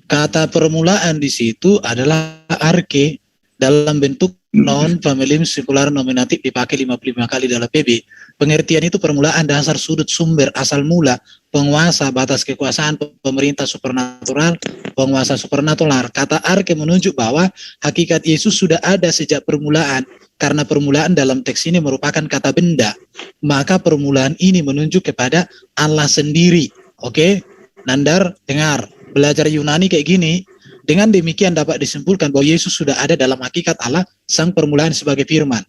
Kata permulaan di situ adalah arke dalam bentuk non familim singular nominatif dipakai 55 kali dalam PB. Pengertian itu permulaan, dasar, sudut, sumber, asal mula, penguasa, batas kekuasaan, pemerintah supernatural, penguasa supernatural. Kata arke menunjuk bahwa hakikat Yesus sudah ada sejak permulaan. Karena permulaan dalam teks ini merupakan kata benda, maka permulaan ini menunjuk kepada Allah sendiri. Oke? Nandar, dengar. Belajar Yunani kayak gini. Dengan demikian dapat disimpulkan bahwa Yesus sudah ada dalam hakikat Allah, sang permulaan sebagai firman.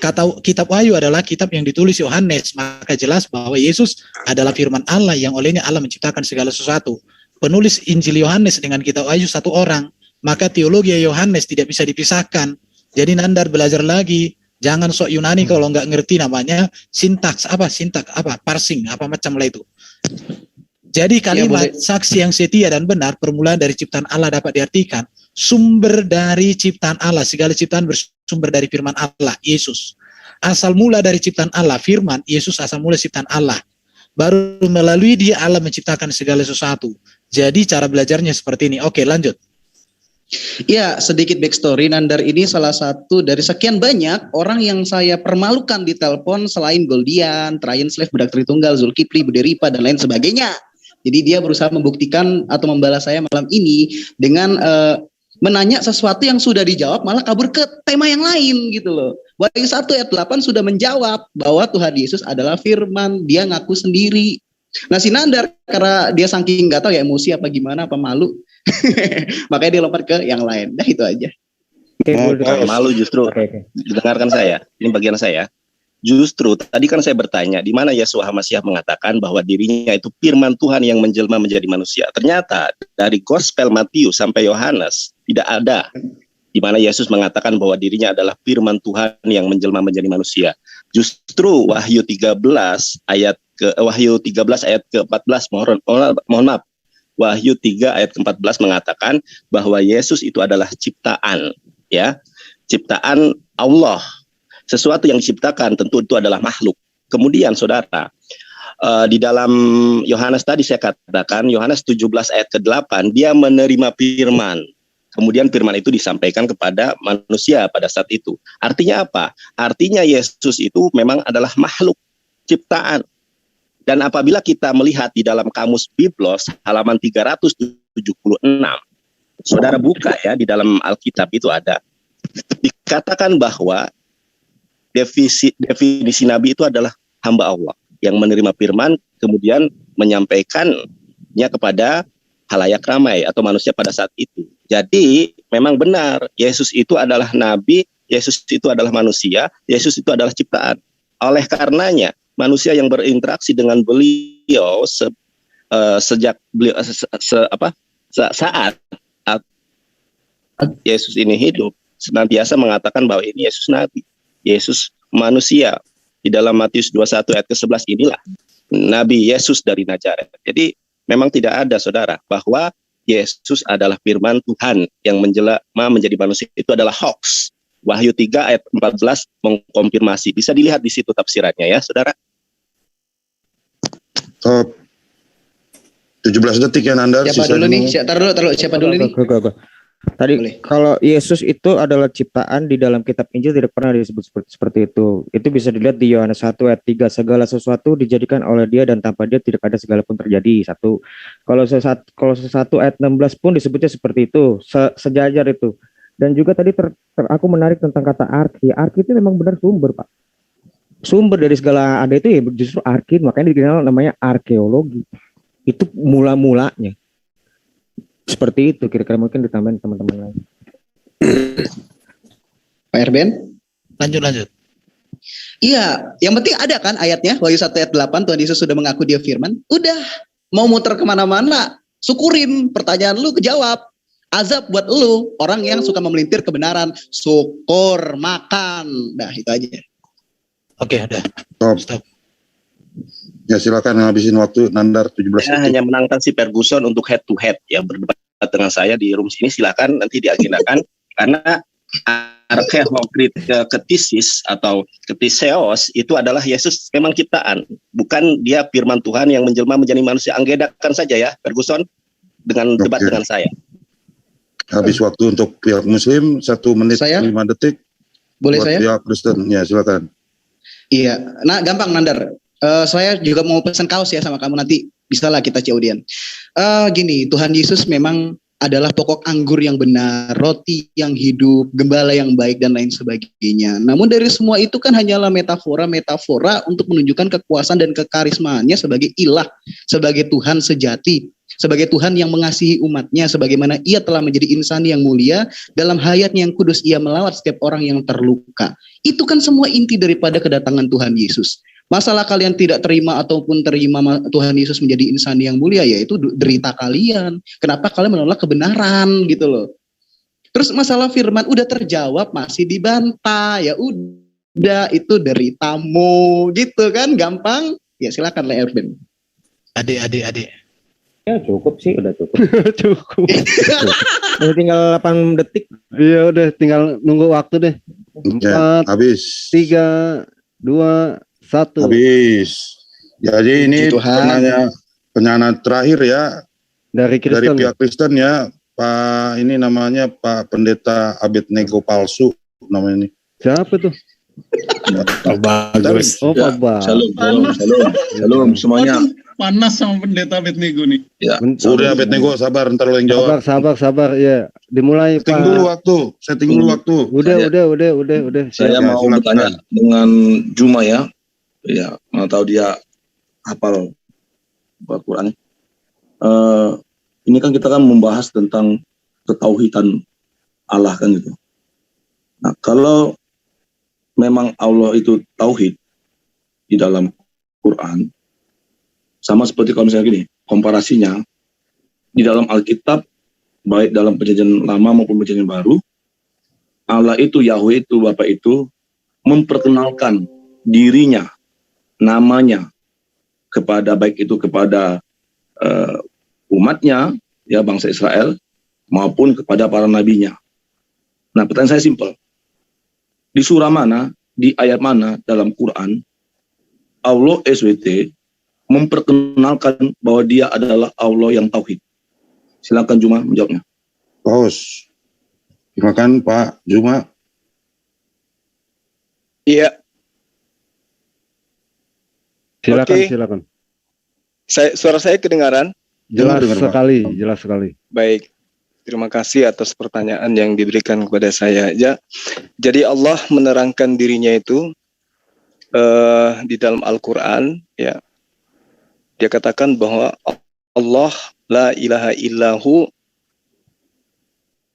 Kata kitab Wahyu adalah kitab yang ditulis Yohanes, maka jelas bahwa Yesus adalah firman Allah yang olehnya Allah menciptakan segala sesuatu. Penulis Injil Yohanes dengan kitab Wahyu satu orang, maka teologi Yohanes tidak bisa dipisahkan. Jadi Nandar belajar lagi, jangan sok Yunani kalau nggak ngerti namanya sintaks apa, parsing apa macam lah itu. Jadi kalimat saksi yang setia dan benar, permulaan dari ciptaan Allah dapat diartikan sumber dari ciptaan Allah. Segala ciptaan bersumber dari firman Allah, Yesus. Asal mula dari ciptaan Allah, firman, Yesus asal mula ciptaan Allah. Baru melalui dia Allah menciptakan segala sesuatu. Jadi cara belajarnya seperti ini. Oke, lanjut. Ya, sedikit backstory. Nandar ini salah satu dari sekian banyak orang yang saya permalukan di telepon selain Goldian, Traian Slave, Budak Tritunggal, Zulkifli, Buderipa, dan lain sebagainya. Jadi dia berusaha membuktikan atau membalas saya malam ini dengan menanya sesuatu yang sudah dijawab, malah kabur ke tema yang lain gitu loh. Wahyu 1 ayat 8 sudah menjawab bahwa Tuhan Yesus adalah firman, dia ngaku sendiri. Nah si Nandar karena dia saking nggak tahu ya emosi apa gimana, apa malu, makanya dia lompat ke yang lain. Nah itu aja. Malu justru. Dengarkan saya, ini bagian saya. Justru tadi kan saya bertanya di mana Yeshua HaMashiach mengatakan bahwa dirinya itu firman Tuhan yang menjelma menjadi manusia. Ternyata dari Gospel Matius sampai Yohanes tidak ada di mana Yesus mengatakan bahwa dirinya adalah firman Tuhan yang menjelma menjadi manusia. Justru Wahyu 13 ayat ke-14 mohon maaf. Wahyu 3 ayat ke-14 mengatakan bahwa Yesus itu adalah ciptaan, ya. Ciptaan Allah. Sesuatu yang diciptakan tentu itu adalah makhluk. Kemudian saudara, di dalam Yohanes tadi saya katakan, Yohanes 17 ayat ke-8, dia menerima firman. Kemudian firman itu disampaikan kepada manusia pada saat itu. Artinya apa? Artinya Yesus itu memang adalah makhluk ciptaan. Dan apabila kita melihat di dalam kamus Biblos halaman 376, saudara buka ya, di dalam Alkitab itu ada, dikatakan bahwa definisi nabi itu adalah hamba Allah yang menerima firman kemudian menyampaikannya kepada halayak ramai atau manusia pada saat itu. Jadi memang benar Yesus itu adalah nabi, Yesus itu adalah manusia, Yesus itu adalah ciptaan. Oleh karenanya manusia yang berinteraksi dengan beliau sejak beliau saat Yesus ini hidup senantiasa mengatakan bahwa ini Yesus nabi, Yesus manusia. Di dalam Matius 21 ayat ke-11 inilah Nabi Yesus dari Nazaret. Jadi memang tidak ada saudara bahwa Yesus adalah firman Tuhan yang menjelma menjadi manusia. Itu adalah hoax. Wahyu 3 ayat 14 mengkonfirmasi. Bisa dilihat di situ tafsirannya ya saudara. 17 detik ya Nandar. Siapa dulu nih? Siapa dulu nih? Tadi kalau Yesus itu adalah ciptaan, di dalam kitab Injil tidak pernah disebut seperti itu. Itu bisa dilihat di Yohanes 1 ayat 3, segala sesuatu dijadikan oleh dia dan tanpa dia tidak ada segala pun terjadi. Satu. Kalau 1 ayat 16 pun disebutnya seperti itu, sejajar itu. Dan juga tadi aku menarik tentang kata arki. Arki itu memang benar sumber, Pak. Sumber dari segala ada itu ya justru arki, makanya dikenal namanya arkeologi. Itu mula-mulanya. Seperti itu, kira-kira mungkin ditambahin teman-teman lain. Pak Erben? Lanjut. Iya, yang penting ada kan ayatnya, Wahyu 1 ayat 8, Tuhan Yesus sudah mengaku dia firman. Udah, mau muter kemana-mana, syukurin, pertanyaan lu kejawab. Azab buat lu, orang yang suka memelintir kebenaran. Syukur, makan. Nah, itu aja. Oke, udah. Stop. Ya silakan habisin waktu Nandar 17 Saya hanya menantang si Ferguson untuk head to head ya, berdebat dengan saya di room sini, silakan nanti diagendakan karena arkeokritis atau ketiseos itu adalah Yesus memang ciptaan, bukan dia firman Tuhan yang menjelma menjadi manusia. Anggedakan saja ya Ferguson dengan debat dengan saya. Habis waktu untuk pihak Muslim 1 menit 5 detik. Boleh buat saya? Pihak Kristen, ya silakan. Iya, nah gampang Nandar. Saya juga mau pesan kaos ya sama kamu, nanti bisalah kita COD-an. Gini, Tuhan Yesus memang adalah pokok anggur yang benar, roti yang hidup, gembala yang baik dan lain sebagainya. Namun dari semua itu kan hanyalah metafora untuk menunjukkan kekuasaan dan kekarismaannya sebagai ilah, sebagai Tuhan sejati, sebagai Tuhan yang mengasihi umatnya, sebagaimana ia telah menjadi insan yang mulia, dalam hayatnya yang kudus ia melawat setiap orang yang terluka. Itu kan semua inti daripada kedatangan Tuhan Yesus. Masalah kalian tidak terima ataupun terima Tuhan Yesus menjadi insan yang mulia, yaitu derita kalian. Kenapa kalian menolak kebenaran gitu loh. Terus masalah firman udah terjawab masih dibantah, ya udah itu deritamu gitu kan, gampang. Ya silakan Le Erben. Adik. Ya cukup sih, udah cukup. Cukup. Udah tinggal 8 detik. Iya udah tinggal nunggu waktu deh. 4, habis. 3, 2, 1. Habis. Jadi ini penanya terakhir ya dari pihak Kristen ya, Pak ini namanya Pak Pendeta Abednego Palsu namanya ini. Siapa tuh? Bagus. Oh, Pak Bang. Shalom semuanya. Panas sama pendeta Abednego nih. Ya. Udah Abednego sabar, ntar lo yang jawab. Sabar ya. Dimulai setting dulu waktu. Udah. Saya mau bertanya dengan Juma ya. Ya, mau tahu dia hafal Al-Quran. Ini kan kita kan membahas tentang ketauhidan Allah kan gitu. Nah, kalau memang Allah itu tauhid di dalam Quran, sama seperti kalau misalnya gini, komparasinya di dalam Alkitab, baik dalam perjanjian lama maupun perjanjian baru, Allah itu, Yahweh itu, Bapa itu memperkenalkan dirinya, namanya kepada baik itu kepada umatnya, ya bangsa Israel, maupun kepada para nabinya. Nah, pertanyaan saya simpel. Di surah mana, di ayat mana dalam Quran Allah SWT memperkenalkan bahwa dia adalah Allah yang tauhid? Silakan Juma menjawabnya. Paus. Silakan Pak Juma. Iya. Silakan. Suara saya kedengaran? Jelas sekali. Baik. Terima kasih atas pertanyaan yang diberikan kepada saya. Ya, jadi Allah menerangkan dirinya itu di dalam Al-Quran. Ya, dia katakan bahwa Allah la ilaha illahu.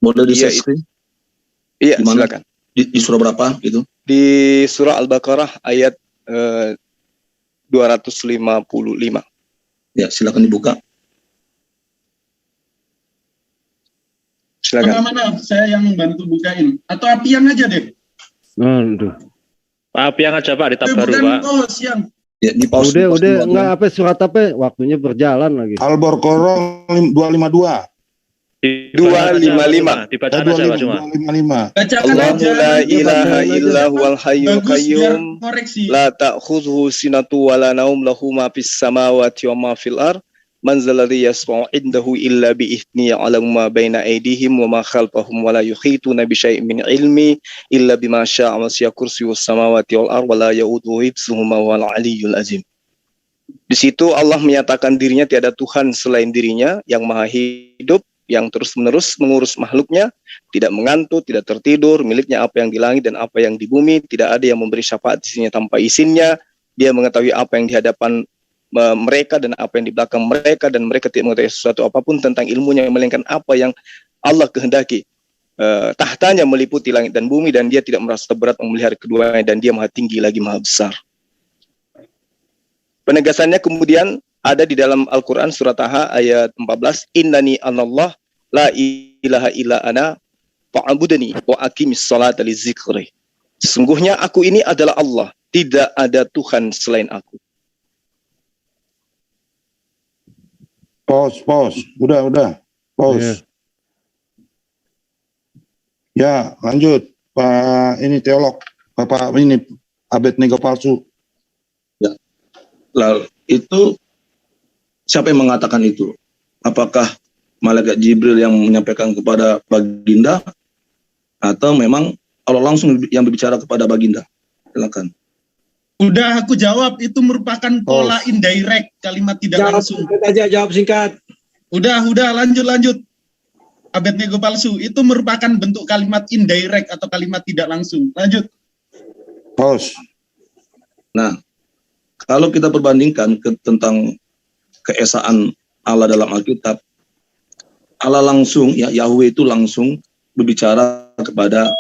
Boleh di-share? Iya, silakan. Di surah berapa itu? Di surah Al-Baqarah ayat 255. Ya, silakan dibuka. Silakan. Mana saya yang bantu bukain atau Apiang aja deh. Aduh. Pak Apiang aja Pak, di tab baru Pak. Siang. Ya, di pause. Udah enggak apa surat apa waktunya berjalan lagi. Al-Baqarah 252. 255. Dibacakan aja Pak Cuma. 255. Bacakan Allahu aja. la ilaha illa huwal hayyul Bagus, qayyum biar koreksi. la ta'khudhuhu sinatu wa la naum lahu ma fis samawati wa ma fil ard man zalladhi yasfa'u indahu illa bi idhni ya'lamu ma baina aydihim wa ma khalfahum wa la yuhituna bi syai'in min ilmi illa bima syaa wa wasi'a kursiyyus samawati wal ard wa la ya'uduhu hifdzuhuma wal 'aliyyul azim. Di situ Allah menyatakan dirinya tiada Tuhan selain dirinya yang maha hidup, yang terus-menerus mengurus makhluknya, tidak mengantuk, tidak tertidur, miliknya apa yang di langit dan apa yang di bumi, tidak ada yang memberi syafaat di sisinya tanpa izinnya, dia mengetahui apa yang di hadapan mereka dan apa yang di belakang mereka, dan mereka tidak mengetahui sesuatu apapun tentang ilmunya melainkan apa yang Allah kehendaki. Tahtanya meliputi langit dan bumi, dan dia tidak merasa berat memelihara keduanya, dan dia maha tinggi lagi maha besar. Penegasannya kemudian ada di dalam Al-Quran surat Taha ayat 14, Innani anallah la ilaha illa ana fa'budni wa aqimis salata li zikri. Sesungguhnya aku ini adalah Allah, tidak ada Tuhan selain aku. Pause. Udah. Pause. Ya, lanjut. Pak ini teolog. Bapak ini Abednego palsu. Ya. Lalu itu siapa yang mengatakan itu? Apakah malaikat Jibril yang menyampaikan kepada Baginda atau memang Allah langsung yang berbicara kepada Baginda? Silakan. Udah aku jawab, itu merupakan pola indirect, kalimat tidak langsung. Jawab singkat. Udah, lanjut. Abednego palsu itu merupakan bentuk kalimat indirect atau kalimat tidak langsung. Lanjut. Pause. Nah, kalau kita perbandingkan tentang keesaan Allah dalam Alkitab, Allah langsung, ya Yahweh itu langsung berbicara kepada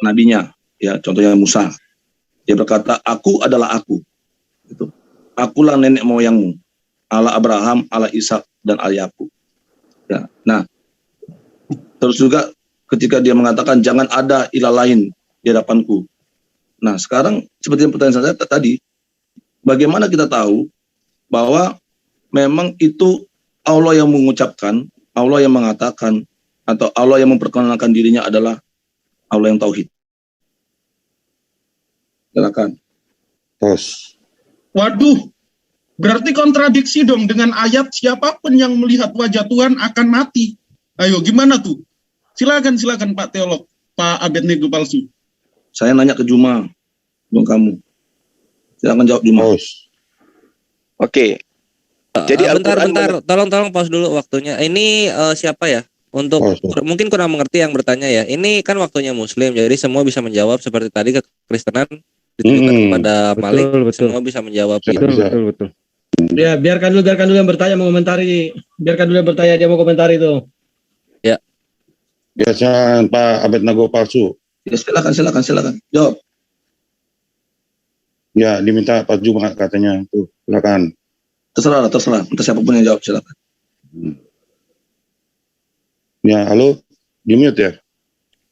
nabinya, ya contohnya Musa. Dia berkata, aku adalah aku. Gitu. Akulah nenek moyangmu. Allah Abraham, Allah Ishak, dan Allah Yakub. Ya. Nah, terus juga ketika dia mengatakan jangan ada ilah lain di hadapanku. Nah, sekarang seperti pertanyaan saya tadi, bagaimana kita tahu bahwa memang itu Allah yang mengucapkan, Allah yang mengatakan, atau Allah yang memperkenalkan dirinya adalah Allah yang tauhid? Silakan. Waduh, berarti kontradiksi dong dengan ayat siapapun yang melihat wajah Tuhan akan mati. Ayo, gimana tuh? Silakan Pak Teolog, Pak Abednego palsu. Saya nanya ke Juma, bukan kamu. Silakan jawab Juma. Oke. Jadi bentar, tolong pause dulu waktunya. Ini siapa ya? Untuk mungkin kurang mengerti yang bertanya ya. Ini kan waktunya Muslim, jadi semua bisa menjawab seperti tadi kekristenan ditujukan kepada Malik. Semua bisa menjawab. Betul. Ya, biarkan dulu yang bertanya mau komentari. Biarkan dulu yang bertanya dia mau komentari itu. Ya. Biasanya Pak Abednego palsu. Ya, silakan. Jawab. Ya, diminta Pak Juma katanya. Tuh, silakan. Terserah. Entah siapapun yang jawab, silakan. Ya, halo. Di-mute ya?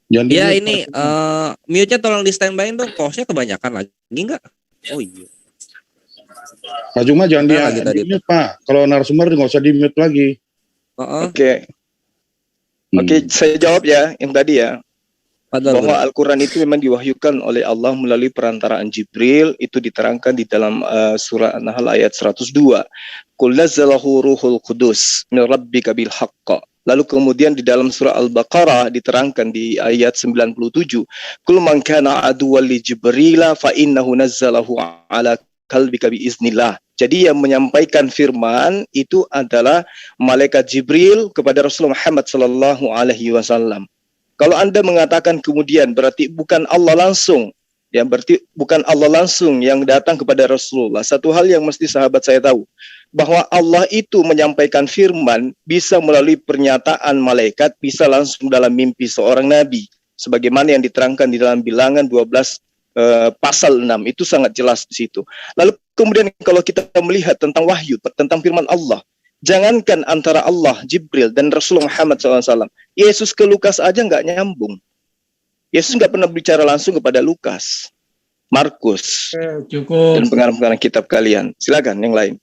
Jangan ya, ini mute-nya tolong di standby-in dong. Pause-nya kebanyakan lagi enggak? Oh iya. Pak Juma jangan di-mute, Pak. Kalau narasumber nggak usah di-mute lagi. Oke, saya jawab ya yang tadi ya. Bahwa Al-Quran itu memang diwahyukan oleh Allah melalui perantaraan Jibril, itu diterangkan di dalam surah An-Nahl ayat 102. Qul nazzalahu ruhul qudus min rabbika bil haqq. Lalu kemudian di dalam surah Al-Baqarah diterangkan di ayat 97. Qul man kana aduwwan li Jibril fa innahu nazzalahu ala qalbika bi iznillah. Jadi yang menyampaikan firman itu adalah malaikat Jibril kepada Rasulullah Muhammad sallallahu alaihi wasallam. Kalau Anda mengatakan kemudian berarti bukan Allah langsung, ya berarti bukan Allah langsung yang datang kepada Rasulullah. Satu hal yang mesti sahabat saya tahu, bahwa Allah itu menyampaikan firman bisa melalui pernyataan malaikat, bisa langsung dalam mimpi seorang nabi. Sebagaimana yang diterangkan di dalam Bilangan 12 pasal 6, itu sangat jelas di situ. Lalu kemudian kalau kita melihat tentang wahyu, tentang firman Allah, jangankan antara Allah, Jibril, dan Rasulullah Muhammad SAW, Yesus ke Lukas aja nggak nyambung. Yesus nggak pernah bicara langsung kepada Lukas, Markus, cukup. Dan pengarang-pengarang kitab kalian. Silakan yang lain.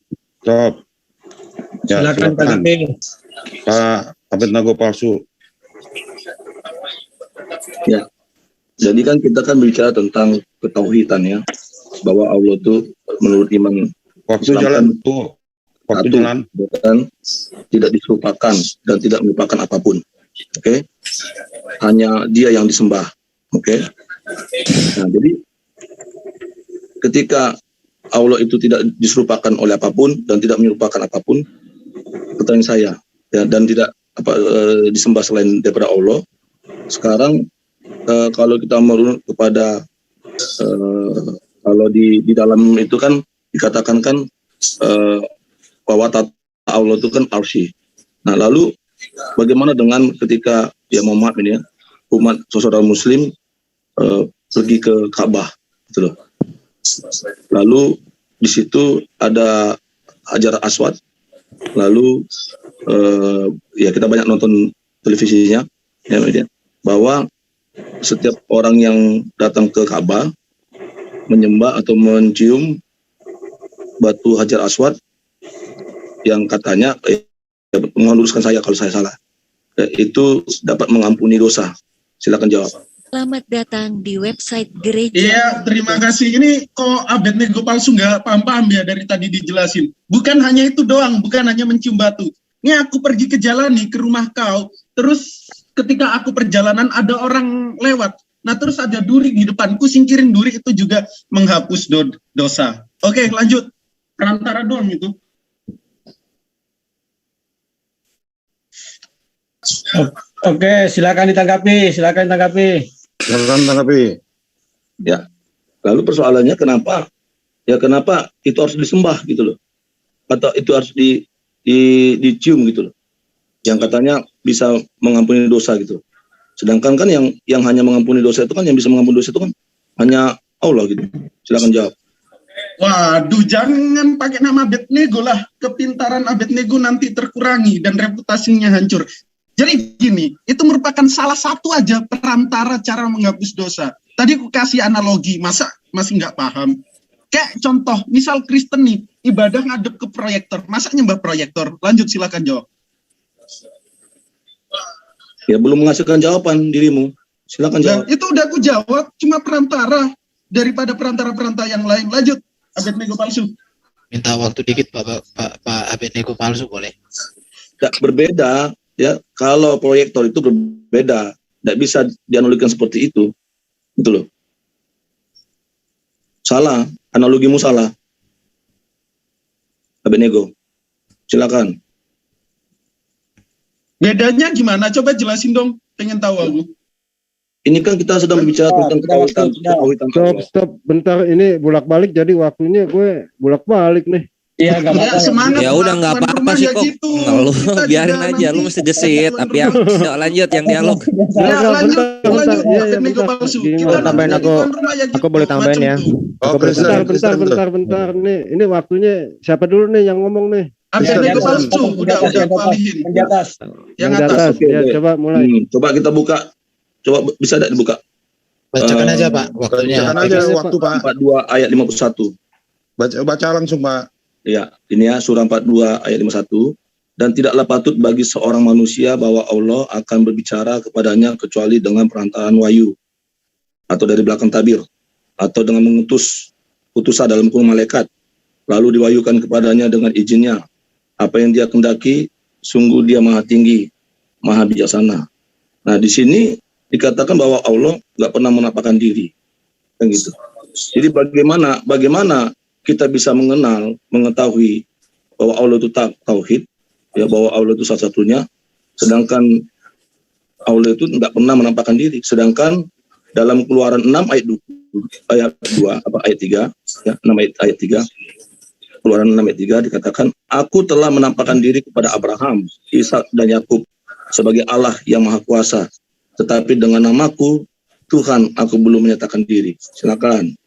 Stop. Ya, silakan Pak Abednego palsu. Ya. Jadi kan kita kan bicara tentang ketauhidan ya, bahwa Allah itu menurut iman waktu jalan tuh. Waktu jalan dan tidak diserupakan dan tidak melupakan apapun. Oke. Hanya Dia yang disembah. Oke. Nah, jadi ketika Allah itu tidak diserupakan oleh apapun dan tidak menyerupakan apapun, pertanyaan saya ya, dan tidak disembah selain daripada Allah. Sekarang kalau kita merunut kepada kalau di dalam itu kan dikatakan kan bahwa tata Allah itu kan arsy. Nah, lalu bagaimana dengan ketika ya Muhammad ini ya, umat saudara Muslim pergi ke Ka'bah, gitu loh. Lalu di situ ada Hajar Aswad. Lalu ya kita banyak nonton televisinya ya, bahwa setiap orang yang datang ke Ka'bah menyembah atau mencium batu Hajar Aswad yang katanya dapat meluruskan saya kalau saya salah. Itu dapat mengampuni dosa. Silakan jawab. Selamat datang di website gereja. Iya, terima kasih. Ini kok Abednego palsu nggak paham-paham ya dari tadi dijelasin. Bukan hanya itu doang, bukan hanya mencium batu. Ini aku pergi ke jalan nih, ke rumah kau. Terus ketika aku perjalanan ada orang lewat. Nah terus ada duri di depanku, singkirin duri itu juga menghapus dosa. Oke, lanjut. Perantara doang itu. Oke, silakan ditanggapi. Silakan tanggapi. Ya. Lalu persoalannya kenapa itu harus disembah gitu loh. Atau itu harus dicium gitu loh. Yang katanya bisa mengampuni dosa gitu. Sedangkan kan yang hanya mengampuni dosa itu kan, yang bisa mengampuni dosa itu kan hanya Allah gitu. Silakan jawab. Waduh, jangan pakai nama Abednego lah. Kepintaran Abednego nanti terkurangi dan reputasinya hancur. Jadi gini, itu merupakan salah satu aja perantara cara menghapus dosa. Tadi aku kasih analogi, masa masih nggak paham? Kayak contoh, misal Kristen nih, ibadah ngadep ke proyektor. Masa nyembah proyektor? Lanjut, silakan jawab. Ya belum menghasilkan jawaban dirimu. Silakan jawab. Nah, itu udah aku jawab, cuma perantara daripada perantara-perantara yang lain. Lanjut, Abednego palsu. Minta waktu dikit Pak Abednego palsu boleh? Tidak berbeda. Ya, kalau proyektor itu berbeda, tidak bisa dianalogikan seperti itu, gitu loh. Salah, analogimu salah. Abednego, silakan. Bedanya gimana? Coba jelasin dong, pengen tahu aku. Ini kan kita sedang berbicara tentang ketahuan. Stop, bentar, ini bolak-balik jadi waktunya gue bolak-balik nih. Iya, nggak apa-apa. Semangat. Ya udah nggak apa-apa sih kok. Gitu. Lu biarin aja, lu mesti gesit. Tapi yang lanjut yang dialog. Ya, lanjut. Tambahin aku boleh tambahin ya. Bentar. Ini waktunya siapa dulu nih yang ngomong nih? Abednego palsu. Udah palihin. Yang atas. Ya, coba mulai. Coba kita buka. Coba bisa tidak dibuka? Bacakan aja Pak waktunya. Bacakan aja waktu Pak. 42 ayat 51. Baca langsung Pak. Ya, ini ya surah 42 ayat 51. Dan tidaklah patut bagi seorang manusia bahwa Allah akan berbicara kepadanya kecuali dengan perantaraan wahyu atau dari belakang tabir atau dengan mengutus utusan dalam kurung malaikat lalu diwahyukan kepadanya dengan izinnya. Apa yang dia kendaki sungguh dia maha tinggi, maha bijaksana. Nah, di sini dikatakan bahwa Allah nggak pernah menampakkan diri, kan gitu. Jadi bagaimana kita bisa mengetahui bahwa Allah itu tauhid, ya, bahwa Allah itu satu-satunya, sedangkan Allah itu tidak pernah menampakkan diri. Sedangkan dalam Keluaran 6 ayat 3, ya, 6 ayat 3, Keluaran 6 ayat 3 dikatakan, aku telah menampakkan diri kepada Abraham, Ishak dan Yakub sebagai Allah yang Maha Kuasa, tetapi dengan namaku Tuhan aku belum menyatakan diri. Silakan.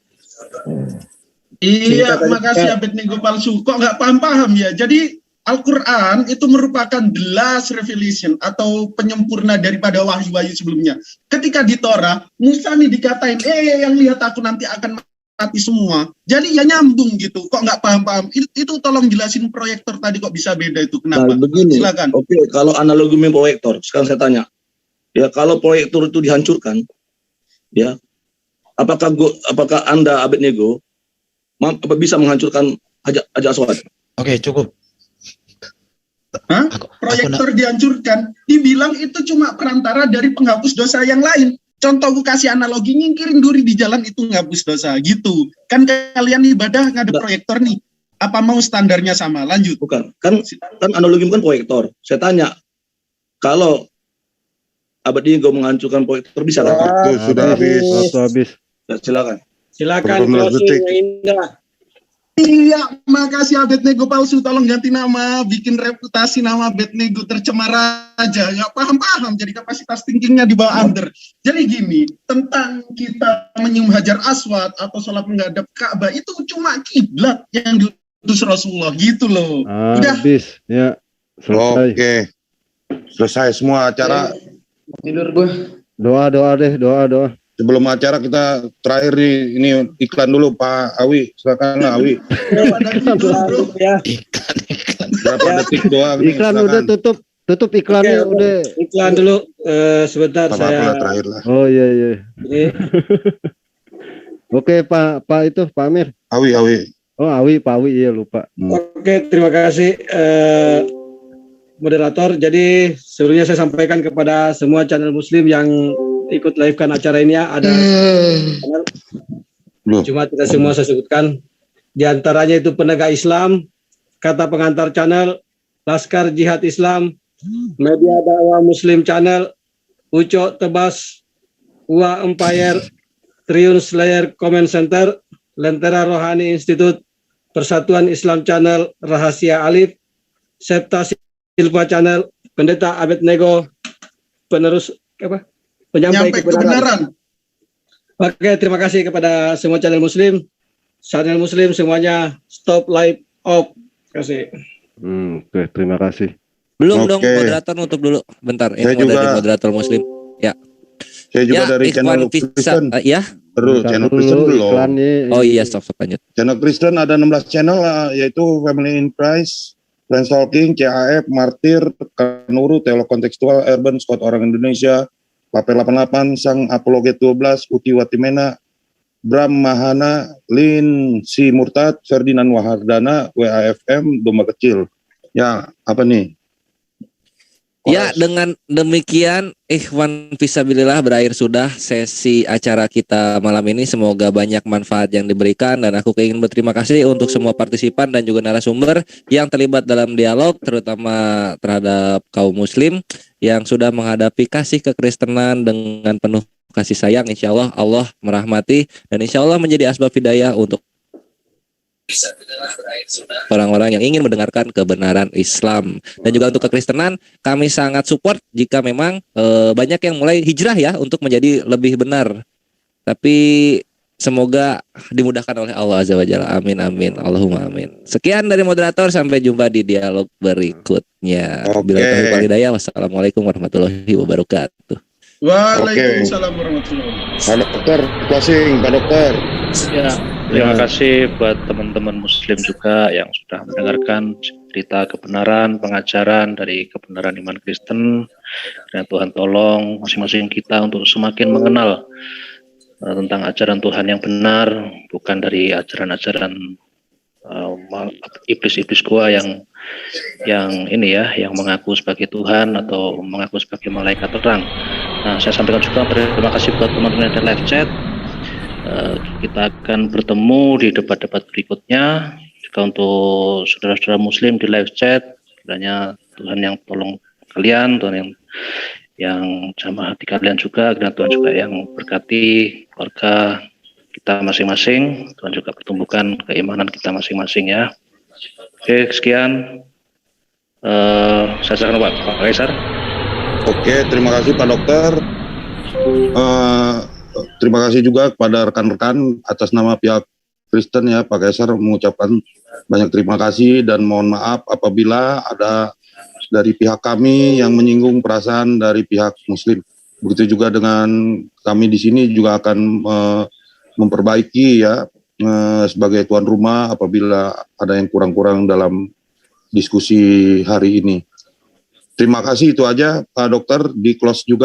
Iya, makasih Abednego palsu. Kok nggak paham-paham ya? Jadi Al-Quran itu merupakan the last revelation atau penyempurna daripada wahyu-wahyu sebelumnya. Ketika di Torah, Musa nih dikatain, yang lihat aku nanti akan mati semua. Jadi ya nyambung gitu. Kok nggak paham-paham? Itu tolong jelasin proyektor tadi kok bisa beda itu. Kenapa? Nah, begini. Silakan. Oke, kalau analogi proyektor, sekarang saya tanya. Ya, kalau proyektor itu dihancurkan, ya, apakah Anda Abednego bisa menghancurkan Hajar Aswad? Oke, cukup. Hah? Proyektor dihancurkan, dibilang itu cuma perantara dari penghapus dosa yang lain. Contoh aku kasih analogi, nyingkirin duri di jalan itu menghapus dosa gitu. Kan kalian ibadah ngadep proyektor nih. Apa mau standarnya sama? Lanjut. Bukan. Kan analogi bukan proyektor. Saya tanya, kalau Abednego menghancurkan proyektor bisa kan? Sudah habis. Waktu habis. Ya, silakan. Silakan closing Indah. Iya, makasih Abednego palsu. Tolong ganti nama, bikin reputasi nama Abednego tercemar aja. Ya paham-paham, jadi kapasitas thinkingnya di bawah under. Jadi gini, tentang kita menyium Hajar Aswad atau sholat menghadap Ka'bah itu cuma kiblat yang diutus Rasulullah gitu loh. Udah. Habis, ya. Selesai. Oke. Selesai semua acara. Tidur gue. Doa deh. Sebelum acara kita terakhir ini iklan dulu Pak Awi. Silakan Awi. Ya. Iklan. Berapa detik doang nih, Iklan silakan. udah tutup iklannya Oke, udah. iklan dulu sebentar Apa-apa saya. lah, terakhir lah. Oh iya. Ini Oke Pak Amir. Awi. Oh Pak Awi iya lupa. Oke, terima kasih moderator. Jadi sebelumnya saya sampaikan kepada semua channel Muslim yang ikut live-kan acara ini ya, ada channel. Cuma tidak semua saya sebutkan. Di antaranya itu Penegak Islam, Kata Pengantar Channel, Laskar Jihad Islam, Media Dakwah Muslim Channel, Ucok Tebas, Ua Empire, Triun Slayer Comment Center, Lentera Rohani Institute, Persatuan Islam Channel, Rahasia Alif, Septa Silva Channel, Pendeta Abednego, penerus penyampai kebenaran. Oke, terima kasih kepada semua channel Muslim. Channel Muslim semuanya stop live off. Terima kasih. Oke, terima kasih. Belum dong, moderator nutup dulu. Bentar, ini Saya juga- dari moderator Muslim. Ya. Saya juga dari channel Kristen. Ya. Terus channel Kristen belum. Oh iya, stop lanjut. Channel Kristen ada 16 channel yaitu Family in Christ, Friends Talking, CAF, Martir, Kanuru, Teolog Kontekstual, Urban, Squad Orang Indonesia, Papel 88, Sang Apologet 12, Uti Watimena, Bram Mahana, Lin Si Murtad, Ferdinand Wahardana, WAFM, Domba Kecil. Ya, apa nih? Ya, dengan demikian Ikhwan Fisabilillah berakhir sudah sesi acara kita malam ini. Semoga banyak manfaat yang diberikan, dan aku ingin berterima kasih untuk semua partisipan dan juga narasumber yang terlibat dalam dialog, terutama terhadap kaum muslim yang sudah menghadapi kasih kekristenan dengan penuh kasih sayang. Insya Allah Allah merahmati, dan insya Allah menjadi asbab hidayah untuk orang-orang yang ingin mendengarkan kebenaran Islam. Dan juga untuk kekristenan, kami sangat support jika memang banyak yang mulai hijrah ya untuk menjadi lebih benar. Tapi semoga dimudahkan oleh Allah Azza wa Jalla. Amin amin. Allahumma amin. Sekian dari moderator, sampai jumpa di dialog berikutnya. Bila taufiq wal hidayah. Wassalamualaikum warahmatullahi wabarakatuh. Waalaikumsalam warahmatullahi wabarakatuh. Pak Dokter, closing, Pak Dokter. Ya, terima kasih buat teman-teman Muslim juga yang sudah mendengarkan cerita kebenaran, pengajaran dari kebenaran iman Kristen. Dan Tuhan tolong masing-masing kita untuk semakin mengenal tentang ajaran Tuhan yang benar, bukan dari ajaran-ajaran iblis-iblis gua yang ini ya, yang mengaku sebagai Tuhan atau mengaku sebagai malaikat terang. Nah, saya sampaikan juga terima kasih buat teman-teman yang ada live chat. Kita akan bertemu di debat-debat berikutnya. Juga untuk saudara-saudara Muslim di live chat, kiranya Tuhan yang tolong kalian, Tuhan yang jamah hati kalian juga, dan Tuhan juga yang berkati keluarga kita masing-masing. Tuhan juga pertumbuhkan keimanan kita masing-masing ya. Oke, sekian. Saya serahkan Pak Kaisar. Oke, terima kasih Pak Dokter. Terima kasih juga kepada rekan-rekan atas nama pihak Kristen ya, Pak Kaisar mengucapkan banyak terima kasih dan mohon maaf apabila ada dari pihak kami yang menyinggung perasaan dari pihak Muslim. Begitu juga dengan kami di sini juga akan memperbaiki ya sebagai tuan rumah apabila ada yang kurang-kurang dalam diskusi hari ini. Terima kasih, itu aja Pak Dokter, di close juga.